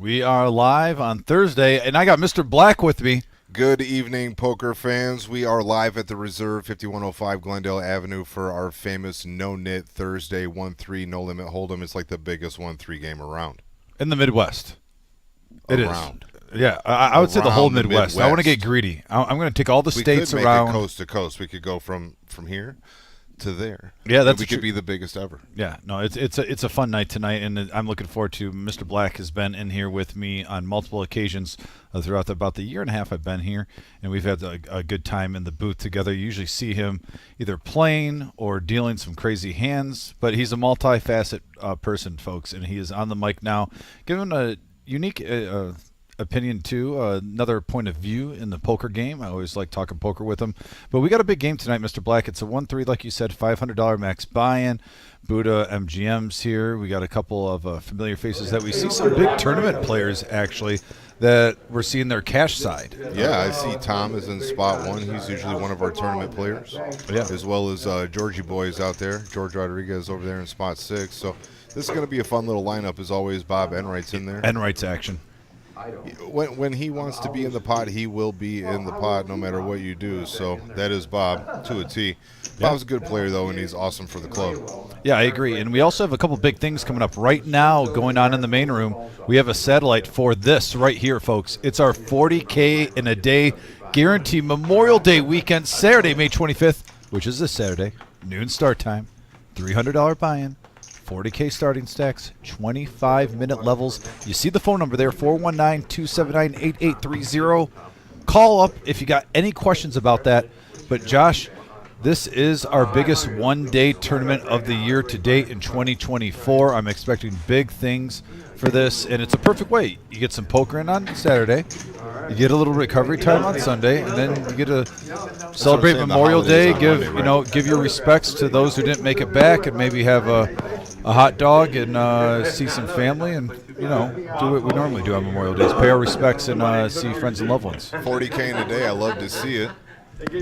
We are live on Thursday, and I got Mr. Black with me. Good evening, poker fans. We are live at the Reserve, 5105 Glendale Avenue, for our famous No-Nit Thursday 1-3 No Limit Hold'em. It's like the biggest 1-3 game around. In the Midwest. It around. is. Yeah, I would say the whole Midwest. I want to get greedy. I'm going to take all the states we could around. Make it coast to coast. We could go from here to there. Yeah, that's we could be the biggest ever. Yeah, no, it's a fun night tonight, and I'm looking forward to. Mr. Black has been in here with me on multiple occasions throughout about the year and a half I've been here, and we've had a good time in the booth together. You usually see him either playing or dealing some crazy hands, but he's a multifaceted person, folks, and he is on the mic now, giving a unique opinion too, another point of view in the poker game. I always like talking poker with him. But we got a big game tonight, Mr. Black. It's a 1-3, like you said, $500 max buy-in. Buddha MGM's here. We got a couple of familiar faces that we see, some big tournament players actually that we're seeing their cash side. Yeah, I see Tom is in spot one. He's usually one of our tournament players. Yeah. As well as Georgie Boy is out there. George Rodriguez over there in spot 6. So this is going to be a fun little lineup. As always, Bob Enright's in there. Enright's action. When he wants to be in the pot, he will be in the pot no matter what you do. So that is Bob to a T. Bob's a good player, though, and he's awesome for the club. Yeah, I agree. And we also have a couple big things coming up right now going on in the main room. We have a satellite for this right here, folks. It's our 40K in a day guarantee Memorial Day weekend, Saturday, May 25th, which is this Saturday, noon start time, $300 buy-in. 40K starting stacks, 25-minute levels. You see the phone number there, 419-279-8830. Call up if you got any questions about that. But, Josh, this is our biggest one-day tournament of the year to date in 2024. I'm expecting big things for this, and it's a perfect way. You get some poker in on Saturday. You get a little recovery time on Sunday, and then you get to celebrate Memorial Day, give your respects to those who didn't make it back, and maybe have a hot dog and see some family, and do what we normally do on Memorial Days, pay our respects and see friends and loved ones. 40K in a day, I love to see it.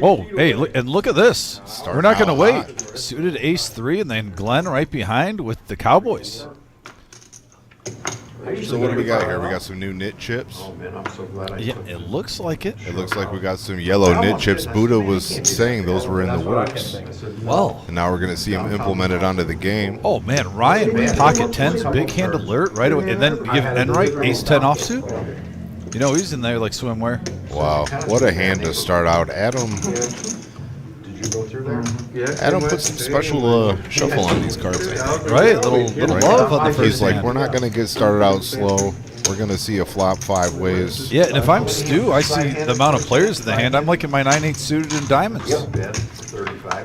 Oh, hey, look at this. We're not going to wait. Suited ace-3, and then Glenn right behind with the Cowboys. So what do we got here? We got some new knit chips. Yeah, it looks like it. It looks like we got some yellow knit chips. Buddha was saying those were in the works. Well. And now we're going to see them implemented onto the game. Oh, man, Ryan with pocket 10s, big hand alert right away. And then give Enright ace-10 offsuit. He's in there like swimwear. Wow, what a hand to start out. Adam put some special shuffle on these cards, I think. Right, little love on the first He's like, hand. we're not going to get started out slow. We're going to see a flop 5 ways. Yeah, and if I'm Stu, I see the amount of players in the hand. I'm liking my 9-8 suited in diamonds.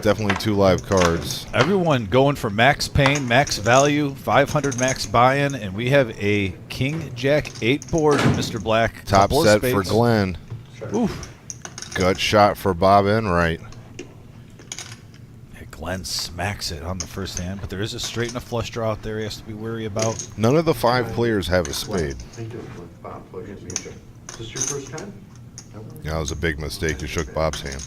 Definitely 2 live cards. Everyone going for max pain, max value, 500 max buy-in, and we have a King Jack 8 board, Mr. Black. Top set for Glenn. Oof. Gut shot for Bob Enright. Glenn smacks it on the first hand, but there is a straight and a flush draw out there he has to be wary about. None of the 5 players have a spade. Is this your first time? Yeah, that was a big mistake. You shook Bob's hand.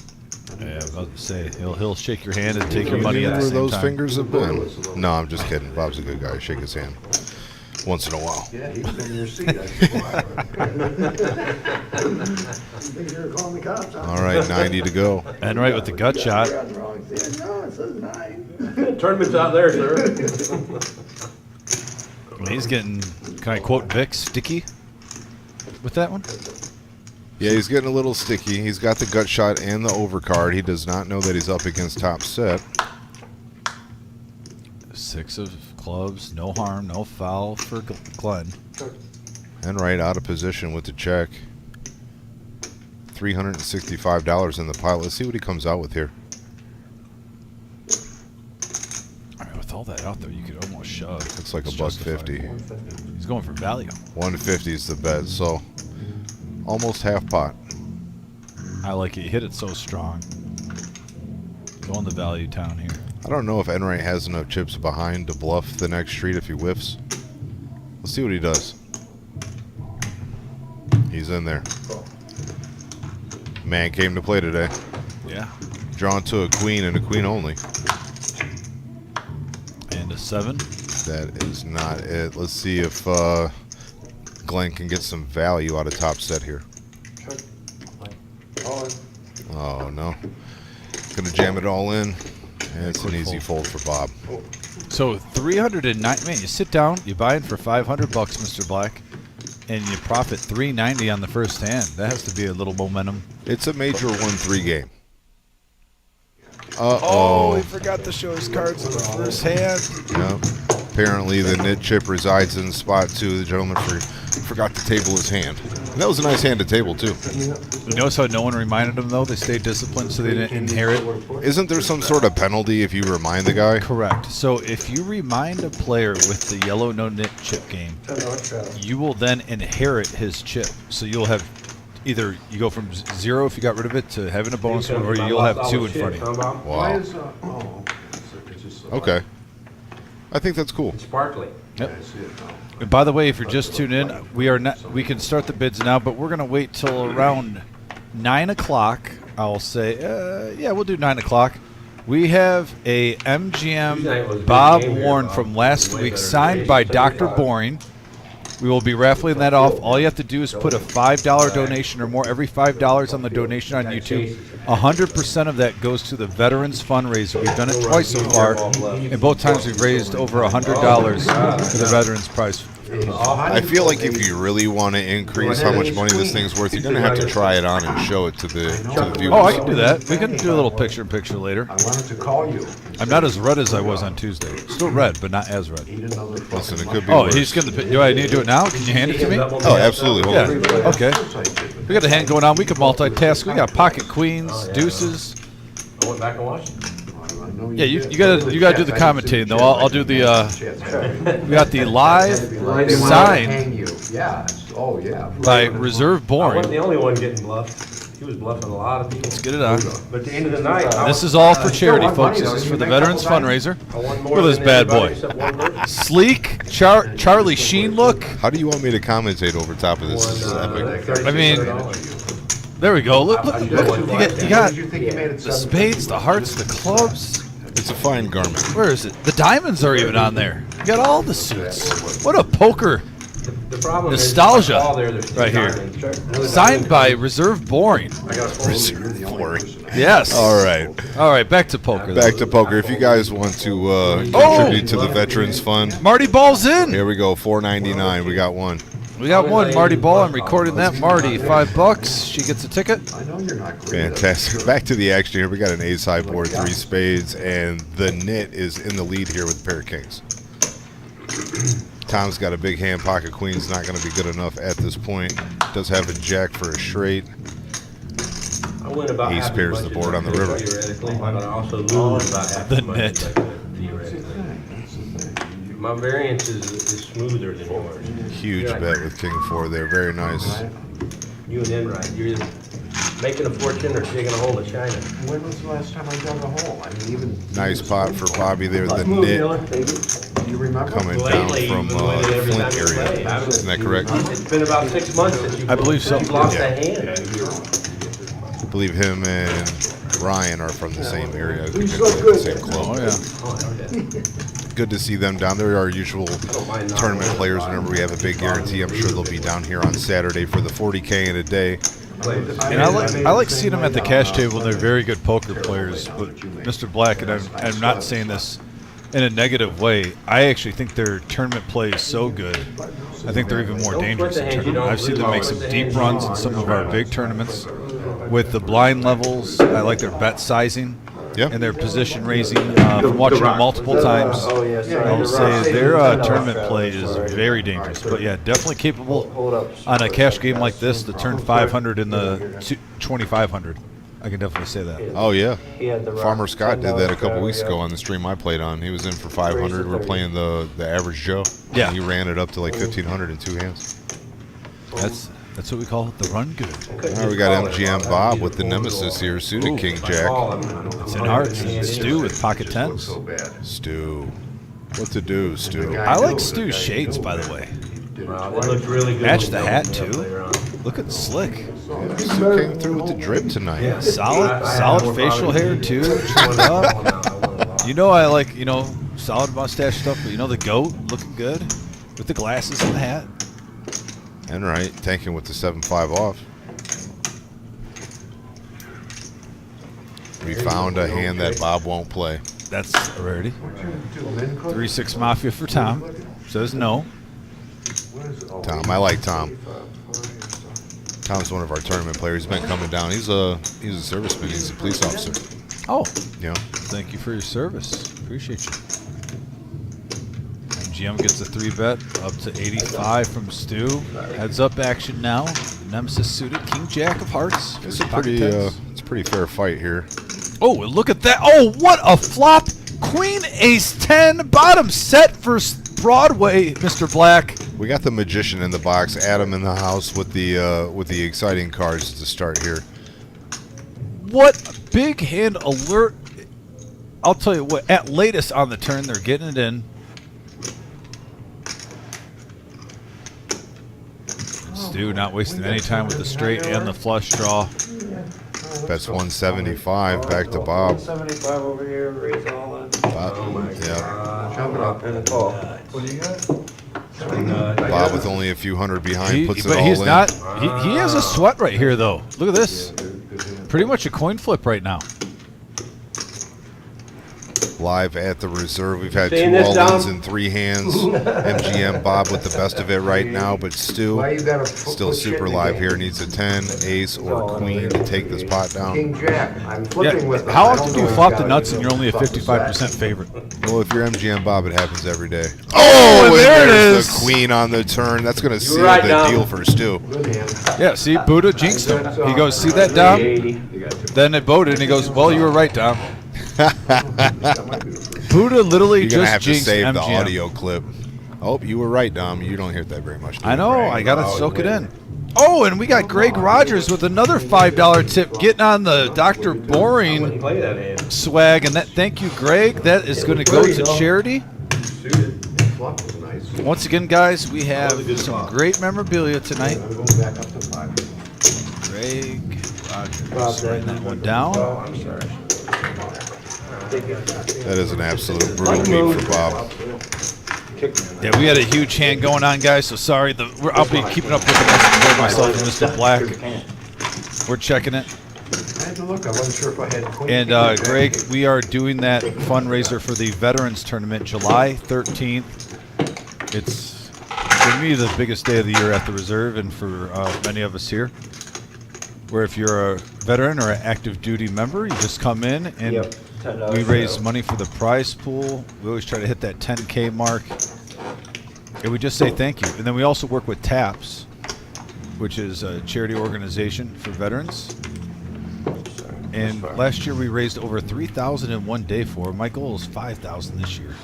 Yeah, I was about to say, he'll shake your hand and take your money at the Where same those time. fingers have been. No, I'm just kidding. Bob's a good guy. Shake his hand once in a while. Yeah, he was in your seat. All right, 90 to go. Enright with the gut shot. Tournament's out there, sir. He's getting, can I quote Vic, sticky with that one? Yeah, he's getting a little sticky. He's got the gut shot and the overcard. He does not know that he's up against top set. 6 of clubs, no harm, no foul for Glenn. Enright out of position with the check. $365 in the pile. Let's see what he comes out with here. All right, with all that out there, you could almost shove. Looks like It's a buck justified. 50. He's going for value. 150 is the bet, so almost half pot. I like it. You hit it so strong. Going the value town here. I don't know if Enright has enough chips behind to bluff the next street if he whiffs. Let's see what he does. He's in there. Man came to play today. Yeah. Drawn to a queen and a queen only. And a 7. That is not it. Let's see if Glenn can get some value out of top set here. Oh, no. Gonna jam it all in. And it's an easy fold for Bob. So 309. Man, you sit down, you buy in for $500, Mr. Black, and you profit 390 on the first hand. That has to be a little momentum. It's a major 1-3 game. Oh, he forgot to show his cards in the first hand. Yeah. Apparently the knit chip resides in spot 2. The gentleman forgot to table his hand. And that was a nice hand to table, too. You notice how no one reminded him, though? They stayed disciplined so they didn't inherit. Isn't there some sort of penalty if you remind the guy? Correct. So if you remind a player with the yellow no-nit chip game, you will then inherit his chip. So you'll have either you go from 0 if you got rid of it to having a bonus one, or you'll have 2 in front of you. Wow. Okay. I think that's cool. It's sparkling. Yep. And by the way, if you're just tuned in, we can start the bids now, but we're going to wait till around 9 o'clock. I'll say, yeah, we'll do 9 o'clock. We have a MGM Bob Warren from last week signed by Dr. Boring. We will be raffling that off. All you have to do is put a $5 donation or more. Every $5 on the donation on YouTube, 100% of that goes to the Veterans Fundraiser. We've done it twice so far, and both times we've raised over $100 for the Veterans Prize. I feel like if you really want to increase how much money this thing's worth, you're going to have to try it on and show it to the viewers. Oh, I can do that. We can do a little picture-in-picture later. I wanted to call you. I'm not as red as I was on Tuesday. Still red, but not as red. Listen, it could be Oh, worse. he's going to. Do I need to do it now? Can you hand it to me? Oh, absolutely. Hold Yeah. on. Okay. We got the hand going on. We can multitask. We got pocket queens, deuces. I went back and watched it. Yeah, you gotta do the commentating though. I'll do the. We got the live signed Yeah. Oh, yeah. by Reserve I wasn't the Boring. only one getting bluffed. He was bluffing a lot of people. Let's get it on. But at the end of the night, This is all for charity, folks. This is for the Veterans Fundraiser. Look at this bad boy. Sleek, Charlie Sheen look. How do you want me to commentate over top of this? This is epic. I mean, there we go. Look. You got the spades, the hearts, the clubs. It's a fine garment. Where is it? The diamonds are even on there. You got all the suits. What a poker. The problem is, Nostalgia all there, there's two right here. diamonds. Signed by Reserve Boring. Boring. Yes. All right. All right, back to poker. Back to poker. If you guys want to contribute to the Veterans Fund, Marty Ball's in. here we go. $4.99. We got one. We got one Marty Ball. I'm recording that. Marty, $5. She gets a ticket. I know you're not great. Fantastic. Back to the action here. We got an ace high board, 3 spades, and the knit is in the lead here with a pair of kings. Tom's got a big hand. Pocket queen's not going to be good enough at this point. Does have a jack for a straight. I win about Ace half as pairs much the as board I on the could, river. theoretically, but I also lose about half The as much net. as I could, theoretically. My variance is smoother than yours. Huge bet with king 4 there. Very nice. You and Enright, you're either making a fortune or digging a hole of China. When was the last time I dug a hole? I mean, even. Nice pot for Bobby there. The Move, knit Miller, baby. Do you remember? coming down Lately, from you've been winning every Flint time you area. play. Isn't that correct? It's been about 6 months since I believe so. you've lost Yeah. a hand. I believe him and Ryan are from the same area. I think He's they so play good. the same club. Oh yeah. Oh, okay. Good to see them down there. Our usual mind tournament not. players, whenever we have a big guarantee, I'm sure they'll be down here on Saturday for the 40K in a day. And I like seeing them at the cash table. They're very good poker players. But Mr. Black, and I'm not saying this in a negative way, I actually think their tournament play is so good. I think they're even more dangerous in tournament. I've seen them make some deep runs in some of our big tournaments with the blind levels. I like their bet sizing Yep. and their position raising. From watching them multiple times, Oh, yes, sir. I'll say their tournament play is very dangerous. But yeah, definitely capable on a cash game like this to turn 500 in the 2500. I can definitely say that. Oh, yeah. He had the Farmer rock Scott did that a couple $10 weeks ago on the stream I played on. He was in for 500. We're playing the average Joe. Yeah. And he ran it up to like 1,500 in 2 hands. That's what we call the run good. All right, we got MGM Bob with the nemesis here, suited King Jack. It's in hearts. And Stu with pocket tens. So bad. Stu. What to do, Stu? I like Stu's shades, by the way. Wow, it looked really good. Match when the we hat, opened too. up later on. Look at Slick. Stu came through with the drip tonight. Solid facial hair too. Trimmed up. You know I like solid mustache stuff, but the goat looking good with the glasses and the hat. And right, tanking with the 7-5 off. We found a hand that Bob won't play. That's a rarity. What you do, Lynn Cook? 3-6 Mafia for Tom. Says no. What is it? Oh, Tom, I like Tom. Tom's one of our tournament players. He's been coming down. He's a serviceman. He's a police officer. Oh, Yeah. thank you for your service. Appreciate you. MGM gets a 3-bet up to 85 from Stu. Heads up action now. Nemesis suited. King Jack of Hearts. It's a pretty fair fight here. Oh, look at that. Oh, what a flop. Queen Ace 10. Bottom set for Broadway, Mr. Black. We got the magician in the box. Adam in the house with the exciting cards to start here. What big hand alert. I'll tell you what, at latest on the turn, they're getting it in. Stu not wasting any time with the straight and the flush draw. Bets 175 back to Bob. 175 over here, raise all in. Bob, Oh my yeah. God. Chop it up. And a call. What do you got? Bob with only a few hundred behind puts it But all he's in. not. He has a sweat right here, though. Look at this. Pretty much a coin flip right now. Live at the reserve. We've had Seeing 2 this, all-ins Dom? in 3 hands. MGM Bob with the best of it right now, but Stu Why you gotta still put shit super in the live game? here. Needs a 10, ace, or queen to take this pot down. King Jack. I'm Yeah. flipping with them. How I often don't do you know flop if the guys nuts and do you're only a flop the 55% set. favorite? Well, if you're MGM Bob, it happens every day. Oh, and there it there's is. the queen on the turn. That's going to seal right, the Dom. deal for Stu. Good hand. Yeah, see, Buddha jinxed him. He goes, see that, Dom? 380. Then it voted, and he goes, well, you were right, Dom. That might be the first. Buddha literally You're going to just have to jinxed save MGM. the audio clip. Oh, you were right, Dom. You don't hear that very much. do I you? know. I got to soak it in. Oh, and we got Greg Rogers with another $5 tip getting on the Dr. Boring Play that hand. swag. And that, thank you, Greg. That is going to go to charity. Suited. Flop was nice. Once again, guys, we have some great memorabilia tonight. I'm going back up to 5. Greg Rogers. Writing that one down. Oh, I'm sorry. That is an absolute brutal week for Bob. Yeah, we had a huge hand going on, guys. So sorry. I'll be keeping up with the message board myself and Mr. Black. We're checking it. I had to look. I wasn't sure if I had queen. And king, or jack. Greg, we are doing that fundraiser for the Veterans Tournament, July 13th. It's for me the biggest day of the year at the reserve, and for many of us here. Where if you're a veteran or an active duty member, you just come in and Yep, $10 we raise sale. money for the prize pool. We always try to hit that 10K mark, and we just say thank you. And then we also work with TAPS, which is a charity organization for veterans. And last year we raised over 3,000 in one day for. My goal is 5,000 this year.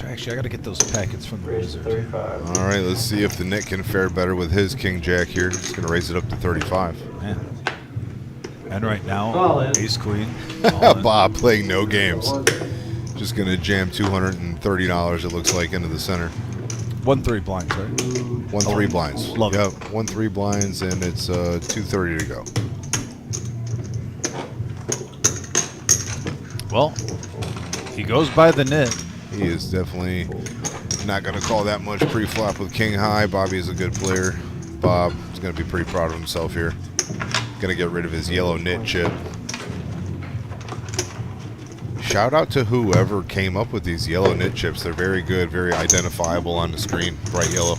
Actually, I got to get those packets from the Raise wizard. 35. All right, let's see if the Nick can fare better with his King Jack here. He's going to raise it up to 35. Man. And right now, All in. Ace Queen. all in. Bob playing no games. Just going to jam $230, it looks like, into the center. 1-3 blinds, right? 1-3 blinds. Love it. Yep, 1-3 blinds, and it's 230 to go. Well, he goes by the nit. He is definitely not going to call that much pre-flop with King High. Bobby is a good player. Bob is going to be pretty proud of himself here. Going to get rid of his yellow nit chip. Shout out to whoever came up with these yellow nit chips. They're very good, very identifiable on the screen. Bright yellow.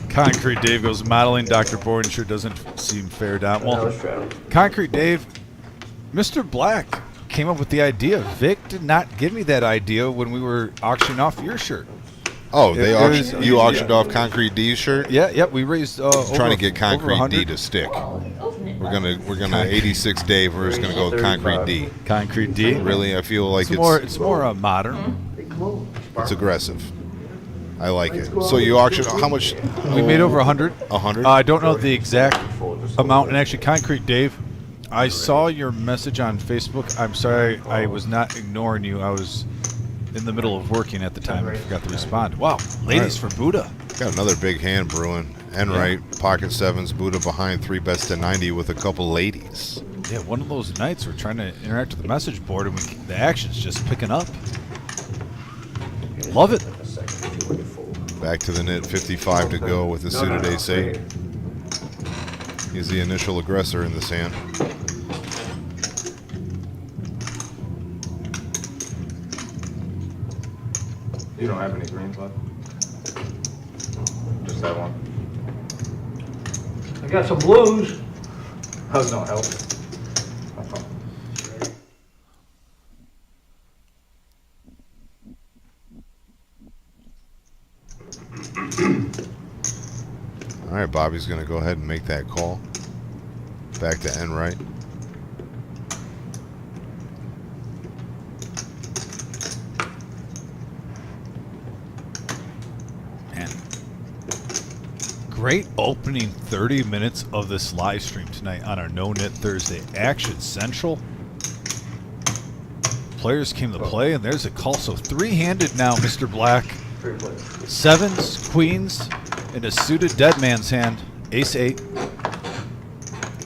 Concrete Dave goes, modeling Dr. Bourne sure doesn't seem fair down. I Well, was trying. Concrete Dave, Mr. Black came up with the idea. Vic did not give me that idea when we were auctioning off your shirt. Oh, they It auctioned, was- you auctioned off Concrete D's shirt? Yeah, yep, we raised Trying to get over Concrete D 100. to stick. We're gonna 86 Dave. We're just gonna go with Concrete D. Concrete D. Really, I feel like It's more modern. it's aggressive. I like it. So you auctioned how much? We made over 100. 100. I don't know the exact amount. And actually, Concrete Dave, I saw your message on Facebook. I'm sorry, I was not ignoring you. I was in the middle of working at the time and forgot to respond. Wow, ladies for Buddha. Got another big hand brewing. And Yeah. right, pocket sevens, Buddha behind 3 bets to 90 with a couple ladies. Yeah, one of those nights we're trying to interact with the message board and the action's just picking up. Love it. Back to the nit, 55 to go with the suited ace-8. He's the initial aggressor in this hand. You don't have any greens left? Just that one? I got some blues. How's no help? That's all. All right, Bobby's going to go ahead and make that call. Back to end right. And great opening 30 minutes of this live stream tonight on our No-Nit Thursday. Action Central. Players came to play, and there's a call. So three-handed now, Mr. Black. Sevens, queens, and a suited dead man's hand. Ace-8.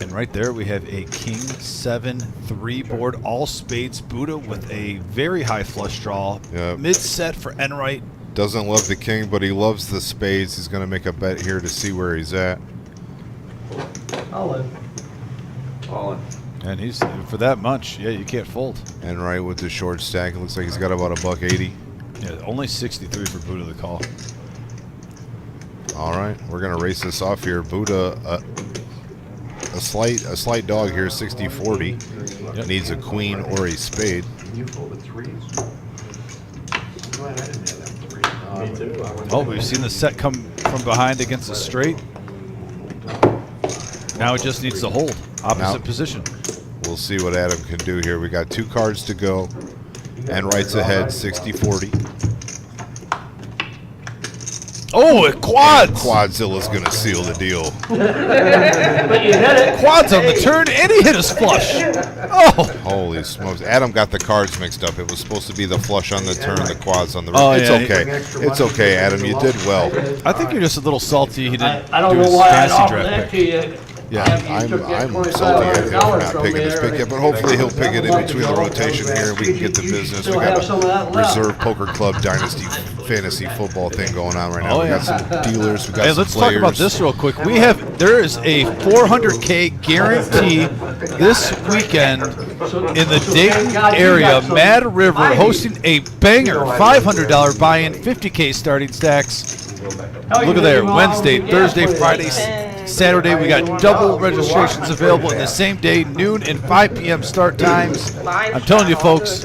And right there we have a king 7-3 board, all spades. Buddha with a very high flush draw. Yep. Mid-set for Enright. Doesn't love the king, but he loves the spades. He's going to make a bet here to see where he's at. All in. All in. And he's, for that much, yeah, you can't fold. Enright with the short stack. It looks like he's got about $1.80. Yeah, only 63 for Buddha the call. All right, we're going to race this off here. Buddha, a slight dog here, 60-40. Yep. Needs a queen or a spade. You folded threes. I'm glad I didn't have them threes. Me too. Oh, we've seen the set come from behind against the straight. Now it just needs to hold. Opposite position. We'll see what Adam can do here. We got 2 cards to go. Enright's ahead, 60-40. Oh, it quads! Quadzilla's going to seal the deal. But you hit it. Quads on the turn, and he hit his flush. Oh, Holy smokes. Adam got the cards mixed up. It was supposed to be the flush on the turn, the quads on the Oh, right. It's yeah, okay. It's okay, Adam. You did well. I think you're just a little salty. He didn't I don't do know his why I'd fantasy offer draft that pick. to you. Yeah, after you took that I'm salty at him for $2,500 not from picking me his there. pick yet, but hopefully he'll pick it in between the rotation here and we can get the business. We Still have got some of that a left. Reserve Poker Club Dynasty Fantasy Football thing going on right now. Oh, We yeah. got some dealers, we got Hey, some let's players. talk about this real quick. There is a 400K guarantee this weekend in the Dayton area. Mad River hosting a banger, $500 buy-in, 50K starting stacks. Look at there, Wednesday, Thursday, Friday, Saturday. We got double registrations available in the same day, noon and 5 p.m. start times. I'm telling you, folks,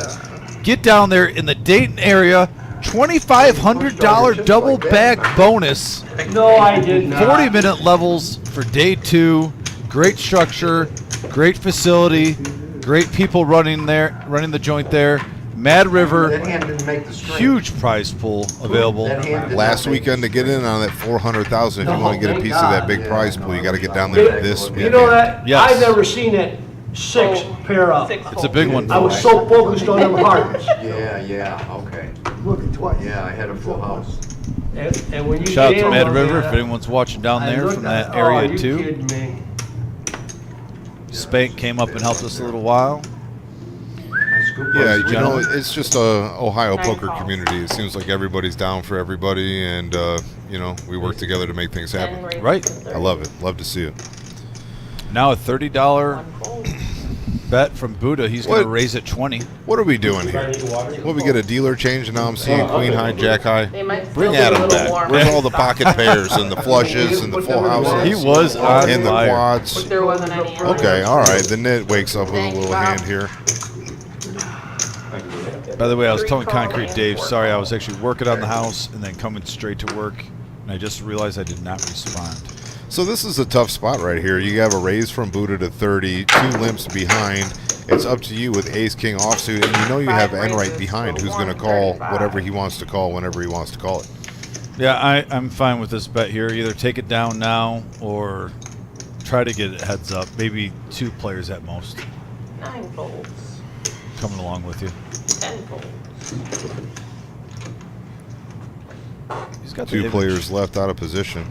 get down there in the Dayton area. $2,500 double bag bonus. No, I did not. 40-minute levels for day 2. Great structure, great facility, great people running the joint there. Mad River, That hand didn't make the string. huge prize pool available. That hand did Last not make weekend to get in on that 400,000. If you want to get a thank piece of that big God. prize pool, you got to get down there this You weekend. know that? Yes. I've never seen it 6 pair up. It's a big one. I was so focused on them hearts. Yeah, okay. Look at twice. Yeah, I had a full house. And when you Shout out to jam Mad on River if that, anyone's watching down I there looked from at- that area oh, too. Are you kidding me? Spank came up and helped us a little while. I scooped Yeah, those you know, Gentlemen. it's just a Ohio poker community. It seems like everybody's down for everybody, and you know, we work together to make things happen. Right. I love it. Love to see it. Now a $30 bet from Buddha. He's going to What? raise it 20. What are we doing here? Well, we get a dealer change, and now I'm seeing Queen High, Jack High. They might still Bring be a Adam little back. warm. Where's all the pocket pairs and the flushes and the full houses? He was on and the fire. quads. There wasn't any. Okay, all right. The net wakes up with a Thanks, little Bob. hand here. By the way, I was telling Concrete Dave, sorry, I was actually working on the house and then coming straight to work, and I just realized I did not respond. So this is a tough spot right here. You have a raise from Buddha to 30, 2 limps behind. It's up to you with ace king offsuit, and you know you have Enright behind, who's going to call whatever he wants to call whenever he wants to call it. Yeah, I'm fine with this bet here. Either take it down now or try to get it heads up. Maybe 2 players at most 9 folds, coming along with you. 10 folds. He's got the 2 image. players left out of position.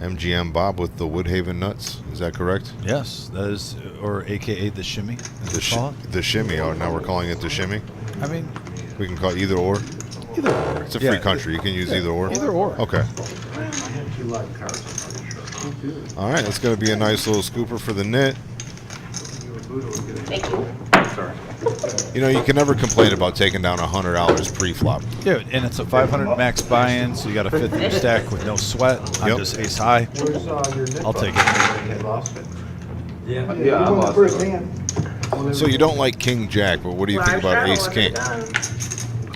MGM Bob with the Woodhaven nuts. Is that correct? Yes, that is, or AKA the shimmy. As we call it. The shimmy. Oh, now we're calling it the shimmy. I mean, We can call it either or. either or. It's a free country. You can use either or. Either or. Okay. I have 2 live cards, I'm pretty sure. All right. That's going to be a nice little scooper for the knit. Thank you. Sorry. You know, you can never complain about taking down $100 pre-flop. Yeah, and it's a 500 max buy-in, so you got a fifth of your stack with no sweat. I'm Yep. just ace high. Where's your net? I'll take it. I lost it. Yeah. Yeah, I lost First it. hand. So you don't like King Jack, but what do you think about Ace King?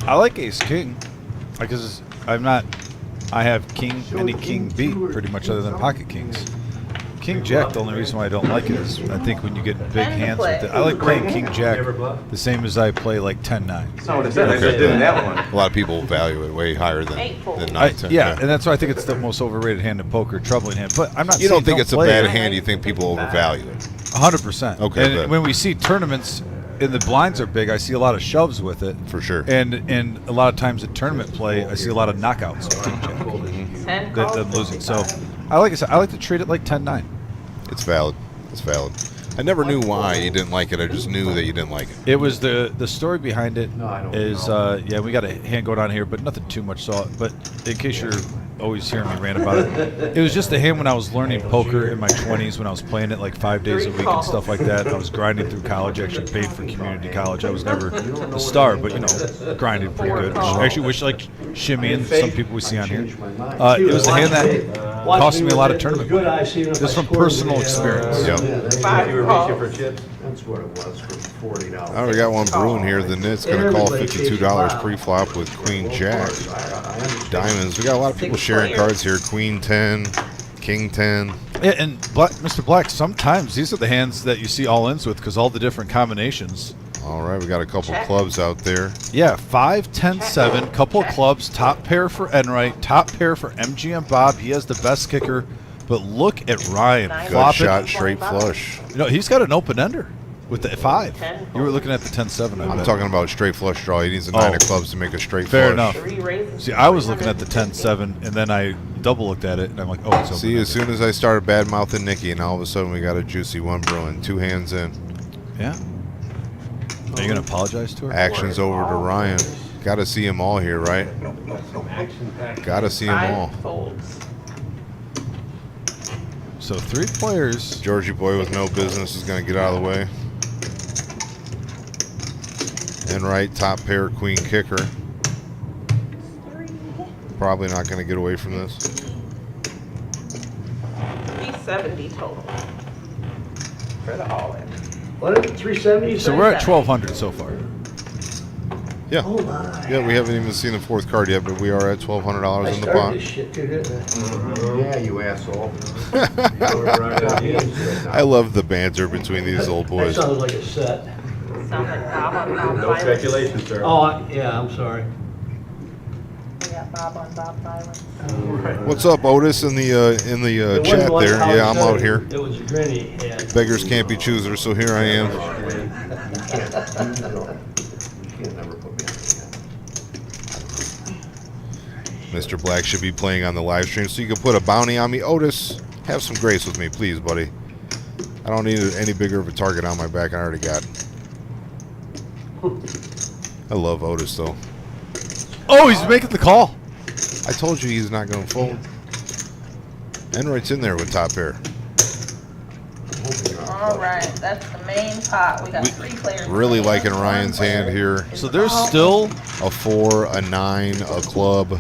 I like ace king, because I'm not. I have king, any king beat pretty much other than pocket kings. King Jack, the only reason why I don't like it is I think when you get big hands with it. I like playing King Jack the same as I play like 10-9. That's not what I said. I said doing that one. A lot of people value it way higher than 9-10. Yeah, and that's why I think it's the most overrated hand in poker, troubling hand. But I'm not. You saying don't think it's a play bad it. hand? You think people overvalue it? 100%. Okay, And good. when we see tournaments and the blinds are big, I see a lot of shoves with it. For sure. And a lot of times at tournament play, I see a lot of knockouts with King Jack. Them losing. So I like to treat it like 10-9. It's valid. It's valid. I never knew why you didn't like it. I just knew that you didn't like it. It was the story behind it No, I don't is yeah, we got a hand going on here, but nothing too much. So, but in case you're always hearing me rant about it, it was just a hand when I was learning poker in my 20s, when I was playing it like 5 days a week and stuff like that. I was grinding through college. Actually paid for community college. I was never a star, but you know, grinding pretty good. I actually wish like Shimmy and some people we see on here. It was a hand that cost me a lot of tournament money. Just from personal experience. Yep. You were reaching for chips? That's what it was for $40. All right, we got one brewing here. The Knit's going to call $52 pre-flop with Queen Jack. Diamonds. We got a lot of people sharing cards here. Queen 10, King 10. Yeah, and Mr. Black, sometimes these are the hands that you see all-ins with because all the different combinations. All right, we got a couple clubs out there. Yeah, 5, 10, 7, couple of clubs, top pair for Enright, top pair for MGM Bob. He has the best kicker. But look at Ryan Good flopping. shot, straight flush. You know, he's got an open ender with the 5. You were looking at the 10-7, I I'm bet. talking about straight flush draw. He needs a 9 of clubs to make a straight Fair flush. enough. See, I was looking at the 10-7, and then I double looked at it, and I'm like, oh, it's open. See, as soon as I started bad-mouthing Nikki, and all of a sudden we got a juicy one brewing. 2 hands in. Yeah. Are you going to apologize to her? Action's over to Ryan. Got to see them all here, right? Got to see them all. Folds. So 3 players. Georgie boy with no business is going to get out of the way. Enright, top pair, queen kicker. Probably not going to get away from this. 370 total. For the all-in. What is it, 370? So we're at 1,200 so far. Yeah. Yeah, we haven't even seen the 4th card yet, but we are at $1,200 in the pot. Shit too, didn't I? Yeah, you asshole. I love the banter between these old boys. Sounds like a set. Sounds like Bob on Bob No violence. speculation, sir. Oh, yeah, I'm sorry. We got Bob on Bob violence. What's up, Otis, in the It chat wasn't like there? how Yeah, it I'm out said. here. It was a grinny head. Beggars can't be choosers, so here I am. You can't never put me on the Mr. Black should be playing on the live stream, so you can put a bounty on me. Otis, have some grace with me, please, buddy. I don't need any bigger of a target on my back. I already got. I love Otis, though. Oh, he's making the call. I told you he's not going to fold. Enright's in there with top pair. All right, that's the main pot. We got 3 players. Really liking Ryan's hand here. So there's still A 4, a 9, a club.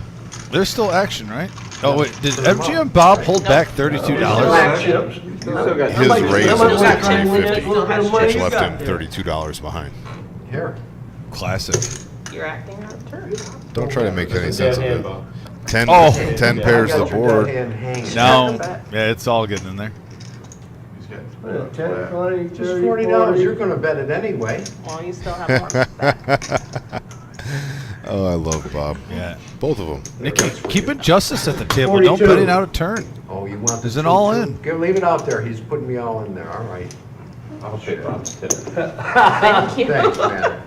there's still action, right? Oh wait, did MGM Bob hold back $32? Black chips. His raise How much was black at chips? $350, What kind of money which you left got him there? $32 behind. Here. Classic. You're acting out of turn. Don't try to make any sense of Dead hand, it. Bob. 10, Oh. 10 pairs the board. Now, yeah, it's all getting in there. 10, 20, Just 30, $40, you're gonna bet it anyway. Well, you still have more back. Oh, I love Bob. Yeah. Both of them. Nikki, keeping justice at the table. Don't 42. betting out a turn. Oh, you want There's the an 2-2? all in. Leave it out there, he's putting me all in there, all right. I'll take Bob's tip. Thank you. Thanks, man.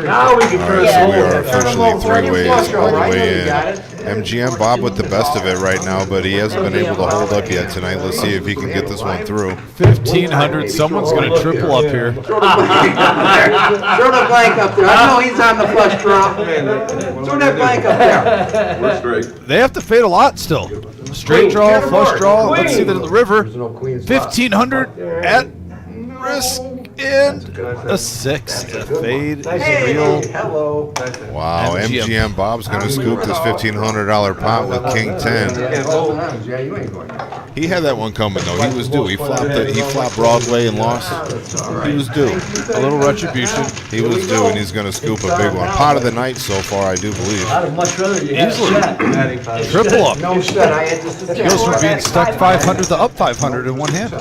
Now we can turn Yeah. So we are it officially three ways all the Right, way you in. got it. MGM Bob with the best of it right now, but he hasn't been able to hold up yet tonight. Let's see if he can get this one through. 1,500. Someone's going to triple up here. Throw the blank up there. I know he's on the flush draw. Throw that blank up there. We're straight. They have to fade a lot still. Straight draw, flush draw. Let's see the river. There's no queens. left. 1,500 at risk and a 6. The fade is real. Hello. Wow, MGM. MGM Bob's going to scoop this $1,500 pot with King 10. Yeah, you ain't going. He had that one coming though. He was due. He flopped Broadway and lost. He was due. A little retribution. He was due, and he's going to scoop a big one. Pot of the night so far, I do believe. I'd much rather you had Easily. a set. Triple up. No shit, I had just a He goes from being stuck 500 to up 500 in one hand.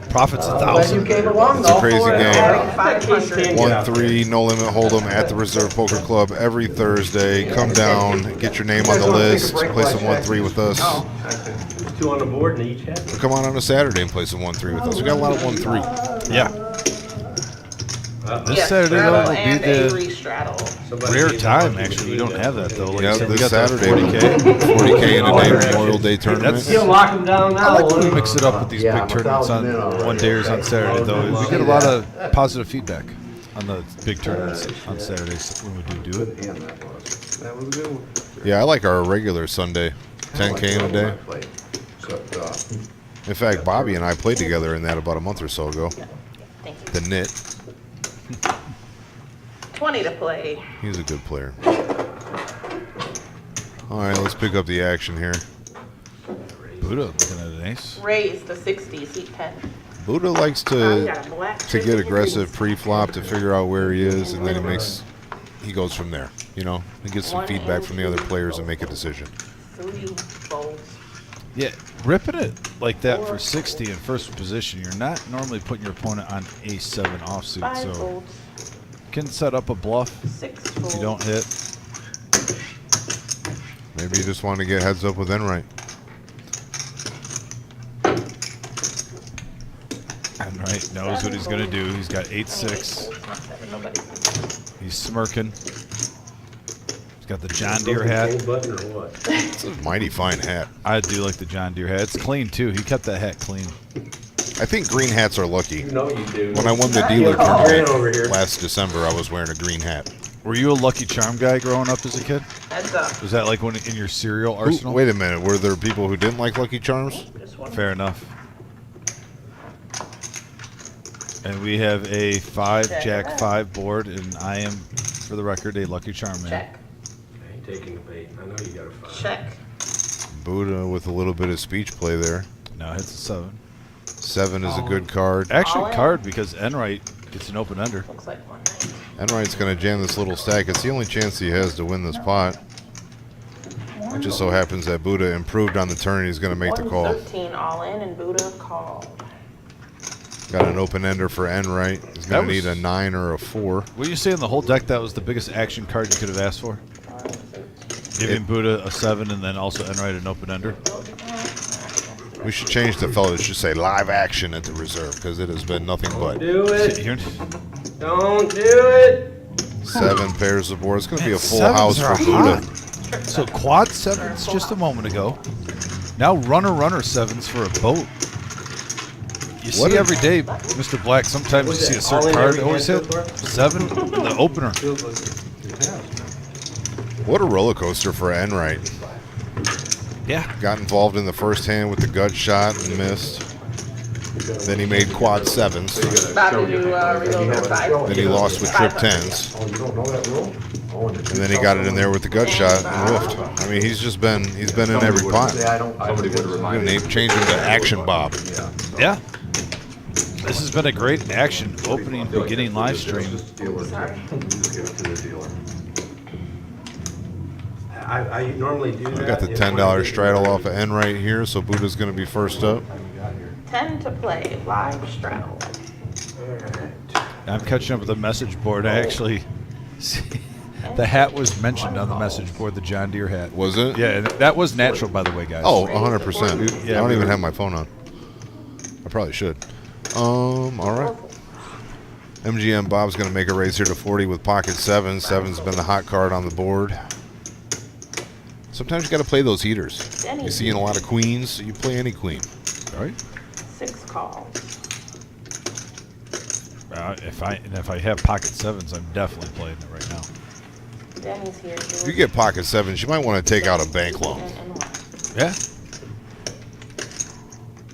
Profits Glad you 1,000. came along It's a though. crazy game. 500. 1-3, no limit hold'em at the Reserve Poker Club every Thursday. Come down, get your name on the list, play some 1-3 with us. 2 on the board and each hat. Come on a Saturday and play some 1-3 with us. We got a lot of 1-3. Yeah. This Yes, Saturday though straddle will be and a the re-straddle. rare time. Actually, we don't have that though. Like Yeah, you said, we this got that Saturday, 40K. 40K in a day Memorial Day tournament. He'll lock him down now. I like when we won't he? mix it up with these Yeah, big tournaments on 1,000 in already. one days on Saturday though. We get a lot of positive feedback on the big tournaments on Saturdays when we do it. Good hand that was. That was a good one. Yeah, I like our regular Sunday, 10K in a day. Except, In fact, Bobby and I played together in that about a month or so ago. Thank you. The Knit. 20 to play. He's a good player. All right, let's pick up the action here. Buddha looking at an ace. Raise the 60, seat 10. Buddha likes You to got a black to get aggressive pre-flop to figure out where he is, and then he goes from there. You know, he gets some feedback from the other players and make a decision. 3 bowls. Yeah, ripping it like that for 60 in first position, you're not normally putting your opponent on ace-7 offsuit, 5 so folds. can set up a bluff 6 if folds. you don't hit. Maybe you just want to get heads up with Enright. Enright knows what he's going to do. He's got 8-6. Nobody. He's smirking. He's got the John Deere hat. Gold button or what? It's a mighty fine hat. I do like the John Deere hat. It's clean, too. He kept that hat clean. I think green hats are lucky. You know you do. When I won the dealer Ran over here. tournament last December, I was wearing a green hat. Were you a Lucky Charm guy growing up as a kid? Heads up. Was that like one in your cereal Who- arsenal? wait a minute, were there people who didn't like Lucky Charms? Just one. Fair enough. And we have a 5 Jack 5 board, and I am, for the record, a Lucky Charm man. Check. I ain't taking the bait. I know you got a 5. Check. Buddha with a little bit of speech play there. No, it's a 7. 7 is a good card. Actually, All in. card because Enright gets an open under. Looks like 190. Enright's going to jam this little stack. It's the only chance he has to win this pot. It just so happens that Buddha improved on the turn and he's going to make the call. 113 all in and Buddha called. Got an open ender for Enright. He's That going to was- need a 9 or a 4. Were you saying the whole deck that was the biggest action card you could have asked for? Giving Buddha a 7 and then also Enright an open under? We should change the fellow. It should say live action at the reserve because it has been nothing but Do Sit it. here. Don't do it. 7 pairs of boards. It's going to be a full Sevens house are for Buddha. hot. So quad 7s just a moment ago. Now runner 7s for a boat. You What see a- every day, Mr. Black, sometimes you see a certain card always hit. 7, the opener. What a roller coaster for Enright. Yeah. Got involved in the first hand with the gut shot and missed. Then he made quad 7s. About to do reload or 5. Then he lost with trip 10s. oh, you don't know that rule? Oh, And then he got it in there with the gut shot and whiffed. I mean, he's been in every pot. Say, I don't. Somebody would We're gonna change him to Action Bob. Yeah. This has been a great action opening, beginning live stream. I normally do that. We got the if $10 I- straddle off of Enright here, so Buddha's gonna be first up. 10 to play. Live straddle. I'm catching up with the message board. I actually see the hat was mentioned on the message board, the John Deere hat. Was it? Yeah, and that was natural, by the way, guys. Oh, 100%. Yeah, I don't we even were- have my phone on. I probably should. All right. MGM Bob's going to make a raise here to 40 with pocket 7. 7's been the hot card on the board. Sometimes you got to play those heaters. You see in a lot of queens, so you play any queen. All right. 6 calls. If I have pocket 7s, I'm definitely playing it right now. Denny's here. If you get pocket 7s, you might want to take out a bank loan. Yeah.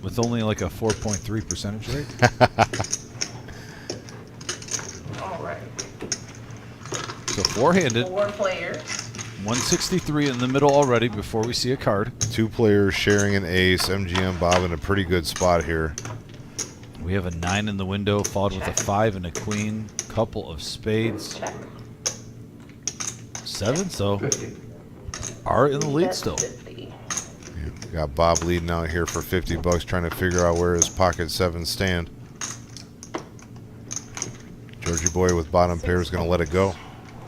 With only like a 4.3 percentage rate. All right. So four-handed. 4 players. 163 in the middle already before we see a card. 2 players sharing an ace. MGM Bob in a pretty good spot here. We have a 9 in the window, followed with a 5 and a queen. Couple of spades. Check. 7, so are in the lead Bet still. 50. Got Bob leading out here for 50 bucks, trying to figure out where his pocket 7s stand. Georgie boy with bottom pair is going to let it go.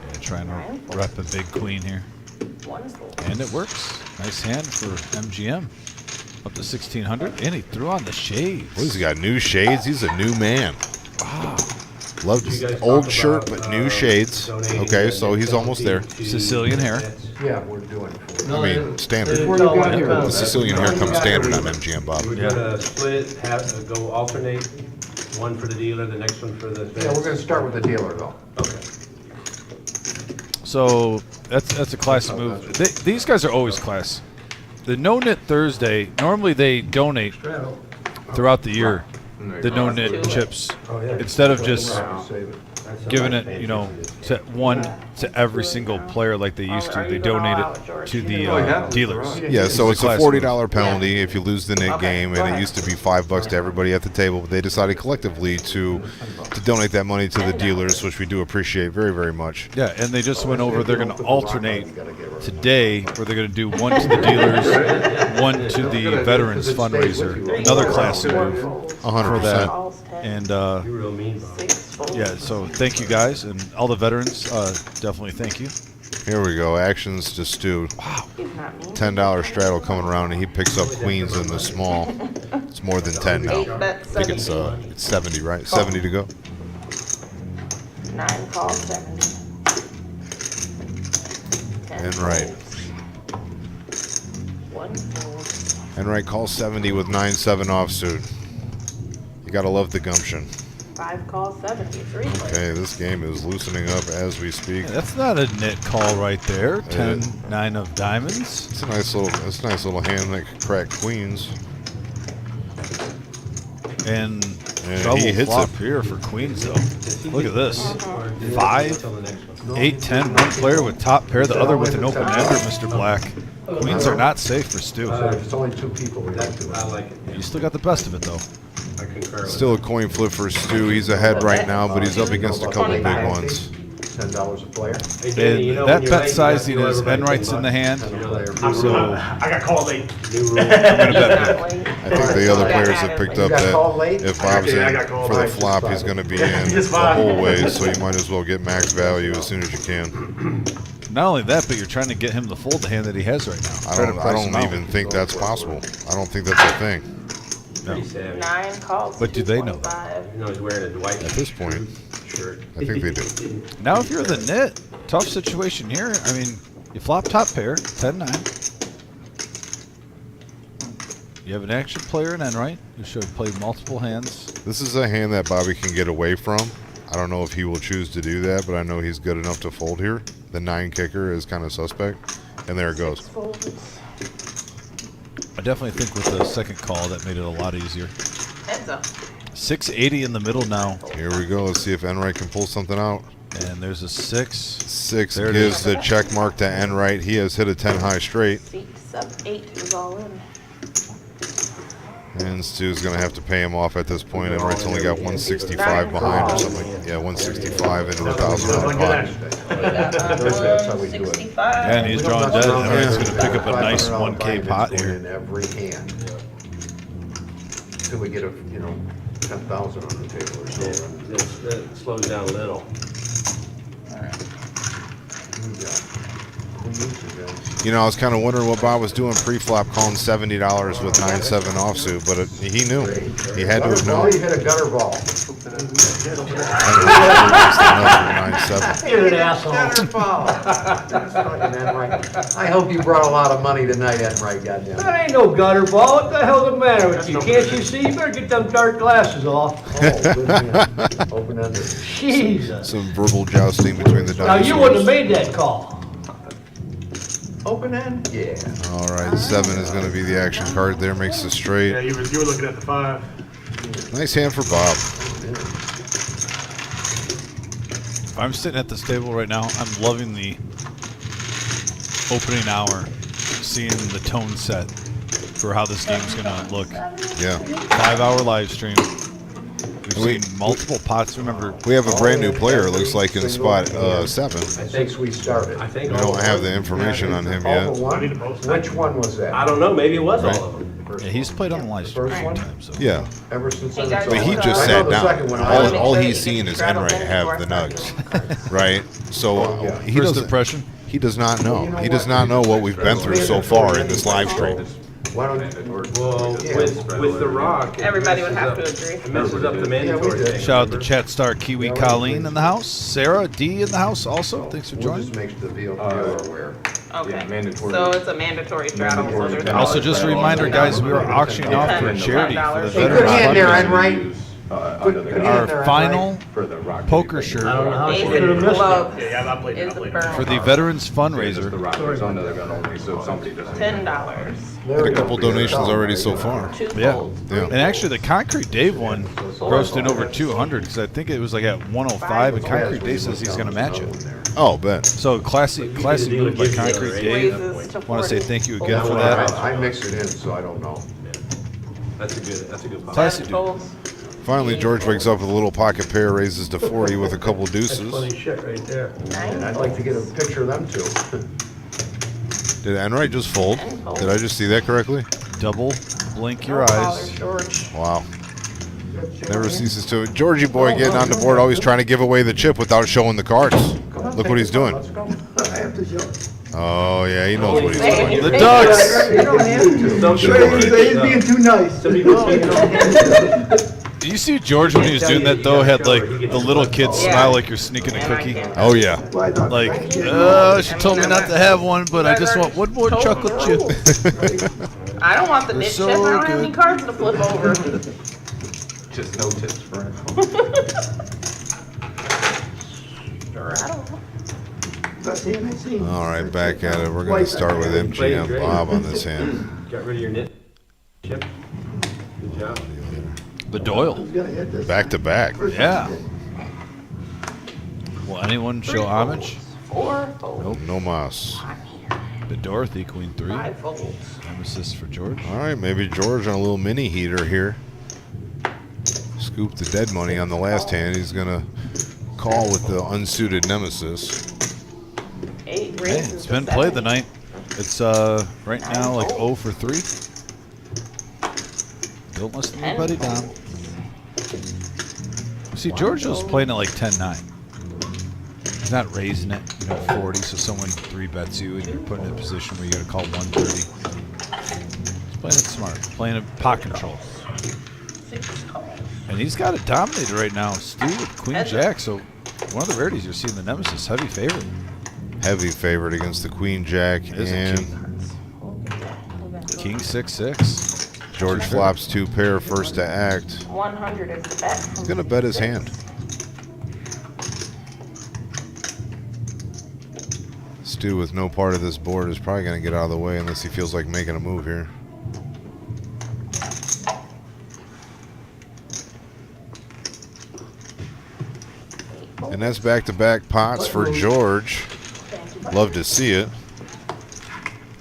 Yeah, trying to rep a big queen here. 1 full. And it works. Nice hand for MGM. Up to 1,600. And he threw on the shades. Well, he's got new shades. He's a new man. Wow. Loved You his guys old talk shirt, about, but new shades. donating Okay, the so he's almost there. to Sicilian hair. Yeah, we're doing it. I mean, standard. Before you got here. The Sicilian hair comes standard on MGM Bob. We're gonna split, go alternate, one for the dealer, the next one for the. Yeah, we're gonna start with the dealer though. Okay. So that's a classic move. These guys are always class. The No-Nit Thursday, normally they donate throughout the year the No-Nit chips. Oh, yeah. Instead of just Save it. giving it, you know, to every single player like they used to. They donate it to the dealers. Yeah, so it's a classic $40 penalty if you lose the knit game, and it used to be $5 to everybody at the table. But they decided collectively to donate that money to the dealers, which we do appreciate very, very much. Yeah, and they just went over. They're going to alternate today, where they're going to do one to the dealers, one to the veterans fundraiser. Another classic move 100%. for that. Calls 10. And You real mean, Bob. 6 full. yeah, so thank you guys and all the veterans. Definitely thank you. Here we go. Actions to Stu. He's not mean. $10 straddle coming around, and he picks up queens in the small. It's more than 10 now. 8 bet I think it's 70. 70, right? 70 to go. 9 calls 70. 10 And right. folds. 1 full. And right, call 70 with 9-7 offsuit. You gotta love the gumption. 5 calls 70. 3 players. Okay, this game is loosening up as we speak. Yeah, that's not a nit call right there. 10-9 of diamonds. It's a nice little hand that can crack queens. And And double he hits flop it. here for queens though. Look at this. 5, 8, 10. One player with top pair, the other with an open ender, Mr. Black. Queens are not safe for Stu. So if it's only 2 people, we don't do I it. like it. You still got the best of it though. I concur with Still a coin flip for Stu. He's ahead right now, but he's up against a couple big ones. $10 a player. Hey, Danny, you know, And that when you're bet right, sizing you is everybody Enright's think in the about hand. it. You know, like, So I got called late. new rule. I'm gonna bet Not big. late. I think the other players have picked up got that called late? if Bob's I in got called for the late. flop, he's going to be in Just the fine. whole way, so you might as well get max value as soon as you can. Not only that, but you're trying to get him to fold the hand that he has right now. I Try to don't, I price him don't out. even think that's possible. I don't think that's a thing Pretty savvy. 9 calls. But do they know that? 225. You know, he's wearing a Dwight at this point. shirt. I think they do. Now, if you're the nit, tough situation here. I mean, you flop top pair, 10-9. You have an action player and Enright who should play multiple hands. This is a hand that Bobby can get away from. I don't know if he will choose to do that, but I know he's good enough to fold here. The 9 kicker is kind of suspect. And there it goes. 6 folds. I definitely think with the second call, that made it a lot easier. Heads up. 680 in the middle now, Here we go. Let's see if Enright can pull something out. and there's a 6. 6 There it gives is. the check mark to Enright. He has hit a 10 high straight. 8 is all in. And Stu's going to have to pay him off at this point. Enright's only got 165 behind or something. Yeah, 165 into a $1,000 pot. That's how we do it. 165. And he's drawing dead. Enright's going to pick up a nice 500 1K pot going here. in every hand. Until we get a, 10,000 on the table or so. It slows down a little. You know, I was kind of wondering what Bob was doing pre-flop, calling $70 with 9-7 offsuit, but he knew. He had to have Well, known. you hit a gutter ball. You're an asshole. I hope you brought a lot of money tonight, Enright, goddamn. That ain't no gutter ball. What the hell's the matter with you? Can't you see? You better get them dark glasses off. Open-ended. Jesus. Some verbal jousting between the Now, dinosaurs. you wouldn't have made that call. Open-end? Yeah. All right, 7 is going to be the action card there. Makes the straight. Yeah, you were looking at the 5. Nice hand for Bob. I'm sitting at this table right now. I'm loving the opening hour, seeing the tone set for how this game's gonna look. Yeah. 5-hour live stream. We've seen multiple pots. Remember, We have a brand new player, it looks like, in spot 7. I think we started. I think We don't have the information on him All but yet. one? Which one was that? I don't know, maybe it was all of them. yeah, he's played on the live stream a First few one? times. So. Yeah, Ever since Hey, then, guys, it's but he all- just I know sat the down. second one. All Make he's sure you seen is straddle Enright them have before the I nugs, start. right? So he First doesn't. impression. He does not know. He does not know what we've been through so far in this live stream. Why don't, Well, with the rock. Everybody would have to agree. It messes up the mandatory thing. Shout out to chat star Kiwi Colleen in the house. Sarah D in the house also. Thanks for we'll joining. just make the viewer aware. Okay, mandatory. so it's a mandatory straddle. So there's Also, just a reminder, guys, we are auctioning off for charity for the Hey, Hey, good Veterans hand there, Fund. Enright. Good hand there, Our Enright. final poker I shirt don't know how she Ace could have and missed it. gloves Yeah, I played is the it. burn. for the Veterans fundraiser. $10. Had a couple donations already so far. Two Yeah. folds. Yeah. And actually, the Concrete Dave one grossed in over 200 because I think it was like at 105, and Concrete Dave says he's going to match it. Oh, bet. So classy move by Concrete Dave. Raises to Want to say 40. thank you again for that. I mixed it in, so I don't know. That's a good pop. Classy Seven dude. folds. Finally, George wakes up with a little pocket pair, raises to 40 with a couple That's deuces. funny shit right there. And I'd like to get a picture of them two. Did Enright just fold? Did I just see that correctly? Double blink your No eyes. collar, George. Wow. Never ceases to. Georgie boy getting on the board, always trying to give away the chip without showing the cards. Look what he's doing. Let's go. I have to show. Oh, yeah, he knows what he's doing. The Ducks! You don't have to. Some George. being too nice. Some people take it on. Do you see George when he was doing that though? Had like the little kid smile like you're sneaking a And I cookie. can't- Oh, yeah. Like, she told me not to have one, but I just want one more chocolate chip. I don't want the knit so chip. I don't have good. any cards to flip over. Just no tips for him. Straddle. All right, back at it. We're going to start with MGM Bob on this hand. Got rid of your knit chip. Good job. The Doyle. Back to back. Yeah. Will anyone show homage? 4 folds. Nope, no mas. The Dorothy, Queen 3. 5 folds. Nemesis for George. All right, maybe George on a little mini heater here. Scoop the dead money on the last hand. He's going to call with the unsuited Nemesis. 8 Hey, raises. it's to been played 7. tonight. It's right now like 0 for 3. Don't listen to anybody down. See, George was playing it like 10-9. He's not raising it, 40, so someone 3-bets you and you're put in a position where you got to call 130. He's playing it smart, playing it pot control. 6 calls. And he's got it dominated right now, Stu with Queen Heads. Jack, so one of the rarities you're seeing the Nemesis, heavy favorite. Heavy favorite against the Queen Jack Is a and King 6-6. George flops 2 pair first to act. 100 is the bet. He's going to bet his hand. Stu with no part of this board is probably going to get out of the way unless he feels like making a move here. And that's back-to-back pots for George. Love to see it.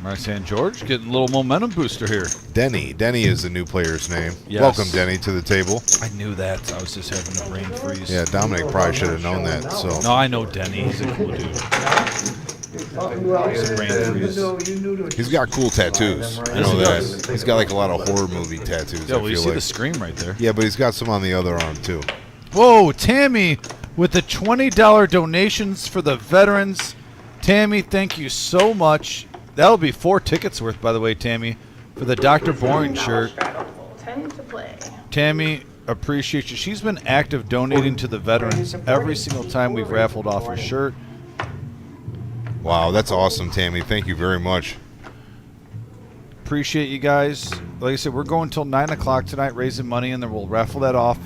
Nice hand, George, getting a little momentum booster here. Denny. Denny is the new player's name. Yes. Welcome, Denny, to the table. I knew that. I was just having a brain freeze. Yeah, Dominic probably should have known that. So No, I know Denny. He's a cool dude. It's a brain freeze. he's got cool tattoos. I Yes, know he that. does. He's got like a lot of horror movie tattoos. Yeah, I well, you feel see like. the scream right there. Yeah, but he's got some on the other arm too. Whoa, Tammy with the $20 donations for the veterans. Tammy, thank you so much. That'll be 4 tickets worth, by the way, Tammy, for the Dr. Boring shirt. 10 to play. Tammy, appreciate you. She's been active donating to the veterans every single time we've raffled off her shirt. Wow, that's awesome, Tammy. Thank you very much. Appreciate you guys. Like I said, we're going till 9 o'clock tonight, raising money, and then we'll raffle that off.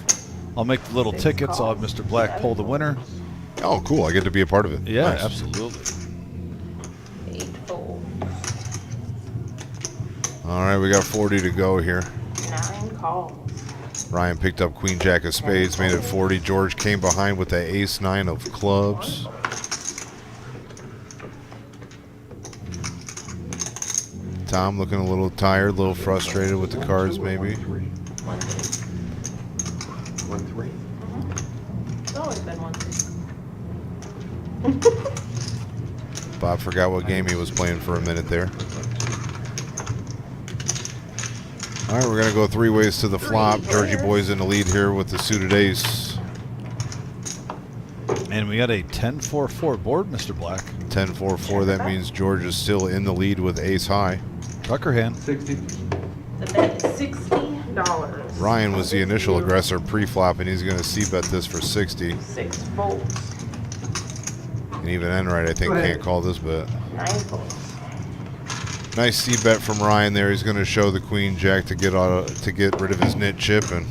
I'll make the little tickets. I'll have Mr. Black pull the winner. Oh, cool. I get to be a part of it. Yeah, Nice. absolutely. 8 folds. All right, we got 40 to go here. 9 calls. Ryan picked up Queen Jack of Spades, made it 40. George came behind with the Ace 9 of Clubs. Tom looking a little tired, a little frustrated with the cards, maybe. 1 3. 1 3. It's always been 1 3. Bob forgot what game he was playing for a minute there. All right, we're going to go 3 ways to the flop. Georgie Boy's in the lead here with the suited ace. And we got a 10-4-4 board, Mr. Black. 10-4-4, that means George is still in the lead with ace high. Tucker hand. 60. The bet is $60. Ryan was the initial aggressor pre-flop, and he's going to c-bet this for 60. 6 folds. And even Enright, I think, can't call this bet. 9 folds. Nice c-bet from Ryan there. He's going to show the Queen Jack to get rid of his nit chip, and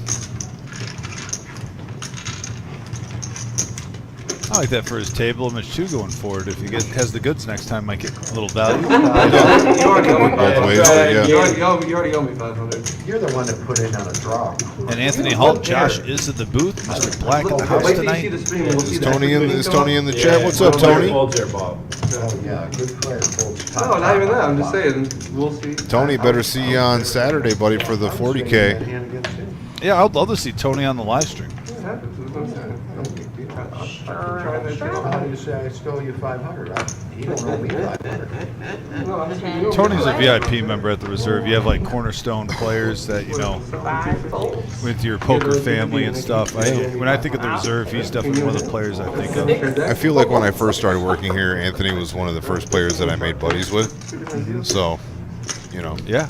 I like that for his table image too going forward. If he has the goods next time, might get a little value. You already owe me Both ways, $500. yeah. You already owe me $500. You're the one that put in on a draw. And Anthony Holt, Josh is at the booth. Mr. Black in the house Wait till you see tonight. the stream. We'll see Is that. Tony in the chat? What's up, Tony? Folds there, Bob. Oh, yeah, good player. Folds top, No, not even top, that. I'm just top. saying. We'll see. Tony, better see you on Saturday, buddy, for the I'm swinging that 40K. hand against him. Yeah, I'd love to see Tony on the live stream. What happens? That's what I'm saying. No big deal. How do you say I stole you 500? He don't owe me 500. No, I'm just saying. Tony's a VIP member at the reserve. You have like cornerstone players that, you know, 5 folds. with your poker family and stuff. When I think of the reserve, he's definitely one of the players I think of. I feel like when I first started working here, Anthony was one of the first players that I made buddies with. So, you know, Yeah.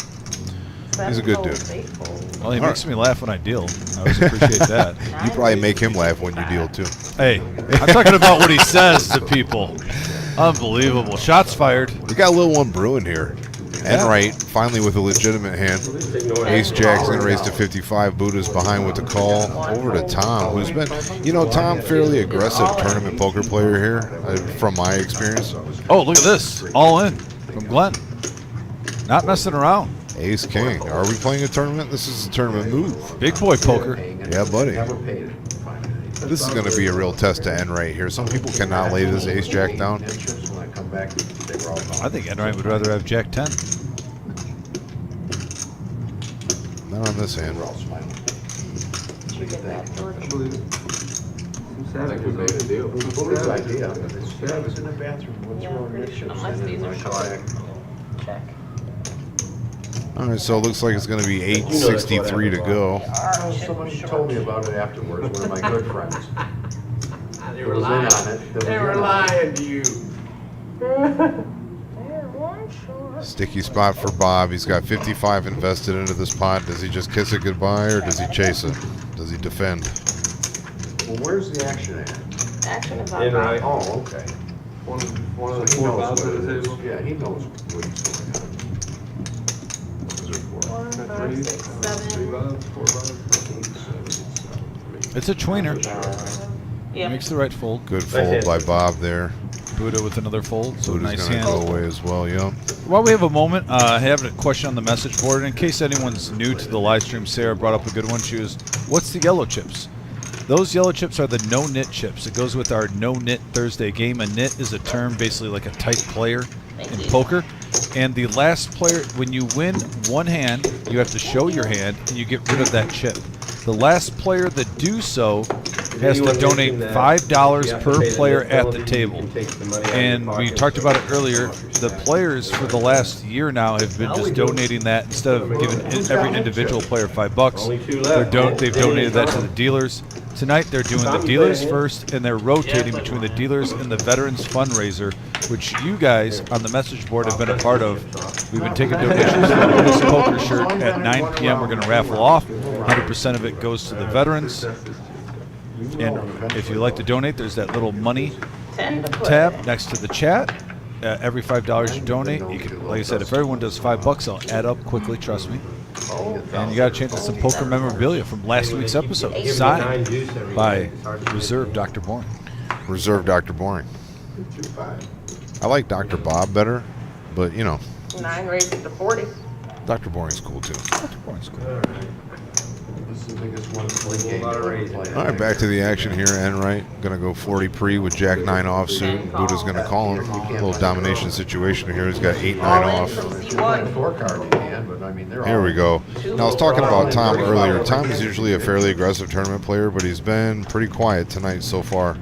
He's a good dude. 8 folds. Well, he makes me laugh when I deal. I always appreciate that. you probably make him laugh when you deal too. Hey, I'm talking about what he says to people. Unbelievable. Shots fired. We got a little one brewing here. Enright finally with a legitimate hand. Ace Jack's gonna raise to 55. Buddha's behind with the call. Over to Tom, who's been, you know, Tom, fairly aggressive tournament poker player here, from my experience. Oh, look at this. All in from Glenn. Not messing around. Ace King. Are we playing a tournament? This is a tournament move. Big boy poker. Yeah, buddy. Never paid it. This is going to be a real test to Enright here. Some people cannot lay this Ace Jack down. When I come back, they were all gone. I think Enright would rather have Jack 10. Not on this hand. They were all smiling. Did you get that, George? I believe it. I think we made a deal. It was Booty's idea. I was in the bathroom. What's Yeah, wrong I'm pretty with sure. chips? Unless And these then are I short. come back. Check. All right, so it looks like it's going to be 8:63 to go. Oh, someone told me about it afterwards, one of my good friends. They were lying on it. They were lying to you. Sticky spot for Bob. He's got 55 invested into this pot. Does he just kiss it goodbye or does he chase it? Does he defend? Well, where's the action at? Action is on In right. top. Oh, okay. One of the So he 4 knows bombs what at it the is. table. Yeah, he knows what he's doing. What is it for? 1, 5, 6, 3 7. bombs, 4 bombs. It's a tweener. Yeah. Makes the right fold. Good fold by Bob there. Buddha with another fold. So Buddha's nice going to hand. go away as well, yeah. While we have a moment, I have a question on the message board. In case anyone's new to the live stream, Sarah brought up a good one. She was, what's the yellow chips? Those yellow chips are the no-nit chips. It goes with our No-Nit Thursday game. A nit is a term basically like a tight player in poker. And the last player, when you win one hand, you have to show your hand and you get rid of that chip. The last player that do so has to donate $5 per player at the table. And we talked about it earlier. The players for the last year now have been just donating that instead of giving every individual player $5. They've donated that to the dealers. Tonight they're doing the dealers first, and they're rotating between the dealers and the veterans fundraiser, which you guys on the message board have been a part of. We've been taking donations for this poker shirt at 9 p.m. We're going to raffle off. 100% of it goes to the veterans. And if you'd like to donate, there's that little money 10 to put. tab next to the chat. Every $5 you donate, you can, like I said, if everyone does $5, I'll add up quickly. Trust me. And you got a chance at some poker memorabilia from last week's episode, signed by Reserve Dr. Boring. Reserve Dr. Boring. I like Dr. Bob better, but you know, 9 raised it to 40. Dr. Boring's cool too. Dr. Boring's cool. This is the biggest one play game I've ever played. All right, back to the action here. Enright gonna go 40 pre with Jack 9 offsuit. Buddha's gonna call him. A little domination situation here. He's got 8-9 off. From With C1. 4 card you can, but I mean, they're Here all. we go. Now, I was talking about Tom earlier. Tom is usually a fairly aggressive tournament player, but he's been pretty quiet tonight so far.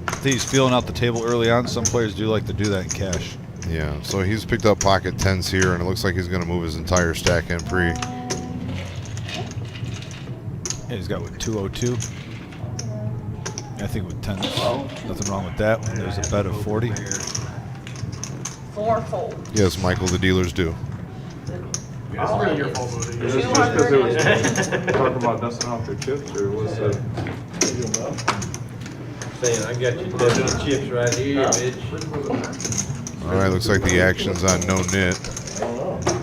I think he's feeling out the table early on. Some players do like to do that in cash. Yeah, so he's picked up pocket 10s here, and it looks like he's going to move his entire stack in pre. Yeah, he's got what, 202. I think with 10, nothing wrong with that. There's a bet of 40. 4-fold. Yes, Michael, the dealers do. Oh, Is this just because it was talking about dusting off their chips, or was it? Saying, I got your dead chips right here, bitch. All right, looks like the action's on No-Nit.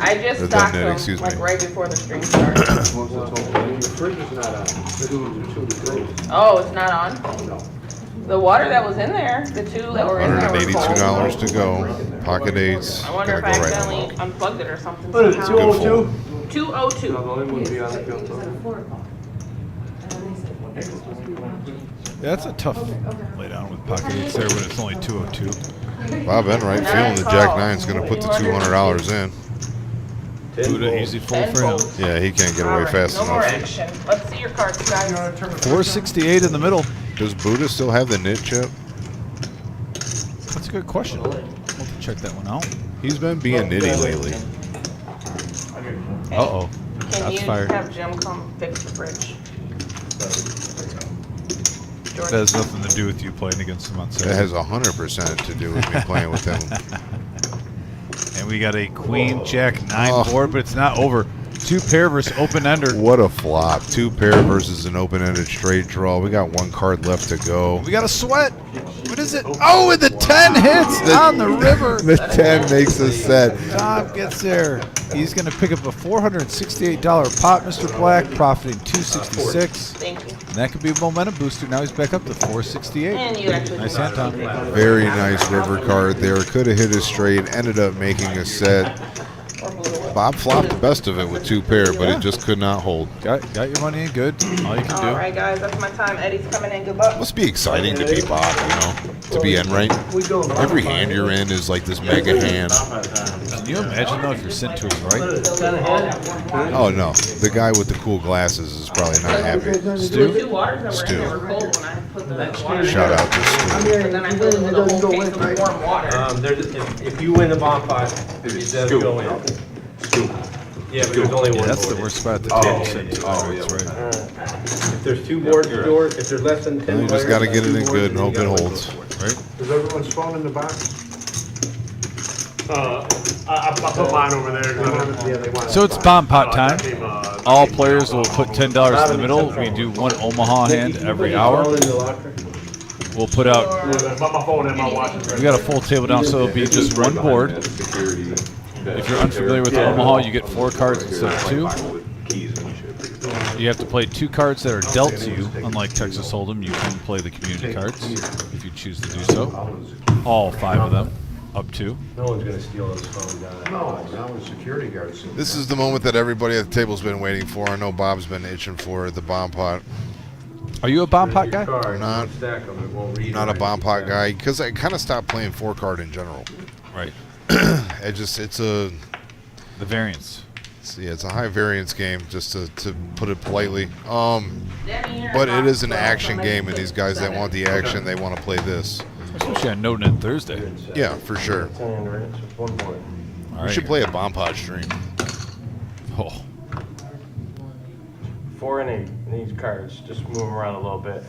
I just Or stocked Knit, them excuse like me. right before the stream started. The fridge is not on. Oh, it's not on? The water that was in there, the 2 that were in there were cold. $182 to go. Pocket 8s. I wonder Gonna if go I right accidentally on. unplugged it or something. What is it, somehow. 202? 202. No, the only one be on the field. Yeah, that's a tough lay down with pocket 8s there when it's only 202. Bob Enright feeling the Jack 9's going to put the $200 in. Buddha, easy fold for him. Yeah, he can't get away Alright, fast no more enough. action. Let's see your cards, guys. 468 in the middle. Does Buddha still have the knit chip? That's a good question. We'll have to check that one out. He's been being nitty lately. Uh-oh. Can Shots you fired. have Jim come fix the fridge? That has nothing to do with you playing against him on It Saturday. has 100% to do with me playing with him. And we got a Queen Jack 9 Oh. board, but it's not over. 2 pair versus open ender. What a flop. 2 pair versus an open-ended straight draw. We got 1 card left to go. We got a sweat. What is it? Oh, and the 10 hits on the river. The 10 makes a set. Tom gets there. He's going to pick up a $468 pot, Mr. Black, profiting $266. Thank you. And that could be a momentum booster. Now he's back up to $468. And you actually Nice do hand, not Tom. take Very nice river card there. Could have hit a straight. Ended up making a set. or blue. Bob flopped the best of it with 2 pair, but it just could not hold. Got your money in good. All you can All do. right, guys, that's my time. Eddie's coming in. Good luck. Must be exciting to be Bob, you know, to be Enright. Every hand you're in is like this mega hand. Can you imagine, though, if you're sent to his right? Oh no, the guy with the cool glasses is probably not happy. The Stu? 2 waters that were Stu. in there were cold when I put the water in. Shout out to Stu. And then I filled it with a whole case of warm water. If you win the bomb pot, it does go in. Yeah, but there's only Yeah, one that's the board. worst spot at the table. Sitting to Enright's right. If there's 2 boards stored, if there's less than 10 You just players, got to get it 2 in boards, good and then hope you it gotta holds. go for it. Right? Is everyone's phone in the box? I put mine over there. So it's bomb pot time. All players will put $10 in the middle. We do 1 Omaha hand every hour. All in the locker. We'll put out. But my phone and my watch is We got a full table down, so it'll be just 1 board. If you're unfamiliar with Omaha, you get 4 cards instead of 2. You have to play 2 cards that are dealt to you. Unlike Texas Hold'em, you can play the community cards if you choose to do so. All 5 of them, up to. No one's gonna steal those phones out of that No, box. now the security guards. This is the moment that everybody at the table's been waiting for. I know Bob's been itching for the bomb pot. Are you a bomb pot Your guy? cards, Not- you stack 'em, it won't read Not a right. bomb pot guy because I kind of stopped playing 4 card in general. Right. It's a The variance. it's a high variance game, just to put it politely. Danny, you're But it not is an close. action I'll game, make and you these guys that seven. want the action, they want to play this. Especially on No-Nit Thursday. Yeah, for sure. 10 and ranch, it's 1 board. All We right. should play a bomb pot stream. Oh. 4 and 8 in these cards. Just move them around a little bit.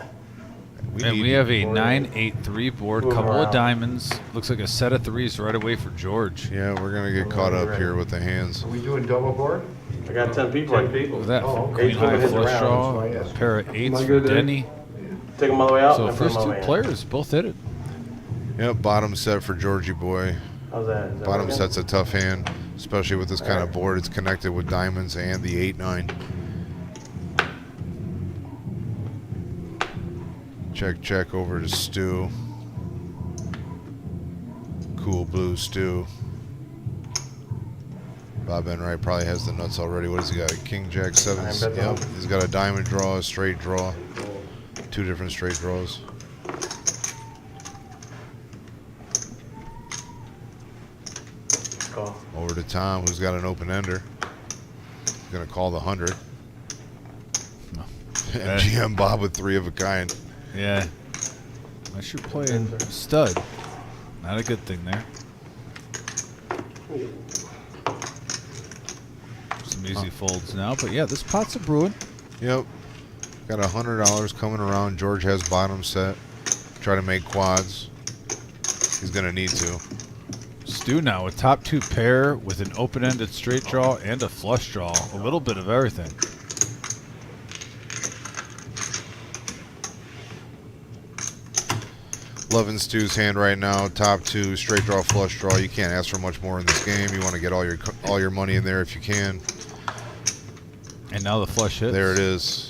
And we have a 9-8-3 board, Move couple of around. diamonds. Looks like a set of 3s right away for George. Yeah, we're gonna get caught up here with the hands. Are we doing double board? I got 10 people. 10 people. With that, Oh, queen okay. high His flush round, draw, so I a asked. pair of eights I for good there? Denny. Take them all the way out. So and put first them all two the way in. players both hit it. Yep, bottom set for Georgie boy. How's that? Is that Bottom working? set's a tough hand, especially with this kind of board. It's connected with diamonds and the 8-9. Check over to Stu. Cool blue Stu. Bob Enright probably has the nuts already. What has he got? King Jack 7. Nine bet Yep, them. he's got a diamond draw, a straight draw. Two different straight draws. Call. Over to Tom, who's got an open ender. Gonna call the 100. No. MGM Bob with 3 of a kind. Yeah. I should play in stud. Not a good thing there. Some easy folds now, but yeah, this pot's a brewing. Yep. Got $100 coming around. George has bottom set. Try to make quads. He's gonna need to. Stu now with top 2 pair with an open-ended straight draw and a flush draw. A little bit of everything. Loving Stu's hand right now. Top 2 straight draw, flush draw. You can't ask for much more in this game. You want to get all your money in there if you can. And now the flush hits. There it is.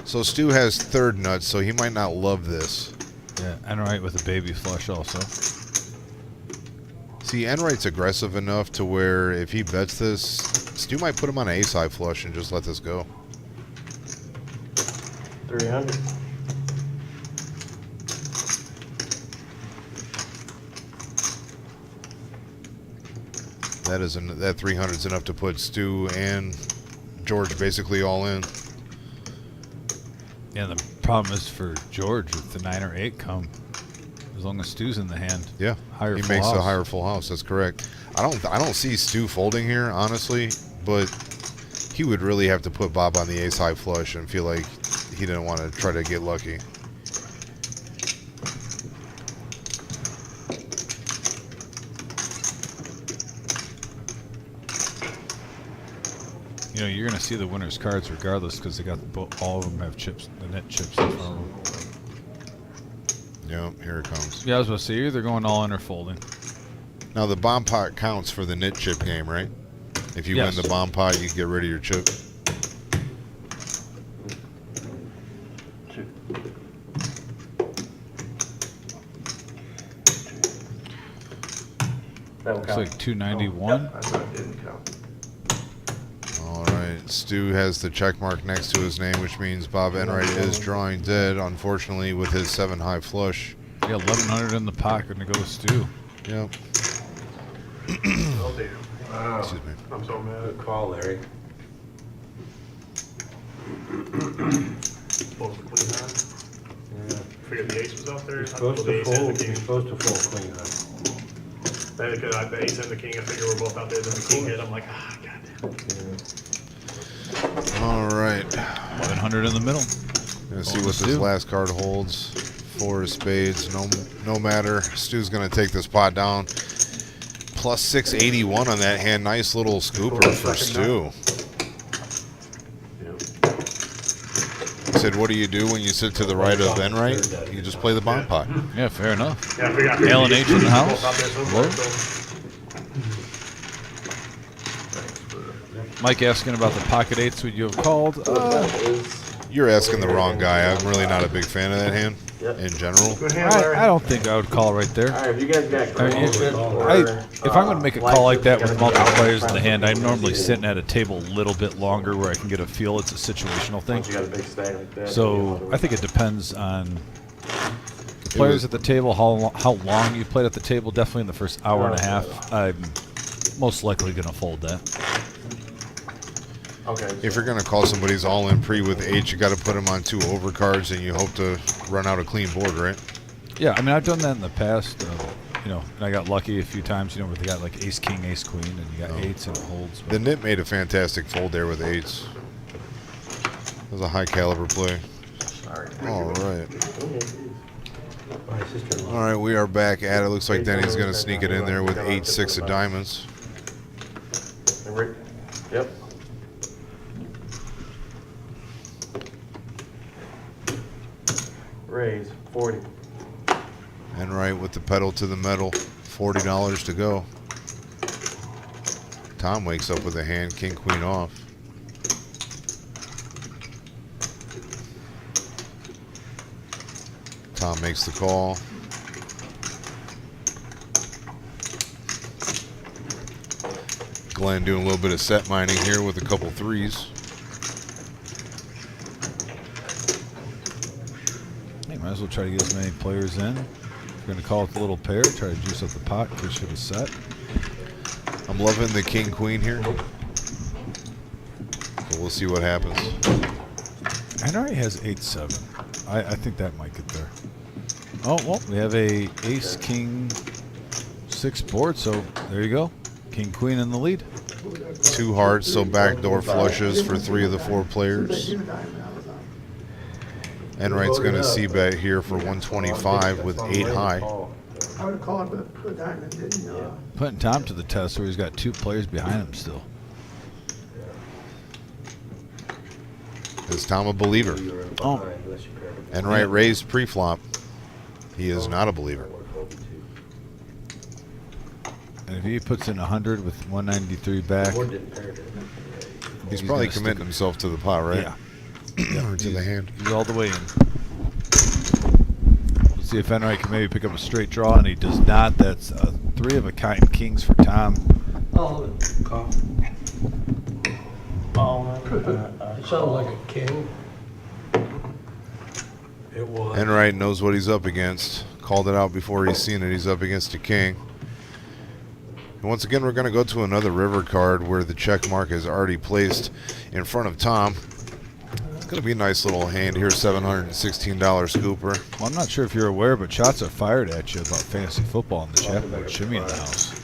So Stu has 3rd nuts, so he might not love this. Yeah, Enright with a baby flush also. See, Enright's aggressive enough to where if he bets this, Stu might put him on an ace-high flush and just let this go. 300. That 300 is enough to put Stu and George basically all in. Yeah, the problem is for George if the 9 or 8 come. As long as Stu's in the hand. Yeah, Higher he full makes house. a higher full house. That's correct. I don't see Stu folding here, honestly, but he would really have to put Bob on the ace-high flush and feel like he didn't want to try to get lucky. You know, you're going to see the winner's cards regardless because they got all of them have chips, the net chips in front of them. Yep, here it comes. Yeah, I was about to say, you're either going all in or folding. Now, the bomb pot counts for the knit chip game, right? If you Yes. win the bomb pot, you get rid of your chip. That will Looks count. like 291. I thought it didn't count. All right, Stu has the check mark next to his name, which means Bob Enright is drawing dead, unfortunately, with his 7 high flush. Yeah, 1100 in the pocket to go with Stu. Yep. Oh, damn. Wow. Excuse me. I'm so mad. Good call, Larry. Supposed to clean that. Yeah. Figured the ace was out there. You're supposed to fold. You're supposed to fold queen high. The ace and the king, I figure we're both out there. Then the king hit. I'm like, ah, goddamn. All right. 1100 in the middle. Gonna see Oh, what Stu. this last card holds. 4 of spades. No matter. Stu's gonna take this pot down. Plus 681 on that hand. Nice little scooper for Stu. Said, what do you do when you sit to the right of Enright? You just play the bomb pot. Yeah, fair enough. Yeah, I figured Alan H in the house. both out there Hello? somewhere, so. Mike asking about the pocket 8s would you have called? You're asking the wrong guy. I'm really not a big fan of that hand in general. Good hand, Larry. I don't think I would call right there. All right, if you guys got I mean, closest or, if I'm going to make a call like that with multiple players in the hand, I'm normally sitting. sitting at a table a little bit longer where I can get a feel. It's a situational thing. Once you got a big stack like that. So I think it depends on the players at the table, how long you played at the table. Definitely in the first hour and a half, I'm most likely going to fold that. Okay. If you're going to call somebody's all-in pre with 8, you got to put them on 2 overcards, and you hope to run out a clean board, right? Yeah, I mean, I've done that in the past. You know, and I got lucky a few times, you know, where they got like ace, king, ace, queen, and you got 8s and it holds. The Nit made a fantastic fold there with 8s. It was a high-caliber play. All right. My sister-in-law. All right, we are back at it. Looks like Denny's going to sneak it in there with 8-6 of diamonds. raise, 40. Enright with the pedal to the metal. $40 to go. Tom wakes up with a hand, king, queen off. Tom makes the call. Glenn doing a little bit of set mining here with a couple threes. Hey, might as well try to get as many players in. If you're going to call it the little pair, try to juice up the pot in case you have a set. I'm loving the king queen here. So we'll see what happens. Enright has 8-7. I think that might get there. Oh, well, we have a ace, king, 6 board, so there you go. King, queen in the lead. 2 hearts, so backdoor flushes for 3 of the 4 players. Enright's going to c-bet here for 125 with 8 high. I would have called the diamond, didn't you? Putting Tom to the test where he's got 2 players behind him still. Is Tom a believer? Oh, Enright raised pre-flop. He is not a believer. and if he puts in 100 with 193 back, He's probably committing himself to the pot, right? Yeah. Or to the hand. He's all the way in. Let's see if Enright can maybe pick up a straight draw, and he does not. That's 3 of a kind kings for Tom. Oh, call. It sounds like a king. It was. Enright knows what he's up against. Called it out before he's seen it. He's up against a king. And once again, we're going to go to another river card where the check mark is already placed in front of Tom. It's going to be a nice little hand here, $716 scooper. Well, I'm not sure if you're aware, but shots are fired at you about fantasy football in the chat board. Shimmy in the house.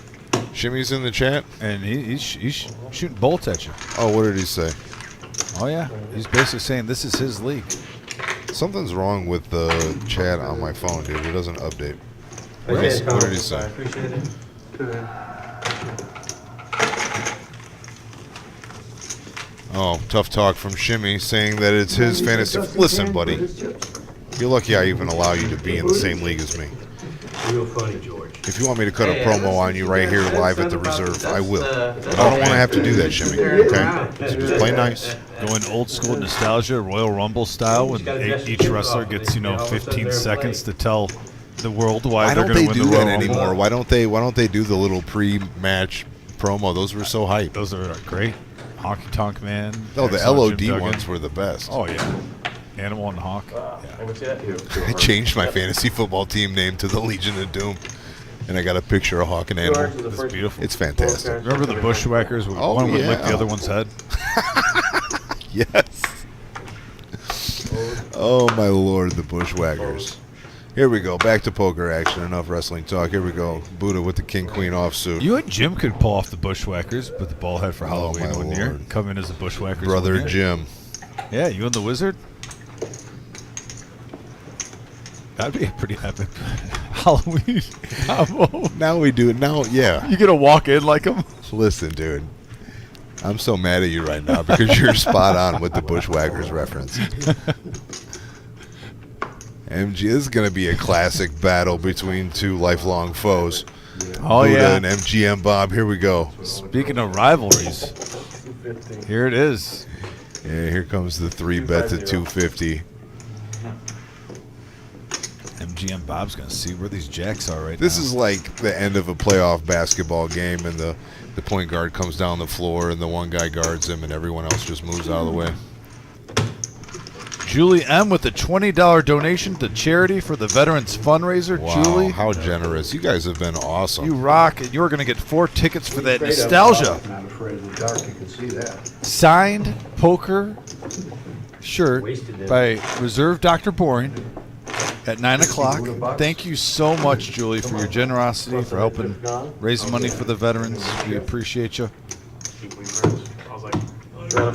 Shimmy's in the chat? And he's shooting bolts at you. Oh, what did he say? Oh, yeah. He's basically saying this is his league. Something's wrong with the chat on my phone, dude. It doesn't update. What did he say? Appreciate it. Oh, tough talk from Shimmy saying that it's his fantasy. Listen, buddy. You're lucky I even allow you to be in the same league as me. Real funny, George. If you want me to cut a promo on you right here live at the reserve, I will. But I don't want to have to do that, Shimmy. Okay? So just play nice. Going old school nostalgia, Royal Rumble style, when each wrestler gets 15 seconds to tell the world why they're going to win the Royal Rumble. Anymore? Why don't they do the little pre-match promo? Those were so hype. Those are great. Honky Tonk Man. No, the LOD ones were the best. Oh yeah, Animal and Hawk. I changed my fantasy football team name to the Legion of Doom, and I got a picture of Hawk and Animal. It's beautiful. It's fantastic. Remember the Bushwhackers? One would lick the other one's head. Yes. Oh my lord, the Bushwhackers. Here we go, back to poker action. Enough wrestling talk. Here we go. Buddha with the king-queen offsuit. You and Jim could pull off the Bushwhackers, put the ball head for Halloween my one year. Lord. Come in as the Bushwhackers. Brother one year. Jim. Yeah, you and the Wizard. That'd be a pretty epic Halloween combo. Now we do it. Now, yeah. You gonna walk in like him? Listen, dude. I'm so mad at you right now because you're spot on with the Bushwhackers reference. MG, this is going to be a classic battle between 2 lifelong foes. Oh, Buddha yeah. and MGM Bob. Here we go. Speaking of rivalries, here it is. Yeah, here comes the 3-bet to 250. MGM Bob's going to see where these jacks are right This now. is like the end of a playoff basketball game, and the point guard comes down the floor, and the one guy guards him, and everyone else just moves out of the way. Julie M. with a $20 donation to charity for the Veterans Fundraiser. Wow, Julie, how generous. You guys have been awesome. you rock, and you're going to get 4 tickets for that nostalgia. Not afraid of the dark, you can see that. Signed poker shirt by Reserve Dr. Boring at 9 o'clock. Thank you so much, Julie, for your generosity, for helping raise money for the veterans. We appreciate you. I was like,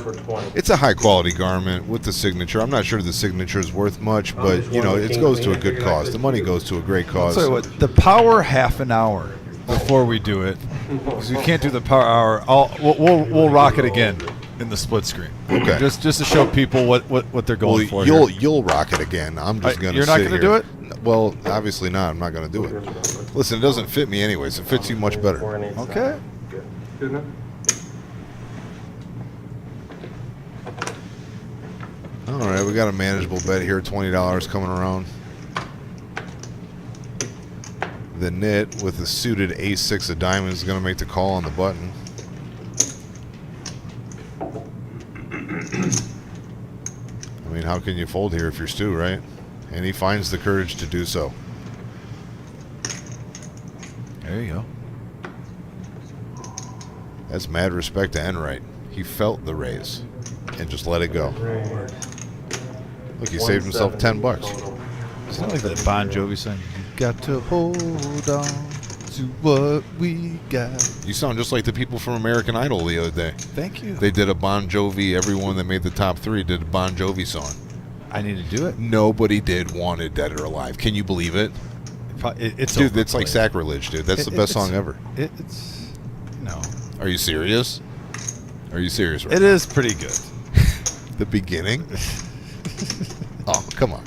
For 20. It's a high-quality garment with the signature. I'm not sure the signature is worth much, but, it goes to a good cause. The money goes to a great cause. I'll tell you what, the power half an hour before we do it, because we can't do the power hour. We'll rock it again in the split screen. Okay. Just to show people what they're going for. Well, here. you'll rock it again. I'm just going to. You're not going to do it? Well, obviously not. I'm not going to do it. Listen, it doesn't fit me anyways. It fits you much better. Okay. Good enough? All right, we got a manageable bet here. $20 coming around. The nit with the suited ace-6 of diamonds is going to make the call on the button. I mean, how can you fold here if you're Stu, right? And he finds the courage to do so. There you go. That's mad respect to Enright. He felt the raise and just let it go. Look, he saved himself $10. It's not like that Bon Jovi song. You got to hold on to what we got. You sound just like the people from American Idol the other day. Thank you. They did a Bon Jovi. Everyone that made the top 3 did a Bon Jovi song. I need to do it. Nobody did Wanted, Dead or Alive. Can you believe it? It's Dude, that's like overplayed. sacrilege, dude. That's the best song ever. It's no. Are you serious? Are you serious right It is pretty good. The beginning? Oh, come on.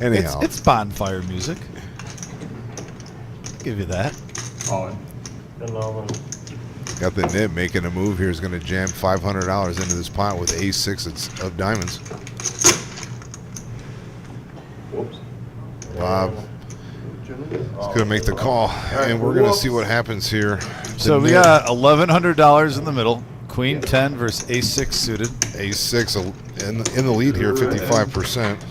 Anyhow. It's bonfire music. I'll give you that. Got the nib making a move here. Is going to jam $500 into this pot with ace-6 of diamonds. Whoops. Bob is going to make the call, and we're going to see what happens here. So we got $1,100 in the middle. Queen 10 versus ace-6 suited. Ace-6 in the lead here, 55%.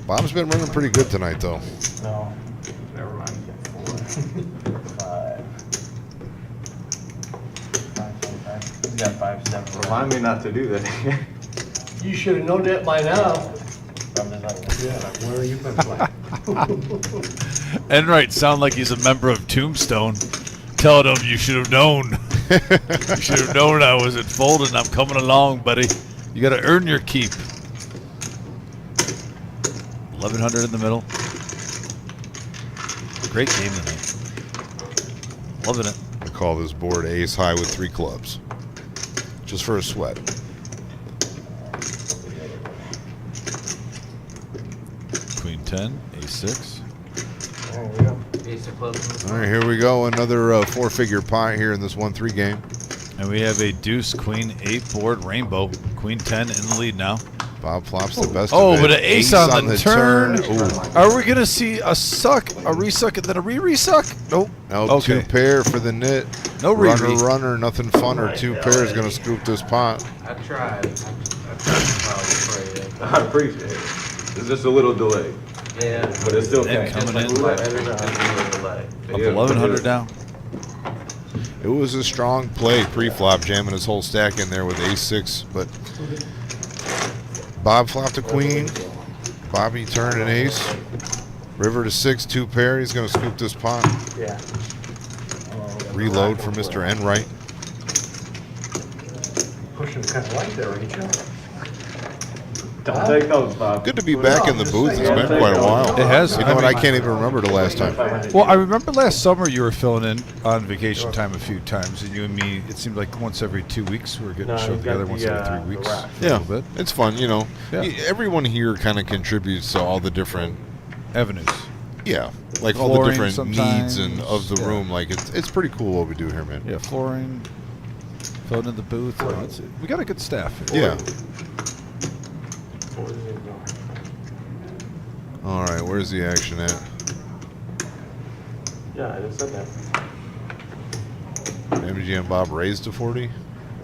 Bob's been running pretty good tonight, though. No, never mind. 5. He's got 5, 7. Remind me not to do that. You should have known that by now. From his other. Yeah, where you been playing? Enright sound like he's a member of Tombstone. Telling him you should have known. You should have known I was at folding. I'm coming along, buddy. You got to earn your keep. 1,100 in the middle. Great game tonight. Loving it. I call this board ace high with 3 clubs. Just for a sweat. Queen 10, ace-6. There we go. All right, here we go. Another 4-figure pot here in this 1-3 game. And we have a deuce, queen 8 board, rainbow. Queen 10 in the lead now. Bob flops the best Oh, of it. but an ace on the turn. Ooh. Are we going to see a suck, a resuck, and then a re-resuck? Nope. No, Okay. 2 pair for the nit. No runner, re-re. runner, nothing funner. 2 pairs going to scoop this pot. I tried. I appreciate it. It's just a little delayed, Yeah. but it's still Then cash. coming in. Up Up 1,100 down. It was a strong play pre-flop, jamming his whole stack in there with ace-6, but Bob flopped a queen. Bobby turned an ace. River to 6, 2 pair. He's going to scoop this pot. Yeah. Reload for Mr. Enright. Pushing kind of light there, ain't you? Don't take those, Bob. Good to be back in the booth. It's been quite a while. It has. You know what? I can't even remember the last time. Well, I remember last summer you were filling in on vacation time a few times, and you and me, it seemed like once every 2 weeks we were getting a show together, once every 3 weeks. A Yeah, little bit. it's fun, you know. Yeah. Everyone here kind of contributes to all the different, Avenues. yeah, like all the Flooring different needs and sometimes, of the yeah. room. Like it's pretty cool what we do here, man. Yeah, flooring, filling in the booth. You know, we got a good staff here. Yeah. All right, where's the action at? Yeah, I just said that. MGM Bob raised to 40. Is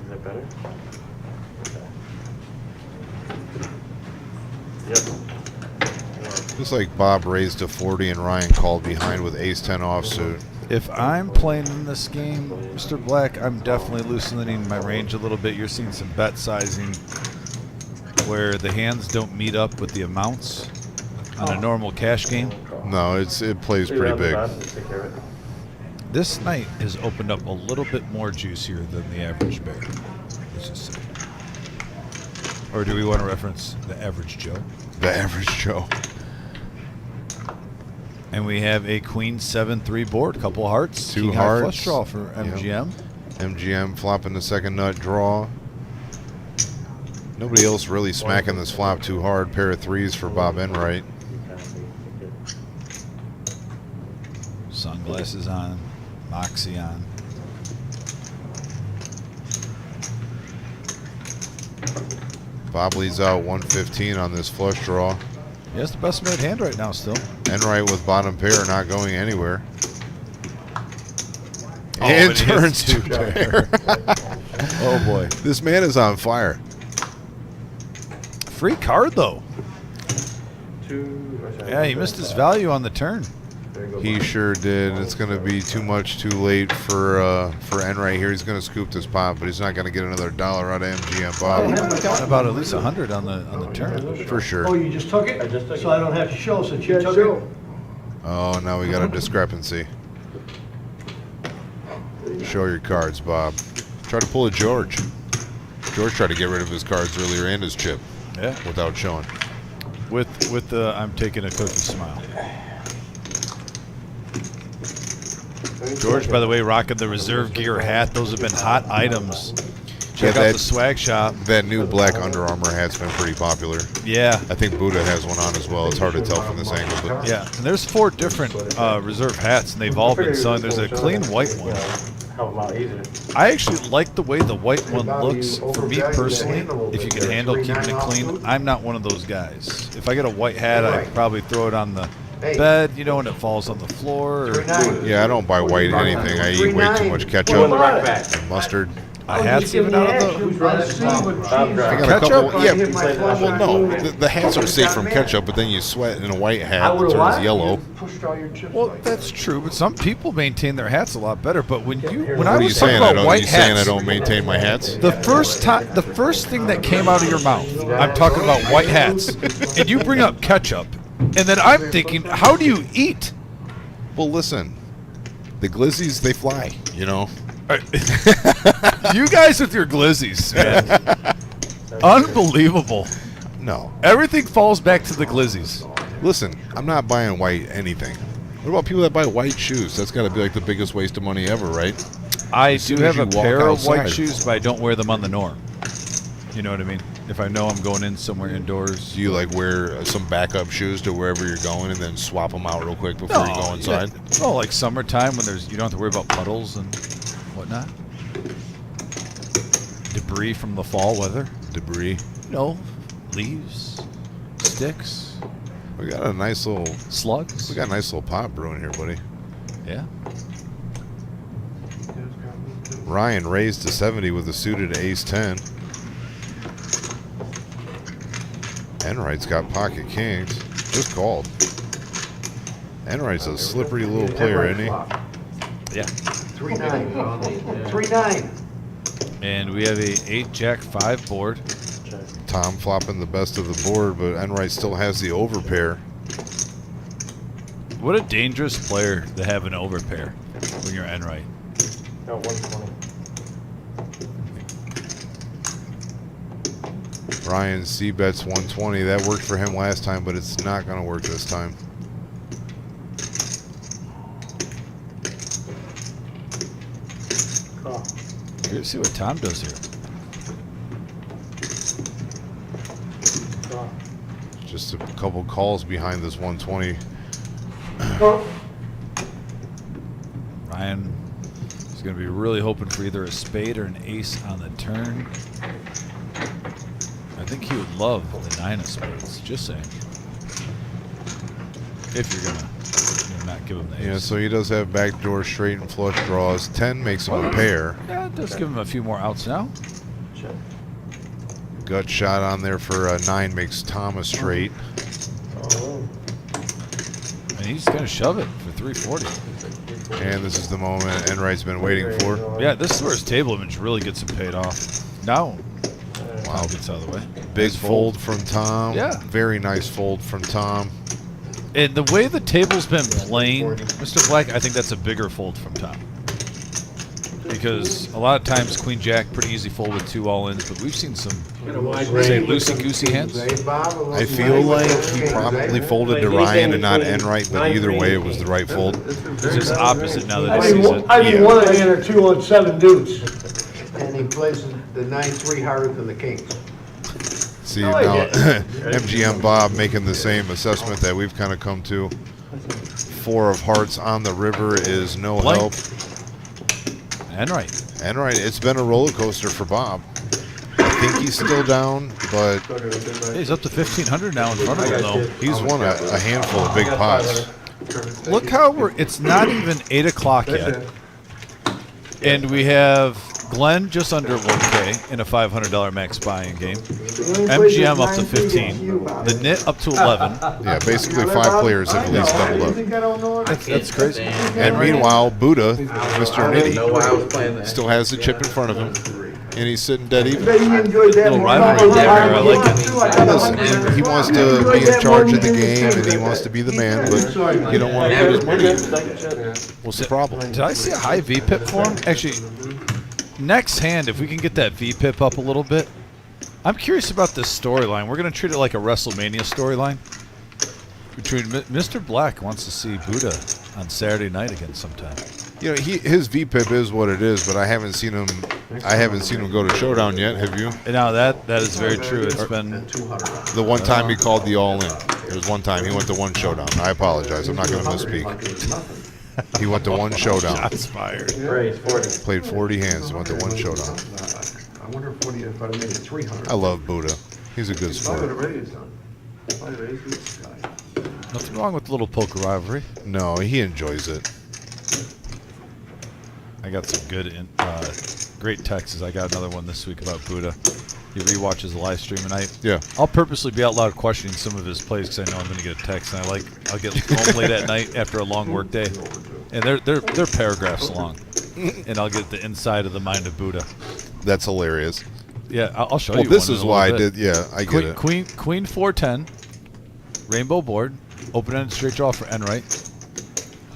that better? Okay. Yep. Looks like Bob raised to 40 and Ryan called behind with ace-10 offsuit. If I'm playing in this game, Mr. Black, I'm definitely loosening my range a little bit. You're seeing some bet sizing where the hands don't meet up with the amounts on a normal cash game. No, it plays pretty big. Take care of it. This night has opened up a little bit more juicier than the average bear. Let's just say. Or do we want to reference the average Joe? The average Joe. And we have a queen 7-3 board, couple hearts, 2 king high hearts. flush draw for Yep. MGM. MGM flopping the second nut draw. Nobody else really smacking this flop too hard. Pair of threes for Bob Enright. Sunglasses on, moxie on. Bob leads out 115 on this flush draw. He has the best made hand right now still. Enright with bottom pair not going anywhere. Oh, and but he turns hits two pair. Oh boy. This man is on fire. Free card though. Two. Yeah, he missed his value on the turn. He sure did. It's going to be too much too late for Enright here. He's going to scoop this pot, but he's not going to get another dollar out of MGM Bob. Counting about at least 100 on the turn. For sure. Oh, you just took it? So I don't have to show since you took it? Oh, now we got a discrepancy. Show your cards, Bob. Try to pull a George. George tried to get rid of his cards earlier and his chip. Yeah. Without showing. With the I'm taking a cookie smile. George, by the way, rocking the reserve gear hat. Those have been hot items. Check out the swag shop. That new black Under Armour hat's been pretty popular. Yeah. I think Buddha has one on as well. It's hard to tell from this angle, but Yeah, and there's 4 different reserve hats, and they've all been selling. There's a clean white one. I actually like the way the white one looks. For me personally, if you can handle keeping it clean, I'm not one of those guys. If I get a white hat, I'd probably throw it on the bed, you know, and it falls on the floor. Or, yeah, I don't buy white anything. I eat way too much ketchup and mustard. hats even out of the I got a couple. Yeah, well, no, the hats are safe from ketchup, but then you sweat in a white hat that turns yellow. Well, that's true, but some people maintain their hats a lot better. But when I What are you was talking saying? about white I hats, don't maintain my hats? the first thing that came out of your mouth, I'm talking about white hats, and you bring up ketchup, and then I'm thinking, how do you eat? Well, listen, the glizzies, they fly, you know. You guys with your glizzies, man. Unbelievable. No. Everything falls back to the glizzies. Listen, I'm not buying white anything. What about people that buy white shoes? That's got to be like the biggest waste of money ever, right? I As do soon as have a you walk pair of white outside. shoes, but I don't wear them on the norm. You know what I mean? If I know I'm going in somewhere indoors. Do you like wear some backup shoes to wherever you're going and then swap them out real quick before you go inside? Oh, like summertime when you don't have to worry about puddles and whatnot. Debris from the fall weather. Debris. No, leaves, sticks, We got a nice little slugs. We got a nice little pot brewing here, buddy. Yeah. Ryan raised to 70 with a suited ace-10. Enright's got pocket kings. Just called. Enright's a slippery little player, isn't he? Yeah. 3-9. 3-9. And we have a 8-jack-5 board. Tom flopping the best of the board, but Enright still has the overpair. What a dangerous player to have an overpair when you're Enright. No, 120. Ryan C bets 120. That worked for him last time, but it's not going to work this time. Let's see what Tom does here. Just a couple calls behind this 120. Ryan is going to be really hoping for either a spade or an ace on the turn. I think he would love the 9 of spades. Just saying. If you're going to not give him the ace. Yeah, so he does have backdoor straight and flush draws. 10 makes him a pair. Yeah, it does give him a few more outs now. Gut shot on there for 9 makes Tom a straight. And he's going to shove it for 340. And this is the moment Enright's been waiting for. Yeah, this is where his table image really gets him paid off. Now, wow, gets out of the way. Big Nice fold from Tom. Yeah. Very nice fold from Tom. And the way the table's been playing, Mr. Black, I think that's a bigger fold from Tom. Because a lot of times Queen Jack, pretty easy fold with 2 all-ins, but we've seen some, say, loosey-goosey hands. I feel like he probably folded to Ryan and not Enright, but either way it was the right fold. It's just opposite now that he sees it. I mean, one hand or 2 on 7 deuce. And he plays the 9-3 harder than the kings. See, now MGM Bob making the same assessment that we've kind of come to. 4 of hearts on the river is no Blank. help. And right. And right, it's been a roller coaster for Bob. I think he's still down, but Hey, he's up to 1,500 now in front of him, though. he's won a handful of big pots. Look how it's not even 8 o'clock yet. And we have Glenn just under 1K in a $500 max buy-in game. MGM up to 15. The Knit up to 11. Yeah, basically 5 players have at least doubled up. That's crazy. And meanwhile, Buddha, Mr. know why I was playing Nitty, that. still has the chip in front of him, and he's sitting dead even. Little rivalry there. I like it. Listen, he wants to be in charge of the game, and he wants to be the man, but he don't want to put his money in. What's the problem? Did I see a high VPIP for him? Actually, next hand, if we can get that VPIP up a little bit. I'm curious about this storyline. We're going to treat it like a WrestleMania storyline. Between Mr. Black wants to see Buddha on Saturday night again sometime. You know, his VPIP is what it is, but I haven't seen him go to Showdown yet. Have you? And now that is very true. It's been The one time he called the All In. It was one time he went to one Showdown. I apologize. I'm not going to misspeak. He went to one Showdown. shots fired. Played 40 hands. Went to one Showdown. I wonder if I'd have made it 300. I love Buddha. He's a good sport. Nothing wrong with a little poker rivalry. No, he enjoys it. I got some great texts. I got another one this week about Buddha. He rewatches the live stream, and Yeah. I'll purposely be out loud questioning some of his plays because I know I'm going to get a text, and I'll get home late at night after a long work day, and they're paragraphs long, and I'll get the inside of the mind of Buddha. That's hilarious. Yeah, I'll show Well, you. this one in is a why I little bit. did. Yeah, I get it. Queen 410, rainbow board, open-ended straight draw for Enright,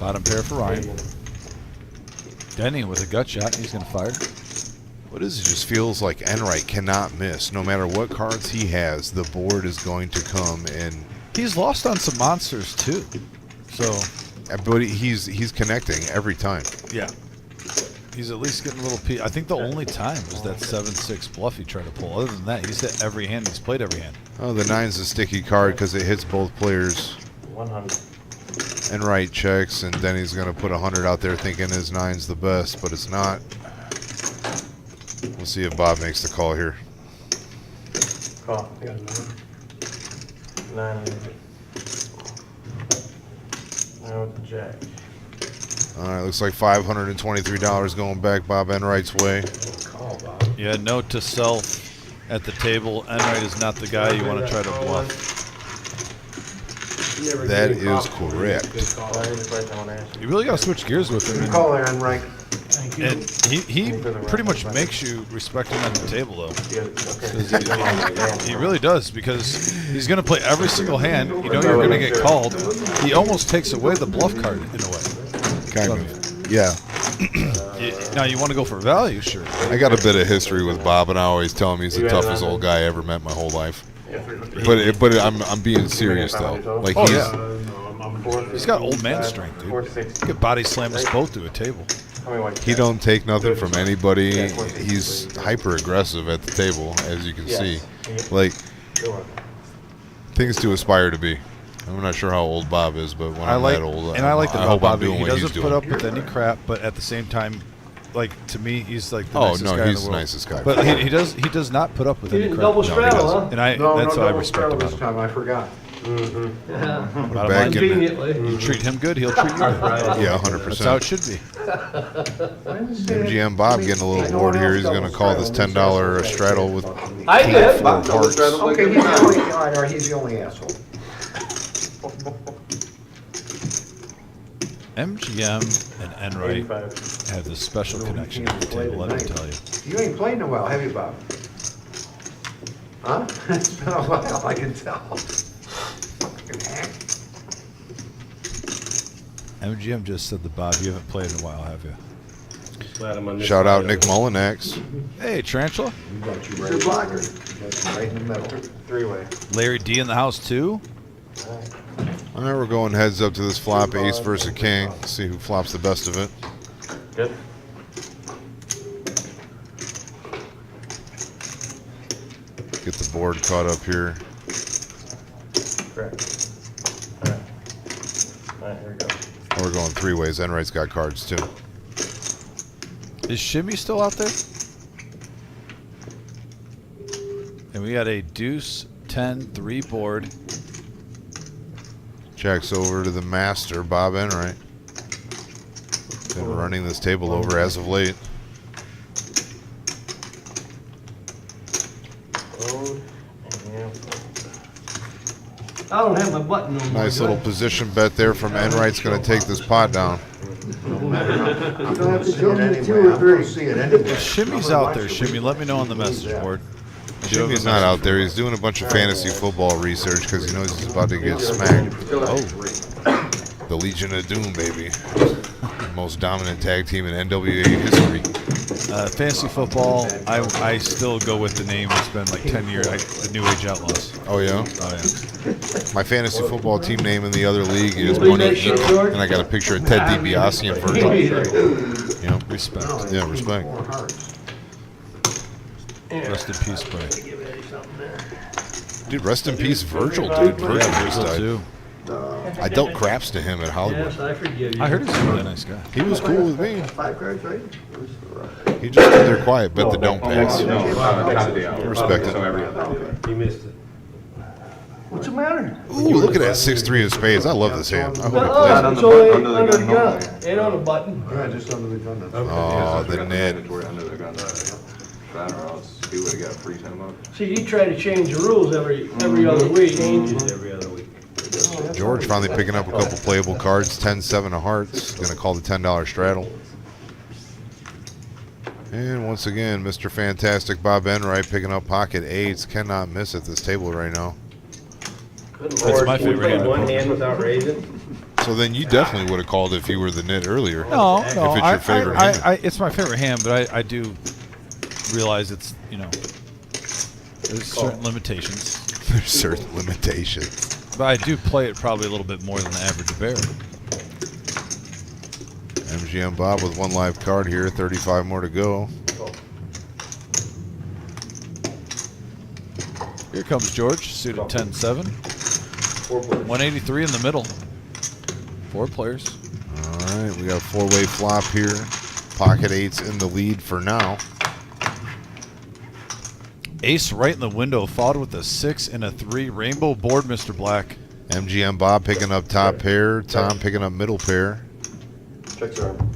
bottom pair for Ryan. Denny with a gut shot. He's going to fire. What is it? Just feels like Enright cannot miss. No matter what cards he has, the board is going to come and. He's lost on some monsters too, so. But he's connecting every time. Yeah. He's at least getting a little I think the only time was that 7-6 bluff he tried to pull. Other than that, he's hit every hand. He's played every hand. Oh, the 9's a sticky card because it hits both players. 100. Enright checks, and then he's going to put 100 out there thinking his 9's the best, but it's not. We'll see if Bob makes the call here. Call. 9. Now with the jack. All right, looks like $523 going back Bob Enright's way. Yeah, note to self at the table. Enright is not the guy you want to try to bluff. That is correct. You really got to switch gears with him. Call there, Enright. And he pretty much makes you respect him at the table, though. 'Cause he really does, because he's going to play every single hand. You know you're going to get called. He almost takes away the bluff card in a way. Kind of. Yeah. Now you want to go for value, sure. I got a bit of history with Bob, and I always tell him he's the toughest old guy I ever met my whole life. But I'm being serious though. Like He's got old man strength, dude. He could body slam us both to a table. he don't take nothing from anybody. He's hyper aggressive at the table, as you can see. Like things to aspire to be. I'm not sure how old Bob is, but when I'm that old, and I like to I know hope I'm Bobby. doing He what he's doesn't doing. put up with any crap, but at the same time, like to me, he's like the Oh nicest no, guy in he's the the world. nicest guy. But he does not put up with He any didn't crap. double straddle, huh? And that's what I respect about this him. time, I forgot. Bottom Back line, in Conveniently. you treat him good, he'll treat you good. Yeah, That's how it 100%. should be. MGM Bob getting a little bored here. He's going to call this $10 straddle with I did. four hearts. Okay, he's the only, all right, he's the only asshole. MGM and Enright 85. have this special connection at the table, let me tell you. You ain't played in a while, have you, Bob? Huh? It's been a while, I can tell. Fucking hack. MGM just said to Bob, you haven't played in a while, have you? Shout out Nick Mullinax. Hey, Tarantula. You got your blocker. You got you right in the middle. 3-way. Larry D in the house, too. All right, we're going heads up to this flop, ace versus king. See who flops the best of it. Good. Get the board caught up here. Correct. All right, here we go. We're going three ways. Enright's got cards too. Is Shimmy still out there? And we got a deuce 10-3 board. Checks over to the master, Bob Enright. Been running this table over as of late. I don't have my button no more. Nice little position bet there from Enright's going to take this pot down. You don't have to show me 2 or 3. See it anyway. Shimmy's out there. Shimmy, let me know on the message board. Jimmy's not out there. He's doing a bunch of fantasy football research because he knows he's about to get smacked. Oh, The Legion of Doom, baby. Most dominant tag team in NWA history. fantasy football, I still go with the name. It's been like 10 years. The New Age Outlaws. Oh, yeah? Oh, yeah. My fantasy football team name in the other league is Money Inc. And I got a picture of Ted DiBiase and Virgil. You know, Respect. yeah, respect. Rest in peace, buddy. Dude, rest in peace, Virgil, dude. Virgil just Virgil died. too. I dealt craps to him at Hollywood. Yes, I forgive you. I heard he's a really nice guy. He was cool with me. 5 cards, right? He just stood there quiet, bet the don't pass. No, Respect it. You missed it. What's the matter? Ooh, look at that 6-3 of spades. I love this hand. I hope it plays. Oh, it's only under the gun. Ain't on a button. Yeah, just under the gun. Oh, the net. Under the gun. That or else he would have got free time up. See, you try to change the rules every other week. Changes every other week. George finally picking up a couple playable cards. 10-7 of hearts. Going to call the $10 straddle. And once again, Mr. Fantastic Bob Enright picking up pocket eights. Cannot miss at this table right now. That's my favorite hand. One hand without raising. So then you definitely would have called if you were the nit earlier. No, If no. it's your favorite hand. It's my favorite hand, but I do realize it's, there's certain limitations. There's certain limitations. But I do play it probably a little bit more than the average bear. MGM Bob with one live card here. 35 more to go. Here comes George, suited 10-7. 183 in the middle. 4 players. All right, we got a four-way flop here. Pocket eights in the lead for now. Ace right in the window, followed with a 6 and a 3. Rainbow board, Mr. Black. MGM Bob picking up top pair. Tom picking up middle pair. Checks are on.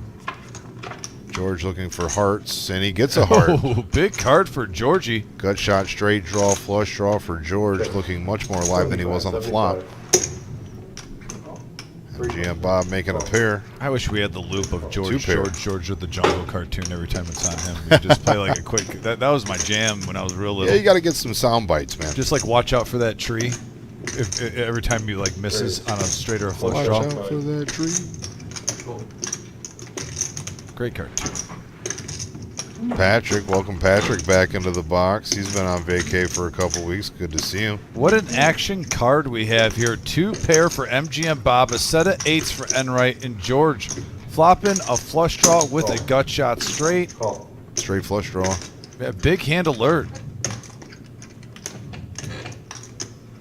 George looking for hearts, and he gets a heart. Oh, big card for Georgie. Gut shot, straight draw, flush draw for George, looking much more alive than he was on the flop. MGM Bob making a pair. I wish we had the loop of George, Two pair. George with the jungle cartoon every time it's on him. We just play like a quick. That was my jam when I was real little. Yeah, you got to get some sound bites, man. Just like watch out for that tree. If every time you like misses on a straight or a flush Watch draw. out for that tree. Great card too. Patrick, welcome Patrick back into the box. He's been on vacay for a couple weeks. Good to see him. What an action card we have here. 2 pair for MGM Bob, a set of 8s for Enright, and George flopping a flush draw with a gut shot straight. Straight flush draw. Yeah, big hand alert.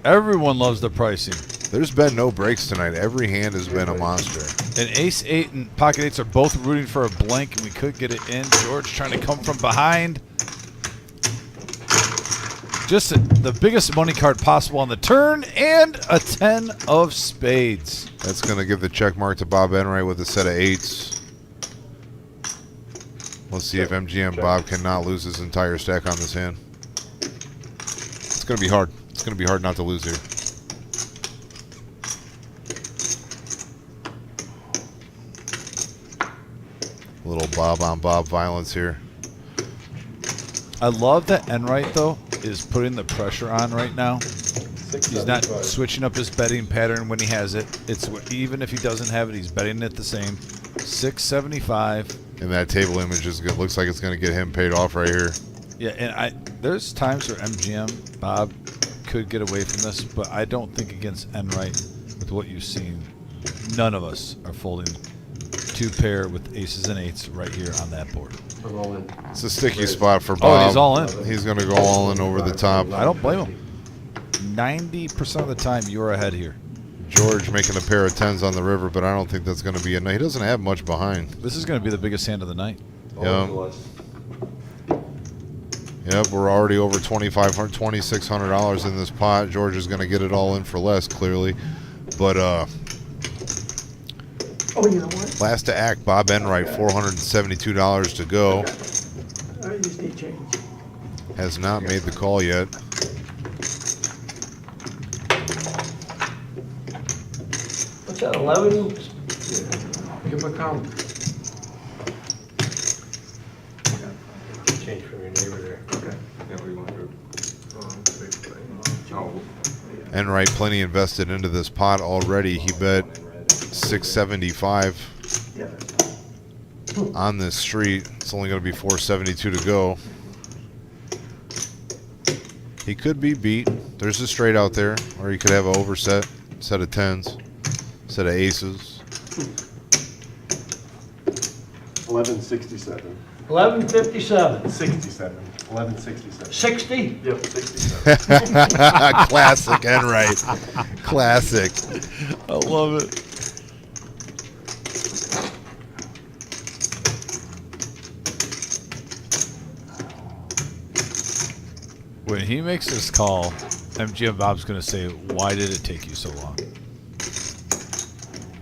Everyone loves the pricing. There's been no breaks tonight. Every hand has been a monster. And ace 8 and pocket 8s are both rooting for a blank, and we could get it in. George trying to come from behind. Just the biggest money card possible on the turn, and a 10 of spades. That's going to give the check mark to Bob Enright with a set of 8s. Let's see if MGM Bob cannot lose his entire stack on this hand. It's going to be hard. It's going to be hard not to lose here. A little Bob on Bob violence here. I love that Enright, though, is putting the pressure on right now. He's not switching up his betting pattern when he has it. It's even if he doesn't have it, he's betting it the same. 675. And that table image is good. Looks like it's going to get him paid off right here. Yeah, and there's times where MGM Bob could get away from this, but I don't think against Enright, with what you've seen, none of us are folding two pair with aces and eights right here on that board. I'm all in. It's a sticky spot for Oh, Bob. he's all in. He's going to go all in over the top. I don't blame him. 90% of the time, you're ahead here. George making a pair of tens on the river, but I don't think that's going to be enough. He doesn't have much behind. This is going to be the biggest hand of the night. Yeah. Yep, we're already over $2,500, $2,600 in this pot. George is going to get it all in for less, clearly. But Oh, you know what? last to act, Bob Enright, $472 to go. I just need change. Has not made the call yet. What's that, 11? Give him a count. Change from your neighbor there. Okay. Yeah, what do you want to do? Oh, Enright plenty invested into this pot already. He bet 675 on this street. It's only going to be 472 to go. He could be beat. There's a straight out there, or he could have an overset, set of tens, set of aces. 1167. 11:57. 67. 1167. 60? Yep, 67. Classic Enright. Classic. I love it. When he makes this call, MGM Bob's going to say, "Why did it take you so long?"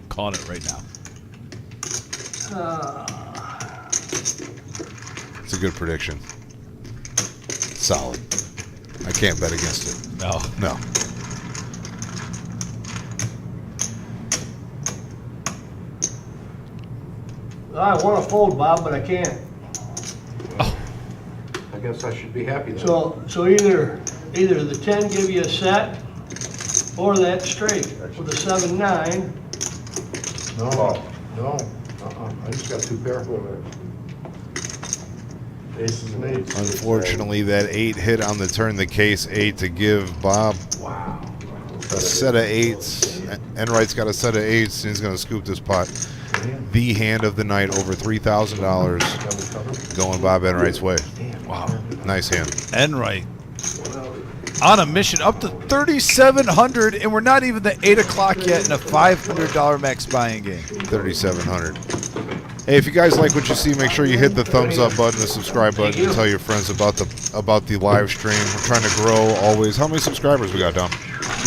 Calling it right now. It's a good prediction. Solid. I can't bet against it. No. No. I want to fold, Bob, but I can't. I guess I should be happy then. So either the 10 give you a set, or that straight with a 7-9. No, I just got two pair. Aces and eights. Unfortunately, that 8 hit on the turn, the case 8 to give Bob a set of 8s. Enright's got a set of 8s, and he's going to scoop this pot. The hand of the night, over $3,000 going Bob Enright's way. Wow. Nice hand. Enright on a mission up to 3,700, and we're not even the 8 o'clock yet in a $500 max buying game. 3,700. Hey, if you guys like what you see, make sure you hit the thumbs up button, the subscribe button, and tell your friends about the live stream. We're trying to grow always. How many subscribers we got, Dom?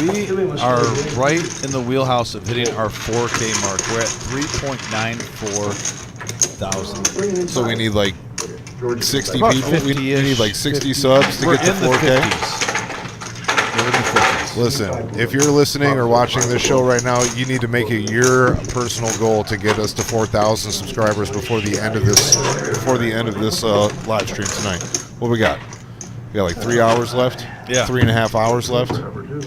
We are right in the wheelhouse of hitting our 4K mark. We're at 3.94 thousand. So we need like 60 About people. We 50-ish, need like 60 50. subs to We're get to in the 4K. 50s. We're in the 50s. Listen, if you're listening or watching this show right now, you need to make it your personal goal to get us to 4,000 subscribers before the end of this live stream tonight. What we got? We got like 3 hours left. Yeah. 3.5 hours left.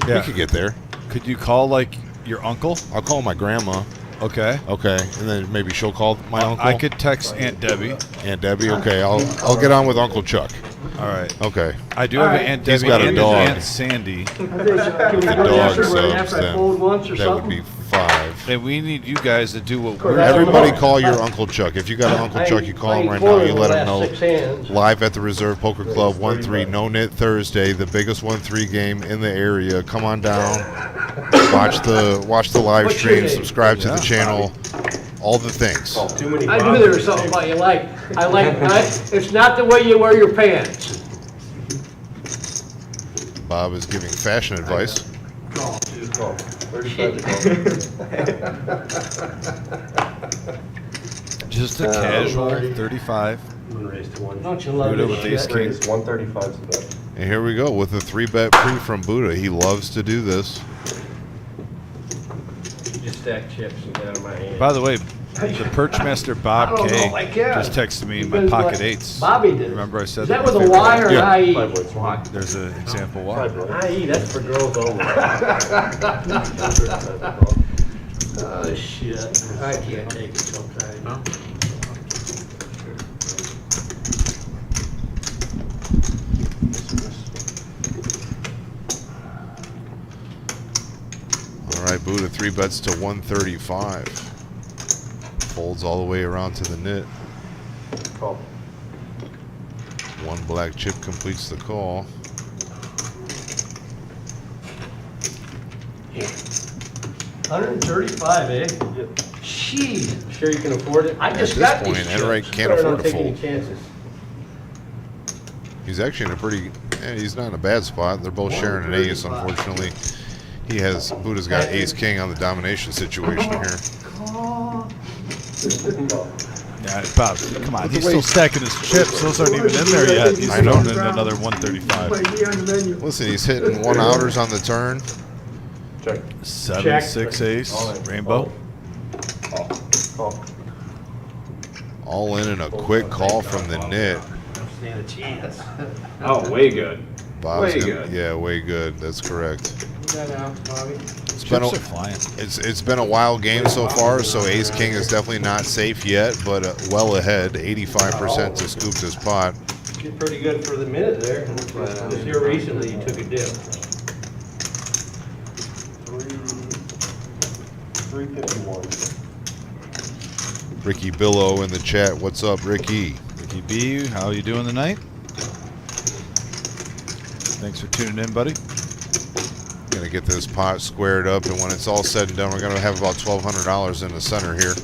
Yeah. We could get there. Could you call like your uncle? I'll call my grandma. Okay. Okay, and then maybe she'll call my uncle. I could text Aunt Debbie. Aunt Debbie. Okay, I'll get on with Uncle Chuck. All right. Okay. I do have an Aunt He's Debbie got a and dog. an Aunt Sandy. Can we The go dog yesterday subs, after I fold once or then that would something? be 5. And we need you guys to do what we're Everybody call your Uncle Chuck. If you got an Uncle Chuck, you call him right now. You let him know. Live at the Reserve Poker Club, 1-3 No-Nit Thursday, the biggest 1-3 game in the area. Come on down, watch the live What's your stream, name? subscribe to the channel, all the things. Too many I knew there was something about you like. It's not the way you wear your pants. Bob is giving fashion advice. just a casual 35. I'm gonna raise to one. Don't you love Buddha this with ace shit? king. Raise 135 is the bet. And here we go with a 3-bet pre from Buddha. He loves to do this. You just stack chips and get out of my hand. By the way, the Perchmaster Bob I don't know K if I can. just texted me my Because pocket what eights. Bobby did. Remember I said Is that that with a my Y or an Yeah. IE? Five boys, why? There's an example why. IE, that's for girls only. Oh, shit. I can't take it sometimes. All right, Buddha 3 bets to 135. Folds all the way around to the nit. Call. One black chip completes the call. $135, eh? Yep. Jeez, Sure you can afford it? I At just this got point, these Enright chips. can't Better afford not to take any fold. chances. He's actually in a pretty, he's not in a bad spot. They're both sharing an ace, unfortunately. He has, Buddha's got ace king on the domination situation here. Yeah, Bob, come on. He's still stacking his chips. Those aren't even in there yet. He's I know. throwing in another 135. Listen, he's hitting 1-outers on the turn. Check. 7, Check. 6 ace, All in. rainbow. Call. All in and a quick call from the nit. Stand a chance. Oh, way good. Bob's Way gonna, good. yeah, way good. That's correct. That out, Bobby. It's been Chips a, are flying. it's been a wild game so far, so ace king is definitely not safe yet, but well ahead, 85% to scoop this pot. Did pretty good for the minute there. Just here recently, you took a dip. 351. Ricky Billow in the chat. What's up, Ricky? Ricky B, how you doing tonight? Thanks for tuning in, buddy. Gonna get this pot squared up, and when it's all said and done, we're gonna have about $1,200 in the center here.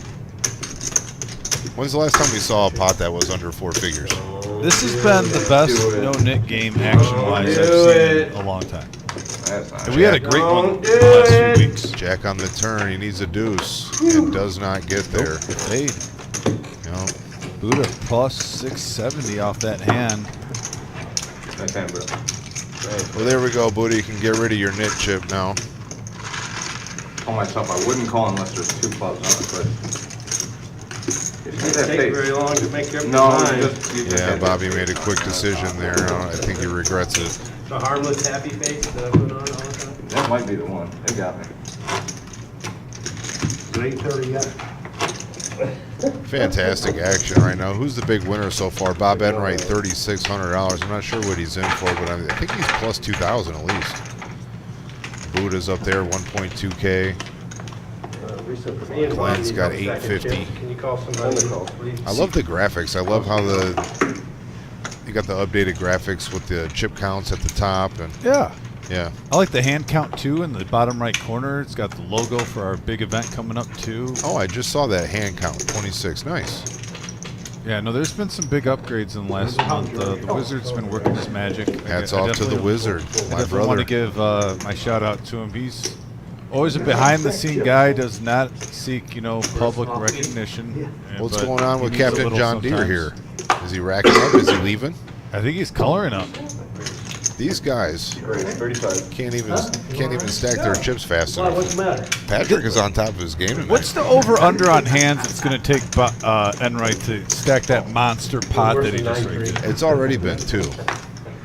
When's the last time we saw a pot that was under 4 figures? This has been the best no-nit game action-wise I've seen in a long time. That's not And we had a great one the last few weeks. Jack on the turn. He needs a deuce and does not get there. Good fade. No. Buddha plus 670 off that hand. Nice hand, bro. Well, there we go, Booty. You can get rid of your nit chip now. Told myself I wouldn't call unless there's 2 clubs on it, but It doesn't take very long to make up your no, mind. you just Yeah, had to- Bobby made a quick decision there. I think he regrets it. The harmless happy face that I put on all the time. That might be the one. They got me. 8:30 yet? Fantastic action right now. Who's the big winner so far? Bob Enright, $3,600. I'm not sure what he's in for, but I think he's plus 2,000 at least. Buddha's up there, 1.2K. Glenn's got 850. Can you call somebody, please? I love the graphics. I love how you got the updated graphics with the chip counts at the top, and Yeah. yeah. I like the hand count too in the bottom right corner. It's got the logo for our big event coming up too. Oh, I just saw that hand count, 26. Nice. Yeah, no, there's been some big upgrades in the last month. The Wizard's been working his magic. Hats I off to the definitely- Wizard, I my definitely want brother. to give my shout out to him. He's always a behind-the-scene guy. Does not seek, public recognition. What's but going on he with needs a Captain little John Deere sometimes. here? Is he racking up? Is he leaving? I think he's coloring up. These guys Great, 35. can't even stack their chips fast Why, what's enough. the matter? Patrick is on top of his game tonight. What's the over/under on hands it's going to take Enright to stack that monster pot that he just rigged? It's already been 2.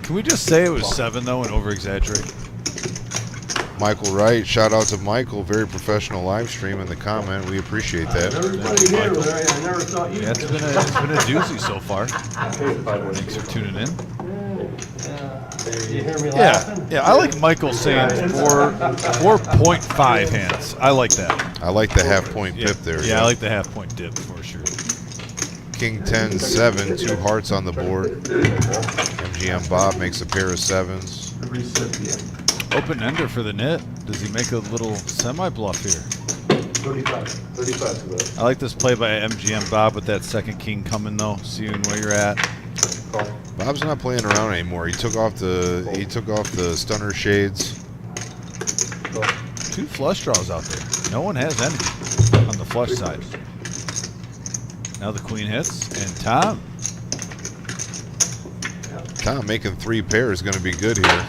Can we just say it was 7 though and over-exaggerate? Michael Wright, shout out to Michael, very professional live stream in the comment. We appreciate that. Everybody here, Larry, I never thought you'd. Yeah, it's been a doozy so far. Thanks for tuning in. Did you hear me Yeah, laughing? yeah. I like Michael saying 4.5 hands. I like that. I like the half-point Yeah, pip there. yeah, I like the half-point dip for sure. King 10-7, 2 hearts on the board. MGM Bob makes a pair of 7s. Open ender for the nit. Does he make a little semi-bluff here? 35. I like this play by MGM Bob with that second king coming though, seeing where you're at. Bob's not playing around anymore. He took off the stunner shades. 2 flush draws out there. No one has any on the flush side. Now the queen hits, and Tom. Tom making 3 pairs is going to be good here.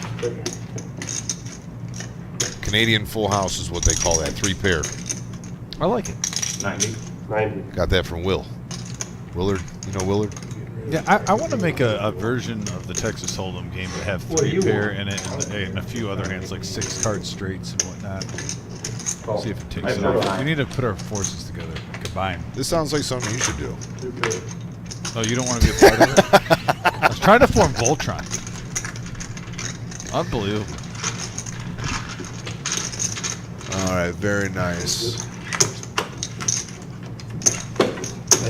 Canadian full house is what they call that, 3 pair. I like it. 90. Got that from Will. Willard, you know Willard? Yeah, I want to make a version of the Texas Hold'em game that have 3 pair in it and a few other hands like 6 card straights and whatnot. See if it takes it off. We need to put our forces together, combine. This sounds like something you should do. Oh, you don't want to be a part of it? I was trying to form Voltron. Unbelievable. All right, very nice.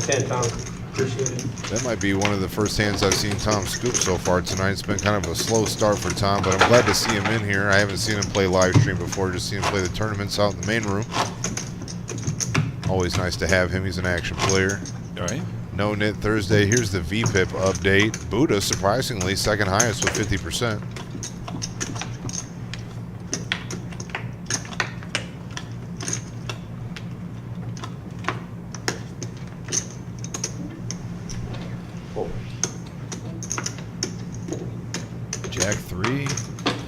10, Tom. Appreciate it. That might be one of the first hands I've seen Tom scoop so far tonight. It's been kind of a slow start for Tom, but I'm glad to see him in here. I haven't seen him play live stream before, just seen him play the tournaments out in the main room. Always nice to have him. He's an action player. All right. No-Nit Thursday. Here's the VPIP update. Buddha, surprisingly, second highest with 50%. Jack 3.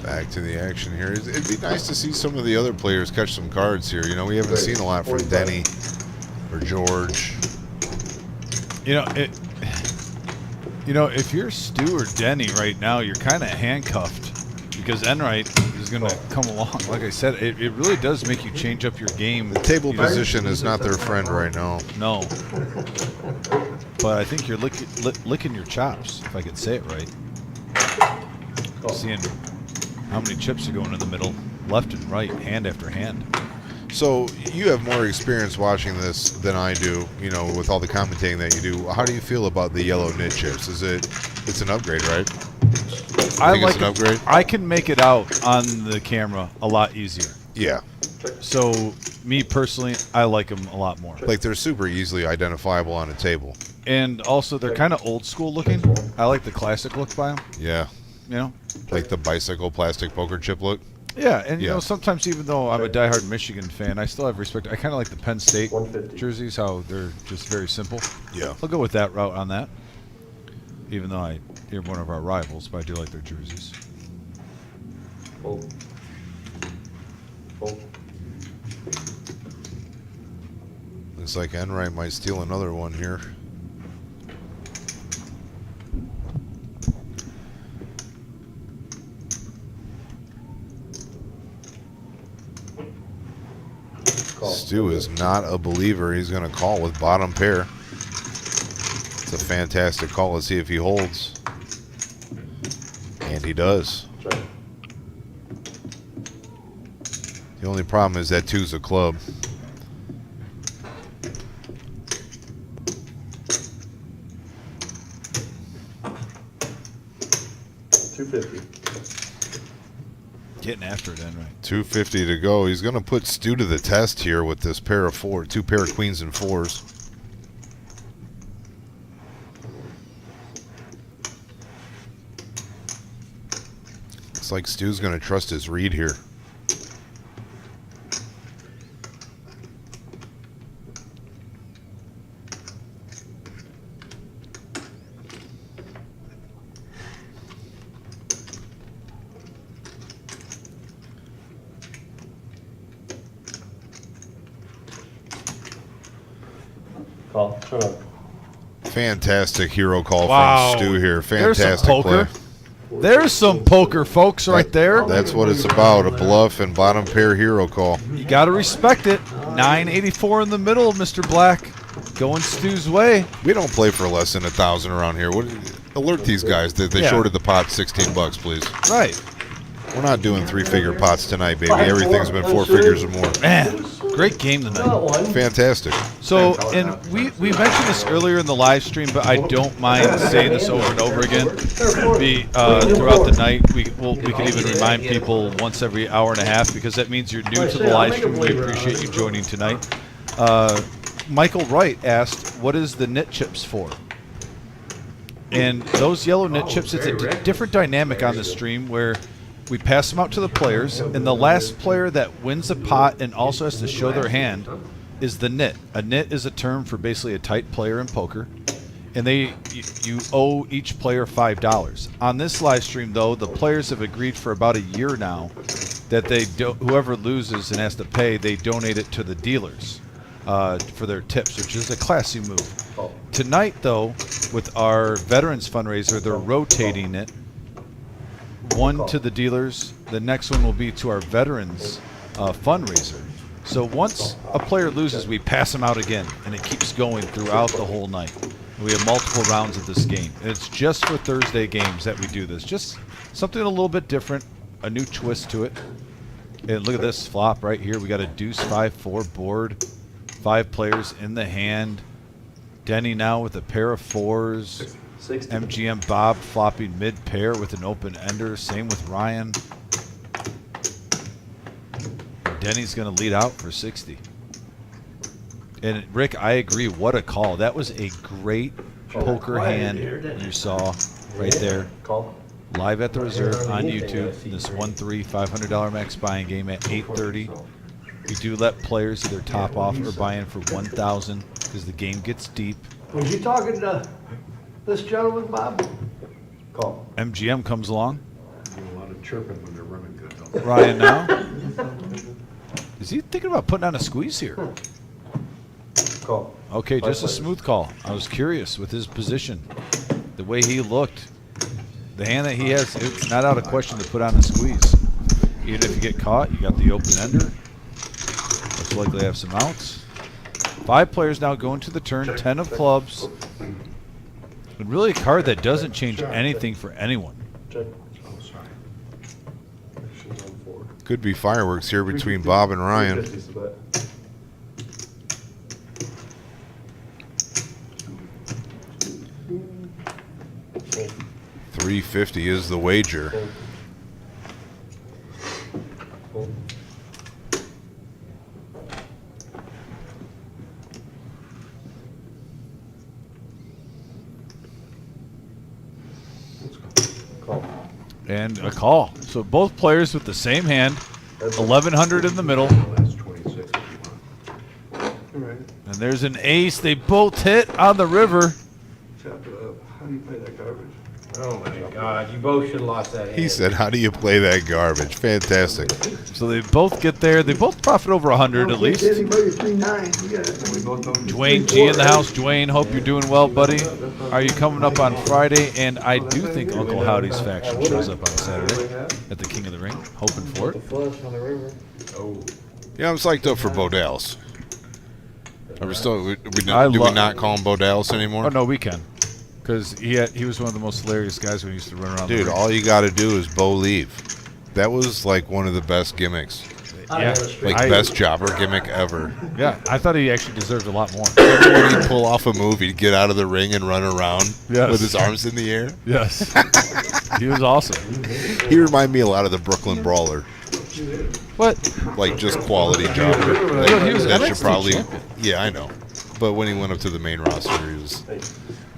Back to the action here. It'd be nice to see some of the other players catch some cards here. You know, we haven't seen a lot from Denny or George. You know, if you're Stu or Denny right now, you're kind of handcuffed because Enright is going to come along. Like I said, it really does make you change up your game. The table position is not their friend right now. No. But I think you're licking your chops, if I could say it right. Seeing how many chips are going in the middle, left and right, hand after hand. So you have more experience watching this than I do, you know, with all the commentating that you do. How do you feel about the yellow nit chips? It's an upgrade, right? I think like it's an upgrade. I can make it out on the camera a lot easier. Yeah. So me personally, I like them a lot more. Like they're super easily identifiable on a table. And also they're kind of old school looking. I like the classic look by them. Yeah. You know? Like the bicycle plastic poker chip look. Yeah, and you know, sometimes even though I'm a diehard Michigan fan, I still have respect. I kind of like the Penn State jerseys, how they're just very simple. Yeah. I'll go with that route on that. Even though they're one of our rivals, but I do like their jerseys. Looks like Enright might steal another one here. Stu is not a believer. He's going to call with bottom pair. It's a fantastic call. Let's see if he holds. And he does. The only problem is that two's a club. Getting after it, then, right? 250 to go. He's going to put Stu to the test here with this pair of two pair of queens and fours. It's like Stu's going to trust his read here. Call. Shut up. Fantastic hero call Wow. from Stu here. There's some Fantastic poker. play. There's some poker, folks, right there. That's what it's about, a bluff and bottom pair hero call. You got to respect it. 984 in the middle, Mr. Black. Going Stu's way. We don't play for less than 1,000 around here. Alert these guys that they Yeah. shorted the pot $16, please. Right. We're not doing 3-figure pots tonight, baby. Everything's been 4 figures or more. Man, great game tonight. Fantastic. So, and we mentioned this earlier in the live stream, but I don't mind saying this over and over again. Throughout the night, we can even remind people once every hour and a half, because that means you're new to the live stream. We appreciate you joining tonight. Michael Wright asked, what is the knit chips for? And those yellow knit chips, it's a different dynamic on the stream where we pass them out to the players, and the last player that wins a pot and also has to show their hand is the nit. A nit is a term for basically a tight player in poker, and you owe each player $5. On this live stream, though, the players have agreed for about a year now that whoever loses and has to pay, they donate it to the dealers for their tips, which is a classy move. Tonight, though, with our veterans fundraiser, they're rotating it. One to the dealers, the next one will be to our veterans fundraiser. So once a player loses, we pass them out again, and it keeps going throughout the whole night. And we have multiple rounds of this game. And it's just for Thursday games that we do this. Just something a little bit different, a new twist to it. And look at this flop right here. We got a deuce 5-4 board, 5 players in the hand. Denny now with a pair of 4s. 60. MGM Bob flopping mid-pair with an open ender. Same with Ryan. Denny's going to lead out for 60. And Rick, I agree. What a call. That was a great poker hand you saw right there. Call. Live at the reserve on YouTube. This 1-3 $500 max buying game at 8:30. We do let players either top off or buy in for 1,000 because the game gets deep. Was you talking to this gentleman, Bob? Call. MGM comes along. A lot of chirping when they're running good, though. Ryan now. Is he thinking about putting on a squeeze here? Call. Okay, just a smooth call. I was curious with his position. The way he looked. The hand that he has, it's not out of question to put on a squeeze. Even if you get caught, you got the open ender. Most likely have some outs. 5 players now going to the turn, 10 of clubs. And really a card that doesn't change anything for anyone. Check. Oh, sorry. She's on 4. Could be fireworks here between Bob and Ryan. 350's the bet. $350 is the wager. Call. And a call. So both players with the same hand. 1,100 in the middle. Last 26 if you want. Right. And there's an ace. They both hit on the river. Chop it up. How do you play that garbage? Oh my God, you both should have lost that hand. He said, how do you play that garbage? Fantastic. So they both get there. They both profit over 100 at least. Anybody 3-9, you got it. Dwayne G in the house. Dwayne, hope you're doing well, buddy. Are you coming up on Friday? And I do think Uncle Howdy's faction shows up on Saturday at the King of the Ring. Hoping for it. Flush on the river. Oh. Yeah, I'm psyched up for Bodales. Are we still? Do I we love- not call him Bodales anymore? Oh, no, we can. Because he was one of the most hilarious guys when he used to run around. Dude, the ring. all you got to do is Bo leave. That was like one of the best gimmicks, Yeah, like best jobber gimmick ever. Yeah, I thought he actually deserved a lot more. When he'd pull off a move, he'd get out of the ring and run around Yes. with his arms in the air. Yes. He was awesome. He reminded me a lot of the Brooklyn Brawler, What? like just quality jobber. Dude, he was That NXT should probably, champion. yeah, I know. But when he went up to the main roster, he was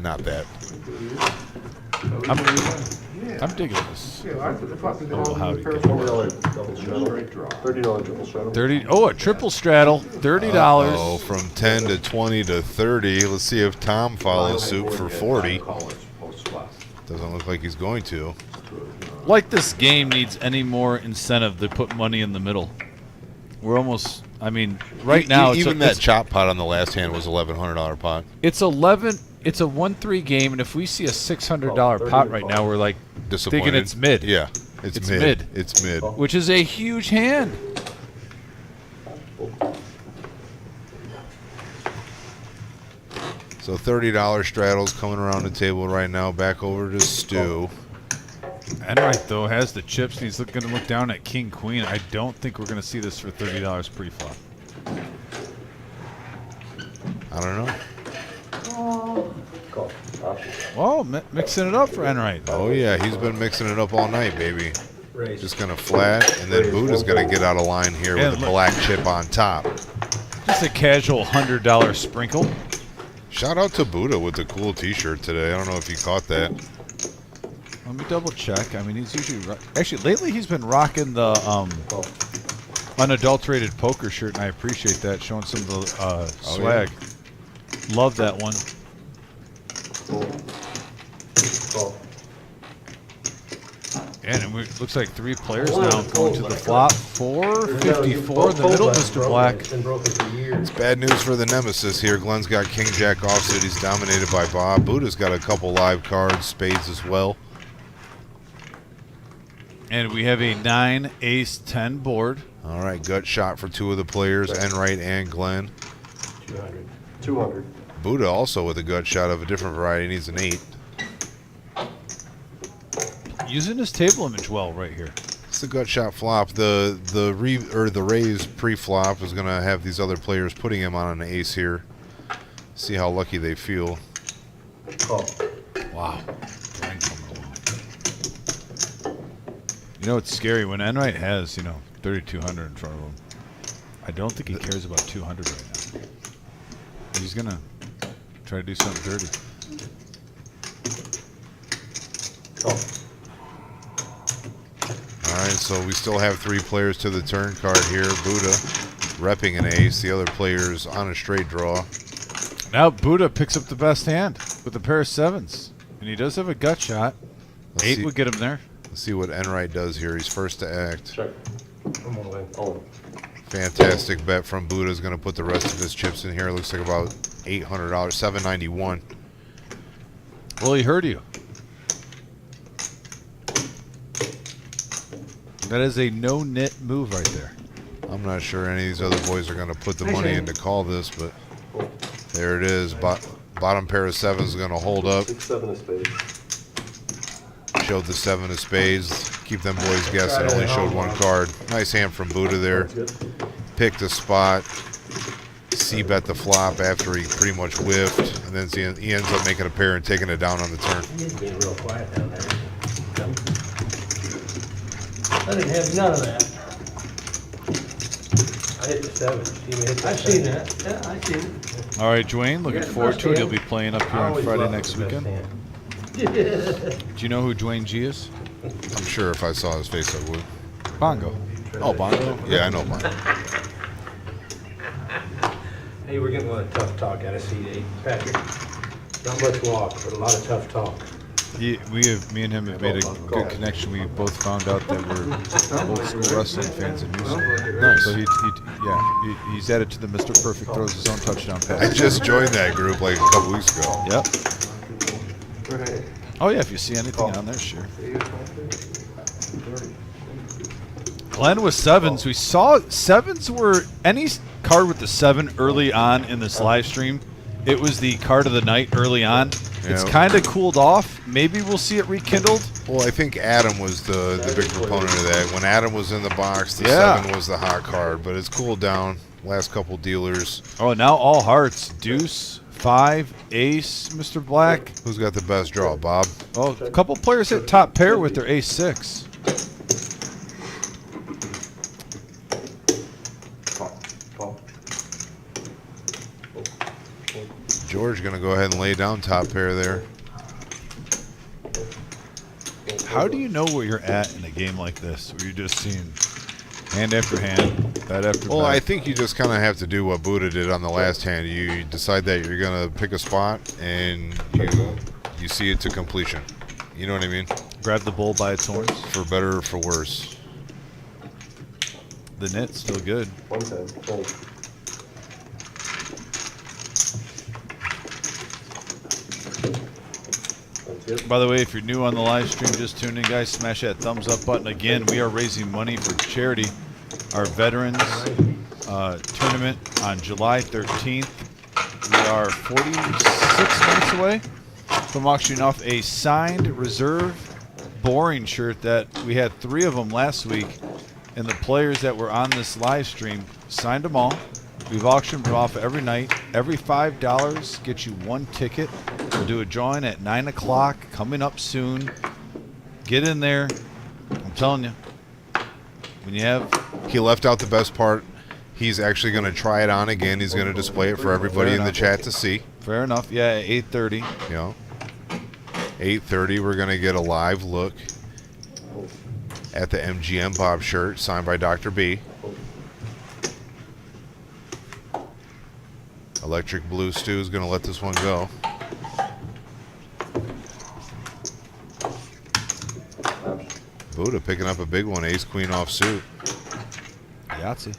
not that. I'm digging this. Yeah, I thought Oh, howdy. $40 double straddle. $30 triple straddle. 30. Oh, a triple straddle. $30. Oh, from 10 to 20 to 30. Let's see if Tom follows suit for 40. Doesn't look like he's going to. Like this game needs any more incentive to put money in the middle. We're almost. I mean, right now it's even that chop pot on the last hand was $1,100 pot. It's 11. It's a 1-3 game, and if we see a $600 pot right now, we're like Disappointed. thinking it's mid. Yeah, it's mid. It's mid. Which is a huge hand. So $30 straddles coming around the table right now. Back over to Stu. Enright though has the chips. And he's going to look down at King Queen. I don't think we're going to see this for $30 pre-flop. I don't know. Call. Option. Well, mixing it up for Enright. Oh yeah, he's been mixing it up all night, baby. Raise. Just gonna flat, and then Buddha's gonna get out of line here And with a look- black chip on top. Just a casual $100 sprinkle. Shout out to Buddha with the cool T-shirt today. I don't know if you caught that. Let me double check. I mean, he's usually actually lately he's been rocking the unadulterated poker shirt, and I appreciate that, showing some of the swag. Love that one. Call. And it looks like 3 players now going to the flop. 454 in the middle, Mr. Black. It's been broken for years. Bad news for the nemesis here. Glenn's got King Jack offsuit. He's dominated by Bob. Buddha's got a couple live cards, spades as well. And we have a 9 ace 10 board. All right, gut shot for 2 of the players, Enright and Glenn. 200. 200. Buddha also with a gut shot of a different variety. Needs an 8. Using his table image well right here. It's a gut shot flop. The raise pre-flop is going to have these other players putting him on an ace here. See how lucky they feel. Call. Wow. Dwayne coming along. You know, it's scary when Enright has, 3,200 in front of him. I don't think he cares about 200 right now. He's going to try to do something dirty. Call. All right, so we still have 3 players to the turn card here. Buddha repping an ace. The other players on a straight draw. Now Buddha picks up the best hand with a pair of 7s. And he does have a gut shot. Let's 8 see- would get him there. Let's see what Enright does here. He's first to act. Check. I'm gonna win. Oh. Fantastic bet from Buddha. Is going to put the rest of his chips in here. Looks like about $800, $791. Well, he heard you. That is a no-nit move right there. I'm not sure any of these other boys are going to put the money in to call this, but there it is. Bottom pair of 7s is going to hold up. 6, 7 of spades. Showed the 7 of spades. Keep them boys guessing. Only showed 1 card. Nice hand from Buddha there. Picked a spot. C-bet the flop after he pretty much whiffed. And then he ends up making a pair and taking it down on the turn. He's being real quiet down there. I didn't have none of that. I hit the 7. I seen that. Yeah, I seen it. All right, Dwayne, looking Yeah, forward to it. first He'll be playing up here on Friday next weekend. Do you know who Dwayne G is? I'm sure if I saw his face, I would. Bongo. Oh, Bongo? Yeah, I know Bongo. Hey, we're getting a lot of tough talk out of C8. Patrick, not much walk, but a lot of tough talk. Me and him have made a good connection. We both found out that we're old school wrestling fans in Houston. Nice. So he's added to the Mr. Perfect throws his own touchdown pass. I just joined that group like a couple weeks ago. Yep. Oh yeah, if you see anything on there, sure. Glenn with 7s. We saw 7s were any card with the 7 early on in this live stream. It was the card of the night early on. It's Yeah. kind of cooled off. Maybe we'll see it rekindled. Well, I think Adam was the big proponent of that. When Adam was in the box, the Yeah. 7 was the hot card, but it's cooled down. Last couple dealers. Oh, now all hearts. Deuce, 5, ace, Mr. Black. Who's got the best draw, Bob? Oh, a couple players hit top pair with their ace 6. George going to go ahead and lay down top pair there. How do you know where you're at in a game like this, where you're just seeing hand after hand, bet after Well, bet? I think you just kind of have to do what Buddha did on the last hand. You decide that you're going to pick a spot, and you see it to completion. You know what I mean? Grab the bull by its horns. For better or for worse. The knit's still good. 110. Fold. That's good. By the way, if you're new on the live stream, just tune in, guys, smash that thumbs up button. Again, we are raising money for charity. Our veterans tournament on July 13th. We are 46 minutes away from auctioning off a signed reserve boring shirt that we had 3 of them last week, and the players that were on this live stream signed them all. We've auctioned them off every night. Every $5 gets you 1 ticket. We'll do a drawing at 9 o'clock coming up soon. Get in there. I'm telling you, when you have... He left out the best part. He's actually going to try it on again. He's going to display it for everybody in the chat to see. Fair enough. Yeah, at 8:30. You know, 8:30, we're going to get a live look at the MGM Bob shirt signed by Dr. B. Electric Blue Stu is going to let this one go. Buddha picking up a big one, ace queen offsuit. Yahtzee.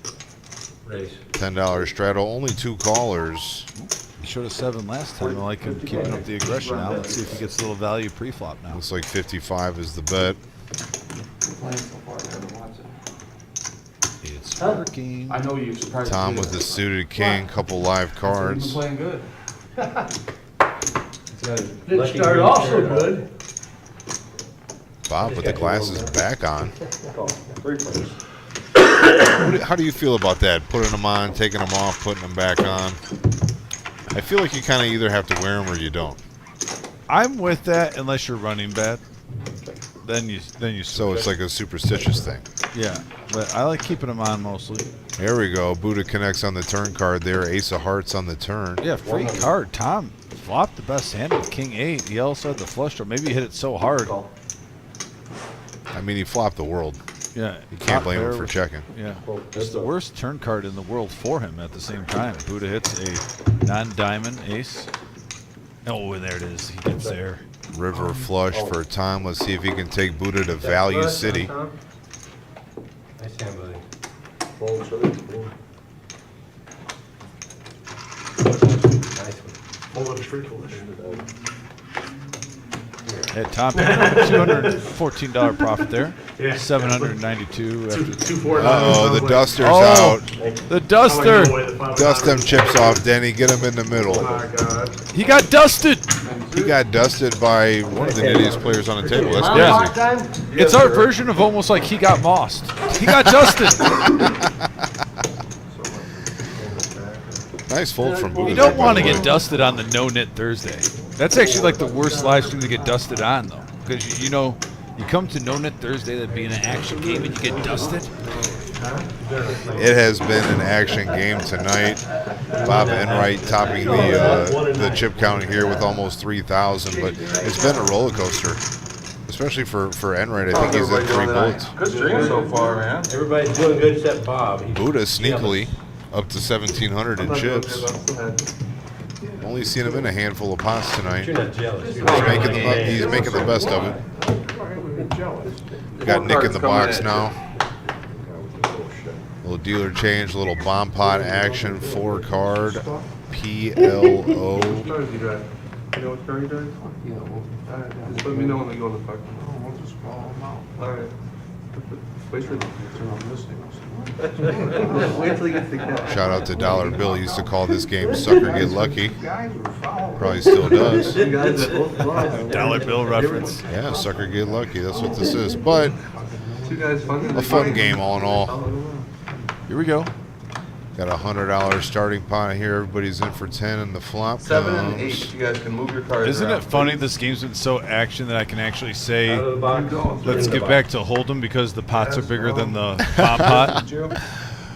Raise. $10 straddle, only 2 callers. He showed a 7 last time. I like him keeping up the aggression now. Let's see if he gets a little value pre-flop now. Looks like 55 is the bet. It's working. I know you surprised Tom me. with the suited king, couple live You've cards. been playing good. Didn't start off so good. Bob with the glasses back on. Call. 3 players. How do you feel about that? Putting them on, taking them off, putting them back on. I feel like you kind of either have to wear them or you don't. I'm with that unless you're running bad. Then you So it's like a superstitious thing. yeah. But I like keeping them on mostly. There we go. Buddha connects on the turn card there. Ace of hearts on the turn. Yeah, free card. Tom flopped the best hand with King 8. He also had the flush draw. Maybe he hit it so hard. I mean, he flopped the world. Yeah. You can't blame him for checking. Yeah. It's the worst turn card in the world for him at the same time. Buddha hits a non-diamond ace. Oh, and there it is. He gets there. River flush for Tom. Let's see if he can take Buddha to Value City. Nice hand, buddy. Fold, so it's Nice one. fold up straight fold. Hey, Tom picked up a $214 profit there. Yeah. $792 after. 249. Uh-oh, the duster's Oh. out. The duster. Dust them chips off, Denny. Get him in the middle. Oh my God. He got dusted. He got dusted by one of the nittiest players on the table. That's Yeah. crazy. It's our version of almost like he got mossed. He got dusted. Nice fold from Buddha. You don't want to get dusted on the No-Nit Thursday. That's actually like the worst live stream to get dusted on, though. Because, you know, you come to No-Nit Thursday, that'd be an action game, and you get dusted. It has been an action game tonight. Bob Enright topping the chip count here with almost 3,000, but it's been a roller coaster, especially for Enright. I think he's at 3 bullets. Good stream so far, man. Everybody's doing good except Bob. Buddha sneakily up to 1,700 in chips. Only seen him in a handful of pots tonight. You're not jealous. He's making the best of it. Got Nick in the box now. Little dealer change, little bomb pot action, 4 card, PLO. You know what card you drive? Just let me know when they go in the park. All right. Wait for the. Wait till you get the cash. Shout out to Dollar Bill. He used to call this game Sucker Get Lucky. Probably still does. Dollar bill reference. Yeah, Sucker Get Lucky. That's what this is. But Two guys fun. a fun game all in all. Here we go. Got a $100 starting pot here. Everybody's in for 10 and the flop 7 and 8. comes. You guys can move your cards. Isn't around. it funny this game's been so action that I can actually say, Out of the box. let's get back to Hold'em because the pots are bigger than the bomb pot?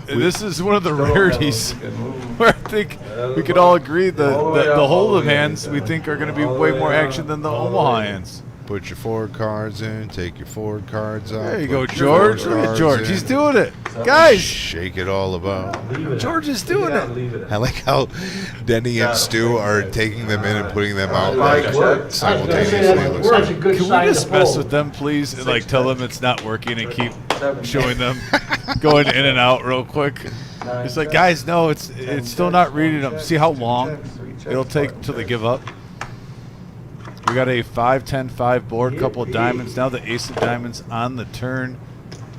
This is one of the rarities where I think we could all agree that the Hold'em hands we think are going to be way more action than the Omaha hands. Put your 4 cards in. Take your 4 cards out. There you go, put your 4 George. Look at cards George. in. He's doing it. Guys, Shake it all about. George is doing it. Leave it. I like how Denny and Stu are taking them in and putting them out like simultaneously. It looks That's a like. good Can sign we to just mess fold. with them, please, and like tell them it's not working and keep showing them going in and out real quick? It's like, guys, no, it's still not reading them. See how long it'll take until they give up? We got a 5-10-5 board, couple of diamonds. Now the ace of diamonds on the turn.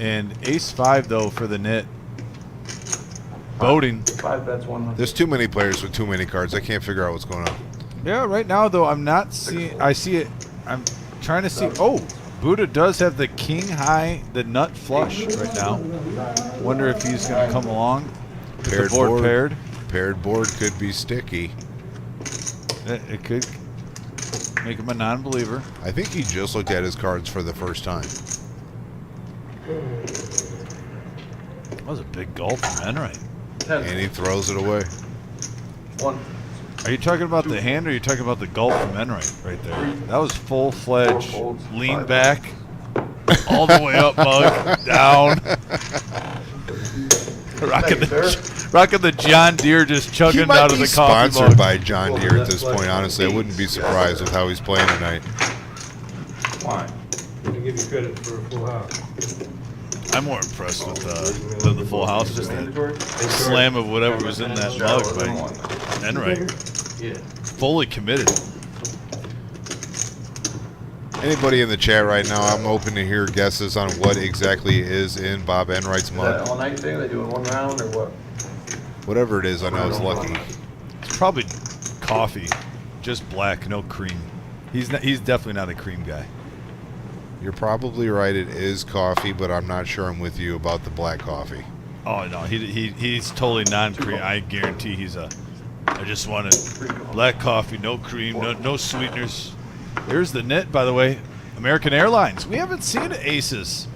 And ace-5, though, for the nit. Voting. 5 bets 100. There's too many players with too many cards. I can't figure out what's going on. Yeah, right now, though, I'm not seeing... I see it. I'm trying to see... Oh, Buddha does have the king high, the nut flush right now. Wonder if he's going to come along. With the Paired board board. paired. Paired board could be sticky. It could make him a non-believer. I think he just looked at his cards for the first time. That was a big gulp from Enright. 10. And he throws it away. 1. Are you talking about the hand or are you talking about the gulp from Enright right there? That was full-fledged. Four folds, Lean 5 back. All the way up, Mug. Down. Rocking the John Deere just He chugging might out of be the coffee sponsored mug. by John Deere at this point, honestly. I wouldn't be surprised with how he's playing tonight. Why? To give you credit for a full house. I'm more impressed with the full house. Just that slam of whatever was in that mug by Enright. Yeah. Fully committed. Anybody in the chat right now, I'm open to hear guesses on what exactly is in Bob Enright's Is that mug. all night thing? They do in 1 round or what? Whatever it is, I know it's lucky. It's probably coffee, just black, no cream. He's definitely not a cream guy. You're probably right, it is coffee, but I'm not sure I'm with you about the black coffee. Oh no, he's totally non-cream. I guarantee he's a I just wanted black coffee, no cream, no sweeteners. Here's the nit, by the way. American Airlines. We haven't seen aces.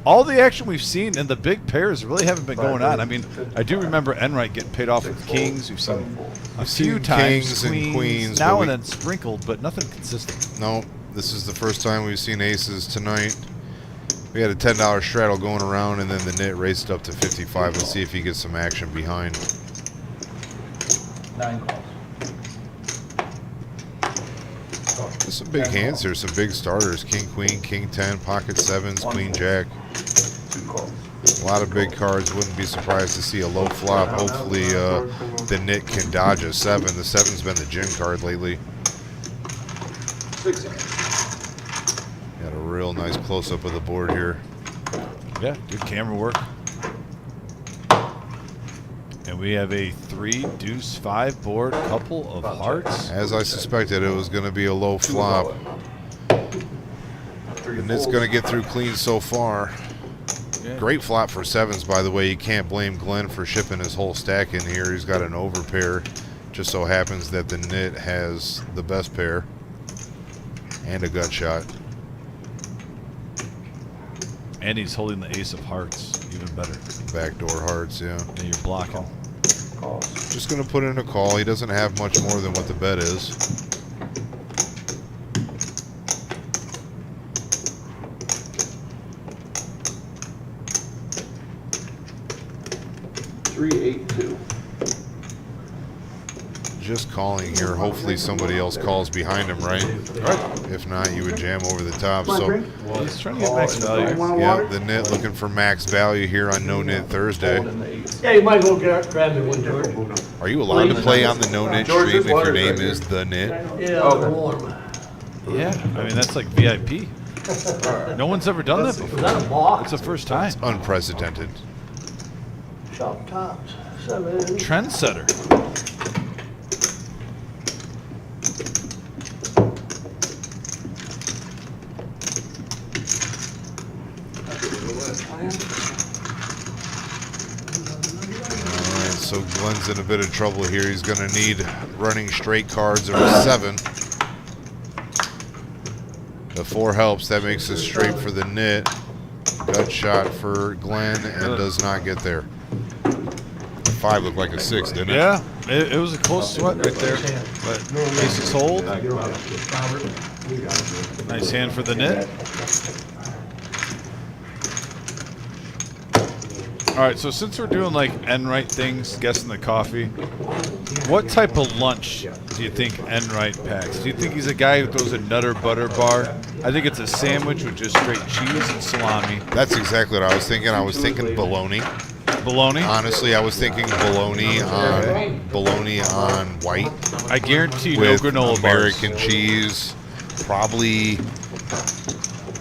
All the action we've seen in the big pairs really haven't been going on. I mean, I do remember Enright getting paid off with kings. We've seen a few times kings and queens, now but and then sprinkled, but nothing consistent. No, this is the first time we've seen aces tonight. We had a $10 straddle going around, and then the nit raced up to 55. Let's see if he gets some action behind. 9 calls. There's some big hands here, some big starters. King, queen, king 10, pocket sevens, queen, jack. A lot of big cards. Wouldn't be surprised to see a low flop. Hopefully the nit can dodge a 7. The 7's been the gin card lately. Got a real nice close-up of the board here. Yeah, good camera work. And we have a 3 deuce 5 board, couple of hearts. As I suspected, it was going to be a low flop. The nit's going to get through clean so far. Yeah. Great flop for 7s, by the way. You can't blame Glenn for shipping his whole stack in here. He's got an overpair. Just so happens that the nit has the best pair and a gut shot. And he's holding the ace of hearts, even better. Backdoor hearts, yeah. And you're blocking. Just going to put in a call. He doesn't have much more than what the bet is. Just calling here. Hopefully somebody else calls behind him, right? If not, you would jam over the top. So, He's trying to get max value. yeah, the nit looking for max value here on No-Nit Thursday. Yeah, you might go grab me one, George. Are you allowed to play on the No-Nit stream if your name is the nit? Yeah, warm. Yeah, I mean, that's like VIP. No one's ever done that Was before. that a box? It's the first time. Unprecedented. Shop tops. 7. Trendsetter. Alright, so Glenn's in a bit of trouble here. He's going to need running straight cards or a 7. The 4 helps. That makes a straight for the nit. Gut shot for Glenn and does not get there. The 5 looked like a 6, didn't it? Yeah, it was a close sweat right there. But aces hold. Nice hand for the nit. All right, so since we're doing like Enright things, guessing the coffee, what type of lunch do you think Enright packs? Do you think he's a guy who throws a Nutter Butter bar? I think it's a sandwich with just straight cheese and salami. That's exactly what I was thinking. I was thinking bologna. Bologna? Honestly, I was thinking bologna on white. I guarantee no With granola American bars. cheese, probably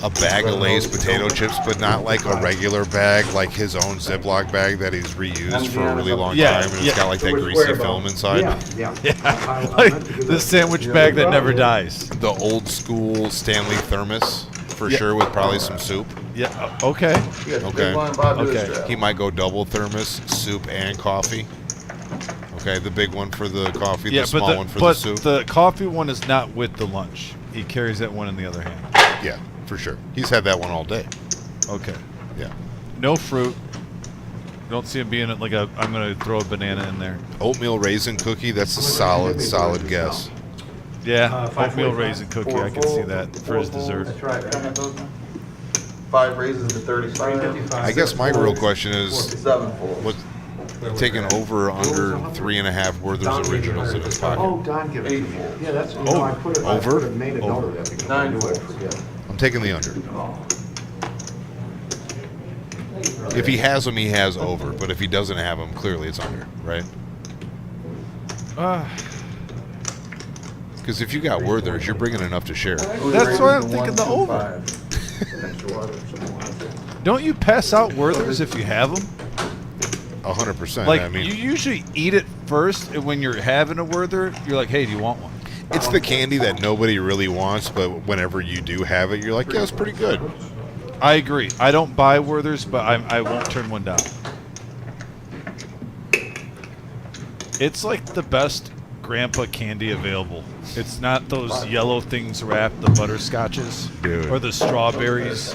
a bag of Lay's potato chips, but not like a regular bag, like his own Ziploc bag that he's reused for a really long Yeah, time, and yeah. it's got like that greasy film inside. Yeah. Yeah, like the sandwich bag that never dies. The old school Stanley thermos, for sure, with probably some soup. Yeah, okay. Okay. Okay. He might go double thermos, soup and coffee. Okay, the big one for the coffee, Yeah, the small one for the soup. the coffee one is not with the lunch. He carries that one in the other hand. Yeah, for sure. He's had that one all day. Okay. Yeah. No fruit. Don't see him being like a, I'm going to throw a banana in there. Oatmeal raisin cookie, that's a solid guess. Yeah, oatmeal raisin cookie. I can see that for his dessert. That's right. 5 raises to 35. I guess my real question is, 7 full. what taking over or under 3.5 Werther's originals in his pocket? Oh, Don gave it to me. Yeah, that's, you know, I put it, I Over? could have made a note of that because I 9 knew full. I'd forget. I'm taking the under. If he has them, he has over. But if he doesn't have them, clearly it's under, right? Because if you got Werther's, you're bringing enough to share. That's why I'm thinking the over. Don't you pass out Werther's if you have them? 100%. Like, I mean, you usually eat it first, and when you're having a Werther, you're like, hey, do you want one? it's the candy that nobody really wants, but whenever you do have it, you're like, yeah, it's pretty good. I agree. I don't buy Werther's, but I won't turn one down. It's like the best grandpa candy available. It's not those yellow things wrapped, the butterscotches, Dude. or the strawberries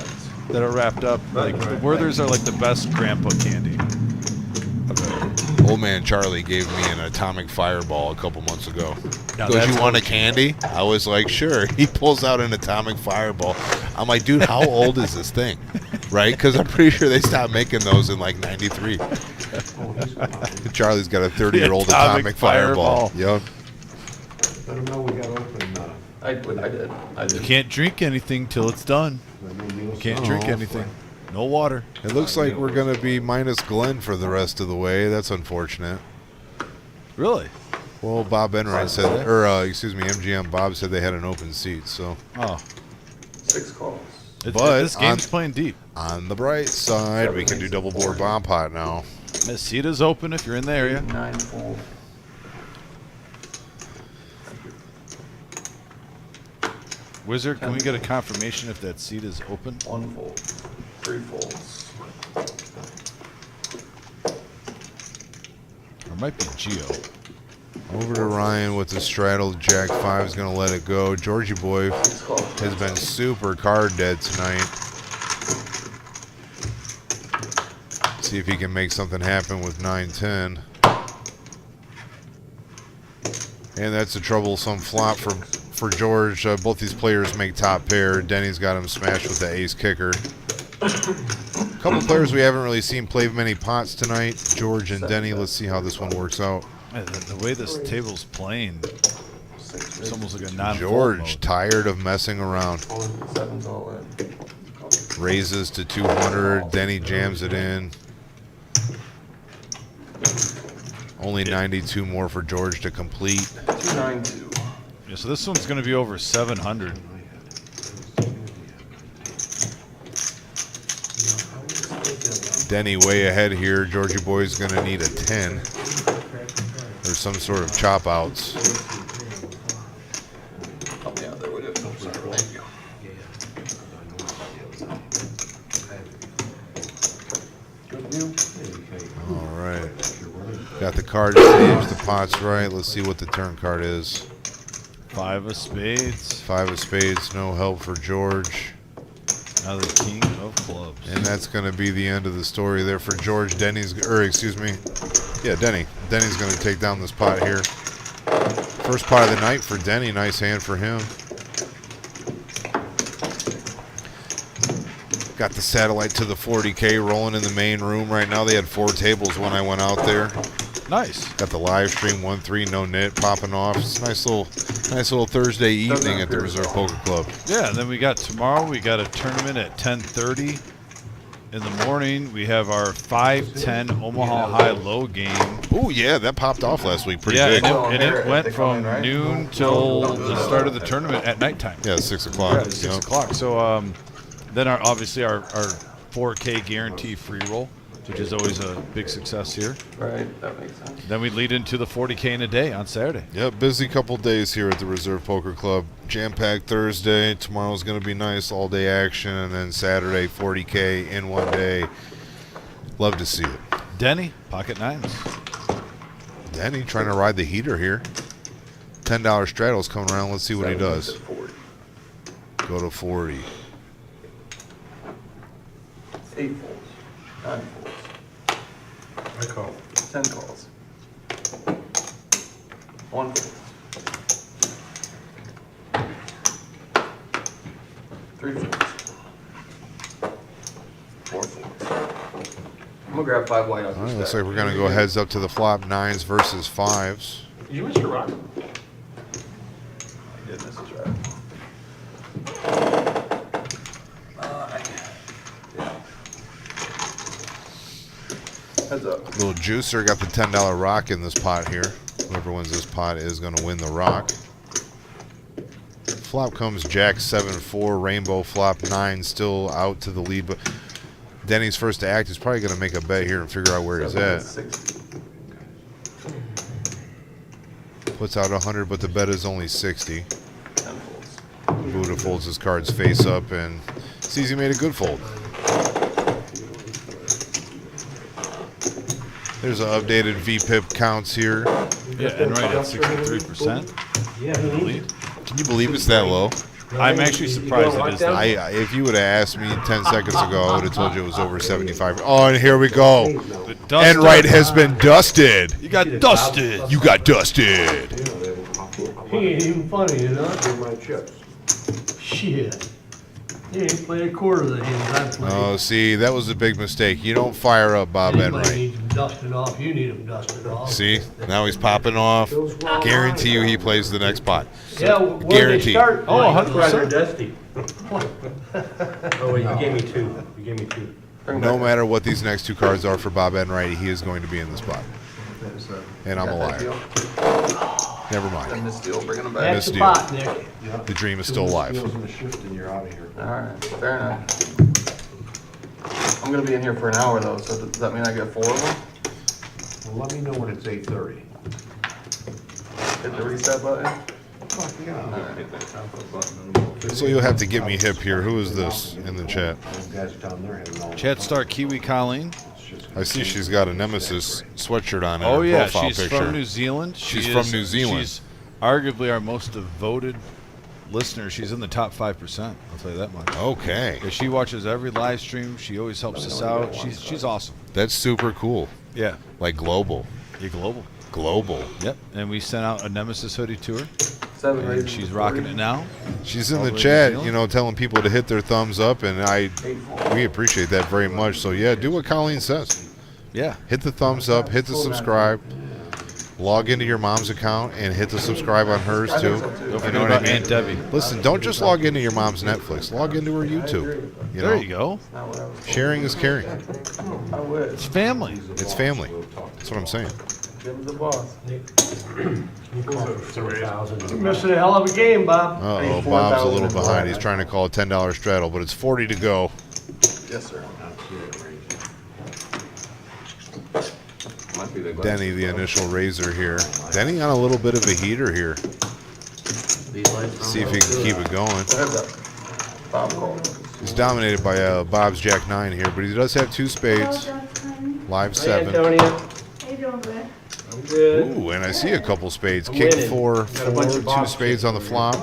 that are wrapped up. Like the Werthers are like the best grandpa candy. Old man Charlie gave me an atomic fireball a couple months ago. Now He goes, that's you want a candy? I was like, sure. He pulls out an atomic fireball. I'm like, dude, how old is this thing? Right? Because I'm pretty sure they stopped making those in like 93. Charlie's got a 30-year-old The atomic atomic fireball. fireball. Yep. Let them know we got open, I did. You can't drink anything till it's done. You can't drink anything. No water. It looks like we're going to be minus Glenn for the rest of the way. That's unfortunate. Really? Well, Bob Enright said, or MGM Bob said they had an open seat. So Oh. 6 calls. But This game's playing deep. on the bright side, we can do double board bomb pot now. The seat is open if you're in the area. 9 fold. Wizard, can we get a confirmation if that seat is open? 1 fold. 3 folds. Or it might be Geo. Over to Ryan with the straddle. Jack 5 is going to let it go. Georgie Boy 6 calls. has been super card dead tonight. See if he can make something happen with 9-10. And that's a troublesome flop for George. Both these players make top pair. Denny's got him smashed with the ace kicker. A couple players we haven't really seen play many pots tonight. George and Denny. Let's see how this one works out. Yeah, the way this table's playing, it's almost like a non-fold George mode. tired of messing around. 7's all in. Raises to 200. Denny jams it in. Only 92 more for George to complete. 292. Yeah, so this one's going to be over 700. Denny way ahead here. Georgie Boy's going to need a 10 or some sort of chop outs. Help me out there, would it? Thank you. All right. Got the card stage. The pot's right. Let's see what the turn card is. 5 of spades. 5 of spades. No help for George. Now the king of clubs. And that's going to be the end of the story there for George. Denny's going to take down this pot here. First pot of the night for Denny. Nice hand for him. Got the satellite to the 40K rolling in the main room right now. They had 4 tables when I went out there. Nice. Got the live stream 1-3 no-nit popping off. It's a nice little Thursday evening at the Reserve Poker Club. Yeah, and then we got tomorrow. We got a tournament at 10:30 in the morning. We have our 5-10 Omaha High-Low game. Oh yeah, that popped off last week pretty Yeah, big. and it went from noon till the start of the tournament at nighttime. Yeah, 6 o'clock. Yeah, 6 o'clock. So then our 4K guarantee free roll, which is always a big success here. Right, that makes sense. Then we lead into the 40K in a day on Saturday. Yep, busy couple days here at the Reserve Poker Club. Jam-packed Thursday. Tomorrow's going to be nice, all-day action. And then Saturday, 40K in one day. Love to see it. Denny, pocket nines. Denny trying to ride the heater here. $10 straddle's coming around. Let's see what he does. 40. Go to 40. 8 folds. 9 folds. I call. 10 calls. 1 fold. 3 folds. 4 folds. I'm gonna grab 5 white out. All right, looks like we're going to go heads up to the flop. 9s versus 5s. Did you miss your rock? I did, this is right. Heads up. Little juicer got the $10 rock in this pot here. Whoever wins this pot is going to win the rock. Flop comes Jack 7-4, rainbow flop 9, still out to the lead. But Denny's first to act is probably going to make a bet here and figure out where he's at. 60. Puts out 100, but the bet is only 60. 10 folds. Buddha folds his cards face up and sees he made a good fold. There's an updated VPIP counts here. Yeah, and right at 63%. Lead. Can you believe it's that low? I'm actually surprised it is that. If you would have asked me 10 seconds ago, I would have told you it was over 75. Oh, and here we go. Enright has been dusted. You got dusted. You got dusted. He ain't even funny, you know? My chips. Shit. He ain't played a quarter of the hands I've played. Oh, see, that was a big mistake. You don't fire up Bob Anybody Enright. needs him dusted off, you need him dusted off. See, now he's popping off. Guarantee you he plays the next pot. Yeah, when they Guaranteed. start Oh, playing, 100%. Dusty. Oh, wait, you gave me two. You gave me two. No matter what these next two cards are for Bob Enright, he is going to be in the spot. And I'm a liar. Never mind. Miss Steele bringing them back. that's the Misdeal. pot, Nick. The dream is still alive. Wheels in the shift and you're out of here. All right, fair enough. I'm gonna be in here for an hour though, so does that mean I get 4 of them? Well, let me know when it's 8:30. Hit the reset button? So you'll have to get me hip here. Who is this in the chat? Those guys down there having all. Chat star Kiwi Colleen. I see she's got a Nemesis sweatshirt on in Oh her yeah, profile she's picture. from New Zealand. She's from New Zealand. She's arguably our most devoted listener. She's in the top 5%. I'll tell you that much. Okay. Yeah, she watches every live stream. She always helps us out. She's awesome. That's super cool. Yeah, Like global. you're global. Global. Yep. And we sent out a Nemesis hoodie to her, 7 and raises. she's rocking it now. She's in All the the way chat, to New you know, telling people to hit their thumbs up, and we appreciate that very much. So yeah, do what Colleen says. Yeah. Hit the thumbs up, hit the subscribe, log into your mom's account, and hit the subscribe on hers too. Don't You forget know what I about mean? Aunt Debbie. Listen, don't just log into your mom's Netflix. Log into her YouTube. You know, There you go. Not what I was sharing is caring. I wish. It's family. It's family. That's what I'm saying. Jim's the boss. You're missing a hell of a game, Bob. Uh-oh, Bob's a little behind. He's trying to call a $10 straddle, but it's 40 to go. Yes, sir. Might be the glass. Denny, the initial raiser here. Denny on a little bit of a heater here. See if he can keep it going. Heads up. Bob called. He's dominated by Bob's Jack 9 here, but he does have 2 spades. Live 7. How you doing, Brett? I'm good. Ooh, and I see a couple spades. I'm King winning. 4, Got a bunch 4, of 2 Bob's spades on the flop.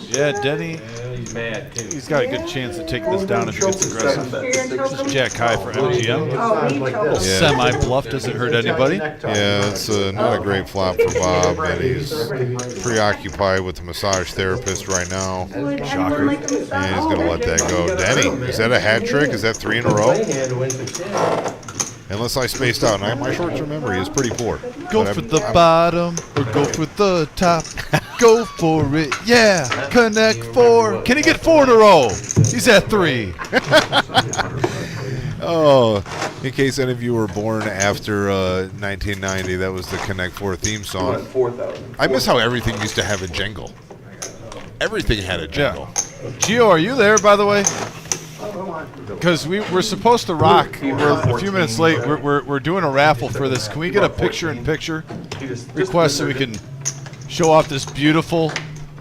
Yeah, Denny. He's mad too. He's got a good chance of taking this down if he gets aggressive. Just jack high for MGM. Oh, Semi bluff doesn't hurt anybody. Yeah, it's not a great flop for Bob, and he's preoccupied with the massage therapist right now. Shocker. And he's going to let that go. Denny, is that a hat trick? Is that 3 in a row? Unless I spaced out. And my short-term memory is pretty poor. Go But for I'm- the I'm- bottom or go for the top. Go for it. Yeah. Connect 4. Can he get 4 in a row? He's at 3. Oh, in case any of you were born after 1990, that was the Connect 4 theme song. 4,000. I miss how everything used to have a jingle. Everything had a jingle. Gio, are you there, by the way? Because we're supposed to rock. We're a few minutes late. We're doing a raffle for this. Can we get a picture-in-picture request so we can show off this beautiful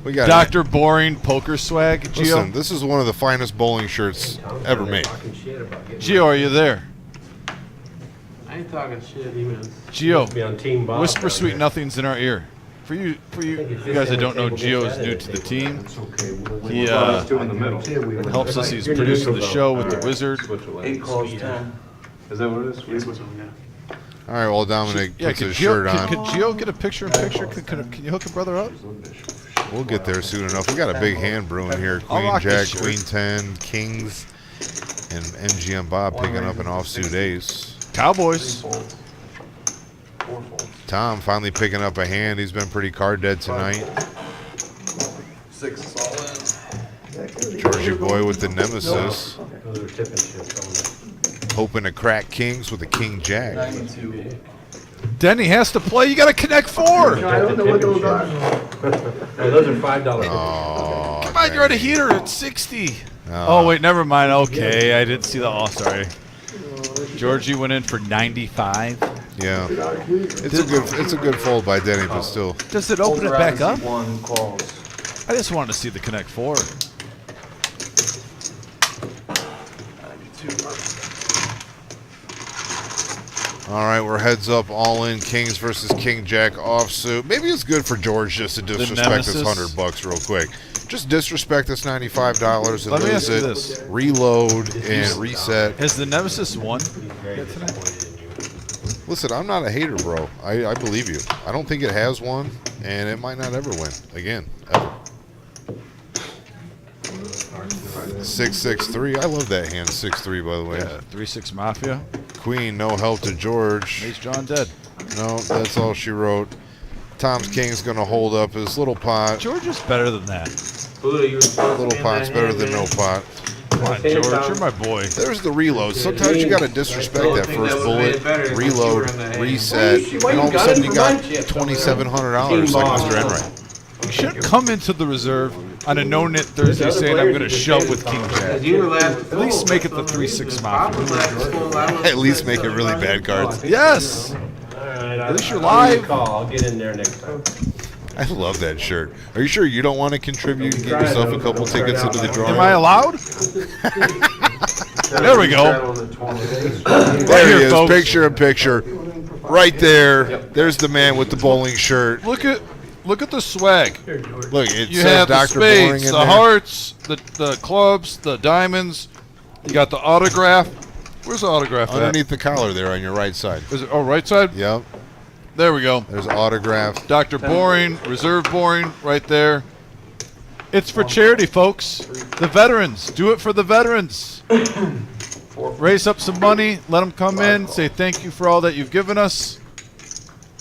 We got Dr. Boring poker swag? Listen, Gio, this is one of the finest bowling shirts ever made. Gio, are you there? I ain't talking shit. He was. Gio, Be on Team Bob. whisper down sweet there. nothings in our ear. For you guys that don't know, Gio is new to the team. He Two in the middle. helps us. He's producing the show with the Wizard. 8 calls 10. Is that what it is? Yeah, switch them, yeah. All right, well, Dominic Yeah, puts could his shirt on. Gio get a picture-in-picture? Can you hook a brother up? We'll get there soon enough. We got a big hand brewing here. I'll Queen rock Jack, this shirt. Queen 10, Kings, and MGM Bob picking up an offsuit ace. Cowboys. 4 folds. Tom finally picking up a hand. He's been pretty card dead tonight. 6 is all in. Georgie boy with the Nemesis. Those are tipping shit. Hoping to crack Kings with a King Jack. 92. Denny has to play. You got to connect 4. I don't know what those are. Those are $5. Oh, Come on, you're at a heater at 60. Oh, wait, never mind. Okay, I didn't see the. Oh, sorry. Georgie went in for 95. yeah. It's a good fold by Denny, but still. Does it open it back up? 1 calls. I just wanted to see the connect 4. 92. All right, we're heads up, all in. Kings versus King Jack offsuit. Maybe it's good for George just to disrespect this $100 real quick. Just disrespect this $95 and Let me lose ask you it, this. reload, and reset. Has the Nemesis won yet tonight? Listen, I'm not a hater, bro. I believe you. I don't think it has won, and it might not ever win again, ever. 6-6-3. I love that hand, 6-3, by the way. Yeah, 3-6 Mafia. Queen, no help to George. Ace John dead. No, that's all she wrote. Tom's King's going to hold up his little pot. George is better than that. Buddha, you were supposed to Little be in pot's that better hand, than no man. pot. Come on, Hey, George, Tom. you're my boy. There's the reload. Sometimes you got to disrespect that think first that would've made bullet, it better if you reload, were in the hand. reset, Why and you all of a got sudden it you for got my chips? $2,700 like Team Mr. ball. Enright. You shouldn't come into the reserve on a No-Nit Thursday saying I'm going to shove with King Jack. Because you were last. At least make it the 3-6 Mafia. At least make it really bad cards. Yes. At least you're live. I'll get in there next time. I love that shirt. Are you sure you don't want to contribute and get yourself a couple tickets into the drawing? Am I allowed? There we go. There here, he is, folks. picture in picture. Right there. There's the man with the bowling shirt. Look at the swag. Look, it You says have the Dr. Boring spades, in the there. hearts, the clubs, the diamonds. You got the autograph. Where's the autograph at? Underneath the collar there on your right side. Is it, oh, right side? Yep. There we go. There's autograph. Dr. Boring, Reserve Boring, right there. It's for charity, folks. The veterans. Do it for the veterans. Raise up some money. Let them come in. Say thank you for all that you've given us.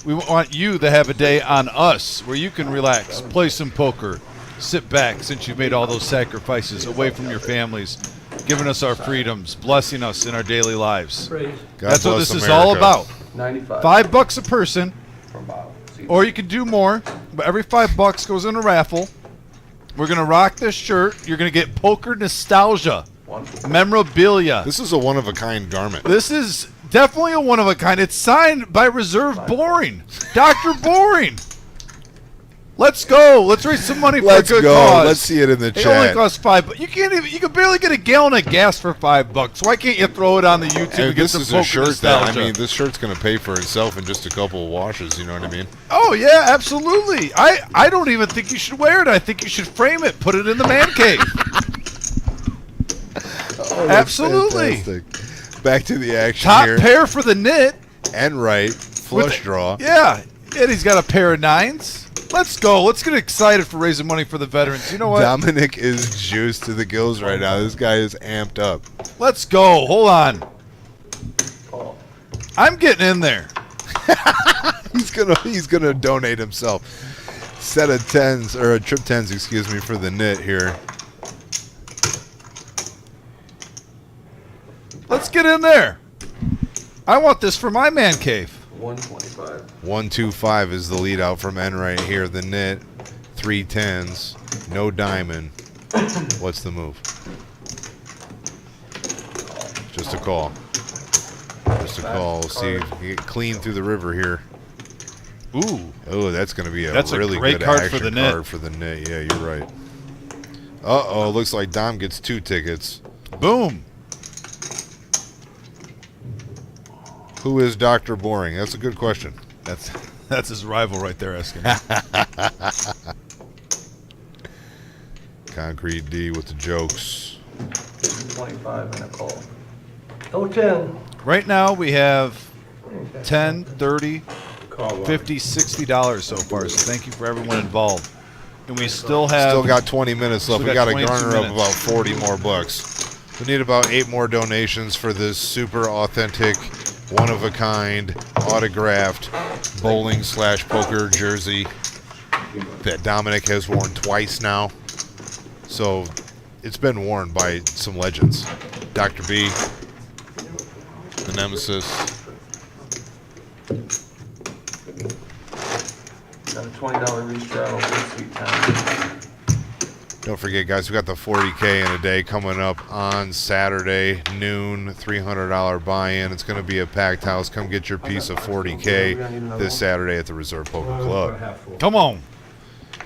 We want you to have a day on us where you can relax, play some poker, sit back since you've made all those sacrifices away from your families, giving us our freedoms, blessing us in our daily lives. God That's what bless this is America. all about. 95. $5 a person, or you can do more, but every $5 goes in a raffle. We're going to rock this shirt. You're going to get poker nostalgia, memorabilia. This is a one-of-a-kind garment. This is definitely a one-of-a-kind. It's signed by Reserve Boring, Dr. Boring. Let's go. Let's raise some money for Let's a good go. cause. Let's see it in the It only chat. costs $5, but you can't even. You can barely get a gallon of gas for $5. Why can't you throw it on the YouTube And and get this some is poker a shirt nostalgia? that, I mean, this shirt's going to pay for itself in just a couple of washes, you know what I mean? Oh yeah, absolutely. I don't even think you should wear it. I think you should frame it, put it in the man cave. Absolutely. Fantastic. Back to the action Top here. pair for the knit. Enright, flush draw. Yeah, and he's got a pair of 9s. Let's go. Let's get excited for raising money for the veterans. You know what? Dominic is juiced to the gills right now. This guy is amped up. Let's go. Hold on. I'm getting in there. He's gonna donate himself. Set of 10s or a trip 10s, excuse me, for the knit here. Let's get in there. I want this for my man cave. 125. 125 is the lead out from Enright here. The knit, 3 10s, no diamond. What's the move? Just a call. Just a call. We'll see if you get clean through the river here. Ooh. Oh, that's going to be That's a really great good card action for the knit. card for the knit. Yeah, you're right. Uh-oh, looks like Dom gets 2 tickets. Boom. Who is Dr. Boring? That's a good question. That's his rival right there asking. Concrete D with the jokes. 25 and a call. No 10. Right now we have 10, 30, 50, $60 so far. So thank you for everyone involved. And we still have Still got 20 minutes left. still We got got to 22 garner up minutes. about 40 more bucks. We need about 8 more donations for this super authentic, one-of-a-kind, autographed bowling/poker jersey that Dominic has worn twice now. So it's been worn by some legends. Dr. B, the Nemesis. Got a $20 restraddle for sweet time. Don't forget, guys, we got the 40K in a day coming up on Saturday, noon, $300 buy-in. It's going to be a packed house. Come get your piece of 40K this Saturday at the Reserve Poker Club. Come on.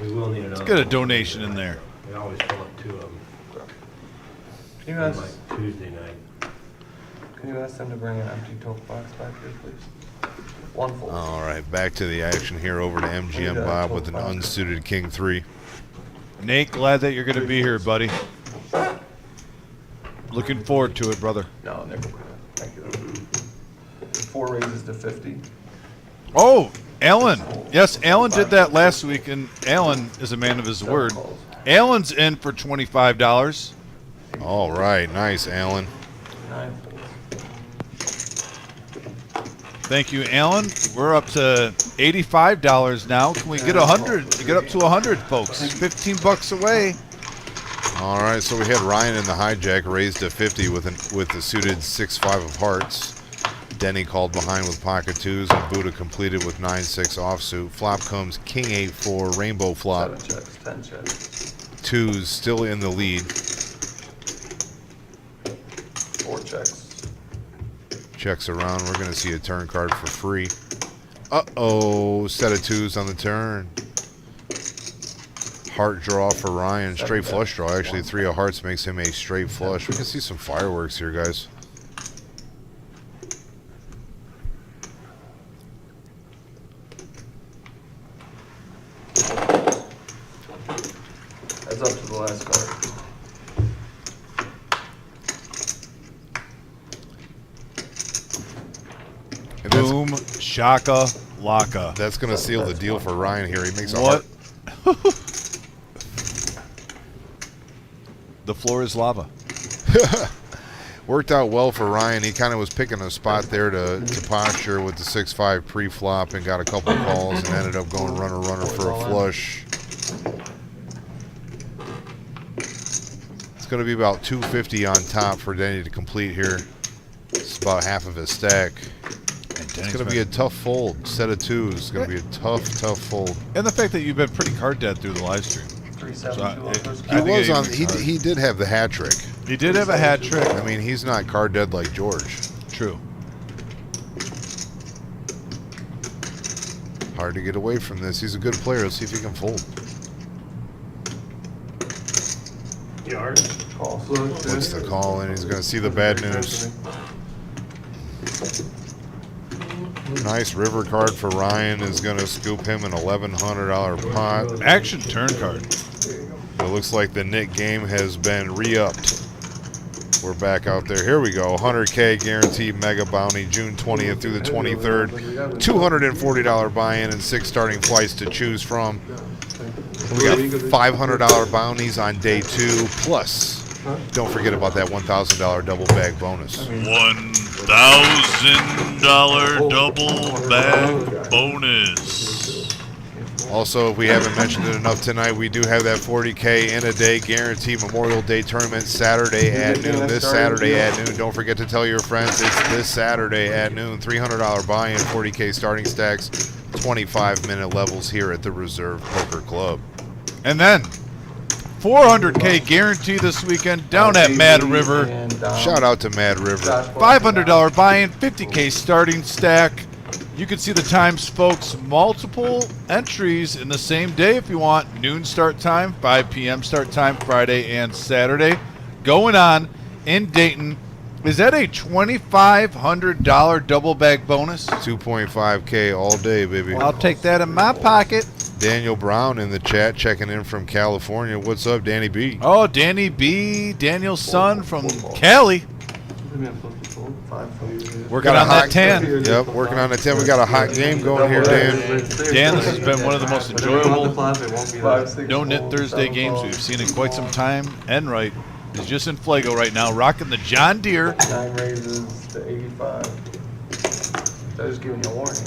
We will need another. Get a donation in there. We always fill up 2 of them. You guys, Like Tuesday night. Can you ask them to bring an empty tote box back here, please? One full. All right, back to the action here over to MGM Bob with an unsuited King 3. Nate, glad that you're going to be here, buddy. Looking forward to it, brother. No, never mind. Thank you. 4 raises to 50. Oh, Alan. Yes, Alan did that last week, and Alan is a man of his word. Alan's in for $25. All right, nice, Alan. 9 fulls. Thank you, Alan. We're up to $85 now. Can we get 100? Get up to 100, folks. 15 bucks away. All right, so we had Ryan in the hijack raised to 50 with the suited 6-5 of hearts. Denny called behind with pocket 2s, and Buddha completed with 9-6 offsuit. Flop comes King 8-4, rainbow flop. 7 checks, 10 checks. 2s still in the lead. 4 checks. Checks around. We're going to see a turn card for free. Uh-oh, set of 2s on the turn. Heart draw for Ryan. Straight flush draw. Actually, 3 of hearts makes him a straight flush. We can see some fireworks here, guys. Heads up to the last card. And that's, Boom, shaka, laka. that's going to seal the deal for Ryan here. He makes a What? heart. The floor is lava. Worked out well for Ryan. He kind of was picking a spot there to posture with the 6-5 pre-flop and got a couple calls and ended up going runner for a flush. It's going to be about 250 on top for Denny to complete here. It's about half of his stack. It's going to be a tough fold. Set of 2s. It's going to be a tough fold. And the fact that you've been pretty card dead through the live stream. 372 on first He card. was on. He did have the hat trick. He did have a hat trick. I mean, he's not card dead like George. True. Hard to get away from this. He's a good player. Let's see if he can fold. Yard. Call. What's the call? And he's going to see the bad news. Nice river card for Ryan is going to scoop him an $1,100 pot. Action turn card. It looks like the Nick game has been re-upped. We're back out there. Here we go. 100K guaranteed mega bounty June 20th through the 23rd. $240 buy-in and 6 starting flights to choose from. We got $500 bounties on day 2. Plus, don't forget about that $1,000 double bag bonus. $1,000 double bag bonus. Also, if we haven't mentioned it enough tonight, we do have that 40K in a day guaranteed Memorial Day tournament Saturday at noon. This Saturday at noon. Don't forget to tell your friends it's this Saturday at noon. $300 buy-in, 40K starting stacks, 25-minute levels here at the Reserve Poker Club. And then, 400K guarantee this weekend down at Mad River. Shout out to Mad River. $500 buy-in, 50K starting stack. You can see the times, folks. Multiple entries in the same day if you want. Noon start time, 5 p.m. start time, Friday and Saturday. Going on in Dayton. Is that a $2,500 double bag bonus? 2.5K all day, baby. I'll take that in my pocket. Daniel Brown in the chat checking in from California. What's up, Danny B? Oh, Danny B, Daniel's son from Cali. Working on that 10. Yep, working on the 10. We got a hot game going here, Dan. Dan, this has been one of the most enjoyable No-Nit Thursday games we've seen in quite some time. Enright is just in Flago right now, rocking the John Deere. 9 raises to 85. I was giving you a warning.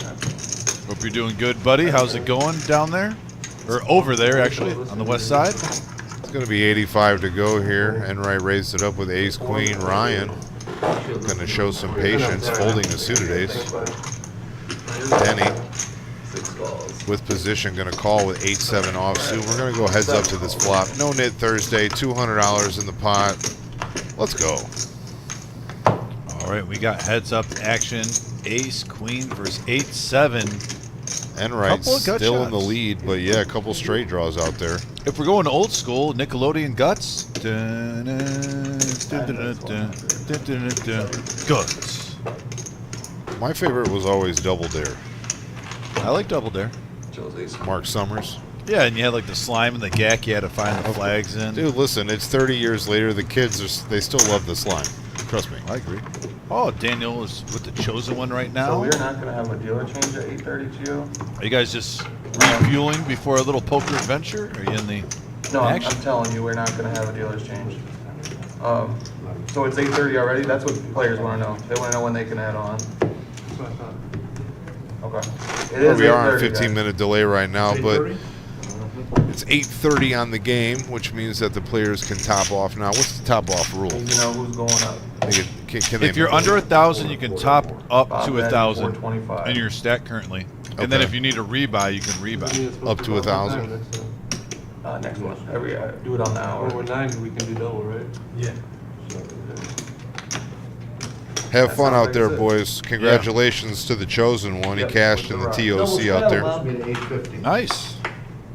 Hope you're doing good, buddy. How's it going down there? Or over there, actually, on the west side. It's going to be 85 to go here. Enright raised it up with ace, queen, Ryan. Going to show some patience, folding the suited ace. Denny with position, going to call with 8-7 offsuit. We're going to go heads up to this flop. No-Nit Thursday, $200 in the pot. Let's go. All right, we got heads up action. Ace, queen versus 8-7. Enright's Couple of gut still in the shots. lead, but yeah, a couple straight draws out there. If we're going old school, Nickelodeon Guts. Dun, dun, dun, dun, dun, dun, dun, dun, dun. Guts. My favorite was always Double Dare. I like Double Dare. Mark Summers. Yeah, and you had like the slime and the gack you had to find the flags in. Dude, listen, it's 30 years later. The kids, they still love the slime. Trust me. I agree. Oh, Daniel is with the chosen one right now. So we're not gonna have a dealer change at 8:30, Gio? Are you guys just refueling before a little poker adventure? Are you in the No, I'm action? telling you, we're not gonna have a dealer's change. So it's 8:30 already? That's what players wanna know. They wanna know when they can add on. Okay. It is We are on a 8:30, guys. 15-minute delay right now, but it's 8:30 on the game, which means that the players can top off now. What's the top off rule? You know who's going up. Can If you're under 1,000, you can top up to 1,000 425. in your stack currently. And then Okay. if you need a rebuy, you can rebuy. Up to 1,000? Next one. Do it on the hour. Or with 9, we can do double, right? Yeah. Have fun out there, boys. Congratulations to the chosen one. He cashed in the TOC out there. Double Me to 850. Nice.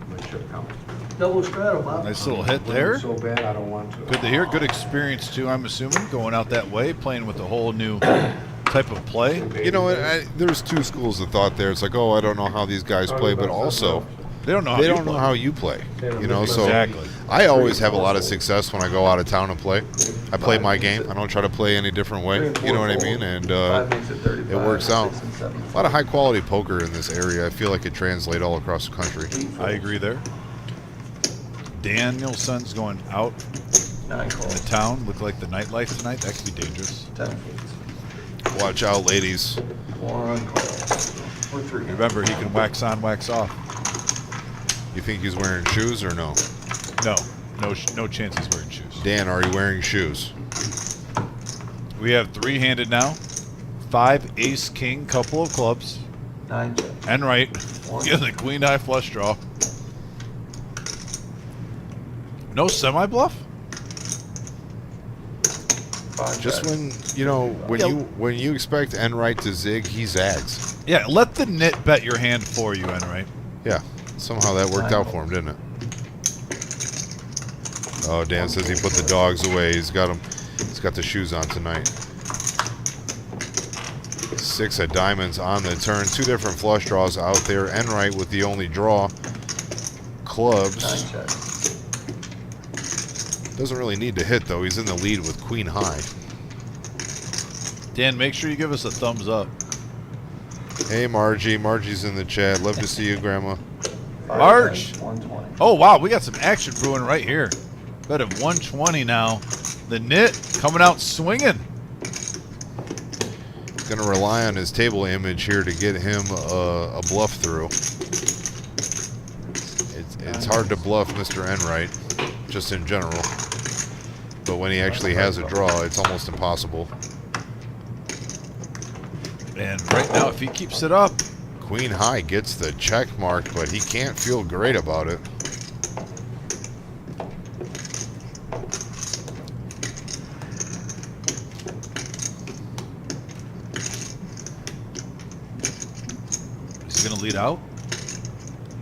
My chip count. straddle, Bob. Nice little hit there. So bad, I don't want to. Good to hear. Good experience too, I'm assuming, going out that way, playing with a whole new type of play. You know, there's two schools of thought there. It's like, oh, I don't know how these guys play, but also They don't know how they you don't know play. how you play. You know, so Exactly. I always have a lot of success when I go out of town and play. I play my game. I don't try to play any different way. You know what I mean? And it works out. A lot of high quality poker in this area. I feel like it translates all across the country. I agree there. Danielson's going out 9 in calls. the town. Look like the nightlife tonight. That could be dangerous. 10 feet. Watch out, ladies. 1 call. Or 3. Remember, he can wax on, wax off. You think he's wearing shoes or no? No chance he's wearing shoes. Dan, are you wearing shoes? We have 3-handed now. 5 ace king, couple of clubs. 9 check. And right. Get the queen high flush draw. No semi bluff? 5 Just check. when you know Yeah. when you expect Enright to zig, he zags. Yeah, let the nit bet your hand for you, Enright. Yeah, somehow that worked out for him, didn't it? Oh, Dan says he put the dogs away. He's got them. He's got the shoes on tonight. 6 of diamonds on the turn. 2 different flush draws out there. Enright with the only draw. 9 Clubs. check. Doesn't really need to hit though. He's in the lead with queen high. Dan, make sure you give us a thumbs up. Hey Margie. Margie's in the chat. Love to see you, Grandma. 5 Marge. 120. Oh, wow, we got some action brewing right here. Bet of 120 now. The nit coming out swinging. Going to rely on his table image here to get him a bluff through. It's hard to bluff Mr. Enright, just in general. But when he actually has a draw, it's almost impossible. And right now, if he keeps it up, Queen high gets the check mark, but he can't feel great about it. is he going to lead out?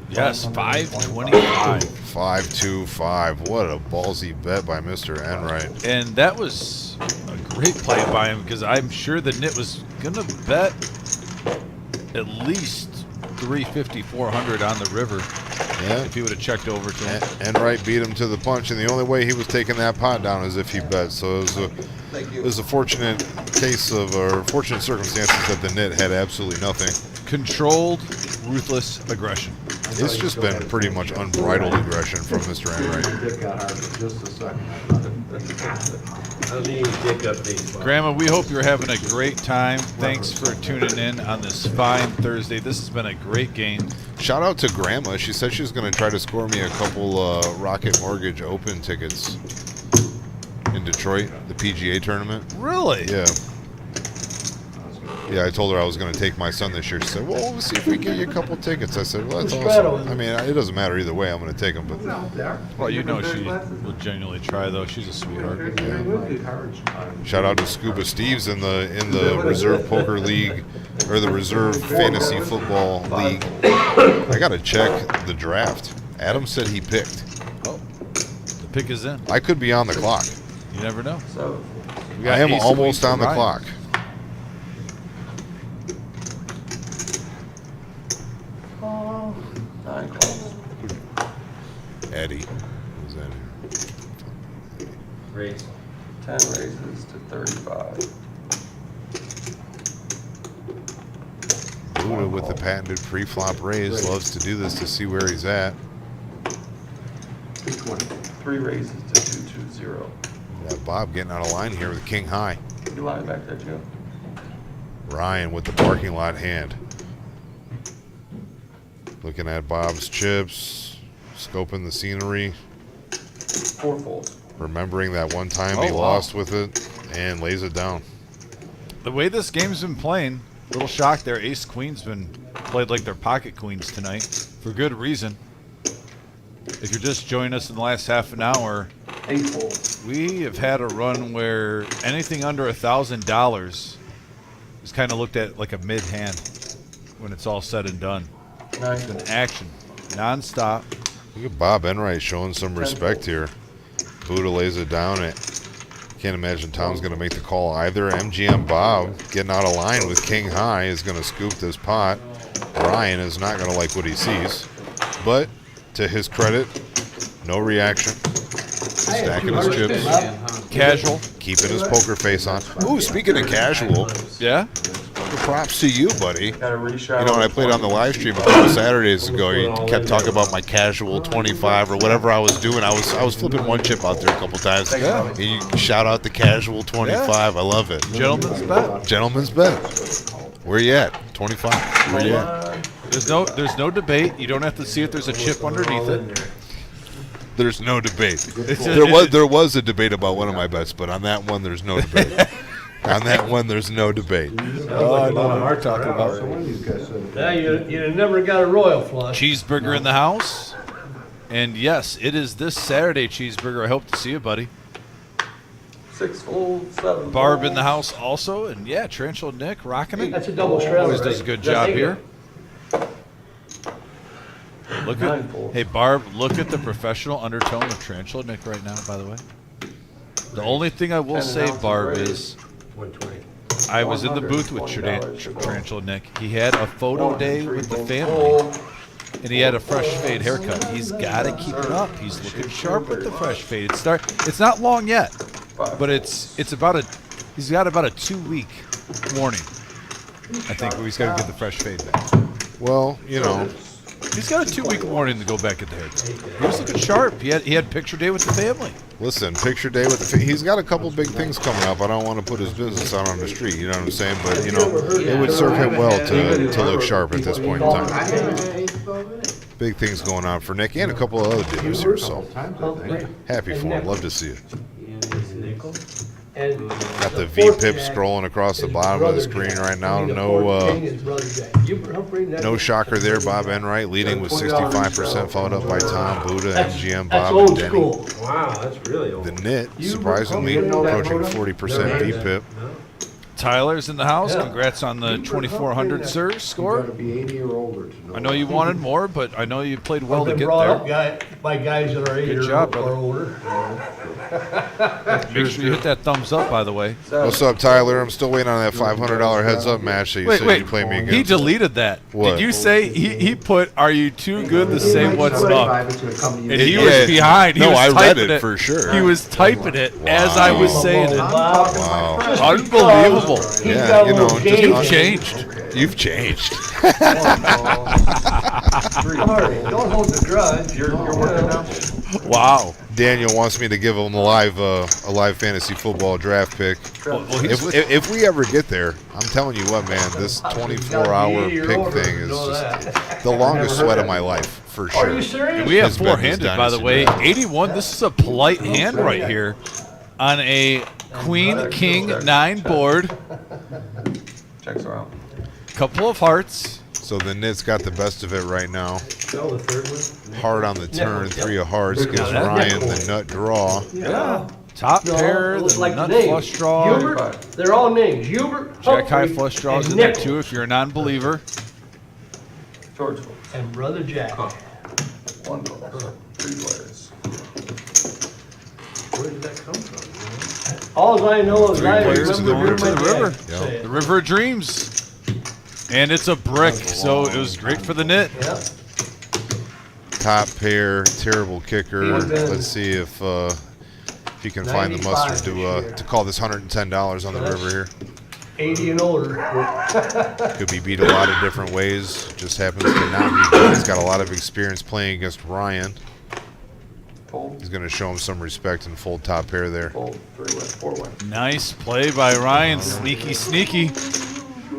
Yes, 525. 5-2-5. What a ballsy bet by Mr. Enright. And that was a great play by him because I'm sure the nit was going to bet at least 350, 400 on the river Yeah. if he would have checked over to him. Enright beat him to the punch, and the only way he was taking that pot down is if he bet. So it was a fortunate case of, or fortunate circumstances that the nit had absolutely nothing. Controlled, ruthless aggression. It's just been pretty much unbridled aggression from Mr. Enright. Dick got hard for just a second. I was eating dick updates. Grandma, we hope you're having a great time. Thanks for tuning in on this fine Thursday. This has been a great game. Shout out to Grandma. She said she was going to try to score me a couple Rocket Mortgage Open tickets in Detroit, the PGA tournament. Really? Yeah. Yeah, I told her I was going to take my son this year. She said, well, we'll see if we can get you a couple tickets. I said, well, that's awesome. I mean, it doesn't matter either way. I'm going to take him. But Well, you know she will genuinely try, though. She's a sweetheart. shout out to Scuba Steve's in the Reserve Poker League, or the Reserve Fantasy Football League. I got to check the draft. Adam said he picked. Oh, the pick is in. I could be on the clock. You never know. So, We got I am Ace of almost Wheats on the for Ryan. clock. nine calls. Eddie. Who's that here? Raise. 10 raises to 35. Buddha with the patented pre-flop raise loves to do this to see where he's at. 220. 3 raises to 220. Got Bob getting out of line here with King High. You lying back there, Joe? Ryan with the parking lot hand. Looking at Bob's chips, scoping the scenery, 4 folds. remembering that one time he Oh, wow. lost with it, and lays it down. The way this game's been playing, little shock there. Ace Queen's been played like their pocket queens tonight for good reason. If you're just joining us in the last half an hour, 8 folds. we have had a run where anything under $1,000 is kind of looked at like a mid hand when it's all said and done. 9 It's been folds. action, nonstop. Look at Bob Enright showing some respect here. Buddha lays it down. Can't imagine Tom's going to make the call either. MGM Bob getting out of line with King High is going to scoop this pot. Ryan is not going to like what he sees. But to his credit, no reaction. Stacking his chips. Casual. Keeping his poker face on. Ooh, speaking of casual, Yeah. props to you, buddy. Got a reshot. You know, when I played on the live stream a couple Saturdays ago, you kept talking about my casual 25 or whatever I was doing. I was flipping one chip out there a couple times. Yeah. And you shout out the casual 25. I love it. Gentlemen's bet. Gentleman's bet. Where you at? 25. Where you at? There's no debate. You don't have to see if there's a chip underneath it. There's no debate. It's There was a debate about one of my bets, but on that one, there's no debate. On that one, there's no debate. Oh, I know what we're talking about. So one of these guys said it. Now, you never got a royal flush. Cheeseburger in the house. And yes, it is this Saturday, Cheeseburger. I hope to see you, buddy. 6 folds, 7 Barb in folds. the house also. And yeah, Tarantula Nick rocking it. That's a double shredder. Always does a good job here. Look at, 9 folds. hey Barb, look at the professional undertone of Tarantula Nick right now, by the way. The only thing I will 10 say, ounces Barb, raised. is 120. I was in the booth with $120 Tarantula Nick. He had a photo day with the family, and he had a fresh fade haircut. He's got to keep it up. He's looking sharp with the fresh fade. It's not long yet, but it's about he's got about a 2-week warning. I think where he's got to get the fresh fade back. Well, you know, He's got a 2-week warning to go back at the haircut. He was looking sharp. He had picture day with the family. listen, picture day with the. He's got a couple big things coming up. I don't want to put his business out on the street. You know what I'm saying? But you know, it would serve him well to look sharp at this point in time. Big things going on for Nick and a couple of other dudes here. So happy for him. Love to see it. And Got the V-pip scrolling across the bottom of the screen right now. No shocker there. Bob Enright leading with 65%, followed up by Tom, Buddha, MGM, That's Bob, and old Denny. school. Wow, that's really old. The Nit, surprisingly, approaching 40% V-pip. Tyler's in the house. Congrats on the 2,400, sir, You gotta score. be 80 or older to know. I know you wanted more, but I know you played well I've to been get brought there. up by guys that are 80 Good job, brother. or older. Make sure you hit that thumbs up, by the way. What's up, Tyler? I'm still waiting on that $500 heads-up match that you said you'd play me He against. deleted that. What? Did you say he put, "Are you too good to say what's up?" And he Yeah. was behind. He No, was I read typing it for sure. He was typing it as I was saying it. Wow. Unbelievable. Yeah, you know, You've just changed. You've changed. Don't hold the grudge. You're working now? Wow. Daniel wants me to give him a live fantasy football draft pick. Well, he's, If we ever get there, I'm telling you what, man, this 24-hour pick thing is just the longest sweat of my life, for Are sure. you serious? we have His bet is four-handed, by the dynasty way. draft. 81. This is a polite hand right here on a Queen King 9 board. Checks are out. Couple of hearts. So the Nits got the best of it right now. No, the third one. Hard on the turn, 3 of hearts gives Ryan the nut draw. Yeah. Top pair, it looks the like nut the names. flush draw. Hubert, they're all names. Hubert, Jack high Humphrey, flush draws and in there Nichols. too if you're a non-believer. George. And Brother Jack. One goal. 3 players. Where did that come from? All I know is 3 I players remember going hearing to my the dad river. say The it. River of Dreams. And it's a brick, so it was great for the Nit. Yep. Top pair, terrible kicker. Let's see if he can find the 95 mustard this year. to call this $110 on the river here. 80 and older. Could be beat a lot of different ways. Just happens to not be good. He's got a lot of experience playing against Ryan. Fold. He's going to show him some respect and fold top pair there. Fold. 3 win. 4 win. Nice play by Ryan. Sneaky, sneaky.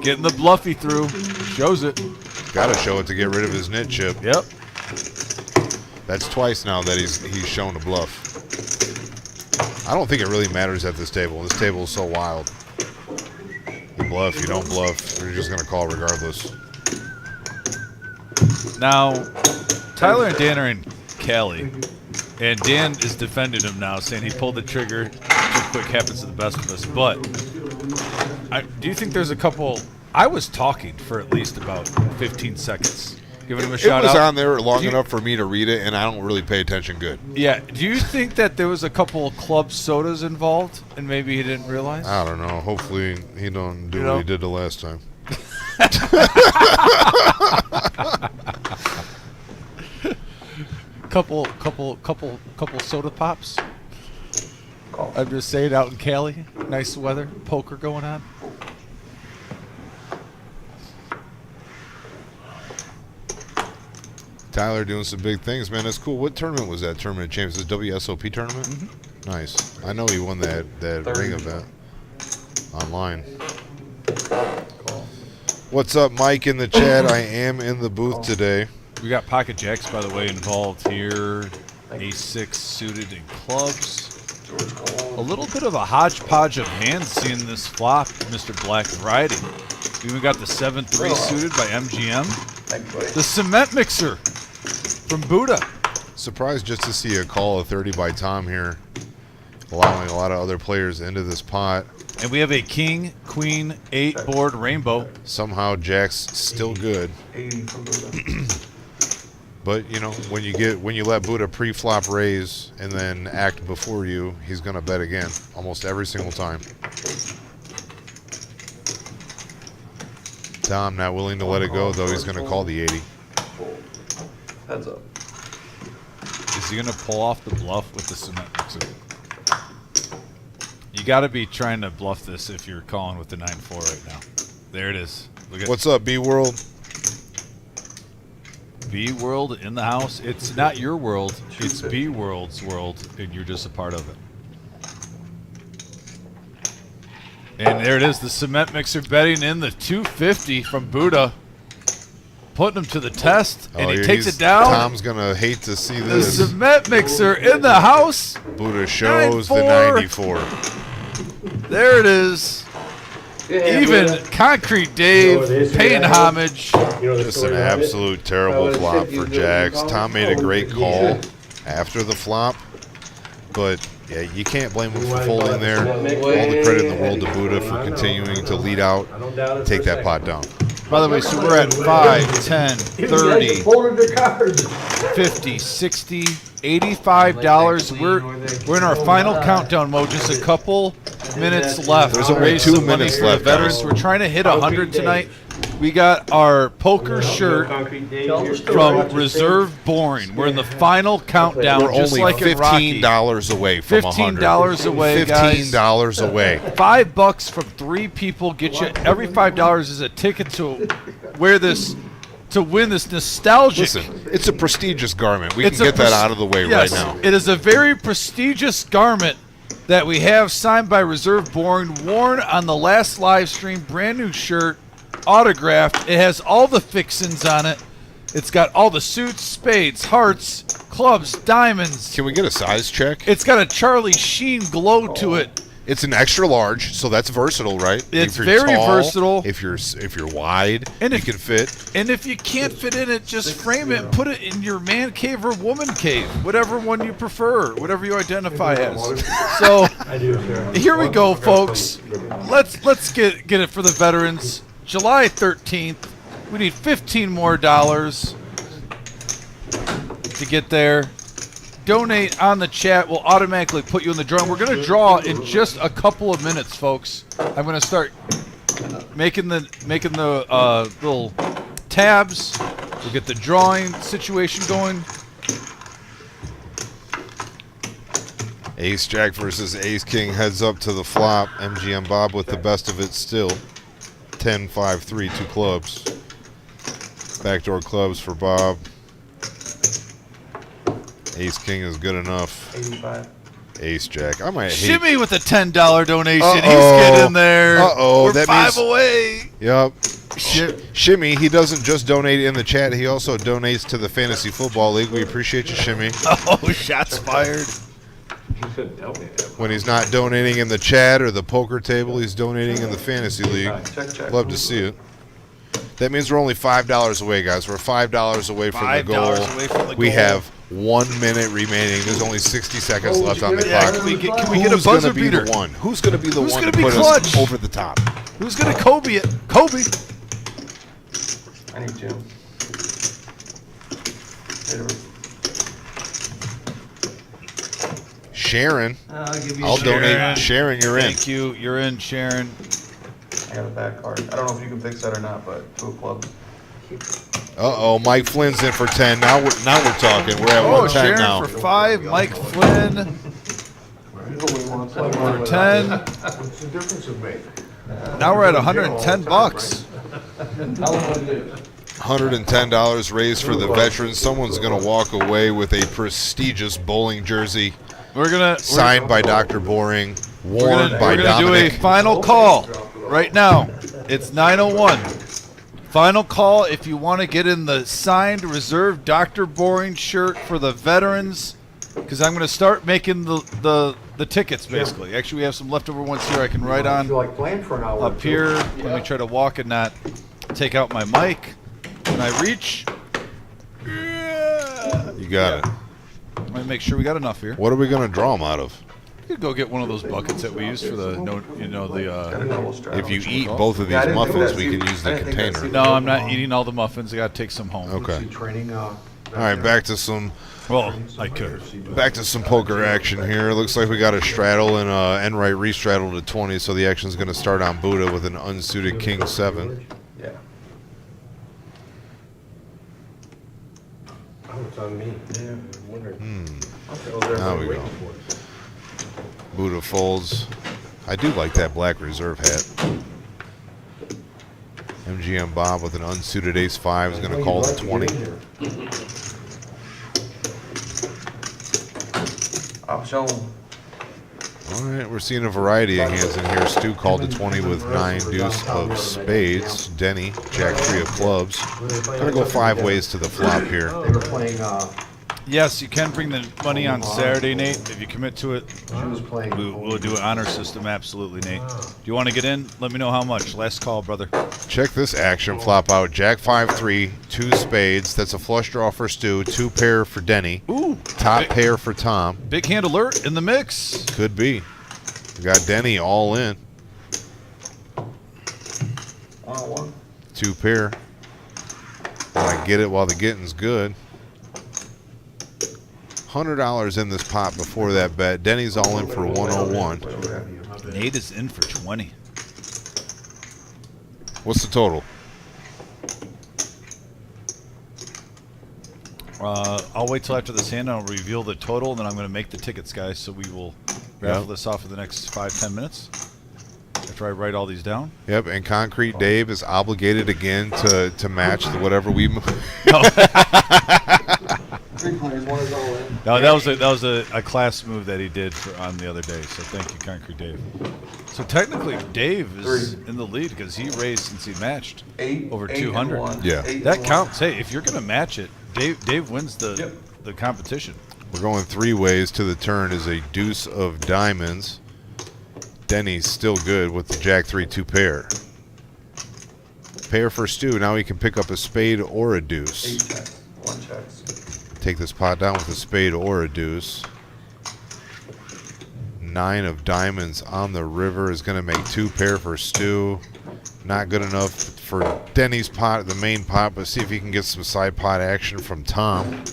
Getting the bluffy through. Shows it. Got to show it to get rid of his nit chip. Yep. That's twice now that he's shown a bluff. I don't think it really matters at this table. This table is so wild. You bluff, you don't bluff. You're just going to call regardless. Now, Tyler and Dan are in Cali. And Dan is defending him now, saying he pulled the trigger. Too quick happens to the best of us. But do you think there's a couple? I was talking for at least about 15 seconds, giving him a shout It was out. on there long enough for me to read it, and I don't really pay attention good. Yeah. Do you think that there was a couple club sodas involved, and maybe he didn't realize? I don't know. Hopefully he don't do what he did the last time. couple soda pops. I'm just saying, out in Cali, nice weather, poker going on. Tyler doing some big things, man. That's cool. What tournament was that? Tournament of Champions? The WSOP tournament? Mm-hmm. Nice. I know he won that ring event online. What's up, Mike, in the chat? I am in the booth today. We got pocket jacks, by the way, involved here. A6 suited in clubs. A little bit of a hodgepodge of hands seeing this flop, Mr. Black riding. We even got the 7-3 suited by MGM. The cement mixer from Buddha. Surprised just to see a call of 30 by Tom here, allowing a lot of other players into this pot. And we have a king, queen, 8 board rainbow. Somehow Jack's still good. 80 from Buddha. But you know, when you let Buddha pre-flop raise and then act before you, he's gonna bet again almost every single time. Tom not willing to let it go though. He's gonna call the 80. Heads up. Is he going to pull off the bluff with the cement mixer? You got to be trying to bluff this if you're calling with the 9-4 right now. There it is. Look at What's up, B World? B World in the house. It's not your world. It's B World's world, and you're just a part of it. And there it is, the cement mixer betting in the 250 from Buddha. Putting him to the test, and he takes it down. Tom's gonna hate to see The this. cement mixer in the house. Buddha shows 9-4. the 94. There it is. Even Concrete Dave paying homage. Just an absolute terrible flop for Jax. Tom made a great call after the flop, but yeah, you can't blame him for folding there. All the credit in the world to Buddha for continuing to lead out, take that pot down. By the way, so we're at 5, 10, 30, Folded their cards. 50, 60, $85. We're in our final countdown mode. Just a couple minutes left. There's to only raise 2 some money minutes for the left, veterans. guys. We're trying to hit 100 tonight. We got our poker shirt from Reserve Boring. We're in the final countdown, We're just only like in Rocky. $15 away from 100. $15 away, guys. $15 away. $5 from 3 people get you. Every $5 is a ticket to wear this, to win this nostalgic. Listen, it's a prestigious garment. We can It's a get that out of the way yes, right now. It is a very prestigious garment that we have signed by Reserve Boring, worn on the last live stream. Brand new shirt, autographed. It has all the fixins on it. It's got all the suits, spades, hearts, clubs, diamonds. Can we get a size check? It's got a Charlie Sheen glow to it. It's an extra large, so that's versatile, right? It's if you're very tall, versatile. If you're wide, And you if- can fit. And if you can't fit in it, just frame it and put it in your man cave or woman cave, whatever one you prefer, whatever you identify as. So here we go, folks. Let's get it for the veterans. July 13th. We need $15 more to get there. Donate on the chat. We'll automatically put you in the drawing. We're going to draw in just a couple of minutes, folks. I'm going to start making the little tabs. We'll get the drawing situation going. Ace Jack versus Ace King heads up to the flop. MGM Bob with the best of it still. 10, 5, 3, 2 clubs. Backdoor clubs for Bob. Ace King is good enough. 85. Ace Jack. I might hate. Shimmy with a $10 donation. Uh-oh. He's getting there. Uh-oh. We're That 5 means- away. Yep. Shimmy, he doesn't just donate in the chat. He also donates to the Fantasy Football League. We appreciate you, Shimmy. Oh, shots fired. You shouldn't tell me that. When he's not donating in the chat or the poker table, he's donating in the Fantasy League. Check. Love to see it. That means we're only $5 away, guys. We're $5 away from the goal. $5 away from the We goal. have 1 minute remaining. There's only 60 seconds left on the Yeah, clock. can we get a Who's gonna buzzer be beater? the one? Who's going to be the Who's one gonna to be put clutch? us over the top? Who's going to Kobe it? Kobe. I need two. Sharon. I'll give you I'll Sharon. donate. Sharon, you're in. Thank you. You're in, Sharon. I got a bad card. I don't know if you can fix that or not, but two of clubs. Uh-oh, Mike Flynn's in for 10. Now we're talking. We're at Oh, 110 Sharon now. for 5. Mike Flynn for 10. What's the difference it make? Now we're at $110. $110 raised for the veterans. Someone's going to walk away with a prestigious bowling jersey We're gonna signed by Dr. Boring, worn by we're gonna do a Dominic. final call right now. It's 9:01. Final call if you want to get in the signed reserved Dr. Boring shirt for the veterans, because I'm going to start making the tickets basically. Actually, we have some leftover ones here I can write I on feel like playing for an hour. up here. Let me try to walk and not take out my mic. When I reach, You got it. let me make sure we got enough here. What are we going to draw them out of? You could go get one of those buckets that we use for the Double strap. If you eat both of Yeah, I these didn't think muffins, that. we can use I the didn't think that. container. No, I'm not eating all the muffins. I got to take some home. Okay. Training. All right, back to some Well, I could. poker action here. Looks like we got a straddle and Enright restraddle to 20, so the action's going to start on Buddha with an unsuited King 7. Yeah. Oh, it's on me. Yeah, I'm wondering. Now we go. Buddha folds. I do like that black reserve hat. MGM Bob with an unsuited ace 5 is going to call the 20. Option. All right, we're seeing a variety of hands in here. Stu called the 20 with 9 deuce of spades. Denny, jack 3 of clubs. Gonna go 5 ways to the flop here. They were playing. Yes, you can bring the money on Saturday, Nate. If you commit to it, She was playing. we'll do an honor system. Absolutely, Nate. Do you want to get in? Let me know how much. Last call, brother. Check this action flop out. Jack 5-3, 2 spades. That's a flush draw for Stu. 2 pair for Denny. Ooh, Top big, pair for Tom. big hand alert in the mix. Could be. We got Denny all in. 101. 2 pair. I get it while the getting's good. $100 in this pot before that bet. Denny's all in for 101. Nate is in for 20. What's the total? I'll wait till after this hand. I'll reveal the total, and then I'm going to make the tickets, guys. So we will raffle this off in the next 5-10 minutes after I write all these down. Yep, and Concrete Dave is obligated again to match whatever we. No, that was a class move that he did on the other day. So thank you, Concrete Dave. So technically, Dave is in the lead because he raised since he matched over 200. Yeah. That counts. Hey, if you're going to match it, Dave wins the competition. We're going 3 ways to the turn is a deuce of diamonds. Denny's still good with the Jack 3-2 pair. Pair for Stu. Now he can pick up a spade or a deuce. 8 checks. 1 checks. Take this pot down with a spade or a deuce. 9 of diamonds on the river is going to make 2 pair for Stu. Not good enough for Denny's pot, the main pot, but see if he can get some side pot action from Tom.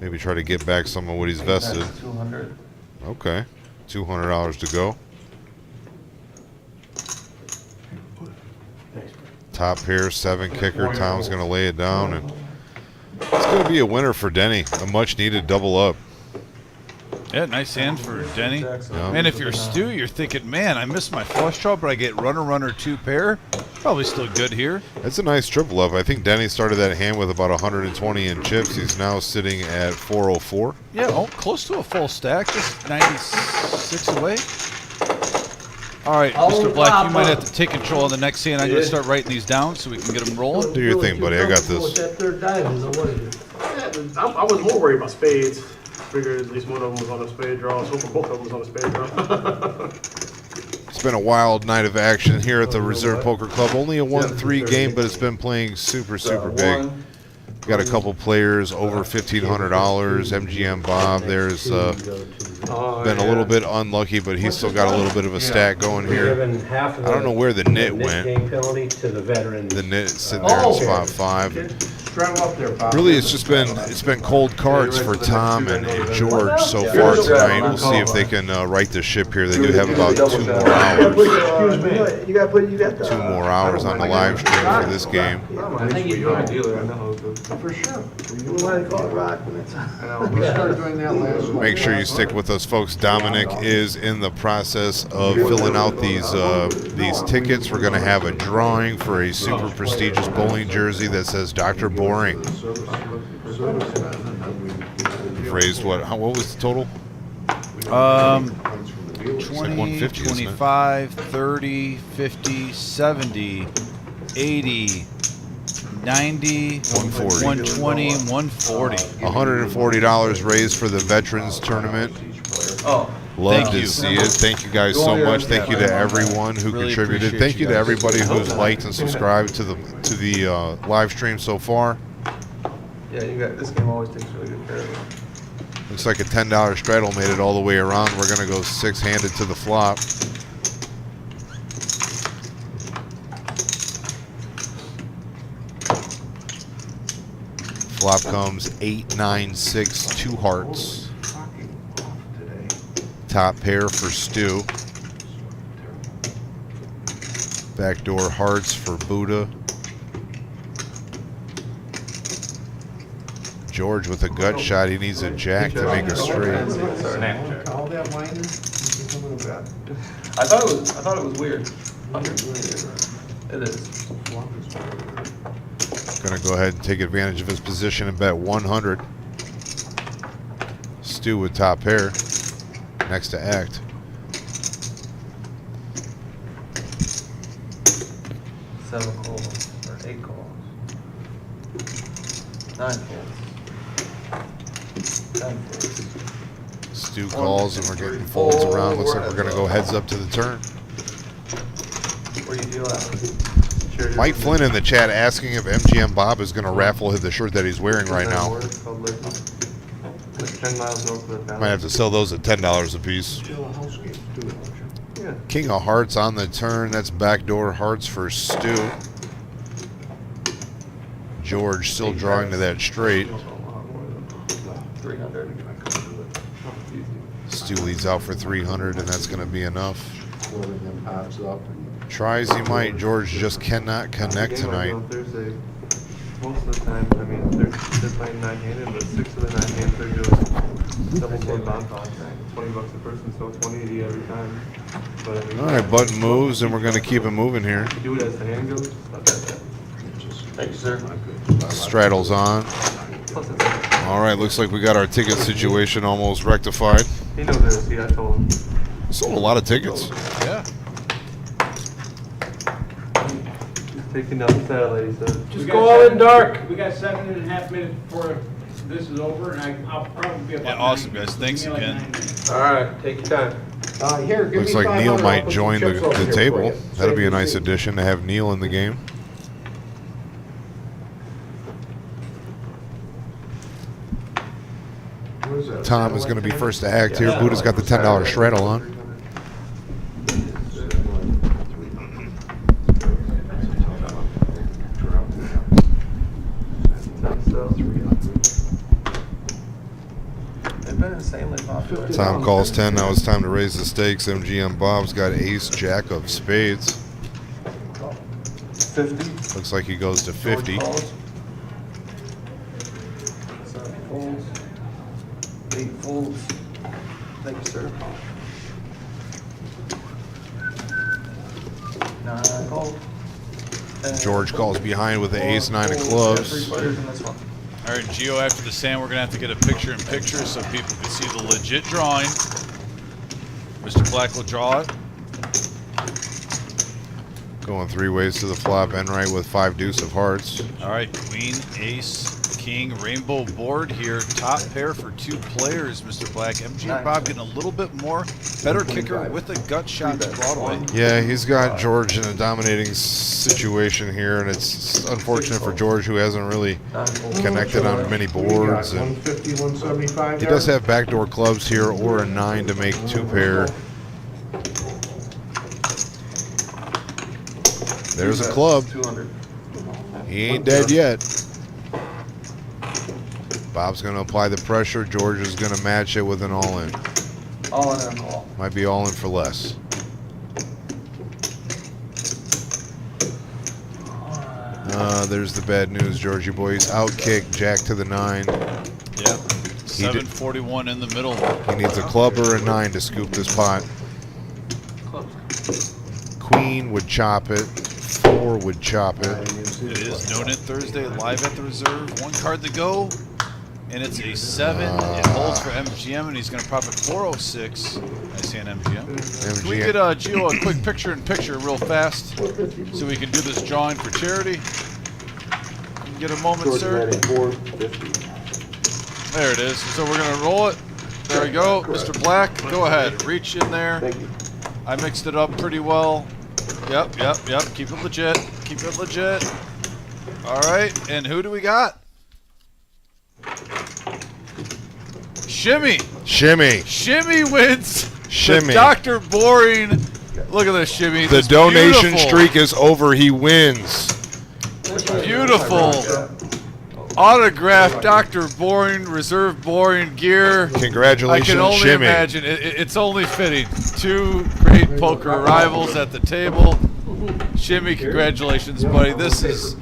Maybe try to get back some of what he's vested. 200. Okay, $200 to go. Top pair, 7 kicker. Tom's going to lay it down, and it's going to be a winner for Denny. A much-needed double up. Yeah, nice hand for Denny. Yeah. Man, if you're Stu, you're thinking, man, I missed my flush draw, but I get runner, 2 pair. Probably still good here. That's a nice triple up. I think Denny started that hand with about 120 in chips. He's now sitting at 404. Yeah, oh, close to a full stack, just 96 away. All right, Mr. Black, you might have to take control of the next hand. I'm going to start writing these down so we can get them rolling. Do your thing, buddy. I got this. With that third diamond, so what is it? Yeah, I was more worried about spades. Figured at least one of them was on a spade draw. So for both of them was on a spade draw. It's been a wild night of action here at the Reserve Poker Club. Only a 1-3 game, but it's been playing super big. Got a couple players over $1,500. MGM Bob, there's been a little bit unlucky, but he's still got a little bit of a stack going here. I don't know where the nit went. The nit sitting there in spot 5. Really, it's been cold cards for Tom and George so far tonight. We'll see if they can right the ship here. They do have about 2 more hours. You got 2 more hours on the live stream for this game. I think he's a dealer. I know. For sure. You want to call it rock when it's on. I know. We started doing that last month. Make sure you stick with us, folks. Dominic is in the process of filling out these tickets. We're going to have a drawing for a super prestigious bowling jersey that says Dr. Boring. Raised what? What was the total? 20, 150, isn't it? 25, 30, 50, 70, 80, 90, 140. 120, 140. $140 raised for the Veterans Tournament. Oh. Love Thank to you. see it. Thank you guys so much. Thank you to everyone who Really contributed. appreciate Thank you you to guys. everybody who's liked and subscribed to the live stream so far. Yeah, you got this game always takes really good care of it. Looks like a $10 straddle made it all the way around. We're going to go 6-handed to the flop. Flop comes 8, 9, 6, 2 hearts. Top pair for Stu. Backdoor hearts for Buddha. George with a gut shot. He needs a jack to make a straight. All that whining. I thought it was weird. It is. Gonna go ahead and take advantage of his position and bet 100. Stu with top pair. Next to act. Seven calls or 8 calls. 9 calls. 10 calls. Stu calls and we're getting folds around. Looks like we're gonna go heads up to the turn. Where do you deal at? Mike Flynn in the chat asking if MGM Bob is gonna raffle the shirt that he's wearing right now. It's 10 miles north of the Might have to sell those at $10 a piece. Yeah. King of Hearts on the turn. That's backdoor hearts for Stu. George still drawing to that straight. 300. Stu leads out for 300, and that's going to be enough. Tries he might. George just cannot connect tonight. Thursday, most of the time, I mean, they're playing 9-handed, but 6 of the 9 hands they're doing double board bomb contract. $20 a person, so it's 180 every time. But I mean, All right, button moves, and we're going to keep it moving here. you do it as the hand goes, it's not that bad. Thank you, sir. Straddles on. Plus it's, All right, looks like we got our ticket situation almost rectified. he knows there, see, I told him. Sold a lot of tickets. Yeah. He's taking down the satellite, he said. Just go all in dark. We got 7.5 minutes before this is over, and I'll probably be about Yeah, awesome, 9. guys. Thanks Give me like again. 9 minutes. All right, take your time. Here, give Looks me like Neil 500, I'll might put join some the, chips over the here for table. you. That'll Save be a your nice seat. addition to have Neil in the game. What is that, Tom is going to be first to act here. Buddha's got the $10 shreddle on. They've been insanely popular. Tom calls 10. Now it's time to raise the stakes. MGM Bob's got ace jack of spades. 50. Looks like he goes to 50. George calls. 7 folds. 8 folds. Thank you, sir. 9 calls. George calls behind with the ace 9 of clubs. 3 players in this one. All right, Gio, after the sand, we're going to have to get a picture-in-picture so people can see the legit drawing. Mr. Black will draw it. Going 3 ways to the flop. Enright with 5 deuce of hearts. All right, queen, ace, king, rainbow board here. Top pair for 2 players, Mr. Black. MGM Bob getting a little bit more. Better kicker with a gut shot to Broadway. Yeah, he's got George in a dominating situation here, and it's unfortunate for George, who hasn't really connected on many boards. And 150, 175 he does have backdoor clubs here or a 9 to make 2 pair. There's a club. 200. He ain't dead yet. Bob's going to apply the pressure. George is going to match it with an all-in. All in and a call. Might be all-in for less. There's the bad news, Georgie boy. He's outkicked jack to the 9. Yep. 741 in the middle. He needs a club or a 9 to scoop this pot. Queen would chop it. 4 would chop it. It is No-Nit Thursday, live at the reserve. 1 card to go, and it's a 7. It holds for MGM, and he's going to profit 406. I see an MGM. Can we get Gio a quick picture-in-picture real fast so we can do this drawing for charity? Get a moment, sir. There it is. So we're going to roll it. There we go. Mr. Black, go ahead. Reach in there. I mixed it up pretty well. Yep. Keep it legit. Keep it legit. All right. And who do we got? Shimmy. Shimmy wins. Shimmy. The Dr. Boring. Look at this, Shimmy. The This donation beautiful, streak is over. He wins. beautiful autographed Dr. Boring, Reserve Boring gear. Congratulations, I can only Shimmy. imagine. It's only fitting. 2 great poker rivals at the table. Shimmy, congratulations, buddy. This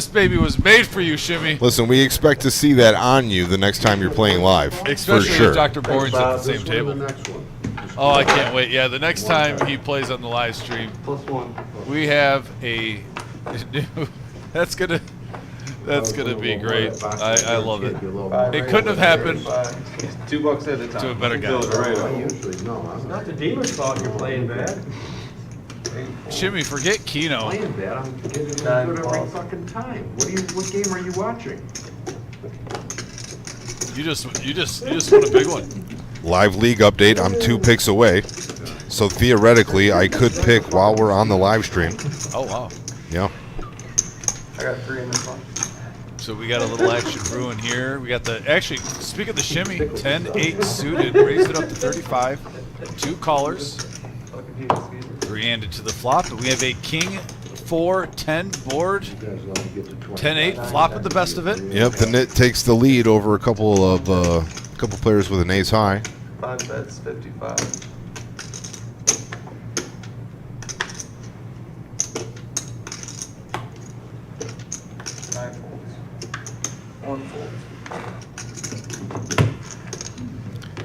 baby was made for you, Shimmy. Listen, we expect to see that on you the next time you're playing live. Especially for sure. if Dr. Boring's at the same table. Oh, I can't wait. Yeah, the next time he plays on the live stream, we have a that's gonna be great. I love it. It couldn't have happened $2 at a time. to a better guy. It's not the dealer's fault you're playing bad. Shimmy, forget Keno. Playing bad, I'm getting good every fucking time. What game are you watching? You just won a big one. Live league update. I'm 2 picks away. So theoretically, I could pick while we're on the live stream. Oh wow. Yeah. I got 3 in this one. So we got a little action brewing here. We got actually, speaking of the Shimmy, 10-8 suited, raised it up to 35. 2 callers. 3-handed to the flop, but we have a king 4-10 board. 10-8, flopping the best of it. Yep, the Nit takes the lead over a couple players with an ace high. 5 bets, 55.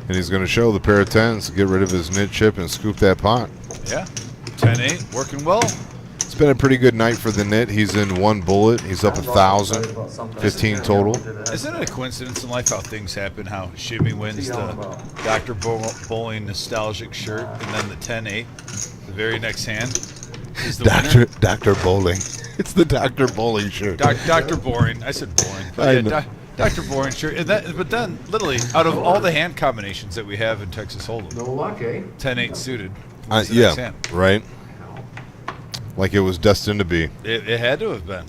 And he's going to show the pair of 10s, get rid of his Nit chip and scoop that pot. Yeah, 10-8, working well. It's been a pretty good night for the Nit. He's in 1 bullet. He's up 1,000, 15 total. Isn't it a coincidence in life how things happen? How Shimmy wins the Dr. Bowling nostalgic shirt, and then the 10-8, the very next hand, is the winner. Dr. Bowling. It's the Dr. Bowling shirt. Dr. Boring. I said boring. But I yeah, know. Dr. Boring, sure. And but then, literally, out of all the hand combinations that we have in Texas Hold'em, No luck, eh? 10-8 suited. was the next Yeah, hand. right. Like it was destined to be. It had to have been.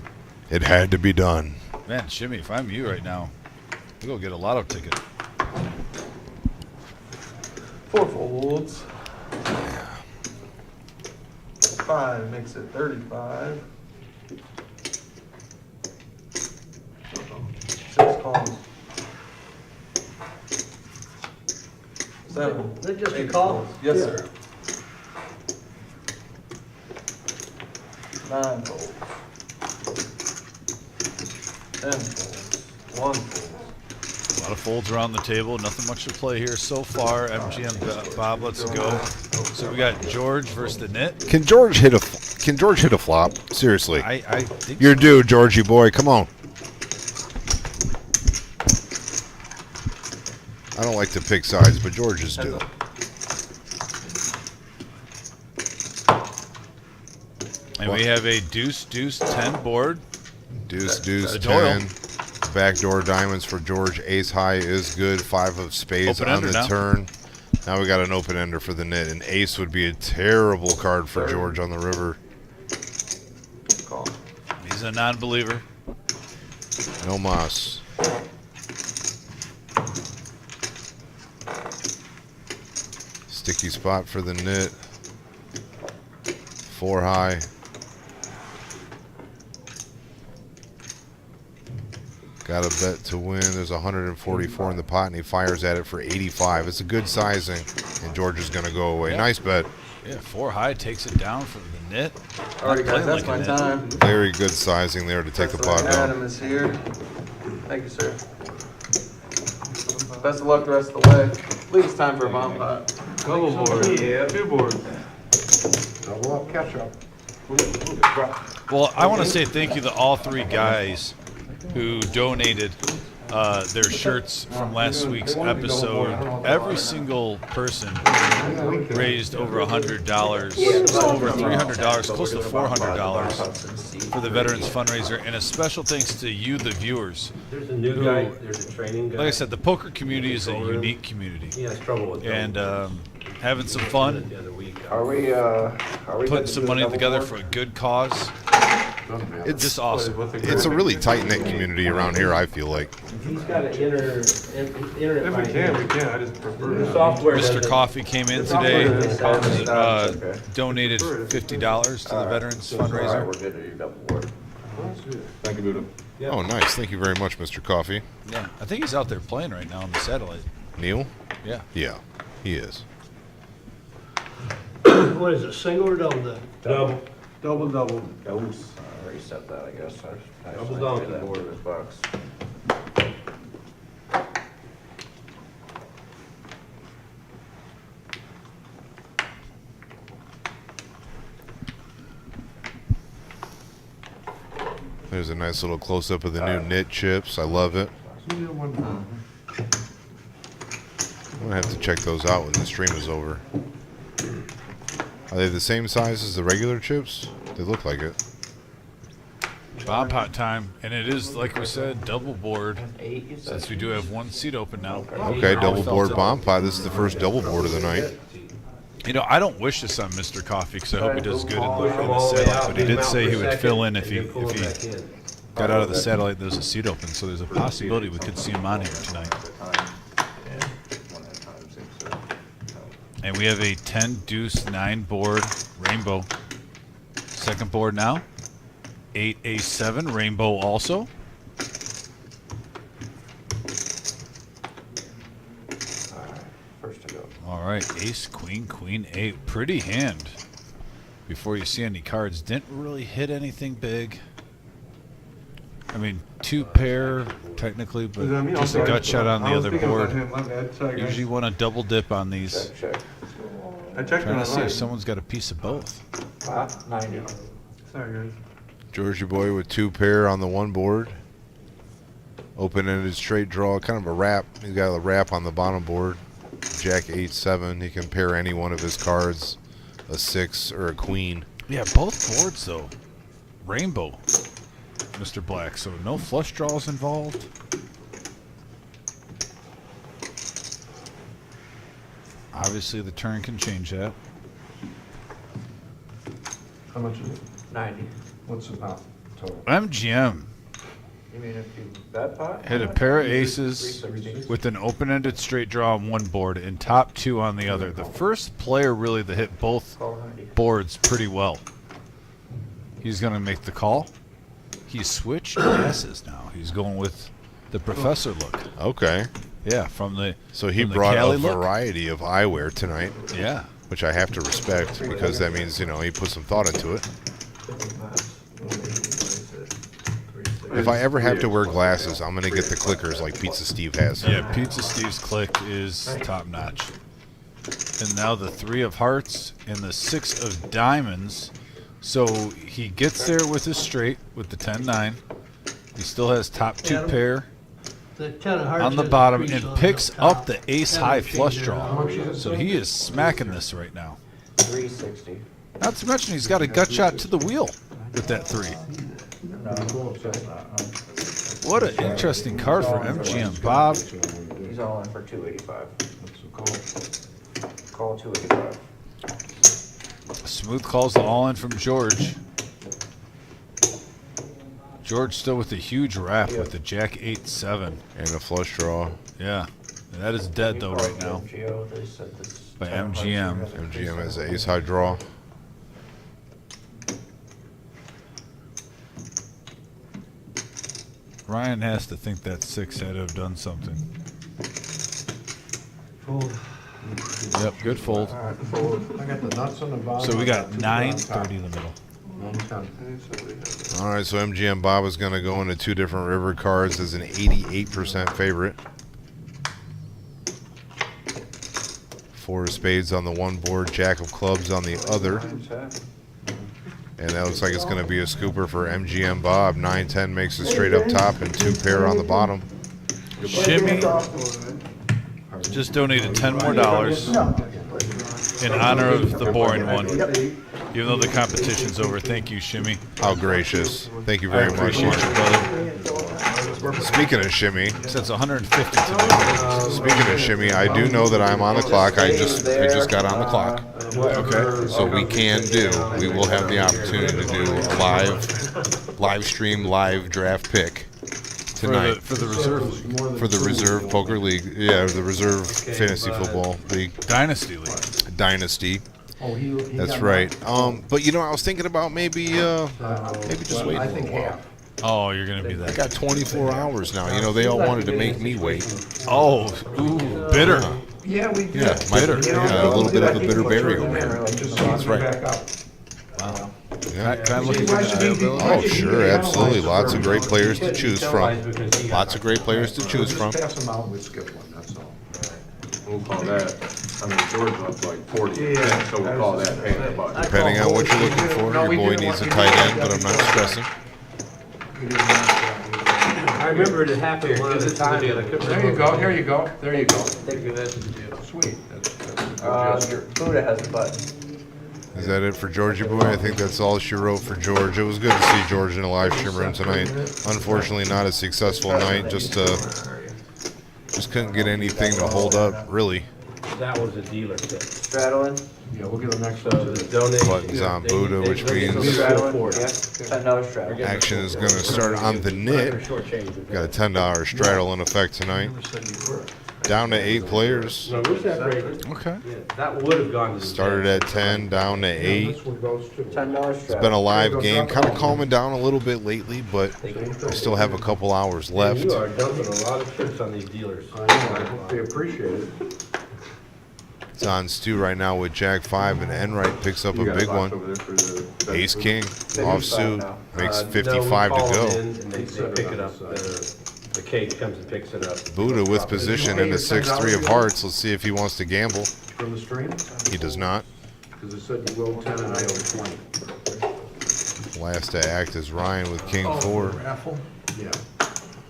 It had to be done. Man, Shimmy, if I'm you right now, I'll go get a lotto ticket. 4 folds. 5 makes it 35. 6 calls. 7. Is that just a 8 call? folds. Yes, sir. 9 folds. 10 folds. 1 fold. A lot of folds around the table. Nothing much to play here so far. MGM Bob, let's go. So we got George versus the Knit. Can George hit a flop? Seriously. I think You're so. due, Georgie boy. Come on. I don't like to pick sides, but George is due. And we have a deuce, 10 board. Deuce, The Doyle. 10. Backdoor diamonds for George. Ace high is good. 5 of spades Open on ender the now. turn. Now we got an open ender for the Knit. And ace would be a terrible card for George on the river. Call. He's a non-believer. No mas. Sticky spot for the Knit. 4 high. Got a bet to win. There's 144 in the pot, and he fires at it for 85. It's a good sizing, and George is going to go away. Yeah. Nice bet. Yeah, 4 high takes it down for the Knit. All right, guys, Not that's playing my like a time. Very good sizing there to take the pot down. Adam is here. Thank you, sir. Best of luck the rest of the way. Leave it's time for a bomb pot. Double board. Yeah. 2 boards. Double up, catch up. Well, I want to say thank you to all 3 guys who donated their shirts from last week's episode. Every single person raised over $100, over $300, close to $400 for the Veterans Fundraiser. And a special thanks to you, the viewers. There's a new guy, there's a training guy. Like I said, the poker community is a unique community. He has trouble with And having some fun, the other week. Are we putting some money together for a good cause. It's Just awesome. It's a really tight-knit community around here, I feel like. He's got an internet. If we can, we can. I just prefer The that. software Mr. doesn't- Coffee came in today, donated $50 to the Veterans Fundraiser. Thank you, Buddha. Oh, nice. Thank you very much, Mr. Coffee. Yeah, I think he's out there playing right now on the satellite. Neil? Yeah. Yeah, he is. What is it, single or double then? Double. Double. Doubles. Reset that, I guess. Double donkey board. There's a nice little close-up of the new knit chips. I love it. I'm going to have to check those out when the stream is over. Are they the same size as the regular chips? They look like it. Bomb pot time, and it is, like we said, double board, since we do have one seat open now. Okay, double board bomb pie. This is the first double board of the night. You know, I don't wish this on Mr. Coffee because I hope he does good in the satellite, but he did say he would fill in if he got out of the satellite. There's a seat open, so there's a possibility we could see him on here tonight. And we have a 10 deuce 9 board rainbow. Second board now. 8 ace 7 rainbow also. First to go. All right, ace queen queen 8. Pretty hand. Before you see any cards, didn't really hit anything big. I mean, 2 pair technically, but Is that me? just I'm a sorry. gut shot on the I was other thinking about board. him. My bad. Sorry, guys. Usually want to double dip on these. Check. I checked Trying to see online. if someone's got a piece of both. 90. Sorry, guys. Georgia boy with 2 pair on the one board. Open-ended straight draw, kind of a wrap. He's got a wrap on the bottom board. Jack 8-7. He can pair any one of his cards, a 6 or a queen. Yeah, both boards though. Rainbow, Mr. Black. So no flush draws involved. Obviously, the turn can change that. How much is it? 90. What's the amount total? MGM You mean if you bet pot? hit a pair of aces 360. with an open-ended straight draw on one board and top 2 on the other. The first player really to hit both Call 90. boards pretty well. He's going to make the call. He's switched glasses now. He's going with the professor look. Okay. Yeah, from the So he from the brought Cali a look. variety of eyewear tonight, Yeah. which I have to respect because that means, you know, he put some thought into it. If I ever have to wear glasses, I'm going to get the clickers like Pizza Steve has. Yeah, Pizza Steve's click is top notch. And now the 3 of hearts and the 6 of diamonds. So he gets there with his straight with the 10-9. He still has top 2 pair The 10 of hearts on the has bottom increased and on picks the top. up the ace 10 high change flush there. draw. So he is smacking this right now. 360. Not to mention he's got a gut shot to the wheel with that 3. What an interesting card for MGM Bob. He's all in for 285. Call 285. Smooth calls the all in from George. George still with a huge wrap with the Jack 8-7. And a flush draw. Yeah, that is dead though right now by MGM. MGM has an ace high draw. Ryan has to think that 6 had to have done something. Fold. Yep, good fold. I got the nuts on the bottom. So we got 9, on top. 30 in the middle. 110. All right, so MGM Bob is going to go into 2 different river cards as an 88% favorite. 4 of spades on the one board, Jack of clubs on the other. And that looks like it's going to be a scooper for MGM Bob. 9-10 makes it straight up top and 2 pair on the bottom. Shimmy just donated $10 more in honor of the boring one. Even though the competition's over, thank you, Shimmy. How gracious. Thank you I very much, appreciate you, Mark. brother. Speaking of Shimmy, Since 150 to speaking of Shimmy, I do know that I'm on the clock. I just got on the clock. Okay. So we will have the opportunity to do a live stream, live draft pick tonight for the reserve league. for the Reserve Poker League. Yeah, the Reserve Fantasy Football League. Dynasty league. Dynasty. Oh, he That's got right. But you know, I was thinking about maybe just waiting I a think little while. half. Oh, you're gonna be I that. got 24 hours now. You know, they all wanted to make me wait. Oh, ooh, bitter. Yeah, we did. Yeah, yeah, a little bit of a bitter berry over here. That's right. Wow. Yeah. Can I look at your availability? Oh, sure, absolutely. Lots of great players to choose from. Lots of great players to choose from. Pass them out, we skip one, that's all. We'll call that, I mean, George wants like 40, so we'll call that paying the buck. Depending on what you're looking for, your boy needs a tight end, but I'm not stressing. I remember it happened one other time. There you go, there you go, there you go. Sweet. Buddha has a button. Is that it for Georgie boy? I think that's all she wrote for George. It was good to see George in a live stream room tonight. Unfortunately, not a successful night. Just couldn't get anything to hold up, really. That was a dealer tip. Straddling. Yeah, we'll get the next So one. the donation. Buttons on Buddha, which means Straddling, yeah. $10 straddle. action is going to start on the nit. Got a $10 straddle in effect tonight. Down to 8 players. No, we're separated. Okay. Yeah, that would have gone to the. Started at 10, down to 8. This one goes to. $10 straddle. It's been a live game, kind of calming down a little bit lately, but I still have a couple hours left. You are dumping a lot of chips on these dealers. I know, I hope they appreciate it. It's on Stu right now with Jack 5, and Enright picks up a big one. Ace King, offsuit, makes 55 to go. And they pick it up. The cage comes and picks it up. Buddha with position in the 6-3 of hearts. Let's see if he wants to gamble. From the stream? He does not. Because it said you will 10 and I owe 20. Last to act is Ryan with King 4. Raffle? Yeah.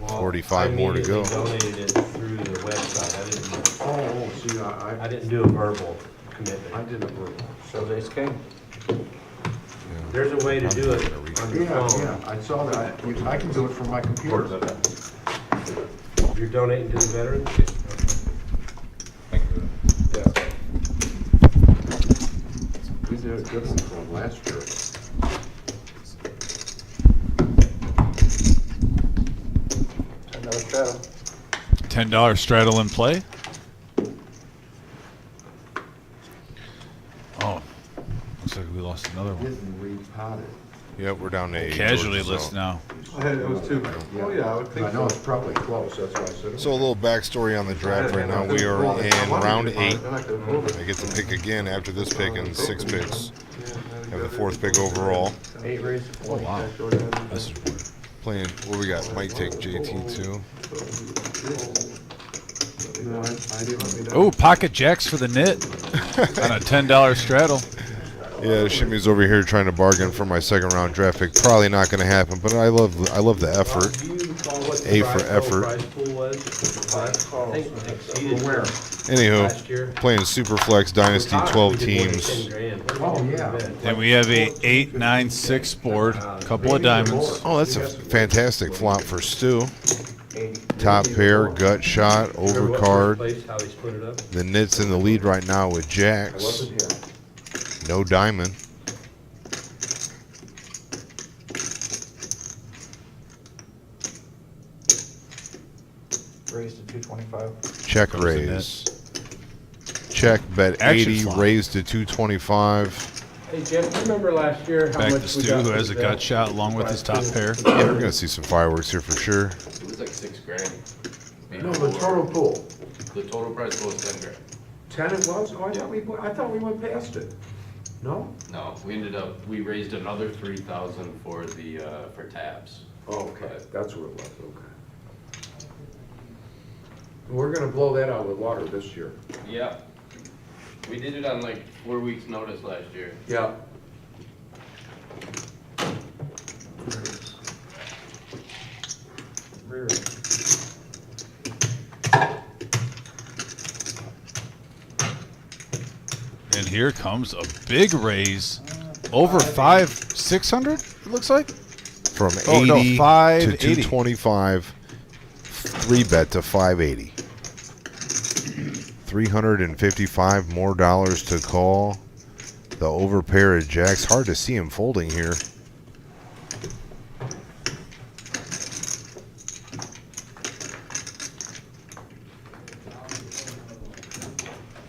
45 more to go. I donated it through the website. Oh, see, I didn't do a verbal commitment. I did a verbal. Shows ace king. There's a way to do it on your Yeah, phone. yeah, I saw that. I can do it from my computer. You're donating to the veterans? good from last year. Another straddle. $10 straddle in play. Oh, looks like we lost another one. Getting repotted. Yep, we're down to 8. Casualty Georgia, list so. now. It was 2. Oh, yeah, I would think I know so. it's probably close, that's why I said. So a little backstory on the draft right now. We are in round 8. Then I could've moved I it. get to pick again after this pick in 6 picks. Have the 4th pick overall. 8 race. Oh, wow. This is weird. Playing, what we got? Might take JT too. No, I didn't let me down. Oh, pocket jacks for the knit on a $10 straddle. Yeah, Shimmy's over here trying to bargain for my 2nd round draft pick. Probably not going to happen, but I love the effort. Do you recall what A the for effort. prize pool was? I think it exceeded Where? Anywho, last year. playing Superflex Dynasty 12 teams. Oh, yeah. And we have a 8-9-6 board, couple of diamonds. Oh, that's a fantastic flop for Stu. Top pair, gut shot, overcard. How they split it up? The Knit's in the lead right now with jacks. Wasn't here. No diamond. Raised to 225. Check Goes the raise. Check bet Action 80, flop. raised to 225. Hey, Jim, you remember last year how Back much to we Stu, got who for has a the gut shot along with his top pair. Yeah, we're gonna see some fireworks here for sure. It was like $6,000. No, the total pool. The total price was $10,000. 10 it was? Oh, I thought we went past it. No? No, we raised another $3,000 for the, for tabs. Oh, okay, that's what it was, okay. We're gonna blow that out with water this year. Yeah. We did it on like 4 weeks' notice last year. Yeah. And here comes a big raise. Over 600, it looks like. From Oh, 80 no, to 580. 225. 3 bet to 580. 355 more dollars to call. The over pair of jacks. Hard to see him folding here.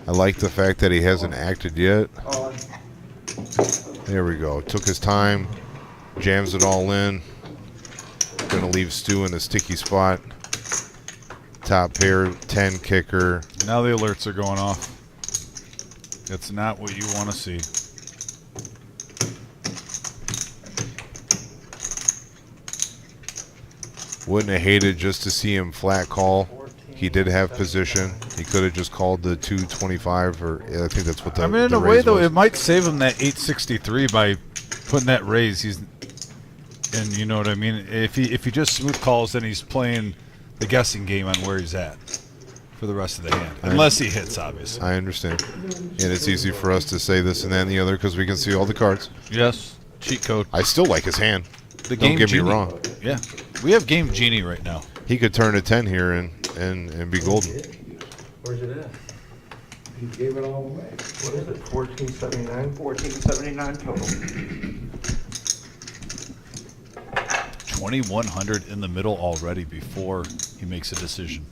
I like the fact that he hasn't acted yet. There we go. Took his time. Jams it all in. Gonna leave Stu in a sticky spot. Top pair, 10 kicker. Now the alerts are going off. It's not what you want to see. Wouldn't have hated just to see him flat call. He did have position. He could have just called the 225, or I think that's what the. I mean, in the a way, raise though, was. it might save him that 863 by putting that raise. And you know what I mean. If he just smooth calls, then he's playing the guessing game on where he's at for the rest of the hand, unless he hits, obviously. I understand, and it's easy for us to say this and that and the other because we can see all the cards. Yes, cheat code. I still like his hand. The Don't game get genie. me wrong. Yeah, we have Game Genie right now. He could turn a 10 here and be golden. Where's it at? He gave it all away. What is it, 1479? 1479 total. 2100 in the middle already before he makes a decision.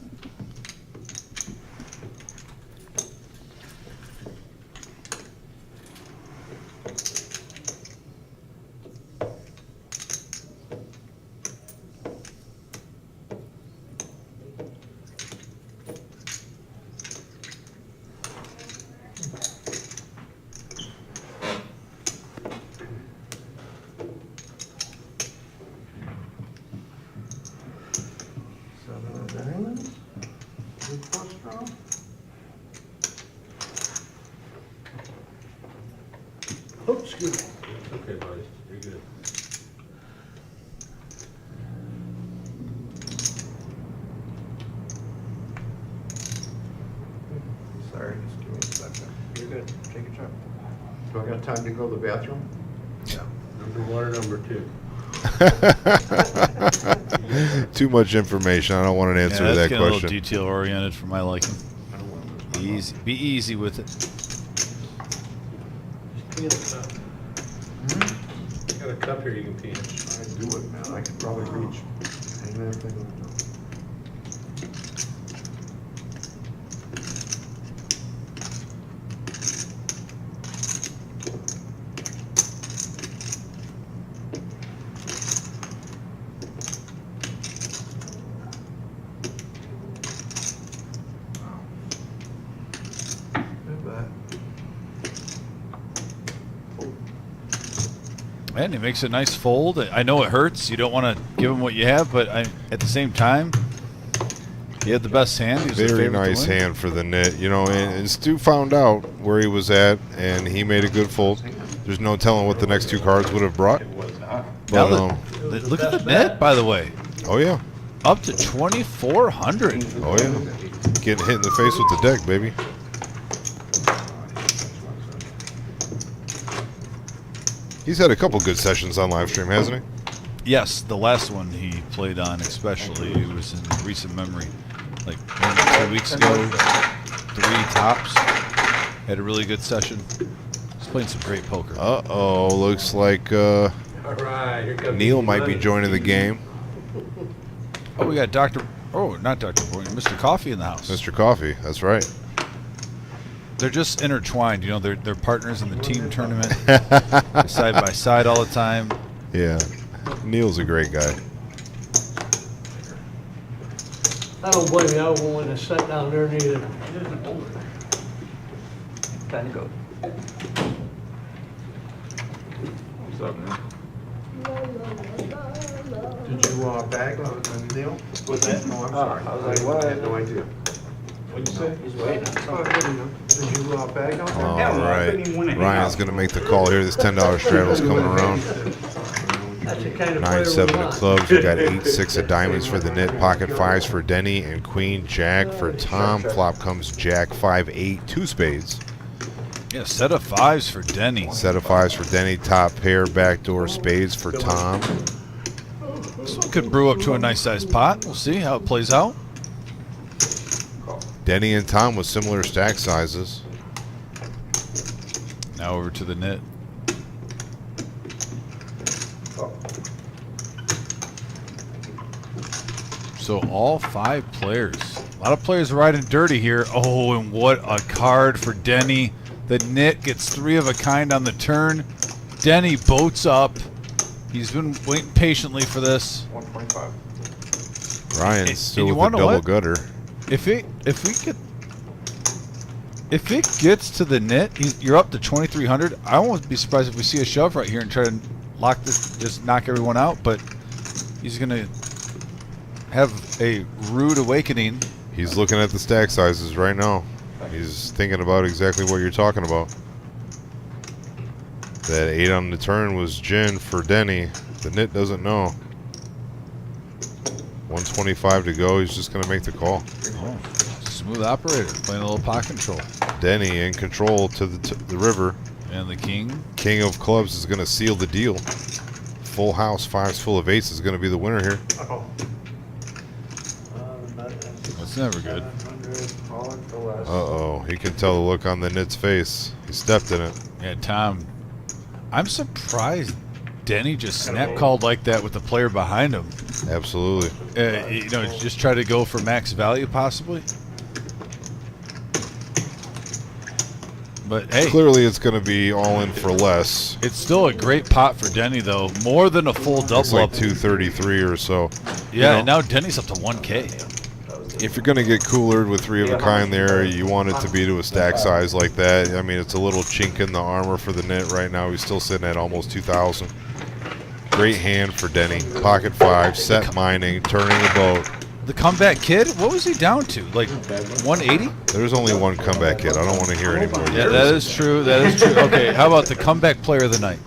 Oops, excuse me. Okay, buddy, you're good. Sorry, just give me a second. You're good. Take your time. Do I got time to go to the bathroom? Number 1 or number 2? Too much information. I don't want an answer to that's that getting a little question. detail oriented for my liking. Easy, be easy with it. Get a cup. Got a cup here you can pee in. I do it, man. I could probably reach. Hang that thing on. And he makes a nice fold. I know it hurts. You don't want to give him what you have, but at the same time, he had the best hand. He was the Very favorite to nice win. hand for the Nit. You know, and Stu found out where he was at, and he made a good fold. There's no telling what the next two cards would have brought. But, Look at the Nit, by the way. Oh, yeah. Up to 2,400. Oh, yeah. Getting hit in the face with the deck, baby. He's had a couple good sessions on live stream, hasn't he? Yes, the last one he played on especially, it was in recent memory. Like 2 weeks ago, 3 tops. Had a really good session. He's playing some great poker. Uh-oh, looks like All right, here comes Neil easy might be money. joining the game. Oh, we got not Dr. Boy, Mr. Coffee in the house. Mr. Coffee, that's right. They're just intertwined, you know, they're partners in the team tournament. They're side by side all the time. Yeah, Neil's a great guy. I don't blame you, I wouldn't want to sit down there neither. Time to go. What's up, man? Did you bag on Neil? What's that? No, I'm sorry. I was like, what? I had no idea. What'd you say? He's waiting. Did you bag on All that? right, Ryan's going to make the call here. This $10 straddle's coming around. That's the kind of player 9-7 we of want. clubs. We got 8-6 of diamonds for the Nit. Pocket 5s for Denny and Queen Jack for Tom. Flop comes Jack 5-8, 2 spades. Yeah, set of 5s for Denny. Set of 5s for Denny. Top pair, backdoor spades for Tom. This one could brew up to a nice sized pot. We'll see how it plays out. Denny and Tom with similar stack sizes. Now over to the Nit. So all 5 players. A lot of players riding dirty here. Oh, and what a card for Denny. The Nit gets 3 of a kind on the turn. Denny boats up. He's been waiting patiently for this. 125. Ryan's And still you with the wanna double what? gutter. If it gets to the Nit, you're up to 2,300. I won't be surprised if we see a shove right here and try to lock this, just knock everyone out. But he's gonna have a rude awakening. He's looking at the stack sizes right now. He's thinking about exactly what you're talking about. That 8 on the turn was gin for Denny. The Nit doesn't know. 125 to go. He's just going to make the call. Oh, smooth operator playing a little pot control. Denny in control to the river. And the king. King of clubs is going to seal the deal. Full house, 5s full of 8s is going to be the winner here. That's never good. Uh-oh. He can tell the look on the Nit's face. He stepped in it. Yeah, Tom. I'm surprised Denny just snap called like that with the player behind him. Absolutely. You know, just try to go for max value possibly. But hey, Clearly it's going to be all in for less. it's still a great pot for Denny though. More than a full double It's like up. 233 or so. Yeah, You know, and now Denny's up to 1K. if you're going to get coolered with 3 of a kind there, you want it to be to a stack size like that. I mean, it's a little chink in the armor for the Nit right now. He's still sitting at almost 2,000. Great hand for Denny. Pocket 5, set mining, turning the boat. The comeback kid, what was he down to? Like 180? There's only one comeback kid. I don't want to hear any more. Yeah, that is true. That is true. Okay, how about the comeback player of the night?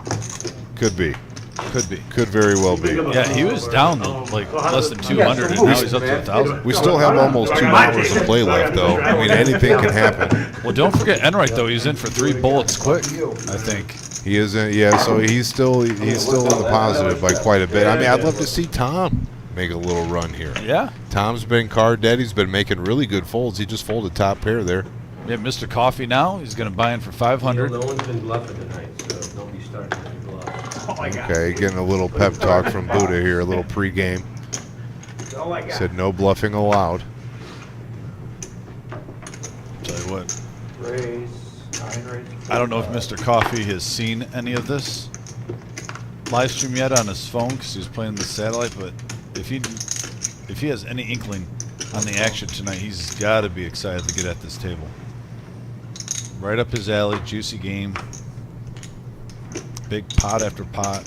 Could be. Could be. Could very well be. Yeah, he was down like less than 200, and now he's up to 1,000. We still have almost 2 hours of play left, though. I mean, anything can happen. Well, don't forget Enright though. He's in for 3 bullets quick, I think. He isn't. Yeah, so he's still in the positive by quite a bit. I mean, I'd love to see Tom make a little run here. Yeah. Tom's been card dead. He's been making really good folds. He just folded top pair there. We have Mr. Coffee now. He's going to buy in for 500. No one's been bluffing tonight, so don't be starting to bluff. Oh my God. Okay, getting a little pep talk from Buddha here, a little pregame. Oh my God. Said no bluffing allowed. Tell you what, Raise, 9 raise. I don't know if Mr. Coffee has seen any of this live stream yet on his phone because he was playing the satellite, but if he has any inkling on the action tonight, he's got to be excited to get at this table. Right up his alley, juicy game. Big pot after pot.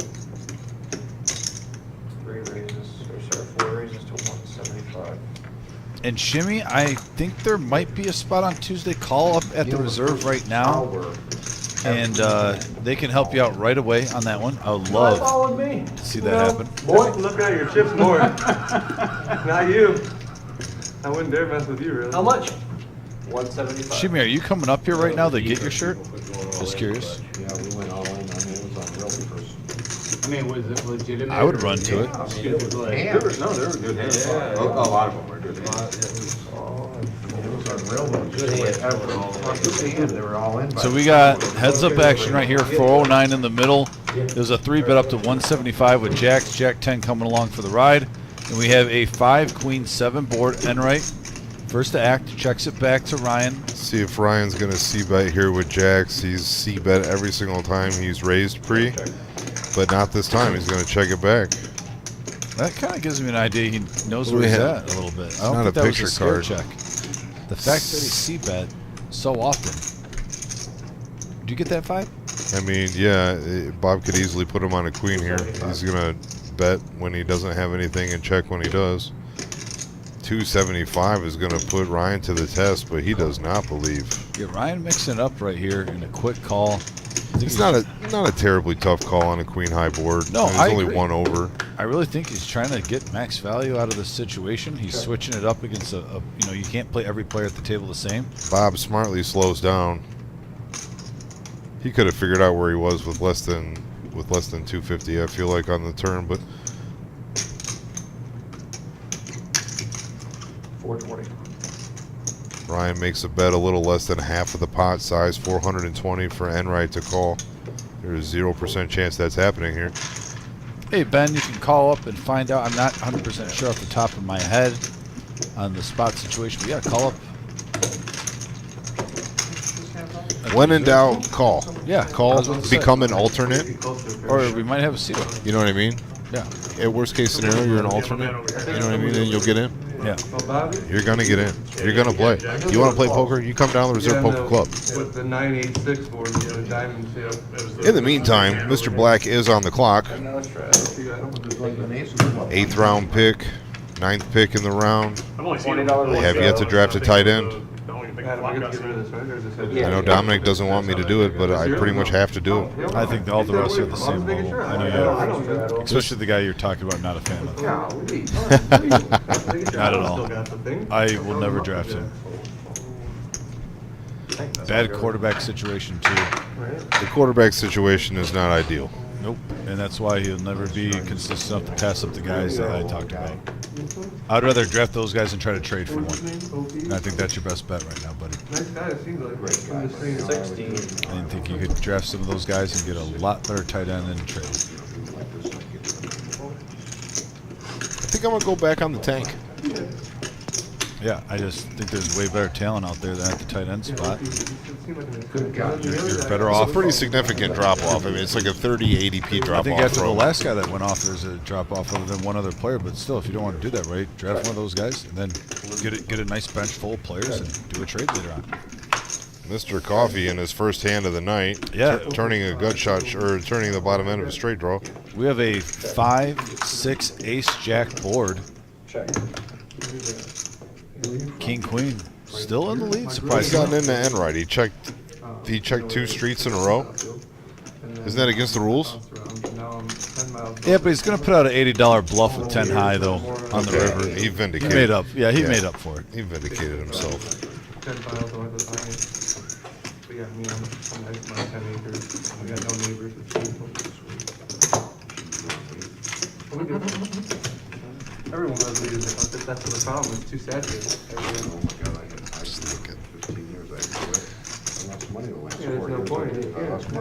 3 raises, or sorry, 4 raises to 175. And Shimmy, I think there might be a spot on Tuesday. Call up at the reserve right now, and they can help you out right away on that one. I would love to see that happen. Boy, look at your chips more. Not you. I wouldn't dare mess with you, really. How much? 175. Shimmy, are you coming up here right now to get your shirt? Just curious. Yeah, we went all in. I mean, it was unreal first. I mean, was it legitimate? I would run to it. I mean, it was hands. No, they were good hands. A lot of them were good hands. It was unreal. They were all in. So we got heads up action right here, 409 in the middle. There's a 3 bet up to 175 with jacks, jack 10 coming along for the ride. And we have a 5 queen 7 board Enright. First to act, checks it back to Ryan. See if Ryan's going to c-bet here with jacks. He's c-bet every single time he's raised pre, but not this time. He's going to check it back. That kind of gives me an idea he knows where he's at a little bit. I don't not think a that was picture a scare card. check. The fact that he c-bet so often. Did you get that 5? I mean, yeah, Bob could easily put him on a queen here. He's going to bet when he doesn't have anything and check when he does. 275 is going to put Ryan to the test, but he does not believe. Yeah, Ryan mixing it up right here in a quick call. It's not a terribly tough call on a queen high board. No, there's I only agree. one over. I really think he's trying to get max value out of this situation. He's switching it up against you can't play every player at the table the same. Bob smartly slows down. He could have figured out where he was with less than 250. I feel like on the turn, but 420. Ryan makes a bet a little less than half of the pot size, 420 for Enright to call. There's 0% chance that's happening here. Hey Ben, you can call up and find out. I'm not 100% sure off the top of my head on the spot situation, but yeah, call up. When in doubt, call. Yeah, Call, become an alternate. Or we might have a seat open. You know what I mean? Yeah. At worst case scenario, you're an alternate. You know what I mean? And you'll get in. Yeah. You're going to get in. You're going to play. You want to play poker? You come down to the Reserve Poker Club. With the 986 board, the diamond tip. In the meantime, Mr. Black is on the clock. 8th round pick, 9th pick in the round. I've only seen They have yet to draft a tight end. I I know Dominic doesn't want me to do it, but I pretty much have to do it. I think all the rest are at the same level. I know you have. Especially the guy you're talking about, not a fan of. Not at all. I will never draft him. Bad quarterback situation, too. The quarterback situation is not ideal. Nope. And that's why he'll never be consistent enough to pass up the guys that I talked about. I'd rather draft those guys and try to trade for one. And I think that's your best bet right now, buddy. Nice guy, it seems like. 16. I didn't think you could draft some of those guys and get a lot better tight end than trade. I think I'm going to go back on the tank. Yeah, I just think there's way better talent out there than at the tight end spot. You're better It's off. a pretty significant drop-off. I mean, it's like a 30 ADP I drop-off. think after the last guy that went off, there's a drop-off other than one other player. But still, if you don't want to do that, right, draft one of those guys and then get a nice bench full of players and do a trade later on. Mr. Coffee in his first hand of the night, Yeah. turning a gut shot, or turning the bottom end of a straight draw. We have a 5-6 ace-jack board. King, queen, still in the lead, He's surprisingly. gotten into Enright. He checked 2 streets in a row. Isn't that against the rules? Yeah, but he's going to put out an $80 bluff with 10 high, though, on the river. He vindicated. He made up. Yeah, he made up for it. He vindicated himself. 10 miles over the line. But yeah, I mean, I'm nice, my 10 acres. We got no neighbors. Everyone knows we use it. That's the problem. It's too saturated. Just thinking. That's my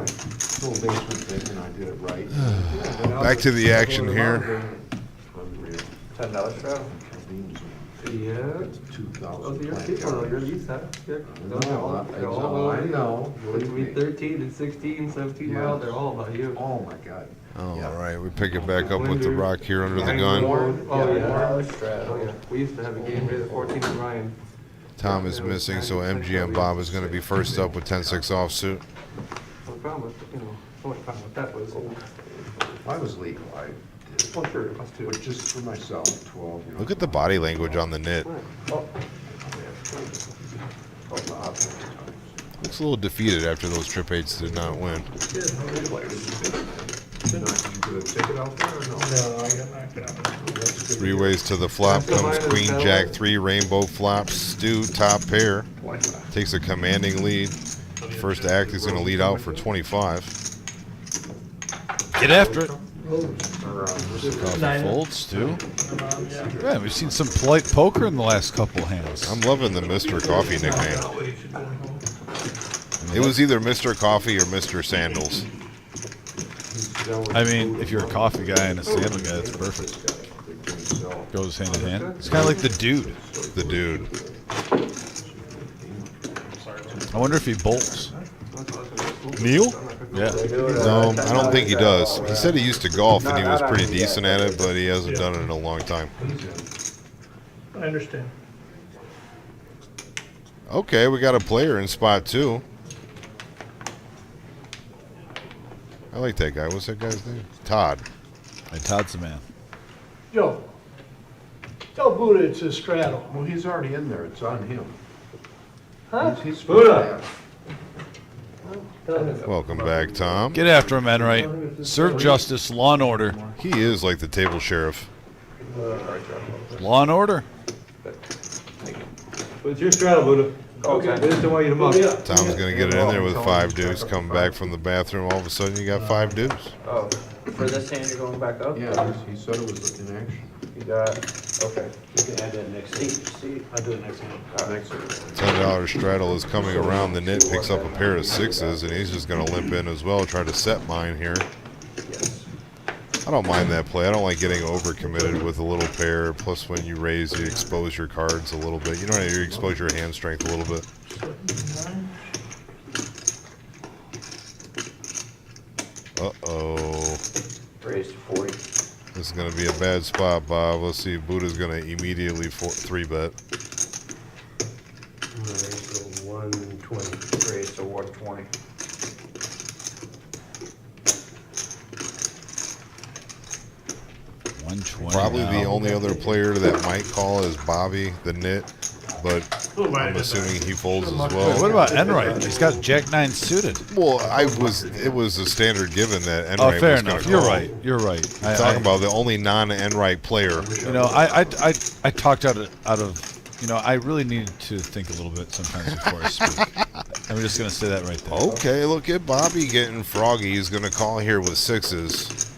little basement thing, and I did it right. Back to the action here. Unreal. $10 straddle. Yeah. Two Oh, thousand. you're people, though, you're these, huh? I know. Between 13 and 16, 17 miles, they're all about you. Oh, my God. All right, we pick it back up with the rock here under the gun. Oh, yeah. Oh, yeah. We used to have a game here, the 14th of Ryan. Tom is missing, so MGM Bob is going to be first up with 10-6 offsuit. The problem with, the only problem with that was, I was legal, I did. well, sure, us too. But just for myself, 12, you know. Look at the body language on the knit. Oh, Looks a little defeated after those trip 8s did not win. Three ways to the flop comes Queen Jack 3 rainbow flops. Stu top pair takes a commanding lead. First act is going to lead out for 25. Get after it. Coffee folds too. Yeah, we've seen some polite poker in the last couple hands. I'm loving the Mr. Coffee nickname. It was either Mr. Coffee or Mr. Sandals. I mean, if you're a coffee guy and a sandal guy, that's perfect. Goes hand in hand. It's kind of like the dude. The dude. I wonder if he bowls. Neil? Yeah. No, I don't think he does. He said he used to golf and he was pretty decent at it, but he hasn't done it in a long time. I understand. Okay, we got a player in spot 2. I like that guy. What's that guy's name? Todd. Hey, Todd's the man. Joe, tell Buddha it's a straddle. Well, he's already in there, it's on him. Huh? He's supposed to have. Welcome back, Tom. Get after him, Enright. Serve justice, law and order. He is like the table sheriff. Law and order. it's your straddle, Buddha. Okay. I just don't want you to muck. Tom's going to get it in there with 5 deuce. Coming back from the bathroom, all of a sudden you got 5 deuce. Oh, for this hand, you're going back up? Yeah, he said it was in action. You got, okay. You can add that next seat. I'll do it next time. $10 straddle is coming around. The knit picks up a pair of 6s, and he's just going to limp in as well. Try to set mine here. Yes. I don't mind that play. I don't like getting overcommitted with a little pair. Plus, when you raise, you expose your cards a little bit. You know, you expose your hand strength a little bit. Uh-oh. Raised to 40. This is going to be a bad spot, Bob. Let's see. Buddha's going to immediately 3-bet. Raised to 120. Raised to 120. Probably the only other player that might call is Bobby, the knit, but I'm assuming he folds as well. Wait, what about Enright? He's got Jack 9 suited. Well, it was a standard given that Enright Oh, fair was going enough. to You're call. right. You're right. Talking about the only non-Enright player. You know, I talked out of. You know, I really need to think a little bit sometimes before I speak. I'm just going to say that right there. Okay, look at Bobby getting froggy. He's going to call here with 6s.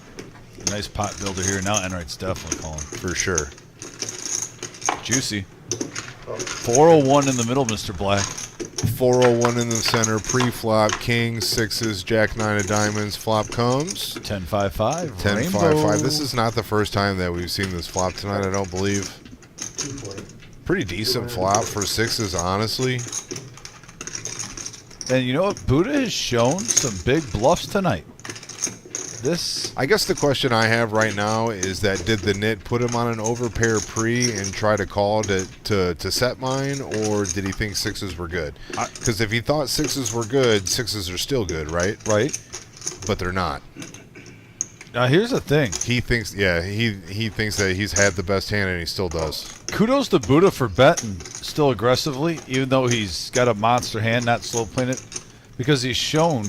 Nice pot builder here. Now Enright's definitely calling. For sure. Juicy. 401 in the middle, Mr. Black. 401 in the center. Pre-flop. King, 6s, Jack 9 of diamonds. Flop comes. 10-5-5. 10-5-5. This is not the first time that we've seen this flop tonight, I don't believe. Pretty decent flop for 6s, honestly. And you know what? Buddha has shown some big bluffs tonight. I guess the question I have right now is that did the knit put him on an overpair pre and try to call to set mine, or did he think 6s were good? Because if he thought 6s were good, 6s are still good, right? Right. But they're not. Now here's the thing. He thinks, yeah, he thinks that he's had the best hand and he still does. Kudos to Buddha for betting still aggressively, even though he's got a monster hand, not slow playing it, because he's shown.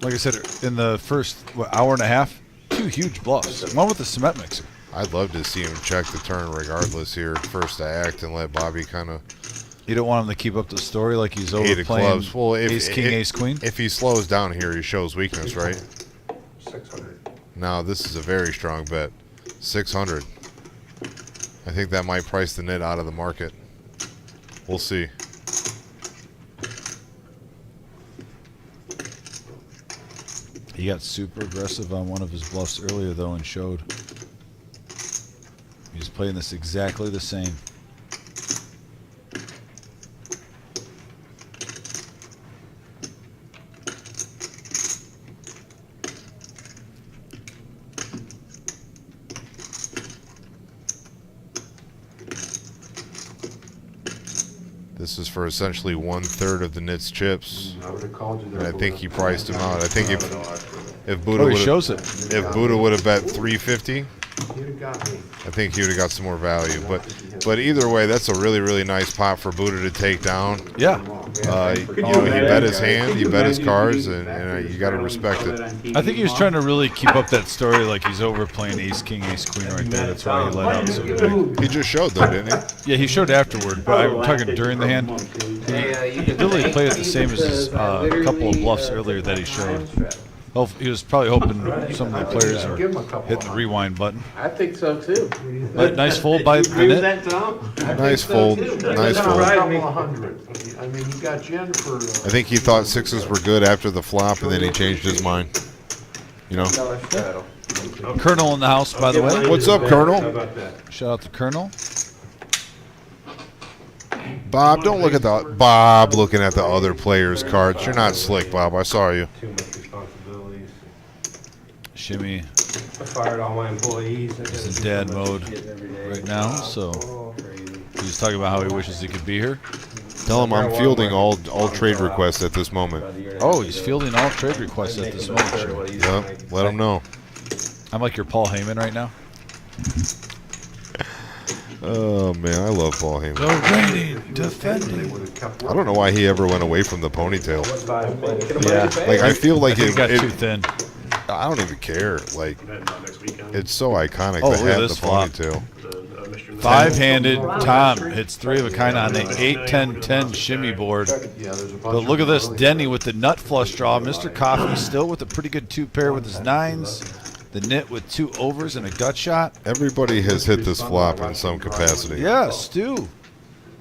Like I said, in the first hour and a half, 2 huge bluffs. One with the cement mixer. I'd love to see him check the turn regardless here, first to act, and let Bobby kind of... You don't want him to keep up the story like he's 8 of overplaying clubs. Well, ace-king, ace-queen? If he slows down here, he shows weakness, right? 600. No, this is a very strong bet. 600. I think that might price the knit out of the market. We'll see. He got super aggressive on one of his bluffs earlier, though, and showed. He's playing this exactly the same. This is for essentially 1/3 of the Nits chips. I would have called you there. And I think he priced him out. I think if Buddha Oh, he shows it. if Buddha would have bet 350, You'd have got me. I think he would have got some more value. But either way, that's a really nice pot for Buddha to take down. Yeah. He bet his hand, he bet his cards, and you got to respect it. I think he was trying to really keep up that story like he's overplaying ace, king, ace, queen right there. That's why he let out so big. He just showed, though, didn't he? Yeah, he showed afterward, but I'm talking during the hand. He literally played it the same as his couple of bluffs earlier that he showed. He was probably hoping some of the players would hit the rewind button. I think so too. But nice fold by the net. Nice fold. Nice fold. A couple of hundred. I mean, he got you in for. I think he thought sixes were good after the flop, and then he changed his mind. You know? Colonel in the house, by the way. What's up, Colonel? Shout out to Colonel. Bob, don't look at the Bob looking at the other players' cards. You're not slick, Bob. I saw you. Too much responsibilities. Shimmy I fired all my employees. is in dad mode right now, so he's talking about how he wishes he could be here. Tell him I'm fielding all trade requests at this moment. Oh, he's fielding all trade requests at this moment. Sure. Yep, let him know. I'm like your Paul Heyman right now. Oh man, I love Paul Heyman. Reigning, defending. I don't know why he ever went away from the ponytail. Yeah, Like I feel like it got too thin. I don't even care. Like it's so iconic Oh, to look at have the this flop. ponytail. Five-handed Tom hits three of a kind on the 8-10-10 shimmy board. But look at this, Denny with the nut flush draw. Mr. Coffee still with a pretty good two pair with his nines. The Nit with two overs and a gut shot. Everybody has hit this flop in some capacity. Yeah, Stu.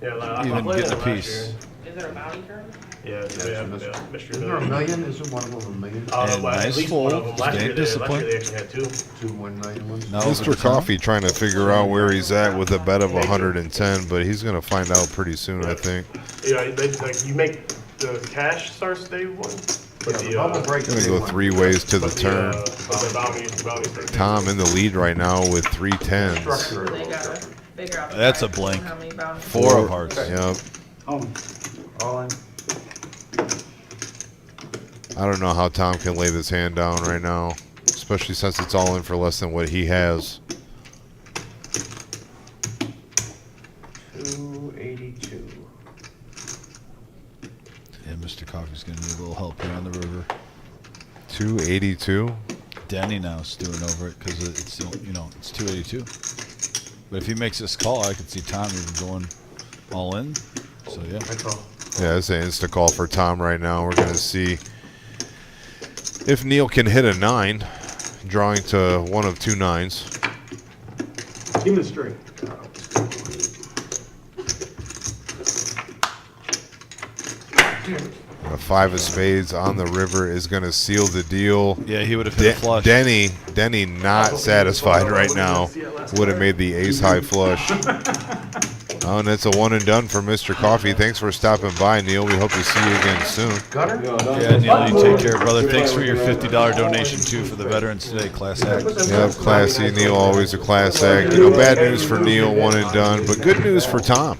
Yeah, Even getting a piece. Is there a bounty turn? Yeah, Isn't there a million? Isn't one of them a million? And nice fold. Staying disciplined. They actually had two. 2 1 million ones? No, Mr. Coffee trying to figure out where he's at with a bet of 110, but he's going to find out pretty soon, I think. Yeah, you make the cash starts day one. But the Going to go 3 ways to the turn. Tom in the lead right now with 3 tens. They gotta figure out. That's a blank. How many bounties. 4 of hearts. Yep. All in. I don't know how Tom can lay this hand down right now, especially since it's all in for less than what he has. 282. Yeah, Mr. Coffee's going to need a little help here on the river. 282. Denny now is doing over it because it's, you know, it's 282. But if he makes this call, I could see Tom even going all in. So yeah. Yeah, it's an insta call for Tom right now. We're going to see if Neil can hit a 9, drawing to one of 2 nines. Give me the string. A 5 of spades on the river is going to seal the deal. Yeah, he would have hit a flush. Denny not satisfied right now. Would have made the ace high flush. Oh, and it's a one and done for Mr. Coffee. Thanks for stopping by, Neil. We hope to see you again soon. Yeah, Neil, you take care, brother. Thanks for your $50 donation, too, for the Veterans Today Class Act. Yep, classy. Neil, always a class act. You know, bad news for Neil, one and done, but good news for Tom,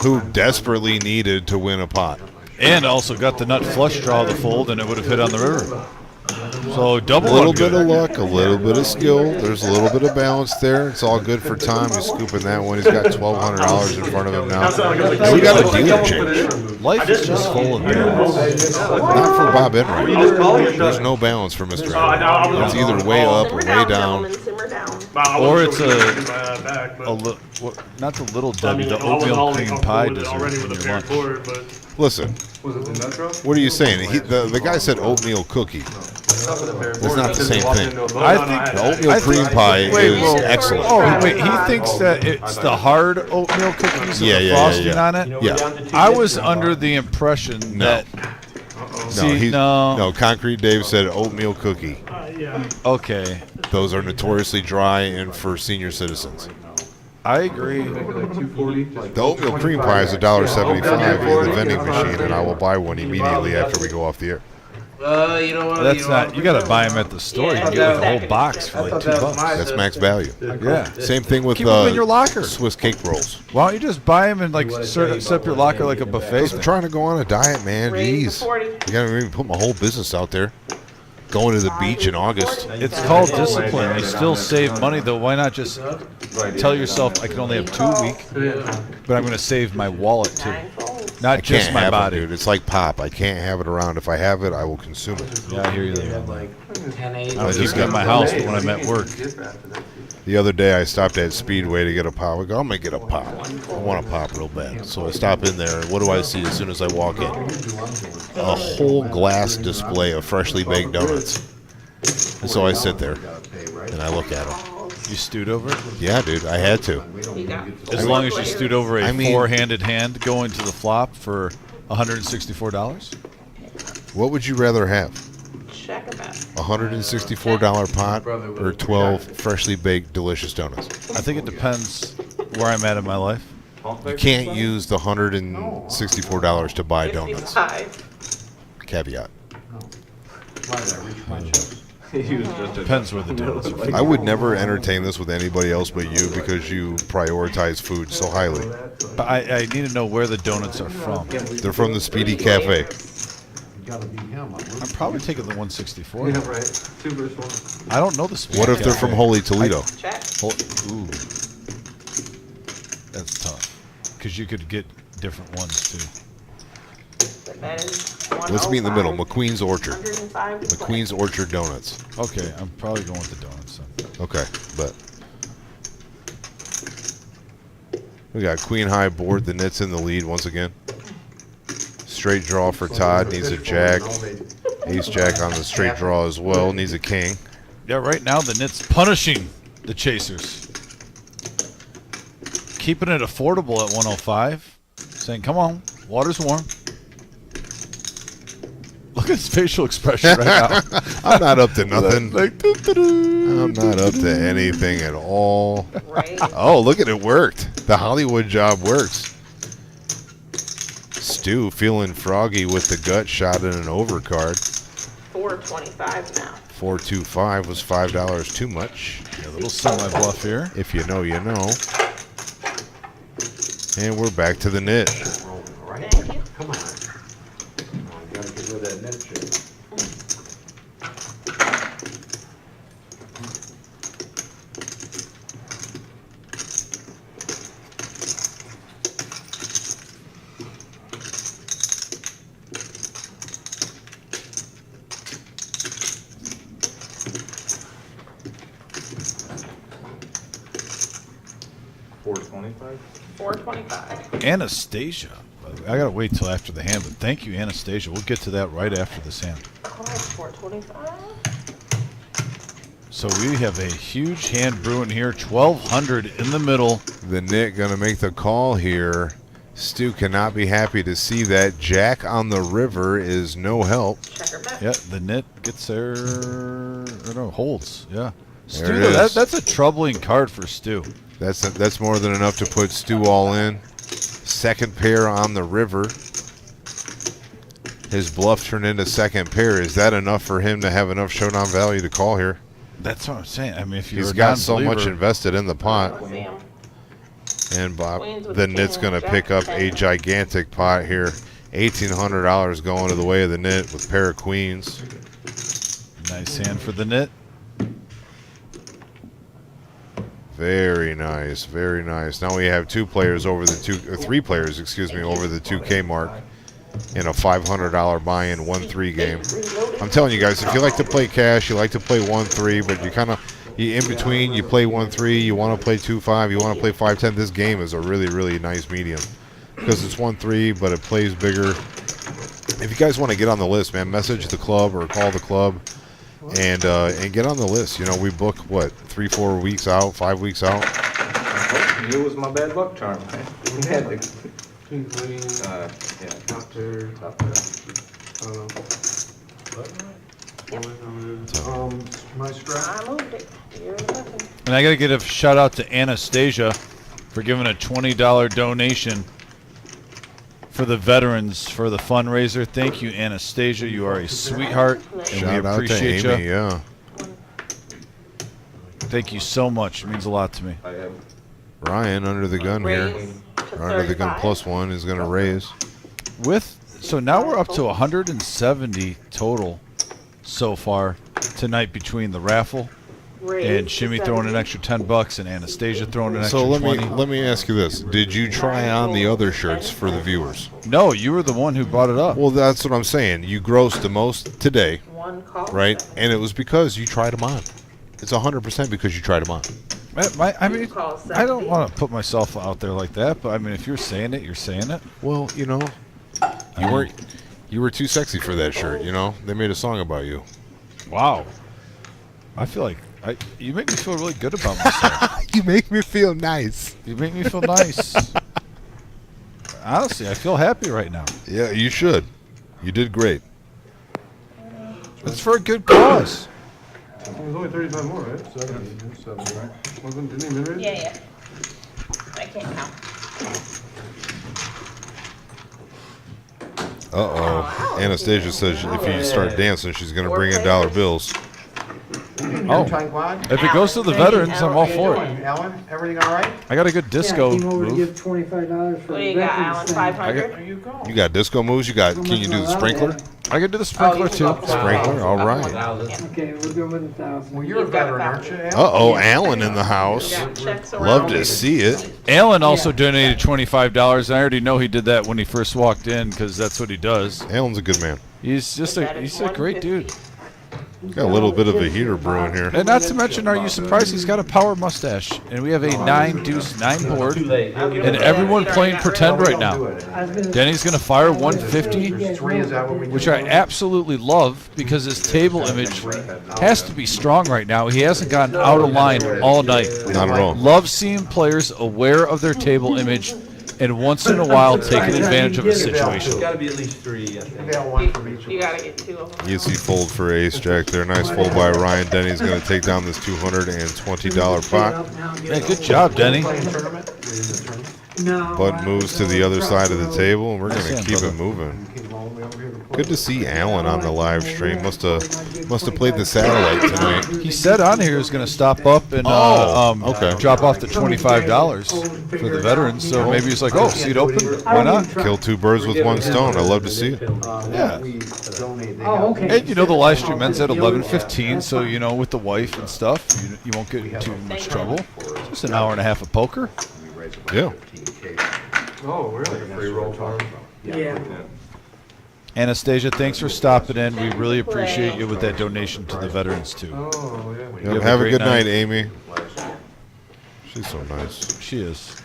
who desperately needed to win a pot. And also got the nut flush draw the fold, and it would have hit on the river. So double A little good. bit of luck, a little bit of skill. There's a little bit of balance there. It's all good for Tom. He's scooping that one. He's got $1,200 in front of him now. And we got a deal change. Life is just full of balance. Not for Bob Enright. There's no balance for Mr. Enright. It's either way up or way down. Or it's not the little Debbie, the oatmeal cream pie dessert in your lunch. Listen, what are you saying? The guy said oatmeal cookie. It's not the same thing. I think the oatmeal cream pie is excellent. Oh, wait, he thinks that it's the hard oatmeal cookies with the frosting on it? Yeah. I was under the impression that See, no. No, Concrete Dave said oatmeal cookie. Yeah. Okay. Those are notoriously dry and for senior citizens. I agree. Like 240. The oatmeal cream pie is $1.75 in the vending machine, and I will buy one immediately after we go off the air. You know what? That's not. You got to buy them at the store. You can get like a whole box for like $2. That's max value. Yeah. Same thing with Keep them in your locker. Swiss cake rolls. Why don't you just buy them and like set up your locker like a buffet? I'm trying to go on a diet, man. Jeez. You got to maybe put my whole business out there. Going to the beach in August. It's called discipline. You still save money though. Why not just tell yourself I can only have 2 a week, but I'm going to save my wallet too, not I just can't my have body. it, dude. It's like pop. I can't have it around. If I have it, I will consume it. Yeah, I hear you there. I I just got my house when I'm at work. The other day, I stopped at Speedway to get a pop. I go, I'm going to get a pop. I want a pop real bad. So I stop in there, and what do I see as soon as I walk in? A whole glass display of freshly baked donuts. And so I sit there, and I look at them. You stewed over it? Yeah, dude, I had to. As long as you stewed over a four-handed hand going to the flop for $164? What would you rather have? Check them out. $164 pot or 12 freshly baked delicious donuts? I think it depends where I'm at in my life. You can't use the $164 to buy donuts. 55. Caveat. Depends where the donuts are. I would never entertain this with anybody else but you because you prioritize food so highly. But I need to know where the donuts are from. They're from the Speedy Cafe. I'm probably taking the 164. Yeah, right. 2 versus 1. I don't know the Speedy What if they're Cafe. from Holy Toledo? Check. Ooh. That's tough. Because you could get different ones too. That is Let's meet in the middle. McQueen's Orchard. 105 to play. McQueen's Orchard Donuts. Okay, I'm probably going with the donuts then. Okay, but we got Queen High board. The Nits in the lead once again. Straight draw for Todd. Needs a jack. Ace jack on the straight draw as well. Needs a king. Yeah, right now the Nits punishing the chasers. Keeping it affordable at 105. Saying, come on, water's warm. Look at his facial expression right now. I'm not up to nothing. Like, doo-doo-doo. I'm not up to anything at all. Right. Oh, look at it worked. The Hollywood job works. Stu feeling froggy with the gut shot in an overcard. 425 now. 425 was $5 too much. A little semi-bluff here. If you know, you know. And we're back to the Nit. Thank you. Come on. Gotta get rid of that net shit. $425. Anastasia. I gotta wait till after the hand, but thank you, Anastasia. We'll get to that right after this hand. Oh, $425. So we have a huge hand brewing here. 1,200 in the middle. The Nit gonna make the call here. Stu cannot be happy to see that. Jack on the river is no help. Checker bet. Yeah, the Nit gets there. Or no, holds. Yeah. Stu, There it is. that's a troubling card for Stu. That's more than enough to put Stu all in. Second pair on the river. His bluff turned into second pair. Is that enough for him to have enough showdown value to call here? That's what I'm saying. I mean, if you're He's a got so much non-believer- invested in the pot. See 'em. And Bob, Queens with the the Nit's king, going to jack, pick up a 10. gigantic pot here. $1,800 going to the way of the Nit with pair of queens. Nice hand for the Nit. Very nice, very nice. Now we have three players, over the 2K mark in a $500 buy-in 1-3 game. I'm telling you guys, if you like to play cash, you like to play 1-3, but you kind of in between, you play 1-3, you want to play 2-5, you want to play 5-10. This game is a really, really nice medium because it's 1-3, but it plays bigger. If you guys want to get on the list, man, message the club or call the club. And get on the list. You know, we book, what, 3-4 weeks out, 5 weeks out? It was my bad luck charm, man. We had the King, queen, yeah. top pair. I don't know. My strap. I moved it. You're the button. And I got to give a shout out to Anastasia for giving a $20 donation for the veterans for the fundraiser. Thank you, Anastasia. You are a sweetheart, and Shout we out to appreciate Amy, you. yeah. Thank you so much. It means a lot to me. Ryan, under the gun here. Raise to Under the gun 35. +1 is going to raise. So now we're up to 170 total so far tonight between the raffle Raise and to Shimmy throwing an 70. extra $10 and Anastasia throwing an extra So 20. let me ask you this: did you try on the other shirts for the viewers? No, you were the one who brought it up. Well, that's what I'm saying. You grossed the most today, One call. right? And it was because you tried them on. It's 100% because you tried them on. I mean, Call I don't 70. want to put myself out there like that, but I mean, if you're saying it, you're saying it. Well, you know, you were too sexy for that shirt. You know, they made a song about you. Wow. I feel like you make me feel really good about myself. You make me feel nice. You make me feel nice. Honestly, I feel happy right now. Yeah, you should. You did great. It's for a good cause. It was only 35 more, right? 70, right? Didn't he mid-raise? Yeah. I can't count. Uh-oh. Anastasia says if you start dancing, she's going to bring in dollar bills. Oh. If it goes to the veterans, I'm all for it. Alan, everything all right? I got a good disco Yeah, came over to move. give $25 for What do the you got, veterans Alan? thing. 500? You got disco moves? Can you do the sprinkler? I can do the sprinkler too. Sprinkler, all right. Okay, we'll go with 1,000. Well, you're a veteran, aren't you, Alan? Uh-oh, Alan in the house. Got checks around. Love to see it. Alan also donated $25. I already know he did that when he first walked in because that's what he does. Alan's a good man. He's a great dude. Got a little bit of a heater brewing here. And not to mention, are you surprised he's got a power mustache? And we have a 9-deuce-9 board, and everyone playing pretend right now. Denny's gonna fire 150, Three, is that what we do? which I absolutely love because his table image has to be strong right now. He hasn't gotten out of line all night. Not at all. Love seeing players aware of their table image and once in a while taking advantage of a situation. It's gotta be at least 3, I think. Maybe I'll one from each of You us. gotta get 2 of them. Easy fold for ace jack there. Nice fold by Ryan. Denny's going to take down this $220 pot. Hey, good job, Denny. Playing tournament? You're in the tournament? No. Bud moves to the other side of the table, and we're going to Nice keep hand, it moving. You came all the way over here to play. Good to see Alan on the live stream. Must have played the satellite tonight. He said on here he was going to stop up and okay. drop off the $25 for the veterans. So maybe he's like, oh, seat open? Why not? Kill two birds with one stone. I love to see it. Yeah. We donate. They Oh, got- okay. And you know the live stream ends at 11:15, so you know with the wife and stuff, you won't get into too much trouble. Just an hour and a half of poker. We raise about Yeah. 15K. Oh, really? Free roll farm. Yeah. Anastasia, thanks for stopping in. We really appreciate you with that donation to the veterans too. Oh, yeah. Yep, have a have a great good night, night. Amy. She's so nice. She is.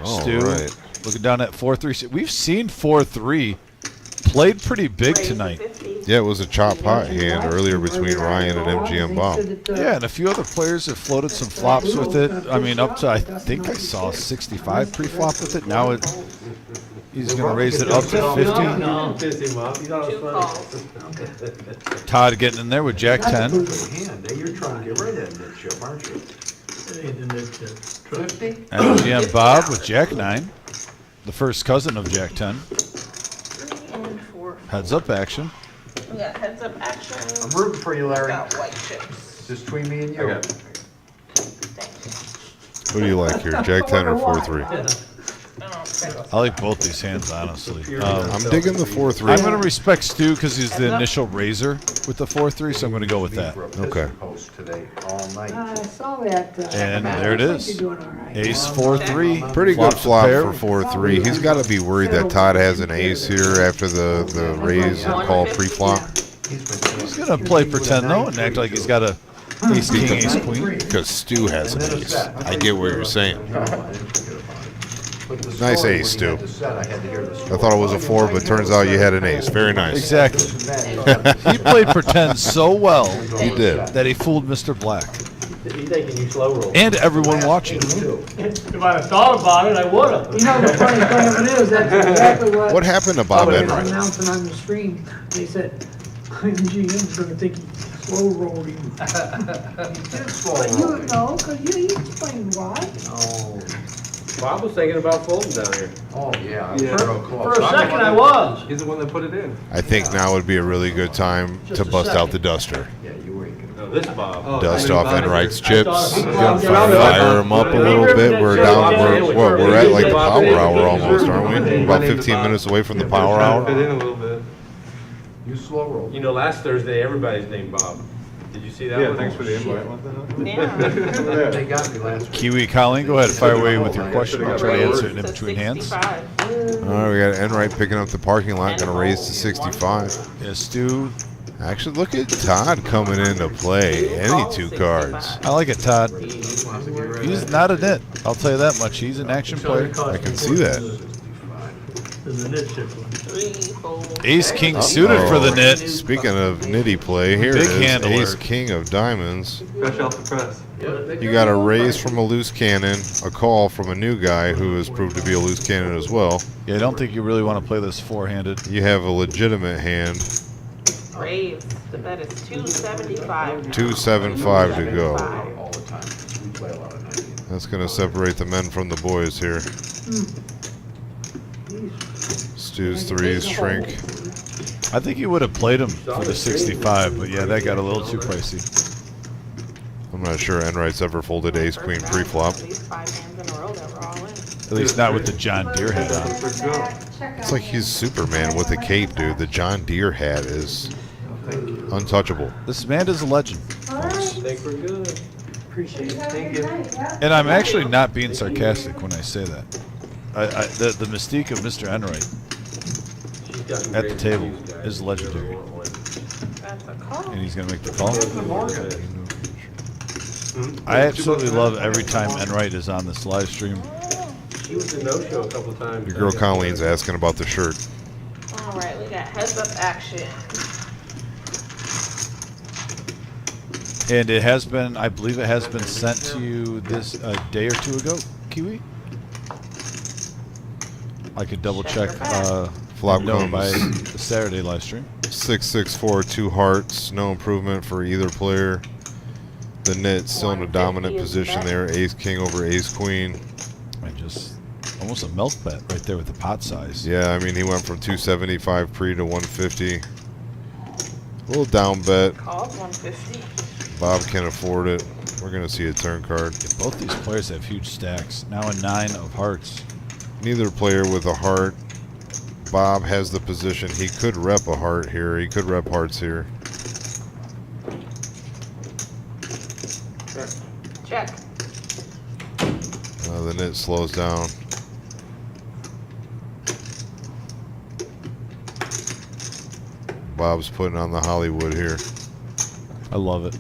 All Stu, right. looking down at 4-3. We've seen 4-3 played pretty big Raise to tonight. 50. Yeah, it was a chop pot hand earlier between Ryan and MGM Bob. Yeah, and a few other players have floated some flops with it. I mean, up to I think I saw 65 pre-flop with it. Now he's going to raise it up to 50. No, piss him off. He's on 2 a calls. Todd getting in there with Jack 10. Good hand, eh? You're trying to get rid of that chip, aren't you? 50? MGM Bob with Jack 9. The first cousin of Jack 10. 3 and 4. Heads up action. We got heads up action. I'm rooting for you, Larry. Got white chips. Just between me and you. Thanks. Who do you like here, Jack 10 or 4-3? Oh, I like both these hands, honestly. I'm digging the 4-3. I'm going to respect Stu because he's the initial raiser with the 4-3, so I'm going to go with that. Okay. Post today all night. I saw that. And there it is. You're doing all right. Ace 4-3. Pretty good Flops a flop pair. for 4-3. He's got to be worried that Todd has an ace here after the raise and call pre-flop. He's going to play pretend, though, and act like he's got a ace king, ace queen. Because Stu has an ace. I get what you're saying. Nice ace, Stu. I thought it was a 4, but turns out you had an ace. Very nice. Exactly. He played pretend so well He did. that he fooled Mr. Black. thinking you slow roll. And everyone watching. If I had thought about it, I would've. You know, the funny thing of it is, that's exactly What happened to Bob they were Enright? announcing on the screen. They said, MGM's gonna think he slow rolled him. He did slow But roll. you know, cause you explained why. Oh, Bob was thinking about folding down here. oh, yeah, I was Yeah. real For close. a second, I was. He's the one that put it in. I think now would be a really good time to bust out the duster. Yeah, you ain't gonna. No, this Bob. Oh, Dust I off mean, Enright's I chips. thought- Fire them up a little bit. We're down. We're at like the power hour almost, aren't we? We're about 15 minutes away from the power Trying to fit hour. in a little bit. You slow roll. You know, last Thursday, everybody's named Bob. Did you see that Yeah, one? thanks for the invite. Yeah. They got me last week. Kiwi Colleen, go ahead, fire away with your question. I'll try to answer it in So between hands. 65. All right, we got Enright picking up the parking lot. Going to raise to 65. Yeah, Stu. Actually, look at Todd coming into play. Any two cards. I like it, Todd. He wants to get rid of He's it. not a nit. I'll tell you that much. He's an action player. I can see that. There's a nit chip one. 3, 4. Ace King suited for the nit. Speaking of nitty play, here it Big is. handler. Ace King of diamonds. Fresh off the press. You got a raise from a loose cannon, a call from a new guy who has proved to be a loose cannon as well. Yeah, I don't think you really want to play this four-handed. You have a legitimate hand. Raise. The bet is 275. 275 to go. All the time. We play a lot of night. That's going to separate the men from the boys here. Stu's threes shrink. I think you would have played him for the 65, but yeah, that got a little too pricey. I'm not sure Enright's ever folded ace queen pre-flop. At least 5 hands in a row that were all in. At least not with the John Deere hat on. It's like he's Superman with a cape, dude. The John Deere hat is untouchable. This man is a legend. Think we're good. Appreciate it. Thank you. And I'm actually not being sarcastic when I say that. The mystique of Mr. Enright She's got at the great table views, guys. is legendary. That's a call. And he's going to make the call. Hmm? I absolutely love every time Enright is on this live stream. She was a no-show a couple times. Your girl Colleen's asking about the shirt. All right, we got heads up action. And it has been, I believe it has been sent to you this a day or two ago, Kiwi. I could double check. Flop No, by comes the Saturday live stream. 6-6-4, 2 hearts. No improvement for either player. The nit still in a dominant position there. Ace king over ace queen. And just almost a milk bet right there with the pot size. Yeah, I mean he went from 275 pre to 150. A little down bet. Calls 150. Bob can afford it. We're gonna see a turn card. Both these players have huge stacks. Now a 9 of hearts. Neither player with a heart. Bob has the position. He could rep a heart here. He could rep hearts here. Check. The nit slows down. Bob's putting on the Hollywood here. I love it.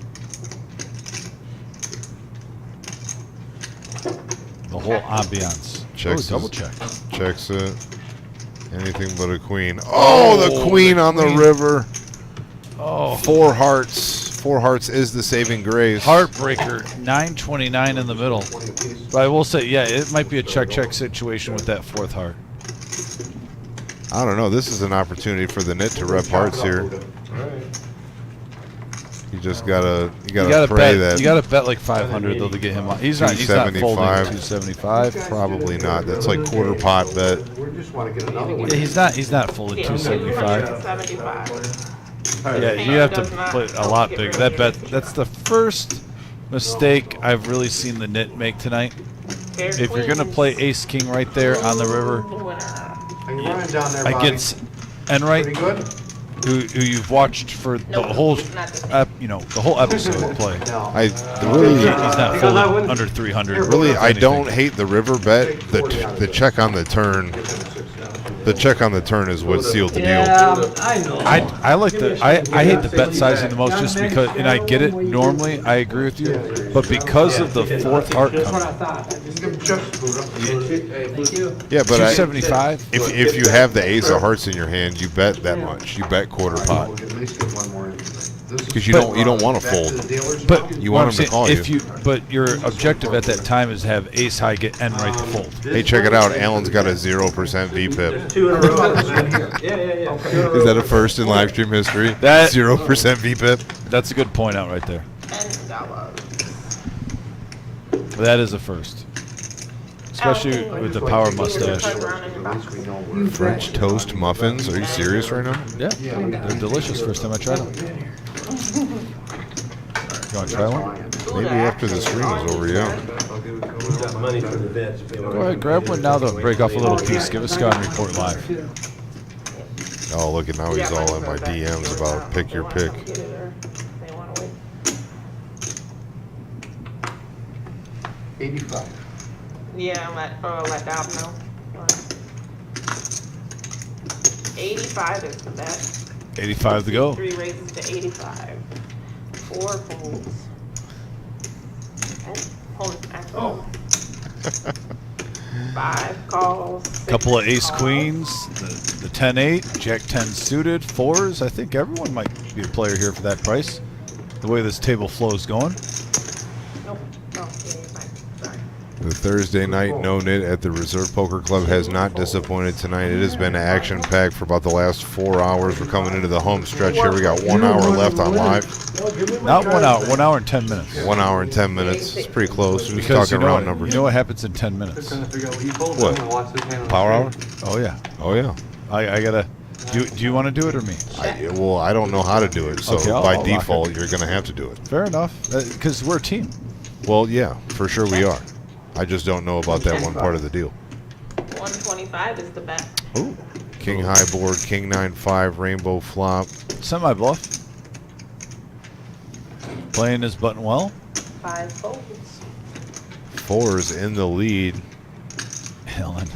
The whole ambiance. Checks Double his- check. Checks it. Anything but a queen. Oh, the queen on the river. Oh, 4 hearts. 4 hearts is the saving grace. heartbreaker. 929 in the middle. But I will say, yeah, it might be a check situation with that 4th heart. I don't know. This is an opportunity for the nit to rep hearts here. You just gotta pray bet. that. You gotta bet like 500 though to get him on. He's not folding 275. 275. Probably not. That's like quarter pot bet. We just want to get another one. Yeah, he's not folding 275. 275. Yeah, you have to play a lot bigger. That's the first mistake I've really seen the nit make tonight. If you're gonna play ace king right there on the river Are you running down there, Bobby? against Enright, Pretty good? who you've watched for the whole the whole episode play. No. Really, He's not folding under 300. really, I anything. don't hate the river bet. The check on the turn. The check on the turn is what sealed the deal. Yeah, I know. I like I hate the bet sizing the most just because, and I get it normally, I agree with you, but because of the 4th heart That's what I coming, thought. I just- Give him chips, Buddha. Thank you. Yeah, but 275. if you have the ace of hearts in your hand, you bet that much. You bet quarter pot. We'll at least get one more in. Because you don't want to fold. But You want him to call if you. But your objective at that time is to have ace high get N right to fold. Hey, check it out. Allen's got a 0% VPIP. 2 in a row. Yeah. Is that a first in live stream history? That 0% VPIP. That's a good point out right there. That is a first, especially with the power mustache. French toast muffins? Are you serious right now? Yeah, they're delicious. First time I tried them. You want to try one? Maybe after the stream is over, yeah. We got money for the bets. Go ahead, grab one now. Though, break off a little piece. Give us Scott and report live. Oh, look at now he's all in my DMs about pick your pick. 85. Yeah, let Dom know. 85 is the best. 85 to go. 3 raises to 85. 4 folds. Oh. 5 calls. Couple of ace queens, the 10-8, jack 10 suited, 4s. I think everyone might be a player here for that price. The way this table flow is going. Nope. No, sorry. The Thursday night No-Nit at the Reserve Poker Club has not disappointed tonight. It has been action-packed for about the last 4 hours. We're coming into the home stretch here. We got 1 hour left on live. Not 1 hour, 1 hour and 10 minutes. 1 hour and 10 minutes. It's pretty close. We're Because talking round numbers. You know what happens in 10 minutes? What? Power hour? Oh, yeah. Oh, yeah. I got to... Do you want to do it or me? Well, I don't know how to do it, so Okay, by I'll default, you're going to have to do it. Fair enough, because we're a team. Well, yeah, for sure we are. I just don't know about that one part of the deal. 125 is the best. Ooh. King high board, king 9-5, rainbow flop. Semi-bluff. Playing his button well. 5 folds. 4s in the lead. Ellen.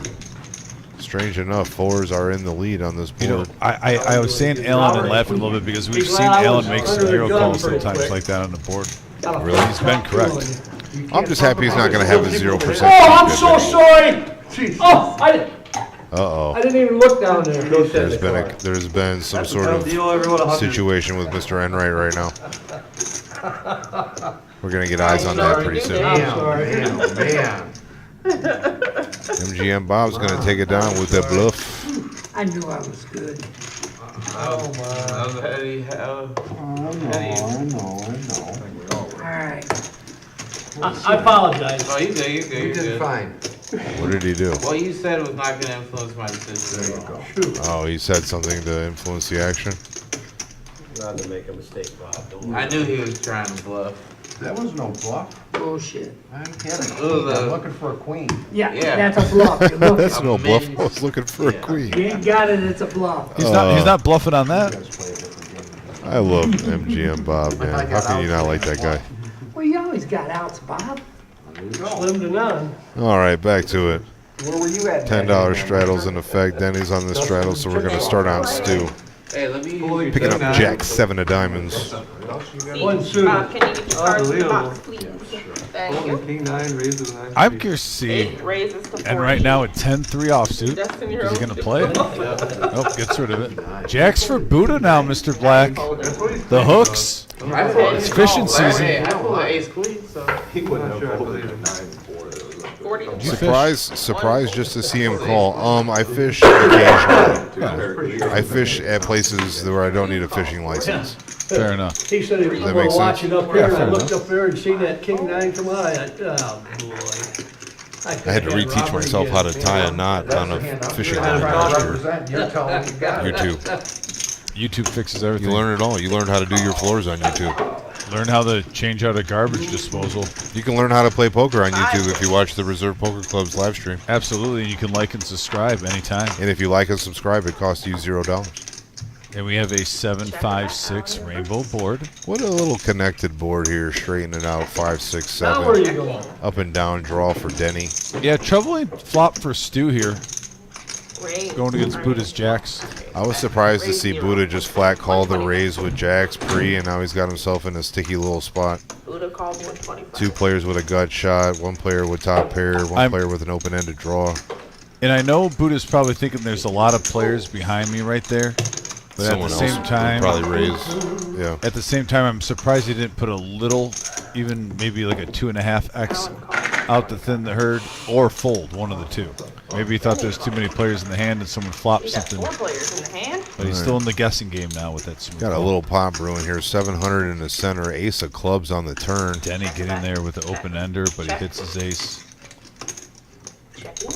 Strange enough, 4s are in the lead on this board. You know, I was saying Alan and laughing a little bit because we've seen Alan make some hero calls sometimes like that on the board. Really? He's been correct. I'm just happy he's not going to have a 0%. Oh, I'm so sorry. Oh, Uh-oh. I didn't even look down there. There's been some sort of situation with Mr. Enright right now. We're going to get eyes on that pretty soon. Man. MGM Bob's going to take it down with that bluff. I knew I was good. Oh, I know. All right. I apologize. Oh, you good, You did fine. What did he do? Well, you said it was not going to influence my decision. There you go. Oh, he said something to influence the action? Rather make a mistake, Bob. Don't I knew he was trying to bluff. That was no bluff. Bullshit. I'm kidding. Ooh, I'm looking for a queen. Yeah, Yeah. that's a bluff. You look. That's no bluff. I was looking for a queen. You ain't got it, it's a bluff. He's not bluffing on that. I love MGM Bob, man. How can you not like that guy? Well, you always got outs, Bob. Slim to none. All right, back to it. Where were you at? $10 straddles in effect. Denny's on the straddle, so we're going to start on Stu. Hey, let me Picking up Jack 7 of diamonds. One suit. Bob, can you get your cards in the box, please? Thank you. King 9 raises 9. I'm curious to see. It raises to 40. And right now at 10-3 offsuit. Justin, you're Is he open. going to play it? Nope, gets rid of it. Jack's for Buddha now, Mr. Black. The hooks. It's fishing season. Hey, I pulled an ace queen, so He wouldn't Not have sure I folded believe a it. 9-4. Forty. Surprise just to see him call. I fish occasionally. I fish at places where I don't need a fishing license. Fair enough. He said he was That going makes to watch sense. it up here, and I fair looked up there and seen that king 9 come out. I thought, oh, boy. I had to reteach myself how to tie a knot on a fishing line last year. You're telling me you got it. YouTube. YouTube fixes everything. You learn it all. You learned how to do your floors on YouTube. Learn how to change out a garbage disposal. You can learn how to play poker on YouTube if you watch the Reserve Poker Club's live stream. Absolutely. You can like and subscribe anytime. And if you like and subscribe, it costs you $0. And we have a 7-5-6 rainbow board. What a little connected board here. Straighten it out. 5, 6, Now where 7. you going? Up and down draw for Denny. Yeah, troubling flop for Stu here. Raise. Going against Buddha's Jacks. I was surprised to see Buddha just flat call the raise with Jacks pre, and now he's got himself in a sticky little spot. Buddha called 125. 2 players with a gut shot, 1 player with top pair, 1 player with an open-ended draw. And I know Buddha's probably thinking there's a lot of players behind me right there. But Someone at the same else time, would probably raise. Yeah. At the same time, I'm surprised he didn't put a little, even maybe like a 2.5x out to thin the herd, or fold, one of the two. Maybe he thought there's too many players in the hand and someone flopped You got something. 4 players in the hand. But he's still in the guessing game now with that smooth Got a ball. little pot brewing here. 700 in the center. Ace of clubs on the turn. Denny getting there with the open ender, but he hits his ace. Checking.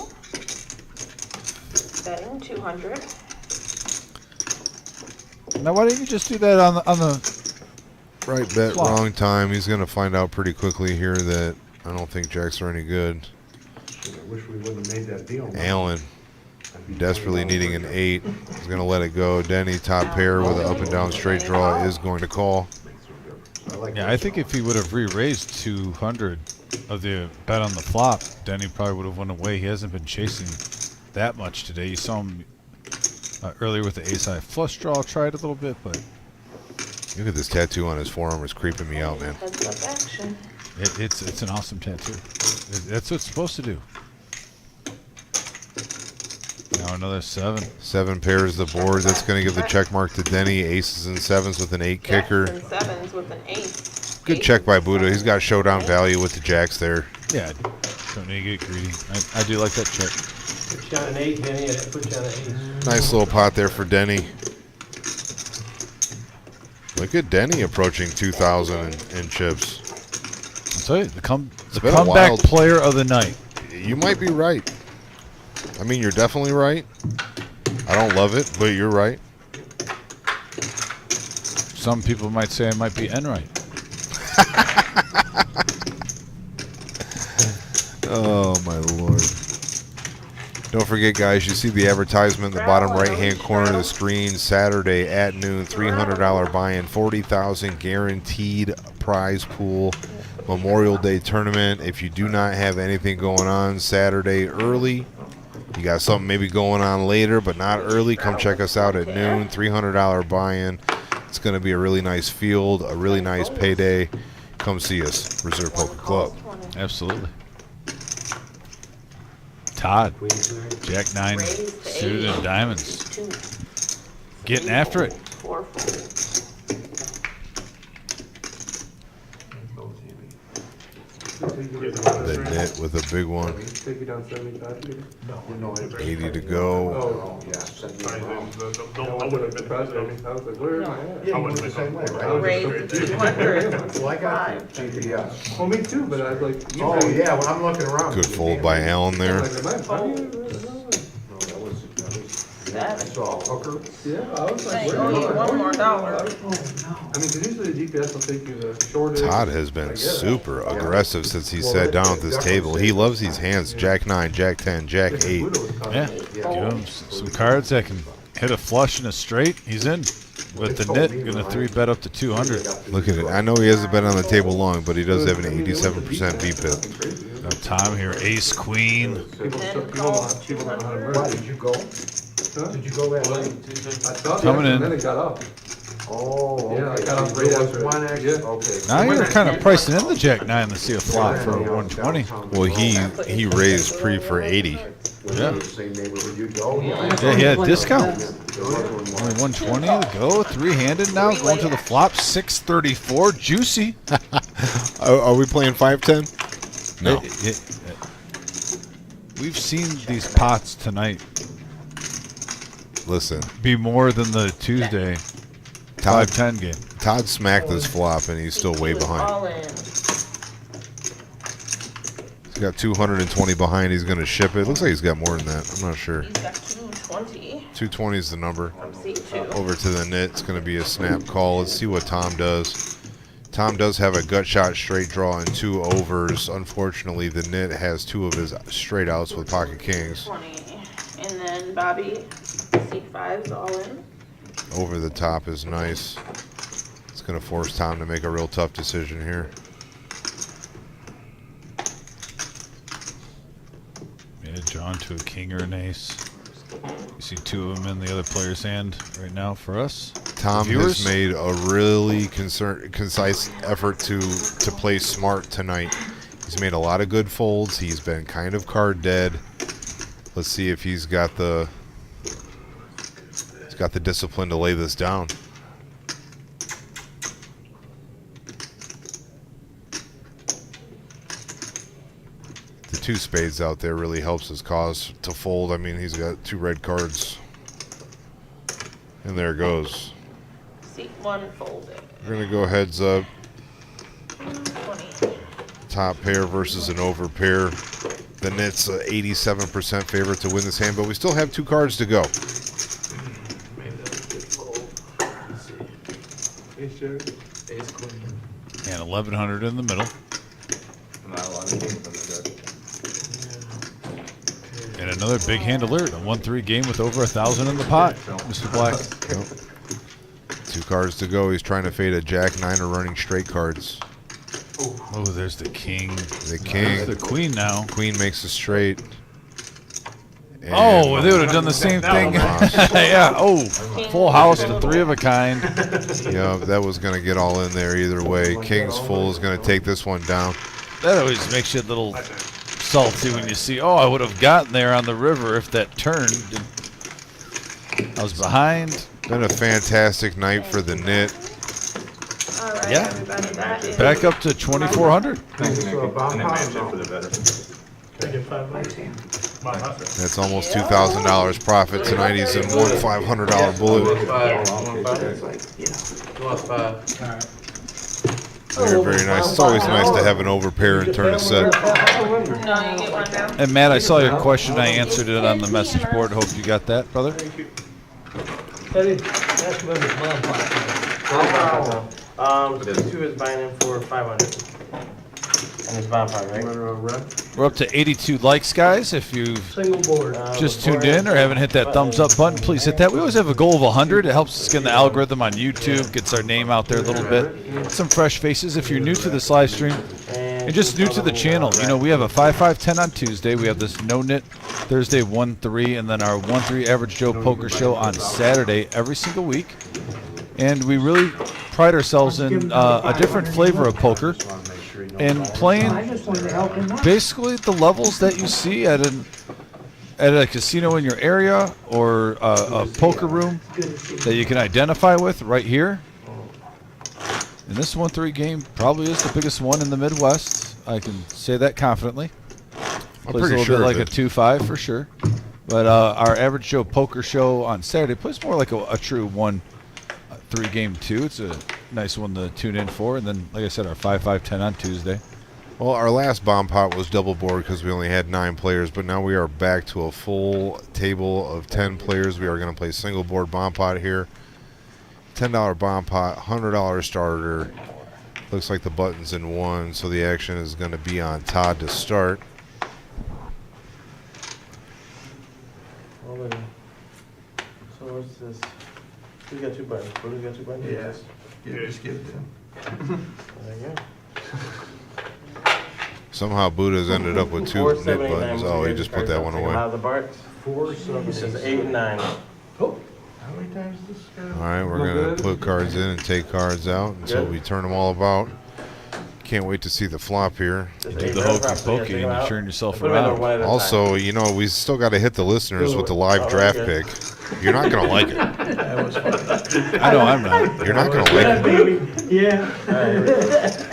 Betting 200. Now, why didn't you just do that on the Right bet, flop? wrong time. He's going to find out pretty quickly here that I don't think jacks are any good. I wish we wouldn't have made that deal. Allen desperately needing an 8. He's going to let it go. Denny, top pair with an up and down straight draw, is going to call. Yeah, I think if he would have re-raised 200 of the bet on the flop, Denny probably would have went away. He hasn't been chasing that much today. You saw him earlier with the ace-high flush draw. Tried a little bit, but Look at this tattoo on his forearm. It's creeping me out, man. Heads up action. it's an awesome tattoo. That's what it's supposed to do. Now another 7. 7 pairs the board. That's going to give the check mark to Denny. Aces and 7s with an 8 kicker. Jacks and 7s with an ace. Good check by Buddha. He's got showdown value with the jacks there. Yeah, don't need to get greedy. I do like that check. Put you on an 8, Denny. I put you on an 8. Nice little pot there for Denny. Look at Denny approaching 2,000 in chips. I'll tell you, the been a comeback wild- player of the night. You might be right. I mean, you're definitely right. I don't love it, but you're right. Some people might say I might be right. Oh, my Lord. Don't forget, guys, you see the advertisement in the bottom right-hand corner of the screen. Saturday at noon, $300 buy-in, 40,000 guaranteed prize pool. Memorial Day tournament. If you do not have anything going on Saturday early, you got something maybe going on later, but not early, come check us out at noon. $300 buy-in. It's going to be a really nice field, a really nice payday. Come see us, Reserve Poker Club. Absolutely. Todd, Jack 9 suited in diamonds. Getting after it. 4 fold. The net with a big one. Take you down 75. No, 80 to go. Oh, yeah. Send me I along. wouldn't have been I was like, where am I at? Yeah, you went the same way, right? Raise to 200. Well, I got GPS. Well, me too, but I was like, Oh, yeah, when I'm looking around. Good fold by Allen there. like, am I funny? No, that was, I Seven. saw a hooker. Yeah, I was like, They where owe am you I? $1 more. I mean, because usually the GPS will take you the shortest. Todd has been super aggressive since he sat down at this table. He loves these hands. Jack 9, Jack 10, Jack 8. Yeah, give him some cards that can hit a flush and a straight. He's in. With the nit, going to 3-bet up to 200. Look at it. I know he hasn't been on the table long, but he does have an 87% VPIP. Now Tom here, ace, queen. People don't know how to merge. Why, did you go? Huh? Did you go that way? I thought Coming that, in. and then it got up. Oh, okay. Yeah, I got off So right it was after it. 1X? Yeah. Okay. Now you're kind of pricing in the Jack 9 to see a flop for 120. Well, he raised pre for 80. Yeah. Same neighborhood you go? Yeah, he had a discount. Only 120 to go. 3-handed now. Going to the flop. 634. Juicy. Are we playing 510? No. We've seen these pots tonight Listen, be more than the Tuesday Todd, 5-10 game. Todd smacked this flop, and he's still way behind. All in. He's got 220 behind. He's going to ship it. Looks like he's got more than that. I'm not sure. He's got 220. 220 is the number. C2. Over to the net. It's going to be a snap call. Let's see what Tom does. Tom does have a gut shot straight draw and 2 overs. Unfortunately, the net has 2 of his straight outs with pocket kings. 20. And then Bobby, C5's all in. Over the top is nice. It's going to force Tom to make a real tough decision here. Yeah, drawn to a king or an ace. You see 2 of them in the other player's hand right now for us. Tom Viewers? has made a really concise effort to play smart tonight. He's made a lot of good folds. He's been kind of card dead. Let's see if he's got the He's got the discipline to lay this down. The 2 spades out there really helps his cause to fold. I mean, he's got 2 red cards. And there it goes. Seat 1 folded. We're going to go heads up. 20. Top pair versus an over pair. The Nit's 87% favorite to win this hand, but we still have 2 cards to go. Ace Jerry. Ace queen. And 1100 in the middle. Not a lot of games on the And another big hand alert. A 1-3 game with over 1,000 in the pot, Mr. Black. Yep. 2 cards to go. He's trying to fade a Jack 9 or running straight cards. Oh, there's the king. The king. There's the queen now. Queen makes a straight. And Oh, they would have done the same thing. Yeah. Oh, full house, the 3 of a kind. Yeah, that was going to get all in there either way. King's full is going to take this one down. That always makes you a little salty when you see, oh, I would have gotten there on the river if that turned. I was behind. Been a fantastic night for the Nit. All right, Yeah. everybody, that is Back up to 2,400. That's almost $2,000 profit tonight. He's in one $500 blue. Very, very nice. It's always nice to have an overpair and turn a set. No, you get one now. And Matt, I saw your question. I answered it on the message board. Hope you got that, brother. Eddie, ask him if it's bomb pot. 2 is buying in for 500. And it's bomb pot, right? We're up to 82 likes, guys. If you've Single board. just tuned in or haven't hit that thumbs up button, please hit that. We always have a goal of 100. It helps us get in the algorithm on YouTube, gets our name out there a little bit. Some fresh faces. If you're new to this live stream and just new to the channel, you know, we have a 5-5-10 on Tuesday. We have this No-Nit Thursday 1-3, and then our 1-3 Average Joe Poker Show on Saturday every single week. And we really pride ourselves in a different flavor of poker and playing basically the levels that you see at a casino in your area or a poker room that you can identify with right here. And this 1-3 game probably is the biggest one in the Midwest. I can say that confidently. Plays a little bit like a 2-5 for sure. But our Average Joe Poker Show on Saturday plays more like a true 1-3 game too. It's a nice one to tune in for. And then, like I said, our 5-5-10 on Tuesday. Well, our last bomb pot was double board because we only had 9 players, but now we are back to a full table of 10 players. We are going to play single board bomb pot here. $10 bomb pot, $100 starter. Looks like the button's in 1, so the action is going to be on Todd to start. So what's this? Who's got 2 buttons? Who's got 2 buttons? Yes. Yeah, just give it to him. There you go. Somehow Buddha's ended up with 2 Nit buttons. Oh, he just put that one away. Out of the Barts. 4, It 7, says 8 and 9. Oh, how many times this guy? All right, we're going to put cards in and take cards out until we turn them all about. Can't wait to see the flop here. You do the hokey pokey and you turn yourself around. Also, you know, we still got to hit the listeners with the live draft pick. You're not going to like it. I know I'm not. You're not going to like it. Yeah.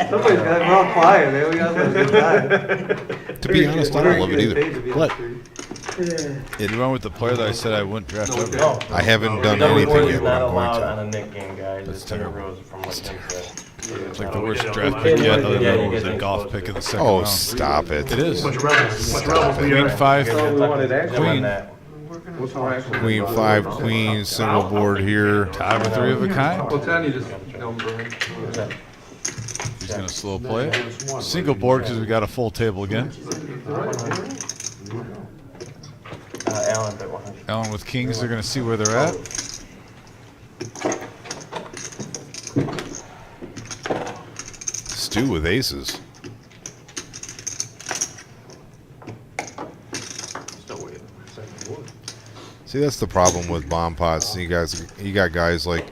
Somebody's got to go flying, man. We got to have a good time. To be honest, I don't love it either. What? Yeah, you went with the player that I said I wouldn't draft over. No. I haven't done Double anything board yet, is but not I'm going allowed to. on a Nick game, guys. That's It's in the terrible. rules from what Tim said. It's like the worst draft pick yet, other than it was a golf pick in the second Oh, round. stop it. It is. Bunch of rebels. Queen 5, Queen. What's more action? Queen 5, queen, single board here. Todd with 3 of a kind. Well, 10, you just don't burn. He's going to slow play it. Single board because we got a full table again. Alan bet 100. Allen with kings, they're going to see where they're at. Stu with aces. See, that's the problem with bomb pots. You got guys like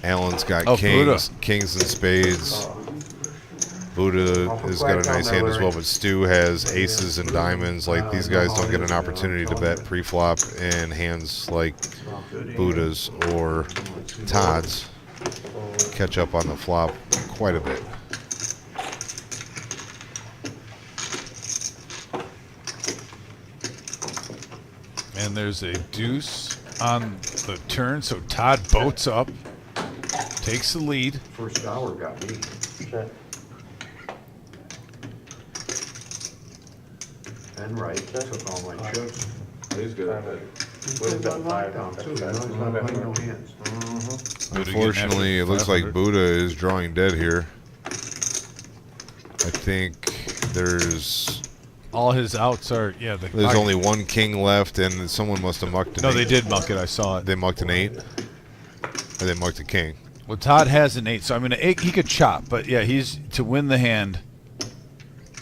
Allen's got Oh, kings and spades. Buddha has got a nice hand as well, but Stu has aces and diamonds. Like, these guys don't get an opportunity to bet pre-flop in hands like Buddha's or Todd's. Catch up on the flop quite a bit. And there's a deuce on the turn, so Todd boats up, takes the lead. First hour got me. Check. And right, took all my chips. He's good at that. What is that lockdown too? You know, he's not playing no hands. Unfortunately, it looks like Buddha is drawing dead here. I think there's All his outs are, yeah. there's only one king left, and someone must have mucked an No, 8. they did muck it. I saw it. They mucked an 8, and they mucked a king. Well, Todd has an 8, so I mean, an 8 he could chop, but yeah, he's to win the hand.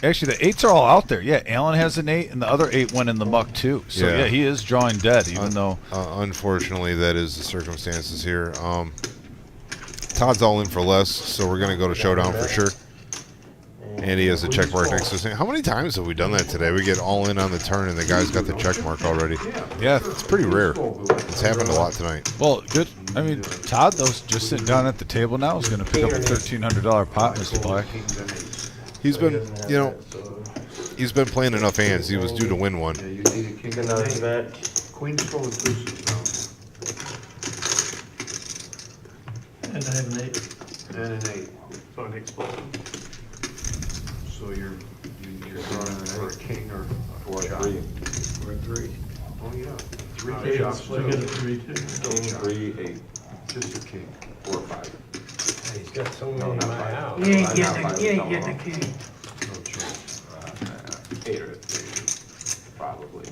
Actually, the 8s are all out there. Yeah, Allen has an 8, and the other 8 went in the muck too. So yeah, he is drawing dead, even though. Unfortunately, that is the circumstances here. Todd's all in for less, so we're gonna go to showdown for sure. And he has a check mark next to his name. How many times have we done that today? We get all in on the turn, and the guy's got the check mark already. Yeah, It's pretty rare. It's happened a lot tonight. well, good. I mean, Todd, though, just sitting down at the table now is going to pick up a $1,300 pot, Mr. Black. He's been, you know, he's been playing enough hands. He was due to win one. Yeah, you need a king and an 8. Queen's full of deuces now. And I have an 8. And an 8. So an explosion. So you're drawing for a king or a shot. Or a 3. Oh, yeah. 3 shots. So I get a 3 too. King, 3, 8. Just a king. 4 or 5. He's got so many in my house. You ain't getting a king. No chance. 8 or 3, probably.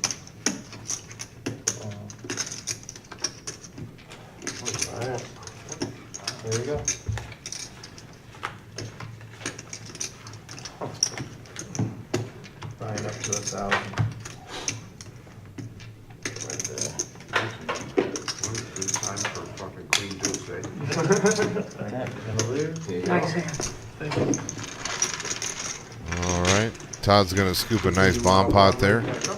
Alright. There you go. Buying up to 1,000. Right there. Good time for fucking queen deuce, eh? Gonna lose? Nice hand. All right. Todd's going to scoop a nice bomb pot there. Good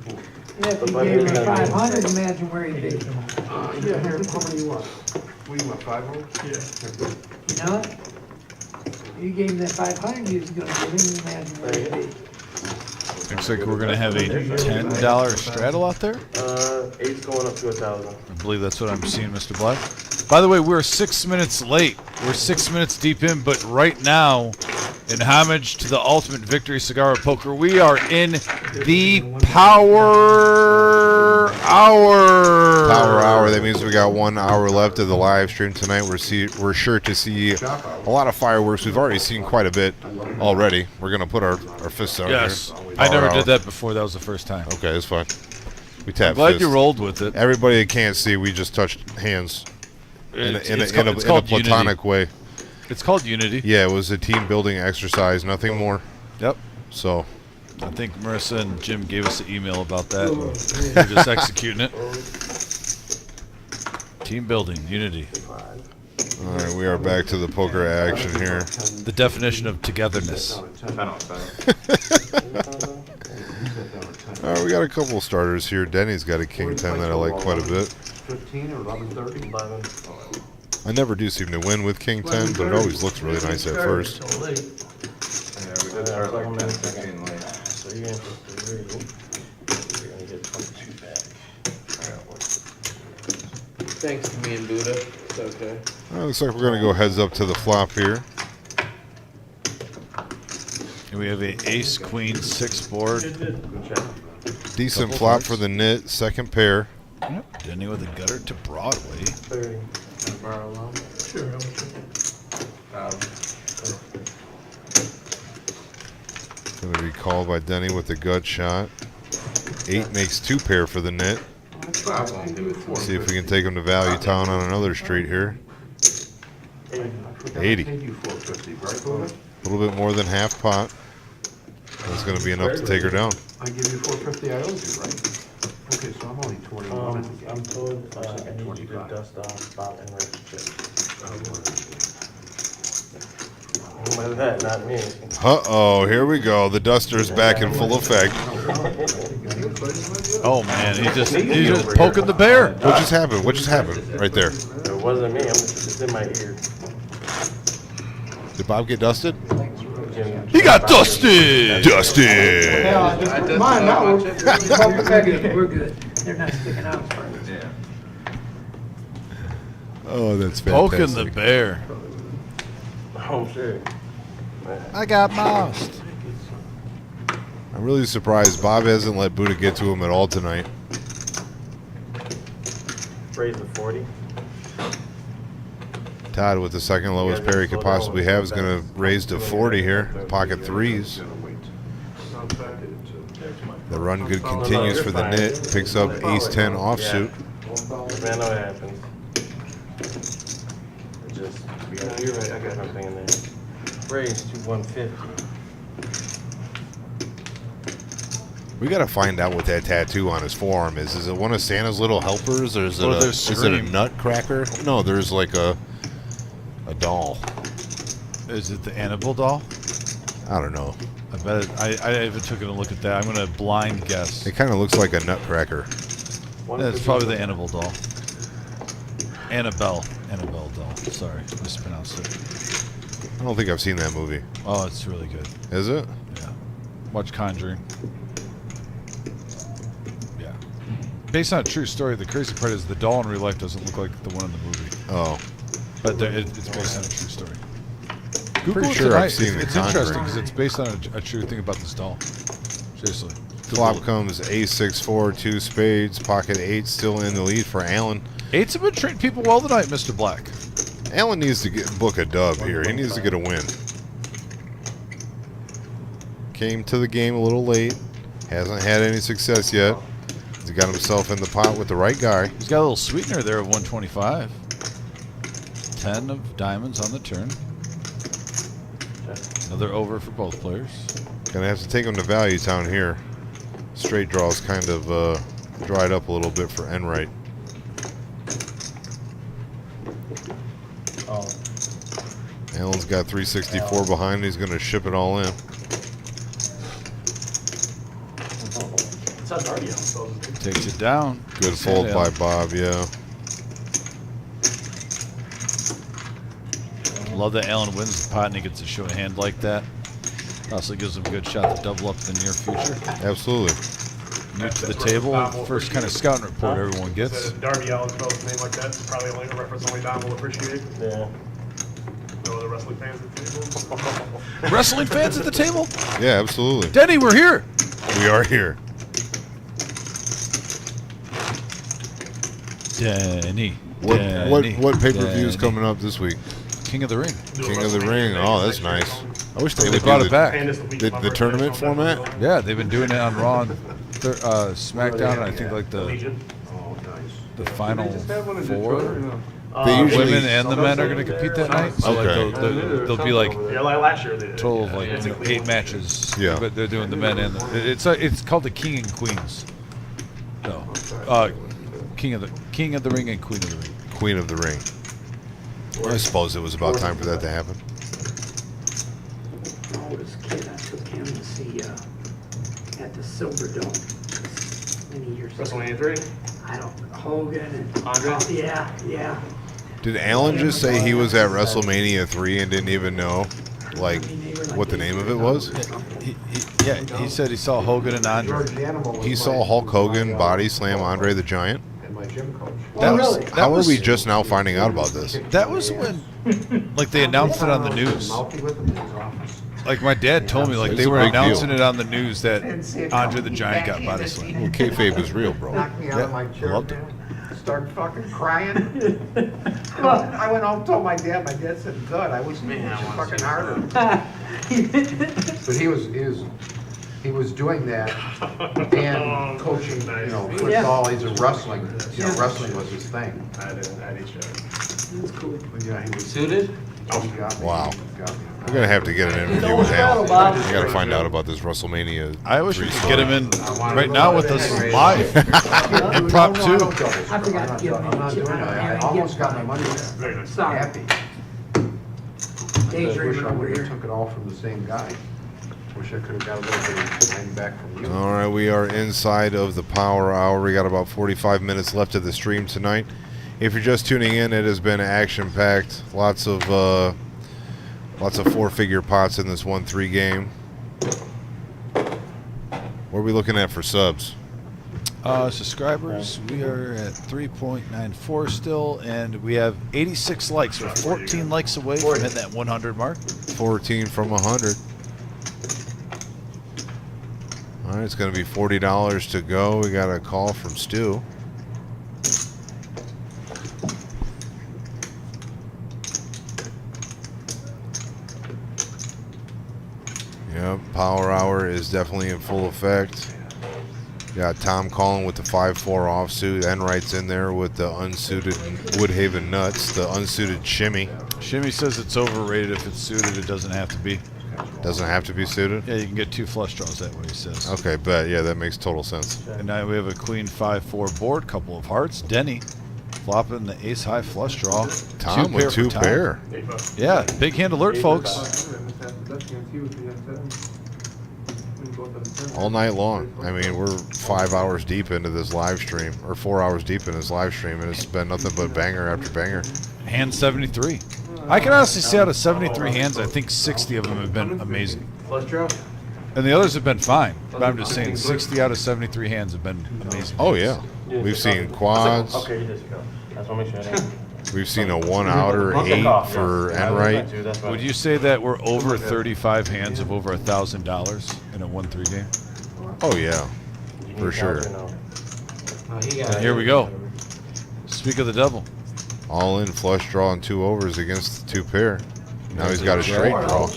move. If you gave him 500, imagine where he'd be. Yeah, here, how many you want? What do you want, 5 of them? Yeah. You know what? You gave him that 500, he was gonna give him, imagine where he'd be. Looks like we're going to have a $10 straddle out there. 8's going up to 1,000. I believe that's what I'm seeing, Mr. Black. By the way, we're 6 minutes late. We're 6 minutes deep in, but right now, in homage to the Ultimate Victory Cigar of Poker, we are in the Power Hour. Power Hour. That means we got 1 hour left of the live stream tonight. We're sure to see a lot of fireworks. We've already seen quite a bit already. We're going to put our fists out Yes. here. I never Power did that before. That was the first time. Okay, it's fine. We tap Glad fists. you rolled with it. Everybody that can't see, we just touched hands in a It's called platonic way. It's called Unity. Yeah, it was a team building exercise, nothing more. Yep. So, I think Marissa and Jim gave us an email about that. We're just executing it. Team building, Unity. all right, we are back to the poker action here. The definition of togetherness. All right, we got a couple starters here. Denny's got a king 10 that I like quite a bit. 15 or 11:30? 11. I never do seem to win with king 10, but it always looks really nice at first. So late. So you're going for 3. You're gonna get 22 back. Thanks to me and Buddha. It's okay. Looks like we're going to go heads up to the flop here. And we have a ace, queen, 6 board. Good job. Decent Couple flop hearts. for the nit, second pair. Yep. Denny with a gutter to Broadway. 30. Can I borrow a loan? Sure, how much? Going to be called by Denny with the gut shot. 8 makes 2 pair for the nit. See if we can take him to Value Town on another street here. 80. I paid you 450, right, Buddha? A little bit more than half pot. That's going to be enough to take her down. I give you 450, I owed you, right? Okay, so I'm only 21 in the game. I'm told I Looks like need you to 25. dust off Bob and Rick's chip. That, not me. Uh-oh, here we go. The duster's back in full effect. Oh man, he's just poking the bear. What just happened? What just happened? Right there. It wasn't me. It's in my ear. Did Bob get dusted? He got dusted. Dusted. Mine now. We're good. They're not sticking out for us. Yeah. Oh, that's fantastic. Poking the bear. Oh, shit. I got moused. I'm really surprised Bob hasn't let Buddha get to him at all tonight. Raise the 40. Todd, with the second lowest pair he could possibly have, is going to raise to 40 here. Pocket threes. The run good continues for the knit. Picks up ace-10 offsuit. Man, know what happens. Just, you're right. I got something in there. Raise to 150. We got to find out what that tattoo on his forearm is. Is it one of Santa's little helpers, or is it, Or a, there's is it a Scream. nutcracker? No, there's like a doll. Is it the Annabelle doll? I don't know. I bet it, I haven't taken a look at that. I'm gonna blind guess. It kind of looks like a nutcracker. Yeah, it's probably the Annabelle doll. Annabelle doll. Sorry, mispronounced it. I don't think I've seen that movie. Oh, it's really good. Is it? Yeah. Watch Conjuring. Yeah. Based on a true story, the crazy part is the doll in real life doesn't look like the one in the movie. Oh. But it's based on a true story. Google Pretty it sure tonight. I've seen It's The interesting Conjuring. because it's based on a true thing about this doll. Seriously. Flop comes ace-6-4, 2 spades, pocket 8 still in the lead for Allen. Eights have been treating people well tonight, Mr. Black. Allen needs to book a dub here. He needs to get a win. Came to the game a little late. Hasn't had any success yet. He's got himself in the pot with the right guy. He's got a little sweetener there of 125. 10 of diamonds on the turn. Another over for both players. Gonna have to take him to Value Town here. Straight draw's kind of dried up a little bit for Enright. Oh. Allen's got 364 behind. He's gonna ship it all in. It's not already out, so Takes it down. Good fold by Bob, yeah. Love that Allen wins the pot and he gets to show a hand like that. Also gives him a good shot to double up in the near future. Absolutely. New to the table, first kind of scouting report everyone gets. Darby Allen spells his name like that. It's probably only a reference only Don will appreciate. Yeah. No other wrestling fans at the table. Wrestling fans at the table? Yeah, absolutely. Denny, we're here. We are here. Denny. What pay-per-view is coming up this week? King of the Ring. King of the Ring. Oh, that's nice. I wish they They would brought do it back. the tournament format. Yeah, they've been doing it on Raw and SmackDown, and I think like the final four. They usually Women and the men are going to compete that night. So Okay. like they'll be like Yeah, like last year they did. total of like 8 matches. Yeah. But they're doing the men and the, it's called the King and Queens. No, King of the Ring and Queen of the Ring. Queen of the Ring. I suppose it was about time for that to happen. When I was a kid, I took him to see at the Silver Dome many years ago. WrestleMania 3. I don't, Hogan and Andre? yeah. Did Allen just say he was at WrestleMania 3 and didn't even know, like, what the name of it was? He said he saw Hogan and Andre. He saw Hulk Hogan body slam Andre the Giant. And my gym coach. How are we just now finding out about this? That was when, like, they announced it on the news. Mouthy with him in his office. Like my dad told me, like It's they a were big announcing deal. it on the news that Andre the Giant got body slammed. Well, kayfabe is real, bro. Knocked me out of my I chair, loved it. man. Started fucking crying. I went home and told my dad. My dad said, "Good. I was fucking harder." But he was doing that and coaching, football. He's a wrestling. Wrestling was his thing. At each other. That's cool. But yeah, he was. Suited? He got me. Wow. He got me. We're gonna have to get an interview with Allen. We gotta find out about this WrestleMania. I wish we 3 could get him in right now with us live. No, Prop no, I two. don't double. I forgot to give him I'm not doing it. I almost got my money back. Very nice. Sorry. Happy. Daydreaming over here. Took it all from the same guy. Wish I could have got a little bit of time back from you. All right, we are inside of the power hour. We got about 45 minutes left of the stream tonight. If you're just tuning in, it has been action-packed. Lots of four-figure pots in this 1-3 game. What are we looking at for subs? Subscribers, we are at 3.94 still, and we have 86 likes. We're 14 likes away from hitting that 100 mark. 14 from 100. All right, it's going to be $40 to go. We got a call from Stu. Yep, power hour is definitely in full effect. Got Tom calling with the 5-4 offsuit. Enright's in there with the unsuited Woodhaven nuts, the unsuited shimmy. Shimmy says it's overrated if it's suited. It doesn't have to be. Doesn't have to be suited? Yeah, you can get 2 flush draws that way, he says. Okay, bet. Yeah, that makes total sense. And now we have a queen 5-4 board, couple of hearts. Denny flopping the ace high flush draw. Tom with 2 pair. Yeah, big hand alert, folks. All night long. I mean, we're 5 hours deep into this live stream, or 4 hours deep in this live stream, and it's been nothing but banger after banger. Hand 73. I can honestly say out of 73 hands, I think 60 of them have been amazing. Flush draw? And the others have been fine. But I'm just saying 60 out of 73 hands have been amazing. Oh, yeah. We've seen quads. Okay, you just go. That's what makes sure. We've seen a 1-outer 8 for Enright. Would you say that we're over 35 hands of over $1,000 in a 1-3 game? Oh, yeah. For sure. And here we go. Speak of the devil. All in flush draw and 2 overs against the 2 pair. Now he's got a straight draw.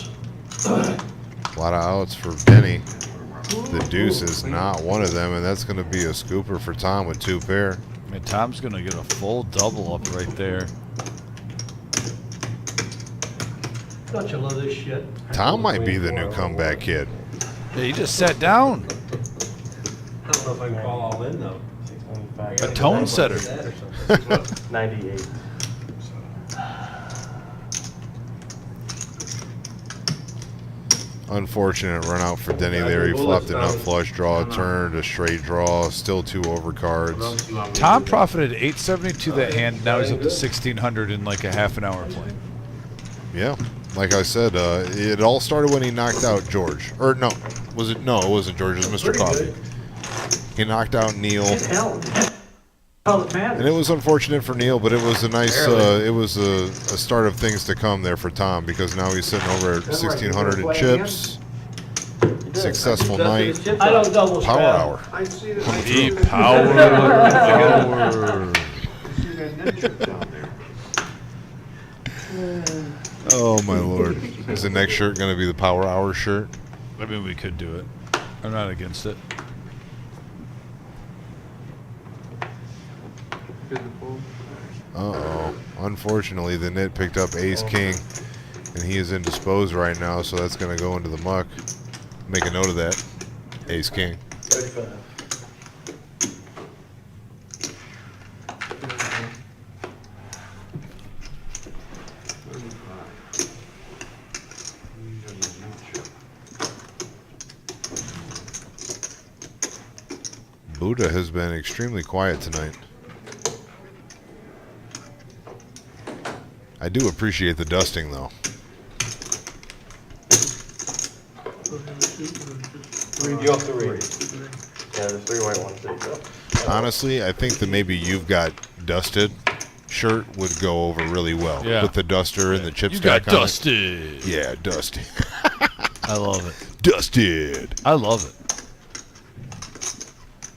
A lot of outs for Benny. The deuce is not one of them, and that's going to be a scooper for Tom with 2 pair. I mean, Tom's going to get a full double up right there. Don't you love this shit? Tom might be the new comeback kid. Yeah, he just sat down. I don't know if I can call all in though. A tone setter. 98. Unfortunate run out for Denny there. He flopped a nut flush draw, turned a straight draw, still 2 overcards. Tom profited 872 that hand. Now he's up to 1,600 in like a half an hour play. Yeah, like I said, it all started when he knocked out George. Or no, was it? No, it wasn't George. It was Mr. Coffee. He knocked out Neil. And it was unfortunate for Neil, but it was a nice, it was a start of things to come there for Tom, because now he's sitting over at 1,600 in chips. Successful night. I don't double Power hour. I see that. The power hour. I see that net trip down there. Oh my lord. Is the next shirt going to be the power hour shirt? I mean, we could do it. I'm not against it. Uh-oh. Unfortunately, the Nit picked up ace-king, and he is indisposed right now, so that's going to go into the muck. Make a note of that. Ace-king. Buddha has been extremely quiet tonight. I do appreciate the dusting, though. You have 3. Yeah, there's 3 white ones. There you go. Honestly, I think that maybe You've Got Dusted shirt would go over really well. Yeah. With the duster and the chip You stack got on it. dusted. Yeah, dusted. I love it. Dusted. I love it.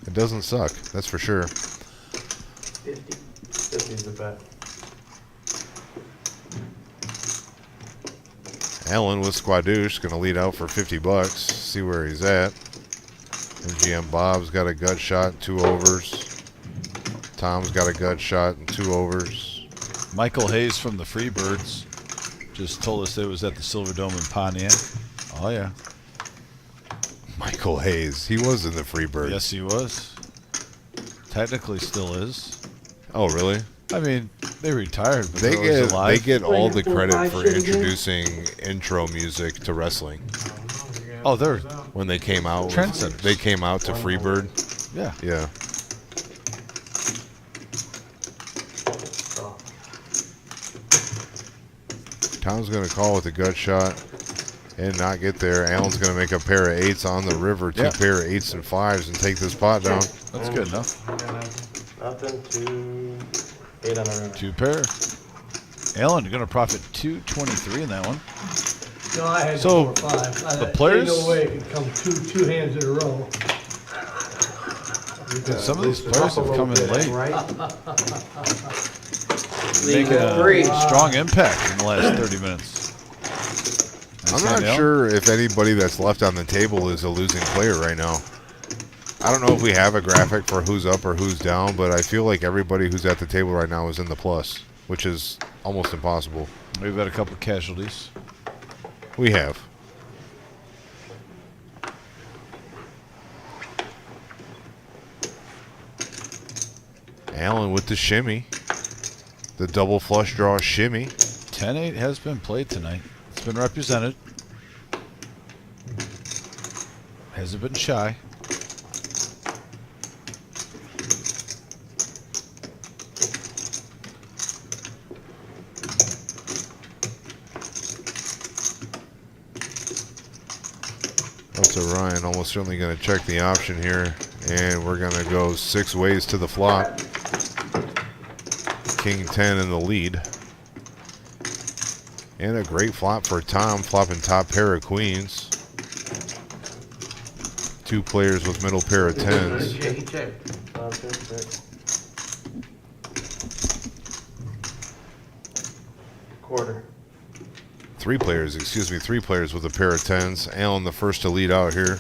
It doesn't suck, that's for sure. 50. 50 is the bet. Alan with Squadouche going to lead out for $50. See where he's at. MGM Bob's got a gut shot, 2 overs. Tom's got a gut shot and 2 overs. Michael Hayes from the Freebirds just told us it was at the Silver Dome in Pontiac. Oh, yeah. Michael Hayes. He was in the Freebirds. Yes, he was. Technically still is. Oh, really? I mean, they retired, but They they're always get alive. all the Playing credit full for five shit again? introducing intro music to wrestling. Oh, they're When they came out, Trendsetters. they came out to Freebird. yeah. Yeah. Tom's going to call with a gut shot and not get there. Allen's going to make a pair of 8s on the river, two Yep. pair of 8s and 5s, and take this pot down. That's good enough. Nothing, 8 on the river. 2 pair. Allen, you're going to profit 223 in that one. No, I had So, 4 or 5. the players- Ain't no way it could come two hands in a row. Some of these players have come in late, Right? making a Three. strong impact in the last 30 minutes. I'm Nice not hand, Allen. sure if anybody that's left on the table is a losing player right now. I don't know if we have a graphic for who's up or who's down, but I feel like everybody who's at the table right now is in the plus, which is almost impossible. We've had a couple casualties. We have. Allen with the shimmy. The double flush draw shimmy. 10-8 has been played tonight. It's been represented. Hasn't been shy. So Ryan almost certainly going to check the option here, and we're going to go 6 ways to the flop. King 10 in the lead. And a great flop for Tom, flopping top pair of queens. 2 players with middle pair of 10s. Quarter. 3 players, excuse me, 3 players with a pair of 10s. Allen the first to lead out here.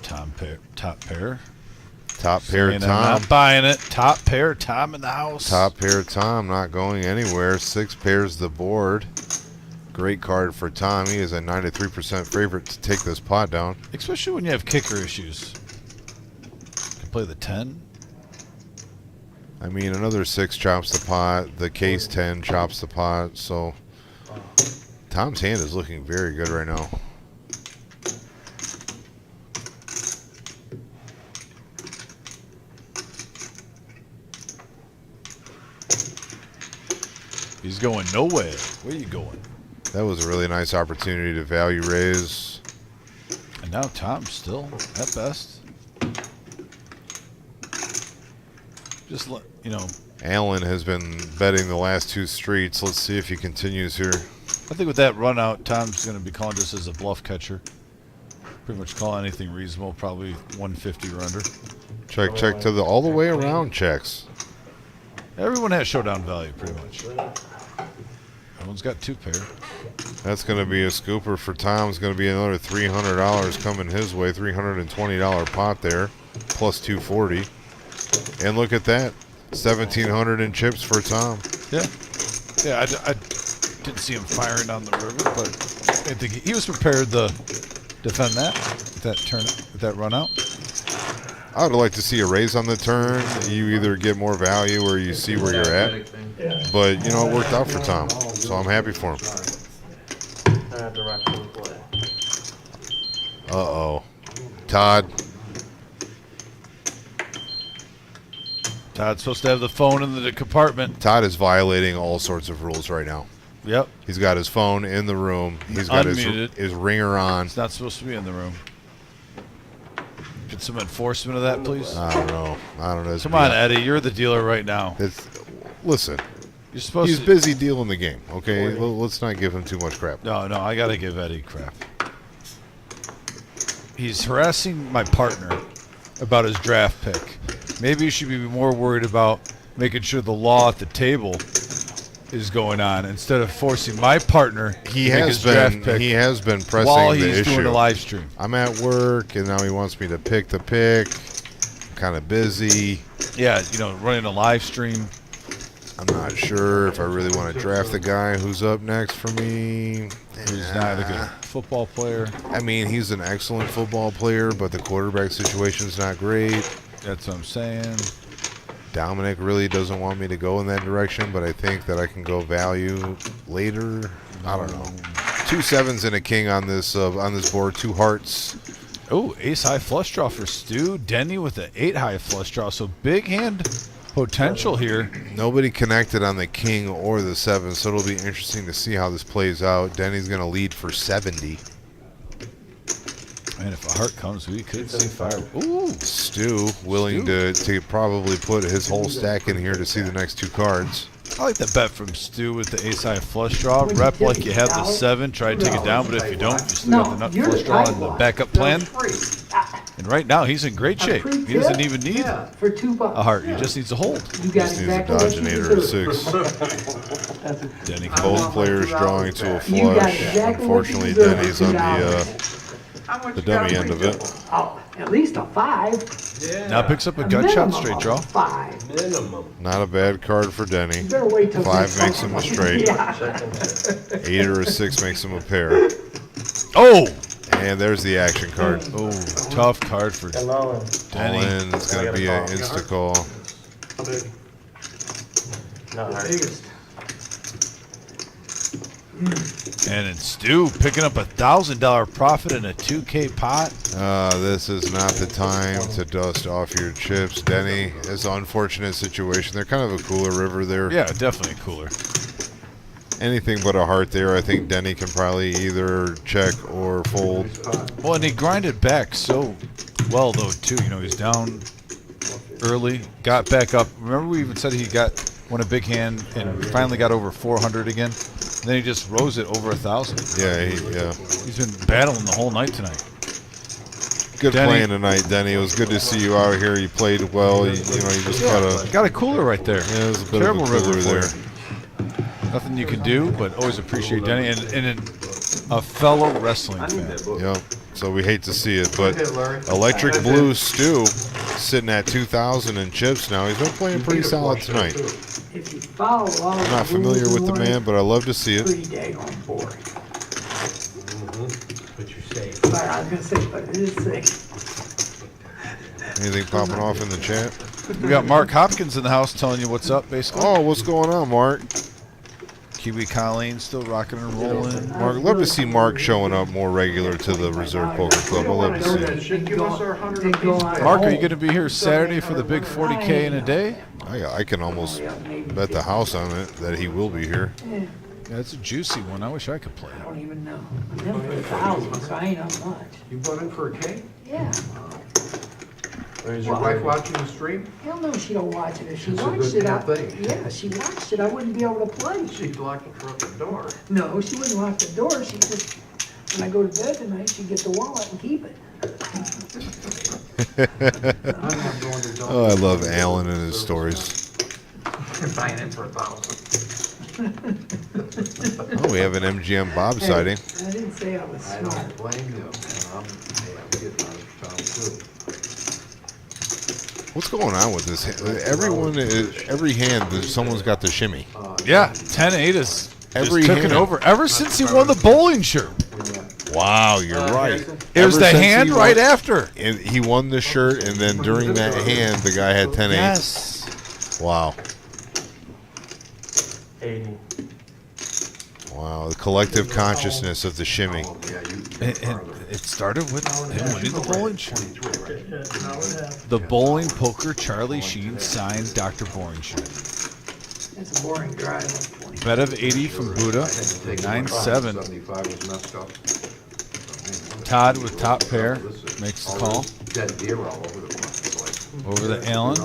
Tom pair, top pair. Top pair Saying I'm Tom. not buying it. Top pair, Tom in the house. Top pair Tom not going anywhere. 6 pairs the board. Great card for Tom. He is a 93% favorite to take this pot down. Especially when you have kicker issues. Can play the 10. I mean, another 6 chops the pot. The case 10 chops the pot. So Tom's hand is looking very good right now. He's going nowhere. Where are you going? That was a really nice opportunity to value raise. And now Tom's still at best. Just let you know. Allen has been betting the last 2 streets. Let's see if he continues here. I think with that run out, Tom's going to be calling this as a bluff catcher. Pretty much call anything reasonable, probably 150 or under. Check, check to the all the way around checks. Everyone has showdown value, pretty much. Everyone's got 2 pair. That's going to be a scooper for Tom. It's going to be another $300 coming his way. $320 pot there, plus 240. And look at that, 1,700 in chips for Tom. Yeah, yeah. I didn't see him firing on the river, but I think he was prepared to defend that run out. I would like to see a raise on the turn. You either get more value or you see where you're at. But, you know, it worked out for Tom, so I'm happy for him. I have to Raffle play. Uh-oh. Todd. Todd's supposed to have the phone in the compartment. Todd is violating all sorts of rules right now. Yep. He's got his phone in the room. He's got his ringer on. It's not supposed to be in the room. Get some enforcement of that, please. I don't know. I don't know. Come on, Eddie. You're the dealer right now. Listen. You're supposed He's to. busy dealing the game, okay? Let's not give him too much crap. No, I got to give Eddie crap. He's harassing my partner about his draft pick. Maybe you should be more worried about making sure the law at the table is going on instead of forcing my partner to make his draft pick. He has been pressing while the he's issue. doing the live stream. I'm at work, and now he wants me to pick the pick. I'm kind of busy. Yeah, running a live stream. I'm not sure if I really want to draft the guy who's up next for me. He's not like a football player. I mean, he's an excellent football player, but the quarterback situation's not great. That's what I'm saying. Dominic really doesn't want me to go in that direction, but I think that I can go value later. I don't know. 2 7s and a king on this board. 2 hearts. Oh, ace high flush draw for Stu. Denny with the 8 high flush draw. So big hand potential here. Nobody connected on the king or the 7, so it'll be interesting to see how this plays out. Denny's going to lead for 70. And if a heart comes, we could see fire. Ooh, Stu willing to probably put his whole stack in here to see the next 2 cards. I like the bet from Stu with the ace high flush draw. Rep like you have the 7, try to take it down, but if you don't, you still got the nut flush draw and the backup plan. And right now, he's in great shape. He doesn't even need For $2. a heart. He just needs to hold. You got Just needs a exactly dodge what and you 8 or a deserve. 6. Denny Both players drawing to a You got flush. exactly what you Unfortunately, deserve Denny's for on $2. the dummy end of it. Oh, at least a 5. Yeah. now picks up a gut shot straight draw. 5. Minimum. Not a bad card for Denny. You better wait till 5 makes him a straight. Yeah. 8 or a 6 makes him a pair. Oh! And there's the action card. Oh, tough card for And all in. All Denny. in. It's going to be an insta call. How big? Not hard. Biggest. And it's Stu picking up $1,000 profit in a 2K pot. This is not the time to dust off your chips, Denny. It's an unfortunate situation. They're kind of a cooler river there. Yeah, definitely cooler. Anything but a heart there. I think Denny can probably either check or fold. Well, and he grinded back so well, though, too. You know, he's down early, got back up. Remember we even said he won a big hand and finally got over 400 again? And then he just rose it over 1,000. Yeah, He's been battling the whole night tonight. good Denny. playing tonight, Denny. It was good to see you out here. You played well. You just Got a cooler right there. Yeah, it was a bit Terrible of a cooler river there. there. Nothing you can do, but always appreciate Denny and a fellow wrestling fan. Yep. So we hate to see it, but Electric Blue Stu sitting at 2,000 in chips now. He's been playing pretty solid tonight. If you follow all I'm not familiar with the man, but I love to see it. pretty daggone boring. But you're safe. But I was gonna say, but it is sick. Anything popping off in the chat? We got Mark Hopkins in the house telling you what's up, basically. Oh, what's going on, Mark? Kiwi Colleen still rocking and rolling. Mark, love to see Mark showing up more regular to the Reserve Poker Club. I love to see it. Should give us our 100 apiece. Mark, are you going to be here Saturday for the big 40K in a day? I can almost bet the house on it that he will be here. Yeah, it's a juicy one. I wish I could play I it. don't even know. I'm in for 1,000, so I ain't on much. You bought in for a K? Yeah. Is your wife watching the stream? Hell no, she don't watch it. If she It's a watched good it, damn thing. yeah, she watched it, I wouldn't be able to play. She'd lock the front door. No, she wouldn't lock the door. She just, when I go to bed tonight, she'd get the wallet and keep it. I'm not going to Oh, I love Alan and his stories. buying in for 1,000. Oh, we have an MGM Bob sighting. I didn't say I was I smart. don't blame you. I'm getting out of town too. What's going on with this? Every hand, someone's got the shimmy. Yeah, 10-8 is Every just took it hand. over. Ever since he won the bowling shirt. Wow, you're right. It was Ever the since hand he right won- after. And he won the shirt, and then during that hand, the guy had 10-8. Yes. Wow. 80. Wow, the collective consciousness of the shimmy. And it started with him winning the bowling shirt. Yeah, an hour and a half. The Bowling Poker Charlie Sheen signed Dr. Boring shirt. It's a boring drive on 20. Bet of 80 from Buddha. 9-7. 75 was messed up. Todd with top pair makes the call. Dead deer all over the place. Over the Allen.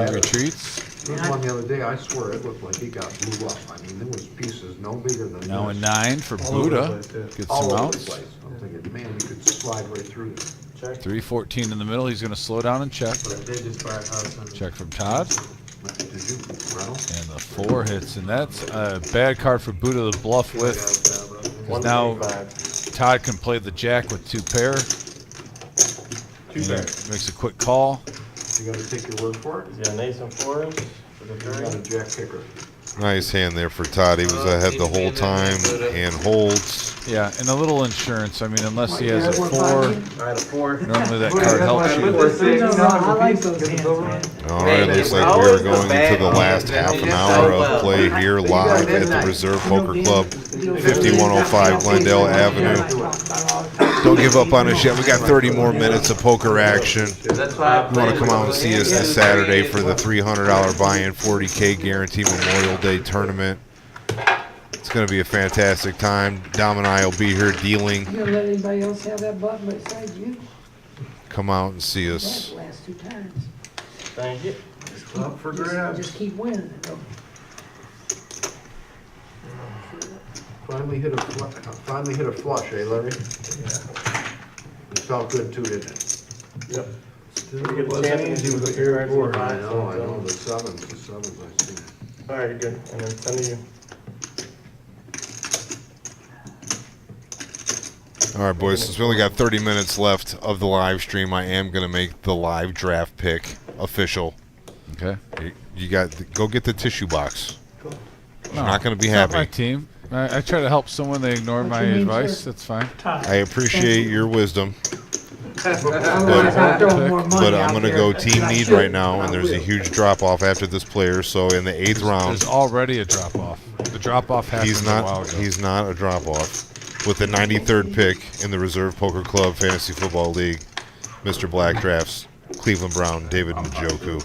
He retreats. There was one the other day, I swear it looked like he got blew up. I mean, there was pieces no bigger than Now a this. 9 for All over the Buddha. place, too. Gets All some over the outs. place. I'm thinking, man, you could slide right through there. Check. 3-14 in the middle. He's going to slow down and check. But I did just buy a house on. Check from Todd. Did you, Reynolds? And the 4 hits. And that's a bad card for Buddha to bluff with. 'Cause now 135. Todd can play the jack with 2 pair. Two And pair. makes a quick call. You gotta take your word for it? He's got an ace and 4s. Not a jack kicker. Nice hand there for Todd. He was ahead the whole time and holds. Yeah, and a little insurance. I mean, unless he has a 4. All right, a 4. Normally that card helps you. I like those hands, man. All right, looks like we're going into the last half an hour of play here live at the Reserve Poker Club, 5105 Glendale Avenue. Don't give up on us yet. We got 30 more minutes of poker action. You want to come out and see us this Saturday for the $300 buy-in, 40K guarantee Memorial Day tournament. It's going to be a fantastic time. Dom and I will be here dealing. You gonna let anybody else have that button besides you? Come out and see us. That last 2 times. Thank you. Just keep winning. Finally hit a flush, eh, Larry? Yeah. It felt good too, didn't it? Yep. Still We get a wasn't chance easy with the here, board. I actually, know, the sevens I see. All right, you're good. And then send you. All right, boys, since we only got 30 minutes left of the live stream, I am going to make the live draft pick official. Okay. You got go get the tissue box. No, You're not going to be it's not happy. my team. I try to help someone. They ignore my advice. That's fine. I appreciate your wisdom, I'm going to go team need right now, and there's a huge drop-off after this player. So in the 8th round, There's already a drop-off. The drop-off happened a while ago. he's not a drop-off. With the 93rd pick in the Reserve Poker Club Fantasy Football League, Mr. Black drafts Cleveland Brown, David Njoku.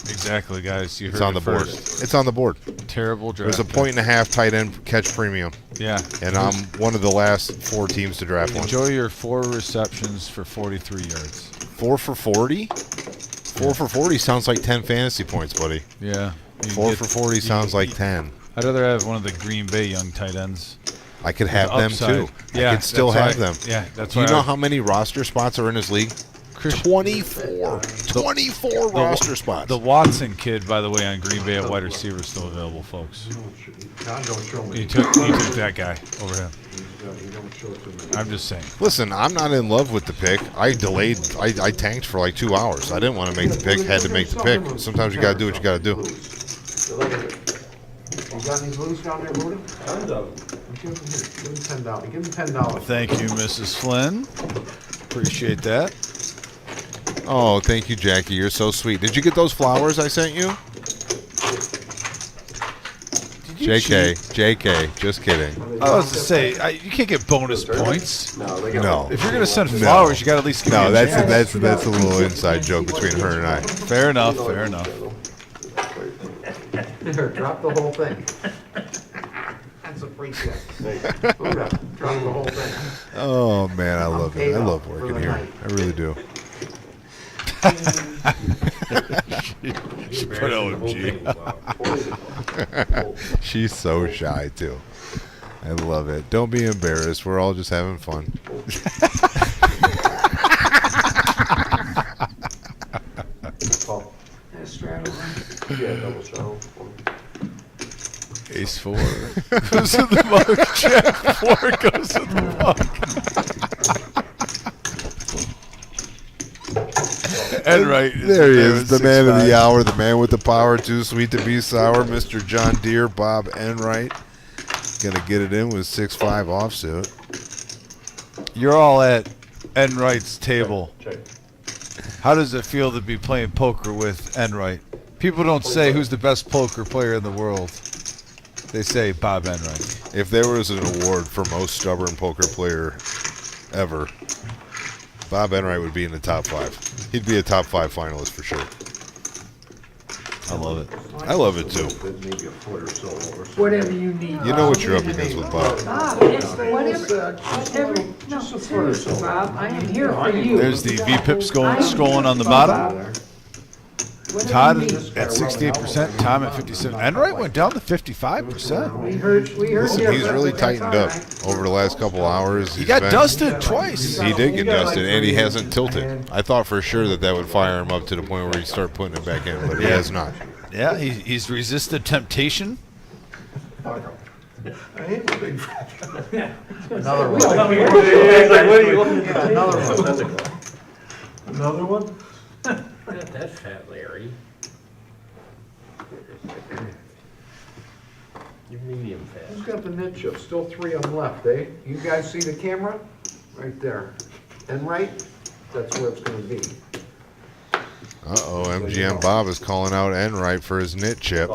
Exactly, guys. You heard It's on it the board. first. It's on the board. Terrible draft. There's a 1.5 tight end catch premium. Yeah. And I'm one of the last 4 teams to draft one. Enjoy your 4 receptions for 43 yards. 4 for 40? 4 for 40 sounds like 10 fantasy points, buddy. Yeah. 4 for 40 sounds like 10. I'd rather have one of the Green Bay young tight ends. I could have them too. Yeah, I could still have them. Yeah, that's Do you why know how many roster spots are in this league? 24. 24 roster spots. The Watson kid, by the way, on Green Bay at wide receiver is still available, folks. God, don't show me. He took that guy over him. I'm just saying. Listen, I'm not in love with the pick. I delayed. I tanked for like 2 hours. I didn't want to make the pick. Had to make the pick. Sometimes you got to do what you got to do. You got any blues down there, Moody? Tons of them. Give him $10. Give him $10. Thank you, Mrs. Flynn. Appreciate that. Oh, thank you, Jackie. You're so sweet. Did you get those flowers I sent you? JK, just kidding. I was to say, you can't get bonus points. No. If you're gonna send flowers, you got to at least give me a chance. That's a little inside joke between her and I. Fair enough. Fair enough. Here, drop the whole thing. That's a free gift. Drop the whole thing. Oh man, I love it. I love working here. I really do. She put OMG. She's so shy too. I love it. Don't be embarrassed. We're all just having fun. Yeah, double show. Ace 4 goes to the mug. Jack 4 goes to the mug. And right. There he is, the man of the hour, the man with the power, too sweet to be sour, Mr. John Deere, Bob Enright. Gonna get it in with 6-5 offsuit. You're all at Enright's table. Check. How does it feel to be playing poker with Enright? People don't say who's the best poker player in the world. They say Bob Enright. If there was an award for most stubborn poker player ever, Bob Enright would be in the top 5. He'd be a top 5 finalist for sure. I love it. I love it too. Maybe a foot or so over. Whatever you need. You know what you're up against with Bob. Bob, it's whatever. No, seriously, Bob, I am here for you. There's the VPIP scrolling on the bottom. Todd at 68%, Tom at 57%. Enright went down to 55%. We heard Listen, he's really tightened up over the last couple hours. He got dusted twice. He did get dusted, and he hasn't tilted. I thought for sure that would fire him up to the point where he'd start putting it back in, but he has not. Yeah, he's resisted temptation. Another one. Another one? Not that fat, Larry. You're medium fast. Who's got the nit chip? Still 3 of them left, eh? You guys see the camera? Right there. And right? That's where it's gonna be. Uh-oh, MGM Bob is calling out Enright for his nit chip.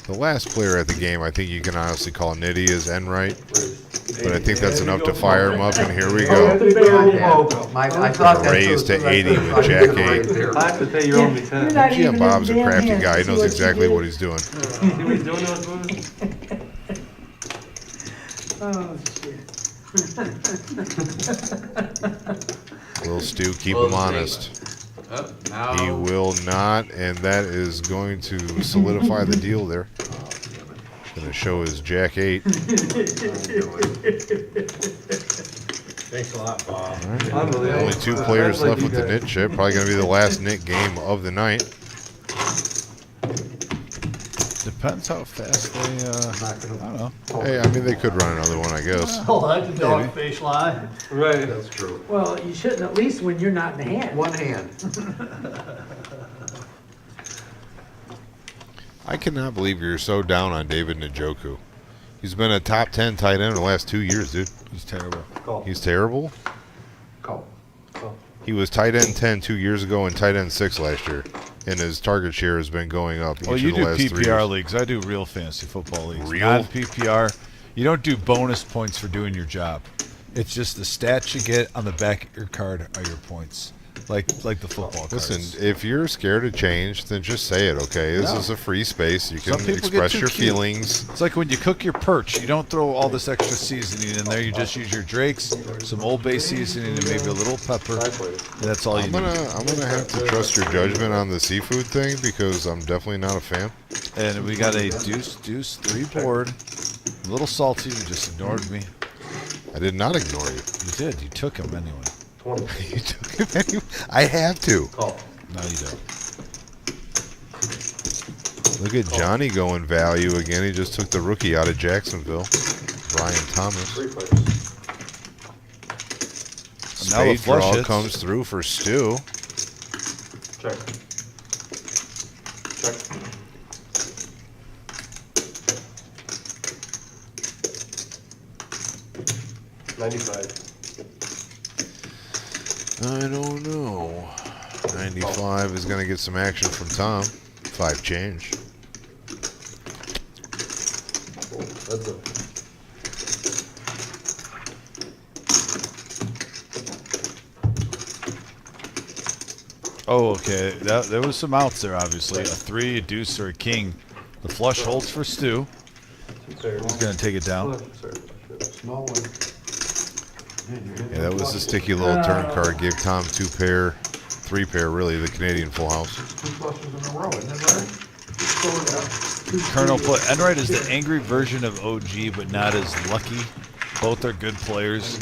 The last player at the game I think you can honestly call nitty is Enright. But I think that's enough to fire him up, and here we go. I thought that Raise to 80 with Jack 8. I have to pay you only 10. MGM Bob's a crafty guy. He knows exactly what he's doing. See what he's doing those moves? Oh, shit. Will Stu keep him honest? He will not, and that is going to solidify the deal there. Going to show his Jack 8. Thanks a lot, Bob. Right. Only 2 players left with the nit chip. Probably going to be the last nit game of the night. Depends how fast they, I don't know. Hey, I mean, they could run another one, I guess. Oh, that's a dog face lie. Right. That's true. Well, you shouldn't, at least when you're not in the hand. One hand. I cannot believe you're so down on David Njoku. He's been a top 10 tight end in the last 2 years, dude. He's terrible. Call. He's terrible? Call. He was tight end 10 2 years ago and tight end 6 last year. And his target share has been going up each Well, of you the do last 3 PPR years. leagues. I do real fantasy football leagues. Real? Non-PPR. You don't do bonus points for doing your job. It's just the stats you get on the back of your card are your points. Like the football cards. Listen, if you're scared of change, then just say it, okay? This is a free space. You can Some people express get too your cute. feelings. It's like when you cook your perch. You don't throw all this extra seasoning in there. You just use your Drakes, some Old Bay seasoning, and maybe a little pepper. And that's all you I'm need. gonna have to trust your judgment on the seafood thing because I'm definitely not a fan. And we got a deuce 3 board. A little salty. You just ignored me. I did not ignore you. You did. You took him anyway. You took him anyway. I have to. Call. No, you don't. Look at Johnny going value again. He just took the rookie out of Jacksonville, Brian Thomas. Three players. And now the Spade flush draw hits. comes through for Stu. Check. Check. $95. I don't know. 95 is going to get some action from Tom. 5 change. That's it. Oh, okay. There was some outs there, obviously. A 3, a deuce, or a king. The flush holds for Stu. He's going to take it down. Small one. Yeah, that was a sticky little turn card. Gave Tom 2 pair, 3 pair, really, the Canadian full house. 2 flushes in a row, isn't that right? Colonel put Enright is the angry version of OG, but not as lucky. Both are good players.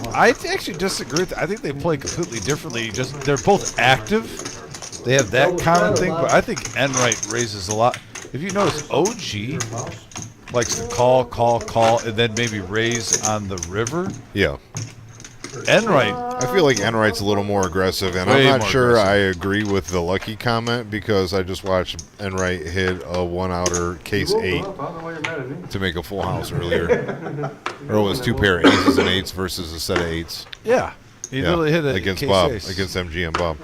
I actually disagree with that. I think they play completely differently. Just they're both active. They have that common thing, but I think Enright raises a lot. If you notice, OG likes to call, and then maybe raise on the river. Yeah. Enright. I feel like Enright's a little more aggressive, and Way I'm not more sure aggressive. I agree with the lucky comment because I just watched Enright hit a 1-outer case 8 I don't know why you're mad at me. to make a full house earlier. Or it was 2 pair aces and 8s versus a set of 8s. Yeah. He literally hit it against case Bob, ace. against MGM Bob.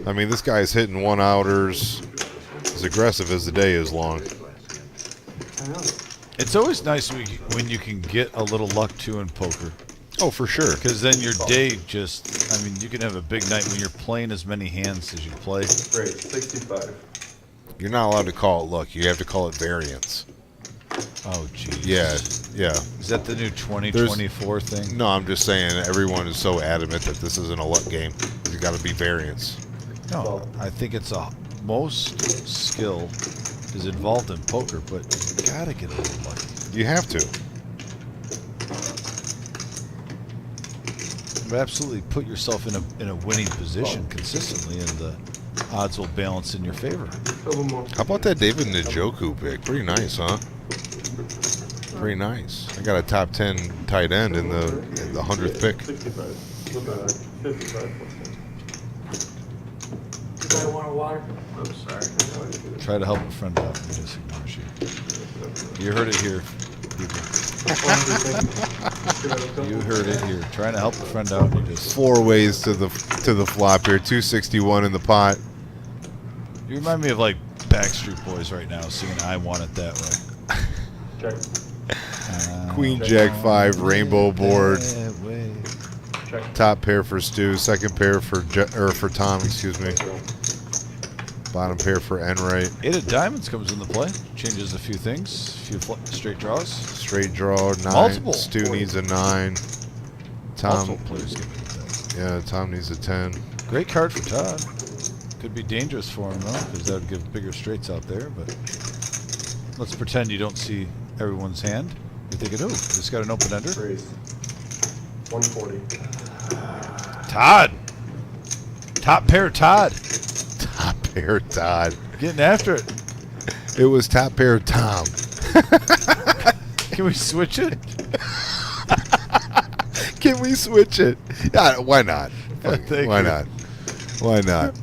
I mean, this guy's hitting 1-outers as aggressive as the day is long. It's always nice when you can get a little luck too in poker. Oh, for sure. Because then your day just, I mean, you can have a big night when you're playing as many hands as you play. Great, 65. You're not allowed to call it luck. You have to call it variance. Oh, geez. Yeah. Is that the new 2024 thing? No, I'm just saying everyone is so adamant that this isn't a luck game. It's got to be variance. No, I think it's most skill is involved in poker, but you gotta get a little lucky. You have to. But absolutely put yourself in a winning position consistently, and the odds will balance in your favor. How about that David Njoku pick? Pretty nice, huh? Pretty nice. I got a top 10 tight end in the 100th pick. 65. 55. 55. I want a water. I'm sorry. Try to help a friend out. He just ignores you. You heard it here, people. You heard it here. Trying to help a friend out. You just 4 ways to the flop here. 261 in the pot. You remind me of like Backstreet Boys right now, singing "I Want It That Way." Check. Queen Jack 5 rainbow board. That way. Check. Top pair for Stu. Second pair for Tom. Excuse me. Bottom pair for Enright. 8 of diamonds comes into play. Changes a few things. A few straight draws. Straight draw 9. Multiple. Stu needs a 9. Tom. Multiple players get that. Yeah, Tom needs a 10. Great card for Todd. Could be dangerous for him though, because that would give bigger straights out there. But let's pretend you don't see everyone's hand. You're thinking, "Oh, this got an open ender." Raise. 140. Todd. Top pair, Todd. Top pair Todd. Getting after it. It was top pair Tom. Can we switch it? Can we switch it? Yeah, why not? Thank Why you. not? Why not?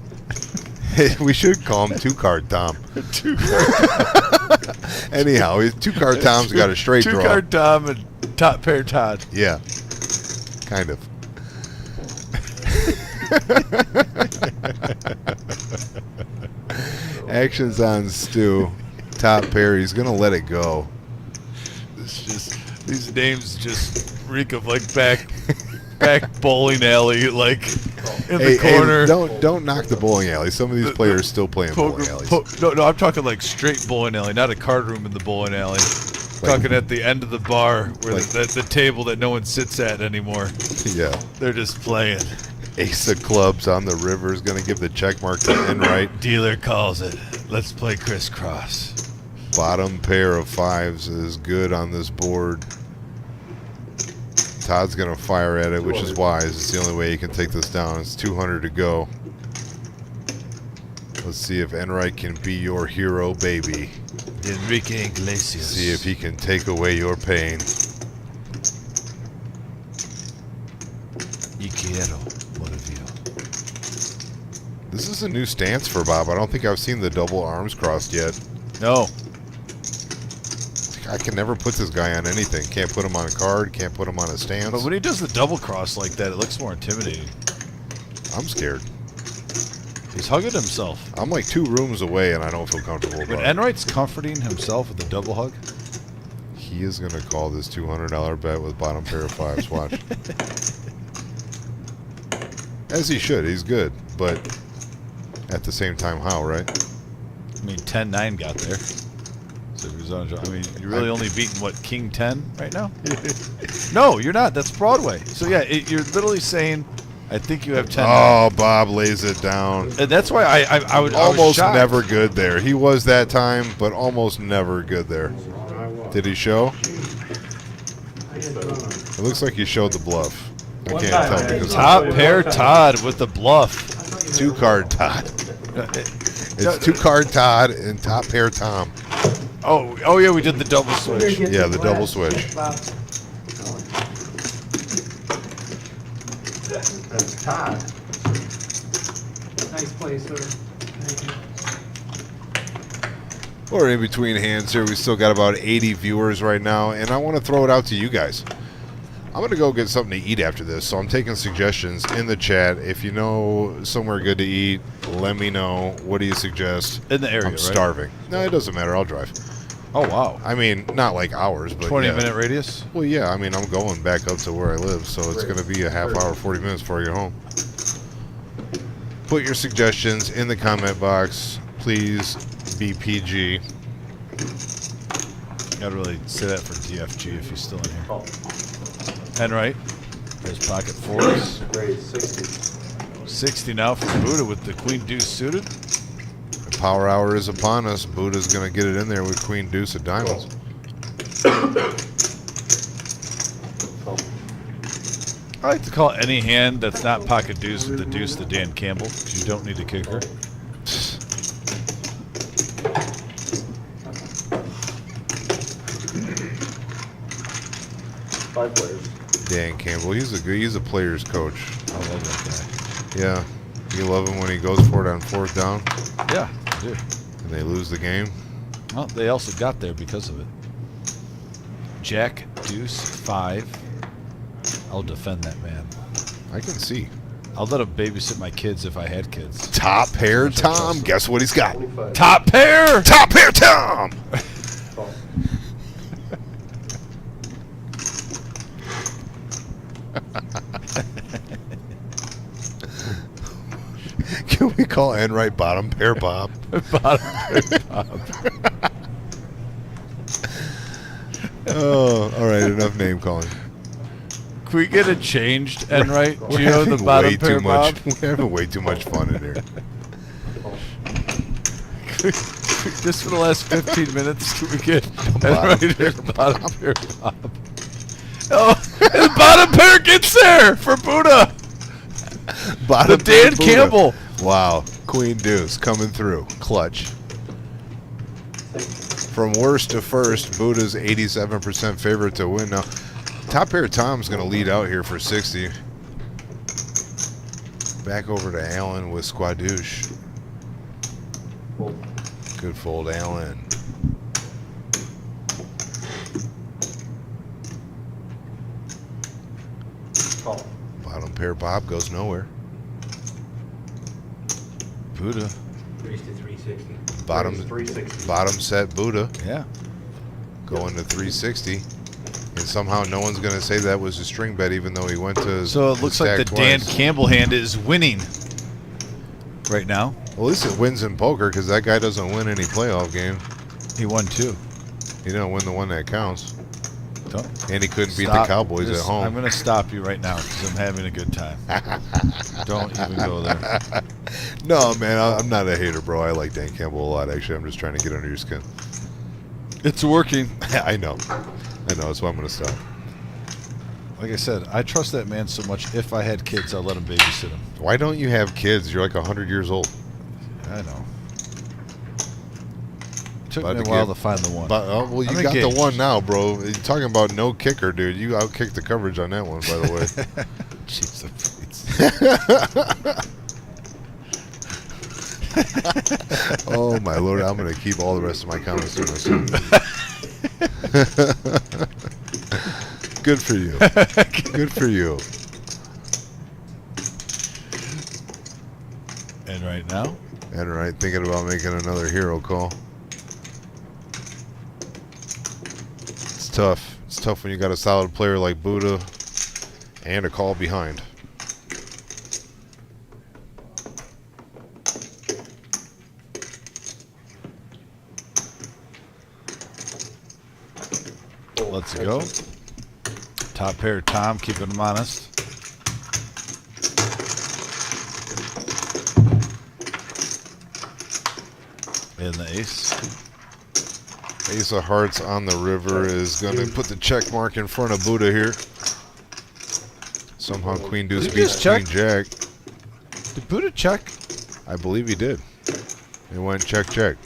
We should call him 2-card Tom. 2-card. Anyhow, 2-card Tom's got a straight draw. 2-card Tom and top pair Todd. Yeah, kind of. Actions on Stu. Top pair. He's gonna let it go. It's just these names just reek of like back bowling alley, like in the corner. Don't knock the bowling alley. Some of these players still playing bowling alleys. No, I'm talking like straight bowling alley, not a card room in the bowling alley. Talking at the end of the bar where the table that no one sits at anymore. Yeah. They're just playing. Ace of clubs on the river is going to give the check mark to Enright. Dealer calls it. Let's play crisscross. Bottom pair of 5s is good on this board. Todd's going to fire at it, which is wise. It's the only way he can take this down. It's 200 to go. Let's see if Enright can be your hero, baby. Enrique Iglesias. See if he can take away your pain. Y quiero. This is a new stance for Bob. I don't think I've seen the double arms crossed yet. No. I can never put this guy on anything. Can't put him on a card. Can't put him on a stance. But when he does the double cross like that, it looks more intimidating. I'm scared. He's hugging himself. I'm like 2 rooms away, and I don't feel comfortable When about it. Enright's comforting himself with a double hug, He is going to call this $200 bet with bottom pair of 5s. Watch. As he should. He's good. But at the same time, how, right? I mean, 10-9 got there. So he was on. I mean, you're really only beating what, King 10 right now? No, you're not. That's Broadway. So yeah, you're literally saying, I think you have 10. Oh, Bob lays it down. And that's why I would almost never good there. He was that time, but almost never good there. Did he show? It looks like he showed the bluff. I can't tell because top pair Todd with the bluff. 2-card Todd. It's 2-card Todd and top pair Tom. Oh yeah, we did the double switch. Yeah, the double switch. That's Todd. Nice play, sir. Thank you. We're in between hands here. We still got about 80 viewers right now, and I want to throw it out to you guys. I'm going to go get something to eat after this, so I'm taking suggestions in the chat. If you know somewhere good to eat, let me know. What do you suggest? In the area, I'm right? starving. No, it doesn't matter. I'll drive. Oh, wow. I mean, not like hours, but 20-minute radius? Well, yeah. I mean, I'm going back up to where I live, so it's going to be a half hour, 40 minutes before I get home. Put your suggestions in the comment box. Please be PG. Gotta really say that for DFG if he's still in here. Enright, his pocket 4s. Raise 60. 60 now for Buddha with the Queen Deuce suited. The power hour is upon us. Buddha's going to get it in there with Queen Deuce of diamonds. I like to call any hand that's not pocket deuce with the deuce the Dan Campbell, because you don't need a kicker. Five players. Dan Campbell, he's a player's coach. I love that Yeah. You love him when he goes for it on 4th down. Yeah, I do. And they lose the game. Well, they also got there because of it. Jack, deuce, 5. I'll defend that man. I can see. I'll let him babysit my kids if I had kids. Top pair Tom. Guess what he's got? 25. Top pair! Top pair Tom! Call. Can we call Enright bottom pair Bob? Bottom pair Bob. Oh, all right. Enough name calling. Can we get it changed, Enright? Geo, the bottom pair Bob? We're having way too much fun in here. Just for the last 15 minutes, can we get Enright here, bottom pair Bob? Oh, the bottom pair gets there for Buddha. Bottom The Dan pair Buddha. Campbell. Wow. Queen deuce coming through. Clutch. From worst to first, Buddha's 87% favorite to win. Now, top pair Tom's going to lead out here for 60. Back over to Allen with Squadouche. Good fold, Allen. Call. Bottom pair Bob goes nowhere. Buddha. Raised to 360. Bottom 360. bottom set Buddha Yeah. going to 360. And somehow no one's going to say that was a string bet, even though he went to. So it looks like the stack Dan twice. Campbell hand is winning right now. Well, at least it wins in poker because that guy doesn't win any playoff game. He won 2. He didn't win the one that counts. Don't And he couldn't beat the stop. Cowboys Just- at home. I'm going to stop you right now because I'm having a good time. Don't even go there. No, man, I'm not a hater, bro. I like Dan Campbell a lot, actually. I'm just trying to get under your skin. It's working. I know. That's why I'm going to stop. Like I said, I trust that man so much. If I had kids, I'd let him babysit them. Why don't you have kids? You're like 100 years old. I know. Took About me a to while get- to find the one. But, well, you I'm got engaged. the one now, bro. You're talking about no kicker, dude. You outkicked the coverage on that one, by the way. Jeez, Oh, my Lord. I'm going to keep all the rest of my comments to myself. Good for you. Good for you. And right now, And right, thinking about making another hero call. It's tough. It's tough when you got a solid player like Buddha and a call behind. let's go. Top pair, Tom, keeping him honest. And the ace. Ace of Hearts on the river is going to put the check mark in front of Buddha here. Somehow Queen Deuce Did he beats just Queen check? Jack. Did Buddha check? I believe he did. It went check, check.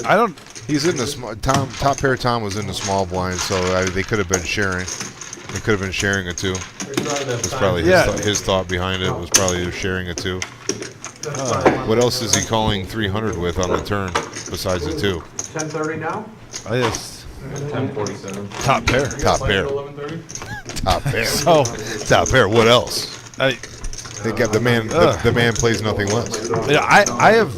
I don't. He's in the small. Top pair Tom was in the small blind, so they could have been sharing. They could have been sharing it too. That's probably his thought behind it. Was probably sharing it too. What else is he calling 300 with on the turn besides the 2? 10:30 now? I just 10:47. top pair. Top pair. 11:30. Top pair. So Top pair. What else? I They got the man. The man plays nothing less. yeah, I have,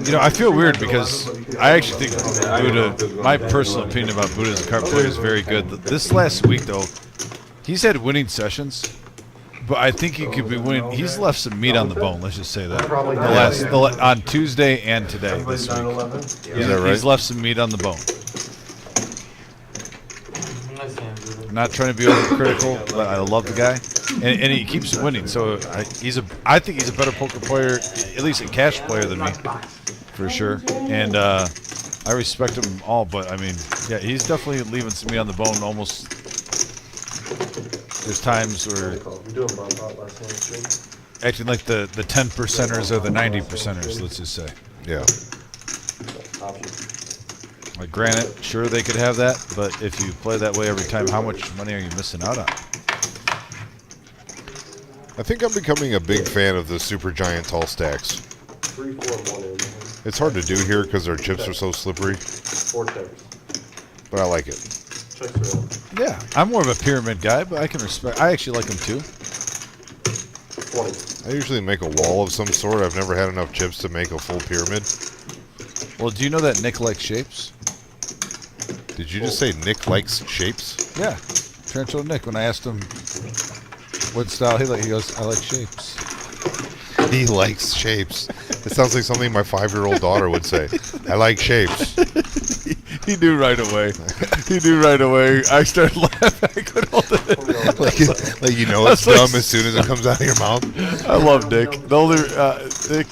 you know, I feel weird because I actually think Buddha, my personal opinion about Buddha as a card player is very good. This last week, though, he's had winning sessions, but I think he could be winning. He's left some meat on the bone, let's just say that. On Tuesday and today this week. Is that right? He's left some meat on the bone. I'm not trying to be overcritical, but I love the guy. And he keeps winning, so I think he's a better poker player, at least a cash player than me, for sure. And I respect him all, but I mean, yeah, he's definitely leaving some meat on the bone. Almost, there's times where We do a bump out last night. acting like the 10%ers or the 90%ers, let's just say. Yeah. Like, granted, sure they could have that, but if you play that way every time, how much money are you missing out on? I think I'm becoming a big fan of the super giant tall stacks. 3, 4, 1 in. It's hard to do here because our chips are so slippery, 4 checks. but I like it. Checks are in. Yeah, I'm more of a pyramid guy, but I can respect. I actually like them too. 20. I usually make a wall of some sort. I've never had enough chips to make a full pyramid. Well, do you know that Nick likes shapes? Did you just say Nick likes shapes? Yeah, Trenchel Nick. When I asked him what style he likes, he goes, "I like shapes." He likes shapes. It sounds like something my 5-year-old daughter would say. I like shapes. He knew right away. He knew right away. I started laughing. I couldn't hold it. like you know it's dumb as soon as it comes out of your mouth. I love Nick. The only Nick,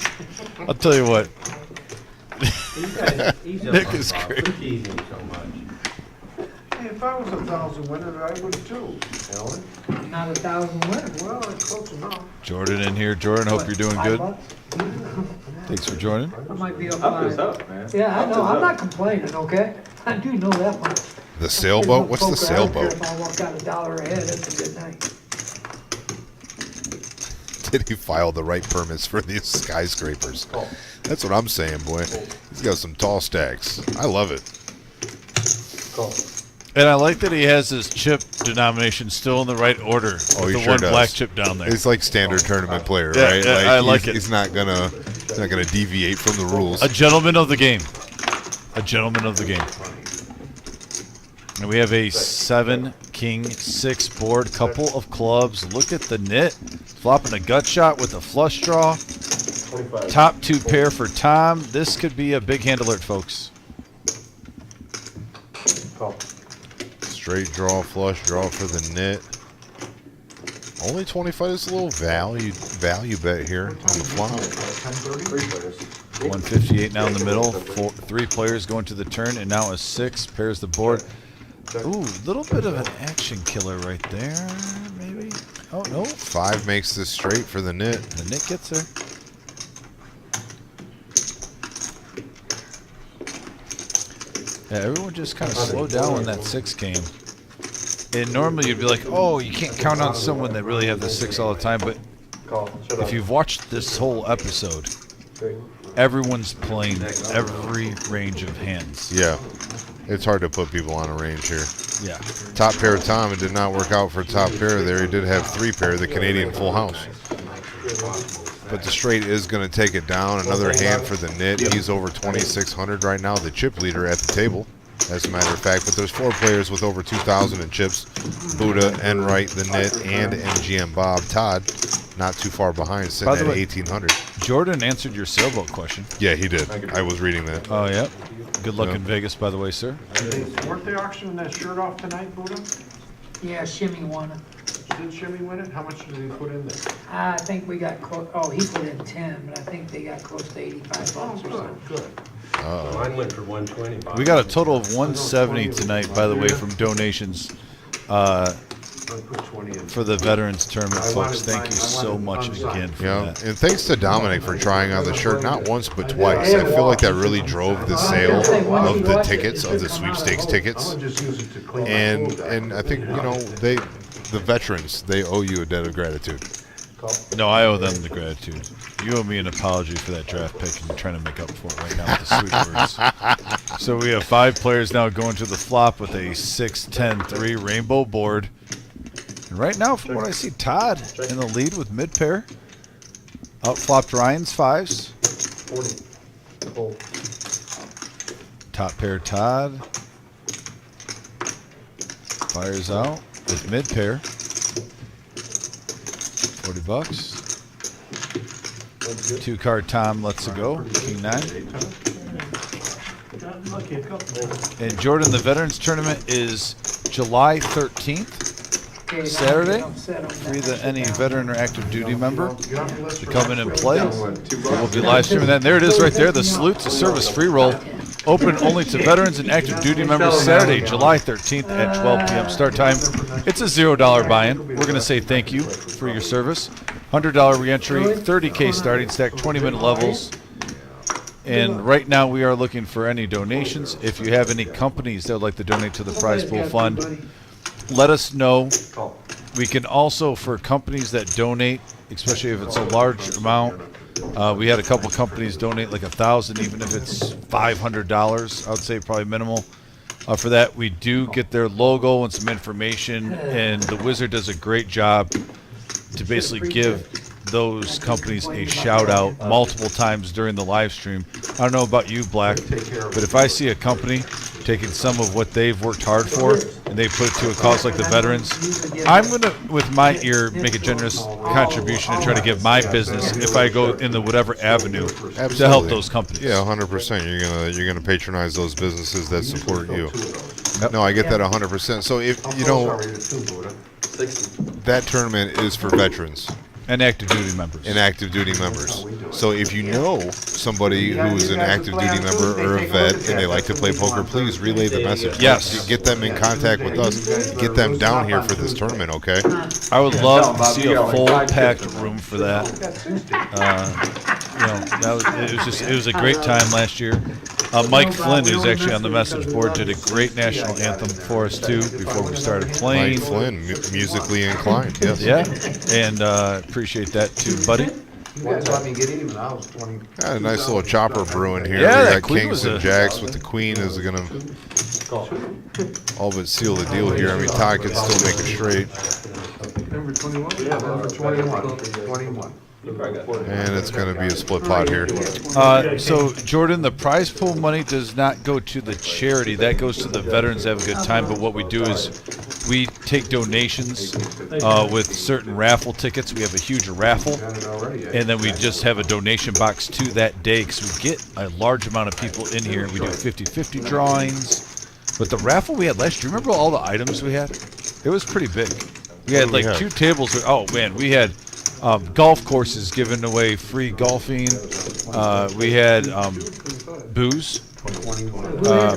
I'll tell you what. Nick is great. Hey, if I was 1,000 winner, I would too, Alan. Not 1,000 winners. Well, it's close enough. Jordan in here. Jordan, hope you're doing good. $5? Thanks for joining. I might be up Up is 5. up, man. Yeah, I Up know, is I'm up. not complaining, okay? I do know that much. The sailboat? What's the Poker, I don't care sailboat? If I walk out $1 ahead, that's a good night. Did he file the right permits for these skyscrapers? That's what I'm saying, boy. He's got some tall stacks. I love it. And I like that he has his chip denomination still in the right order. Oh, with he the sure one does. black chip down there. He's like standard tournament player, Yeah, right? yeah, I like it. He's not gonna deviate from the rules. A gentleman of the game. A gentleman of the game. And we have a 7 king 6 board, couple of clubs. Look at the nit. Flopping a gut shot with a flush draw. 25. Top 2 pair for Tom. This could be a big hand alert, folks. Call. Straight draw, flush draw for the nit. Only 25 is a little value bet here on the flop. 3 players. 158 now in the middle. 3 players going to the turn, and now a 6 pairs the board. Ooh, little bit of an action killer right there, maybe. Oh no, 5 makes this straight for the nit. the nit gets there. Yeah, everyone just kind of slowed down when that 6 came. And normally you'd be like, oh, you can't count on someone that really have the 6 all the time. But Call. Shut if up. you've watched this whole episode, 3. everyone's playing every range of hands. Yeah. It's hard to put people on a range here. Yeah. Top pair Tom, it did not work out for top pair there. He did have 3 pair, the Canadian full house. But the straight is going to take it down. Another hand for the nit. He's over 2,600 right now, the chip leader at the table, as a matter of fact. But there's 4 players with over 2,000 in chips. Buddha, Enright, the nit, and MGM Bob. Todd, not too far behind, sitting By the at way- 1,800. Jordan answered your sailboat question. Yeah, he did. I was reading that. Oh, yeah. Good luck Yeah. in Vegas, by the way, sir. Weren't they auctioning that shirt off tonight, Buddha? Yeah, Shimmy won it. Did Jimmy win it? How much did he put in there? I think we got close, oh, he put in 10, but I think they got close to 85 Oh, bucks or something. good. Mine went for 120. Bob. We got a total of 170 tonight, by the way, from donations I put 20 in. for the Veterans Tournament, folks. Thank you so much again for Yeah, that. and thanks to Dominic for trying on the shirt, not once but twice. I feel like that really drove the sale of the tickets, of the sweepstakes tickets. I'm gonna just use it to clean my And food. and I think, you know, the veterans, they owe you a debt of gratitude. No, I owe them the gratitude. You owe me an apology for that draft pick, and you're trying to make up for it right now with the sweet words. So we have 5 players now going to the flop with a 6-10-3 rainbow board. And right now, from what I see, Todd in the lead with mid pair. Outflopped Ryan's 5s. 40. Cool. Top pair Todd. Fires out with mid pair. 40 bucks. 2 card Tom lets it go. King 9. Got lucky a couple. And Jordan, the Veterans Tournament is July 13th. Okay, Saturday, I'm set on free that. any veteran or active duty member You have a list to for come in and next play. week? We'll be live streaming that. And there it is right there, the Salute to Service free roll. Open only to veterans and active duty members Saturday, July 13th at 12 p.m. start time. It's a $0 buy-in. We're going to say thank you for your service. $100 re-entry, 30K starting stack, 20-minute levels. And right now we are looking for any donations. If you have any companies that would like to donate to the prize pool fund, let us know. We can also, for companies that donate, especially if it's a large amount, we had a couple companies donate like $1,000, even if it's $500. I would say probably minimal. For that, we do get their logo and some information, and the Wizard does a great job to basically give those companies a shout out multiple times during the live stream. I don't know about you, Black, but if I see a company taking some of what they've worked hard for and they put it to a cause like the veterans, I'm going to, with my ear, make a generous contribution and try to give my business, if I go into whatever avenue, to help those companies. Yeah, 100%. You're gonna patronize those businesses that support you. No, I get that 100%. So if you know, that tournament is for veterans. And active duty members. And active duty members. So if you know somebody who is an active duty member or a vet and they like to play poker, please relay the message. Yes. Get them in contact with us. Get them down here for this tournament, okay? I would love to see a full packed room for that. It was a great time last year. Mike Flynn, who's actually on the message board, did a great national anthem for us too before we started playing. Mike Flynn, musically inclined, yes. Yeah, and appreciate that too, buddy. You guys let me get even. I was 20. Got a nice little chopper brewing here. Yeah, we got kings and jacks with the queen is going to all but seal the deal here. I mean, Todd can still make it straight. Number 21? Yeah, number 21. 21. And it's going to be a split pot here. So, Jordan, the prize pool money does not go to the charity. That goes to the veterans that have a good time. But what we do is we take donations with certain raffle tickets. We have a huge raffle. And then we just have a donation box to that day because we get a large amount of people in here. We do 50-50 drawings. But the raffle we had last year, remember all the items we had? It was pretty big. We had like 2 tables. Oh, man, we had golf courses giving away free golfing. We had booze,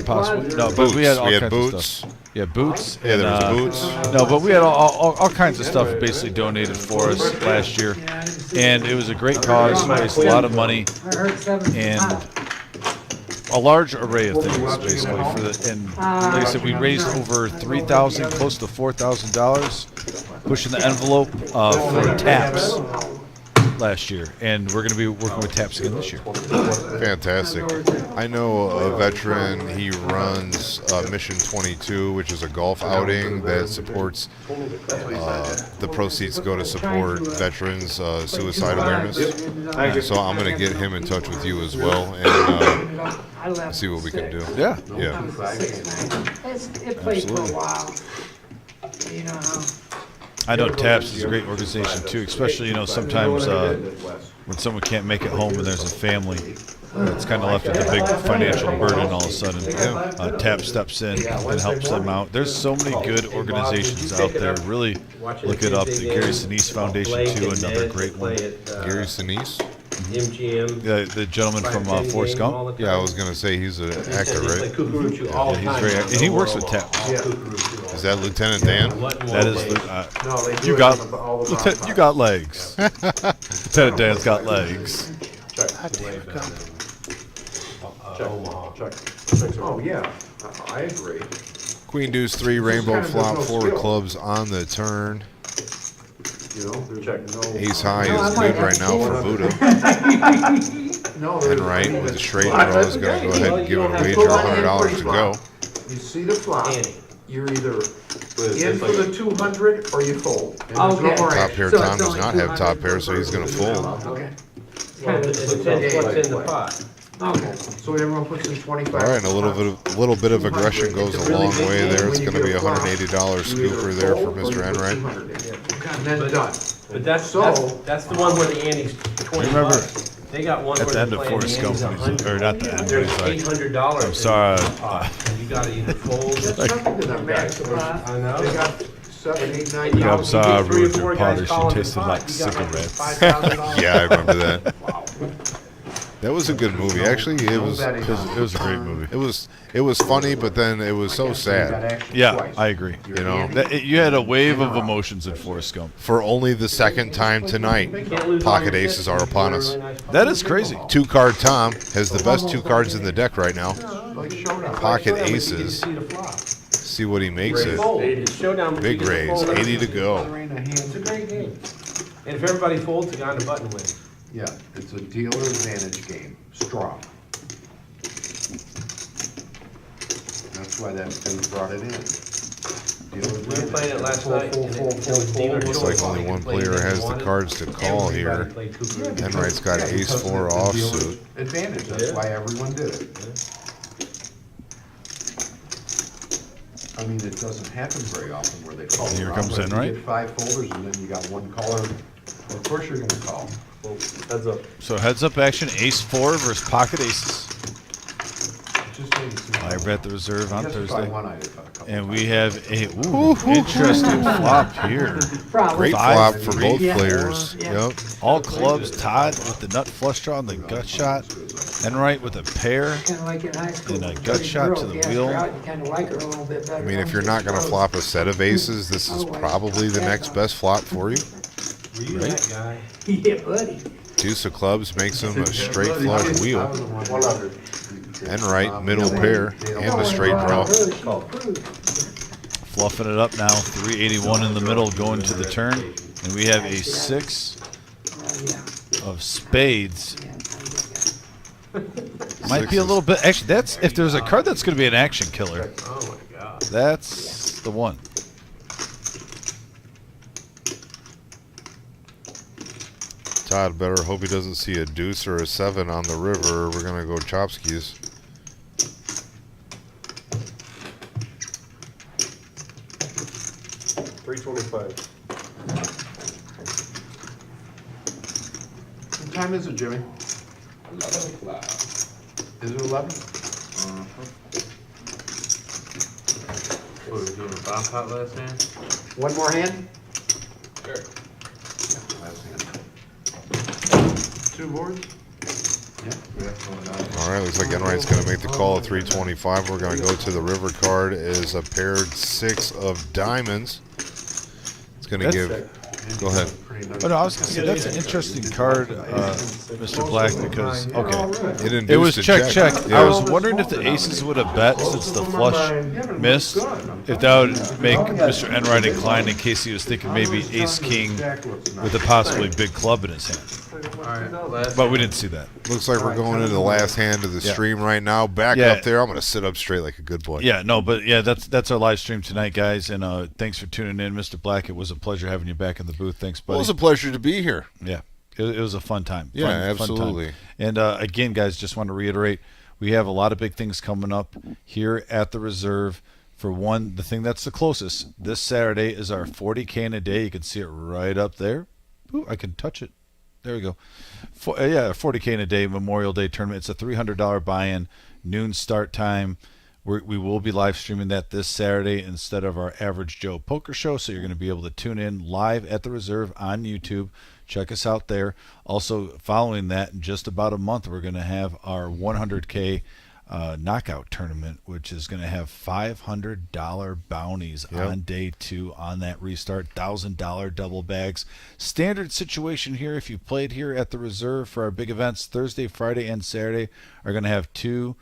possibly. No, but we had all kinds of stuff. Yeah, boots. Yeah, there was boots. No, but we had all kinds of stuff basically donated for us last year, and it was a great cause. We raised a lot of money, and a large array of things basically for the. And like I said, we raised over $3,000, close to $4,000, pushing the envelope for taps last year, and we're going to be working with taps again this year. Fantastic. I know a veteran, he runs Mission 22, which is a golf outing that supports, the proceeds go to support veterans' suicide awareness. So I'm going to get him in touch with you as well and see what we can do. Yeah. Yeah. It played for a while. You know how. I know TAPS is a great organization too, especially sometimes when someone can't make it home and there's a family that's kind of left with a big financial burden all of a sudden. TAPS steps in and helps them out. There's so many good organizations out there. Really look it up. The Gary Sinise Foundation too, another great one. Gary Sinise? MGM. The gentleman from Forrest Gump. Yeah, I was going to say he's an actor, right? Yeah, he's very active. And he works with TAPS. Is that Lieutenant Dan? That is you got legs. Lieutenant Dan's got legs. Oh, yeah. I agree. Queen deuce 3, rainbow flop, 4 of clubs on the turn. Ace high is good right now for Buddha. And right with the straight draw is going to go ahead and give it a wager $100 to go. You see the flop, you're either in for the 200 or you fold. Okay. Top pair Tom does not have top pair, so he's going to fold. Okay. It depends what's in the pot. Okay. So everyone puts in 25. All right, and a little bit of aggression goes a long way there. It's going to be a $180 scooper there for Mr. Enright. And then done. But that's the one where the Andy's 20 Remember, bucks. They got one at where the end they're of playing Forrest the Gump, Andy's 100. or not the end, There's it's like, $800. I'm sorry. And you gotta either fold. That's nothing to them guys. I know. They got 7, 8, 9 I'm sorry, I You get 3 or ruined 4 your guys party. She calling tasted the like pot, you got like cigarettes. $5,000. Yeah, I remember that. That was a good movie. Actually, it was It was a great movie. it was funny, but then it was so sad. Yeah, I agree. You know, You had a wave of emotions in Forrest Gump. for only the second time tonight, pocket aces are upon us. That is crazy. 2-card Tom has the best 2 cards in the deck right now. Pocket aces. see what he makes it. It's showdown. Big raise, 80 to go. It's a great game. And if everybody folds, the guy on the button wins. Yeah, it's a dealer advantage game, strong. That's why that dude brought it in. We were playing it last night. Looks like only one player has the cards to call here. Enright's got ace-4 offsuit. Advantage, that's why everyone did it. I mean, it doesn't happen very often where they call. Here comes Enright. You get 5 folders and then you got one caller. Of course you're gonna call. Well, heads up. So heads up action, ace-4 versus pocket aces. Live at the reserve on Thursday. And we have a interesting flop here. Great flop for both players. Yep. All clubs, Todd with the nut flush draw and the gut shot. Enright with a pair Kinda like in high school. and a when you gut play shot girl, to the you ask wheel. her out, you kinda like her a little bit better. I mean, if you're not going to flop a set of aces, this is probably the next best flop for you. That guy. Yeah, buddy. Deuce of clubs makes him a straight flush wheel. 100. Enright, middle pair, and a straight draw. Fluffing it up now, 381 in the middle going to the turn. And we have a 6 of spades. Might be a little bit, actually, that's, if there's a card that's going to be an action killer, Oh my God. that's the one. Todd better hope he doesn't see a deuce or a 7 on the river. We're going to go Chopskis. $325. What time is it, Jimmy? 11 o'clock. Is it 11? What, were we doing a bomb pot last hand? One more hand? Sure. Last hand. 2 boards? All right, looks like Enright's going to make the call at 325. We're going to go to the river card is a paired 6 of diamonds. It's going to give. Go ahead. Oh, no, I was going to say, that's an interesting card, Mr. Black, because, okay. It It was induced a check. Yeah. I was wondering if the aces would have bet since the flush missed, if that would make Mr. Enright inclined in case he was thinking maybe ace-king with a possibly big club in his hand. But we didn't see that. Looks like we're going into the last hand of the stream right now. Back Yeah. up there. I'm going to sit up straight like a good boy. Yeah, no, but yeah, that's our live stream tonight, guys. And thanks for tuning in, Mr. Black. It was a pleasure having you back in the booth. Thanks, buddy. Well, it was a pleasure to be here. Yeah, it was a fun time. Yeah, Fun absolutely. time. And again, guys, just want to reiterate, we have a lot of big things coming up here at the Reserve. For one, the thing that's the closest, this Saturday is our 40K in a day. You can see it right up there. Ooh, I can touch it. There we go. 40K in a day Memorial Day tournament. It's a $300 buy-in, noon start time. We will be live streaming that this Saturday instead of our Average Joe Poker Show. So you're going to be able to tune in live at the Reserve on YouTube. Check us out there. Also, following that, in just about a month, we're going to have our 100K knockout tournament, which is going to have $500 bounties on day 2 on that restart, $1,000 double bags. Standard situation here. If you played here at the Reserve for our big events, Thursday, Friday, and Saturday are going to have 2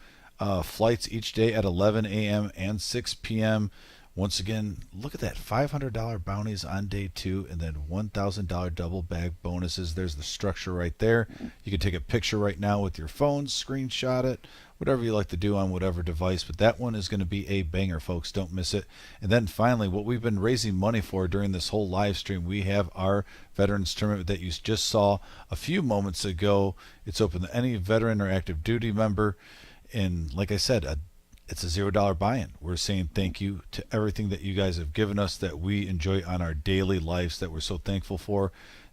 flights each day at 11 a.m. and 6 p.m. Once again, look at that, $500 bounties on day 2 and then $1,000 double bag bonuses. There's the structure right there. You can take a picture right now with your phone, screenshot it, whatever you like to do on whatever device. But that one is going to be a banger, folks. Don't miss it. And then finally, what we've been raising money for during this whole live stream, we have our Veterans Tournament that you just saw a few moments ago. It's open to any veteran or active duty member. And like I said, it's a $0 buy-in. We're saying thank you to everything that you guys have given us that we enjoy on our daily lives that we're so thankful for.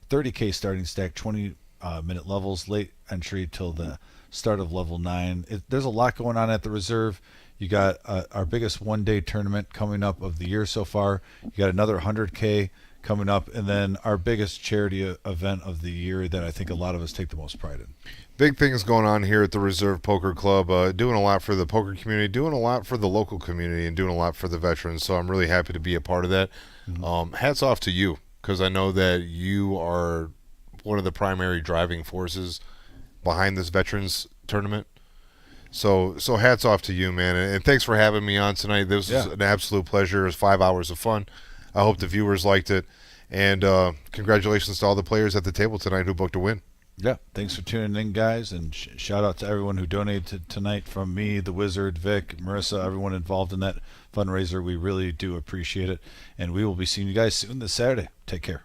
30K starting stack, 20-minute levels, late entry till the start of level 9. There's a lot going on at the Reserve. You got our biggest one-day tournament coming up of the year so far. You got another 100K coming up, and then our biggest charity event of the year that I think a lot of us take the most pride in. Big things going on here at the Reserve Poker Club. Doing a lot for the poker community, doing a lot for the local community, and doing a lot for the veterans. So I'm really happy to be a part of that. Hats off to you, because I know that you are one of the primary driving forces behind this veterans tournament. So hats off to you, man, and thanks for having me on tonight. This was Yeah. an absolute pleasure. It was 5 hours of fun. I hope the viewers liked it, and congratulations to all the players at the table tonight who booked a win. Yeah, thanks for tuning in, guys, and shout out to everyone who donated tonight, from me, the Wizard, Vic, Marissa, everyone involved in that fundraiser. We really do appreciate it, and we will be seeing you guys soon this Saturday. Take care.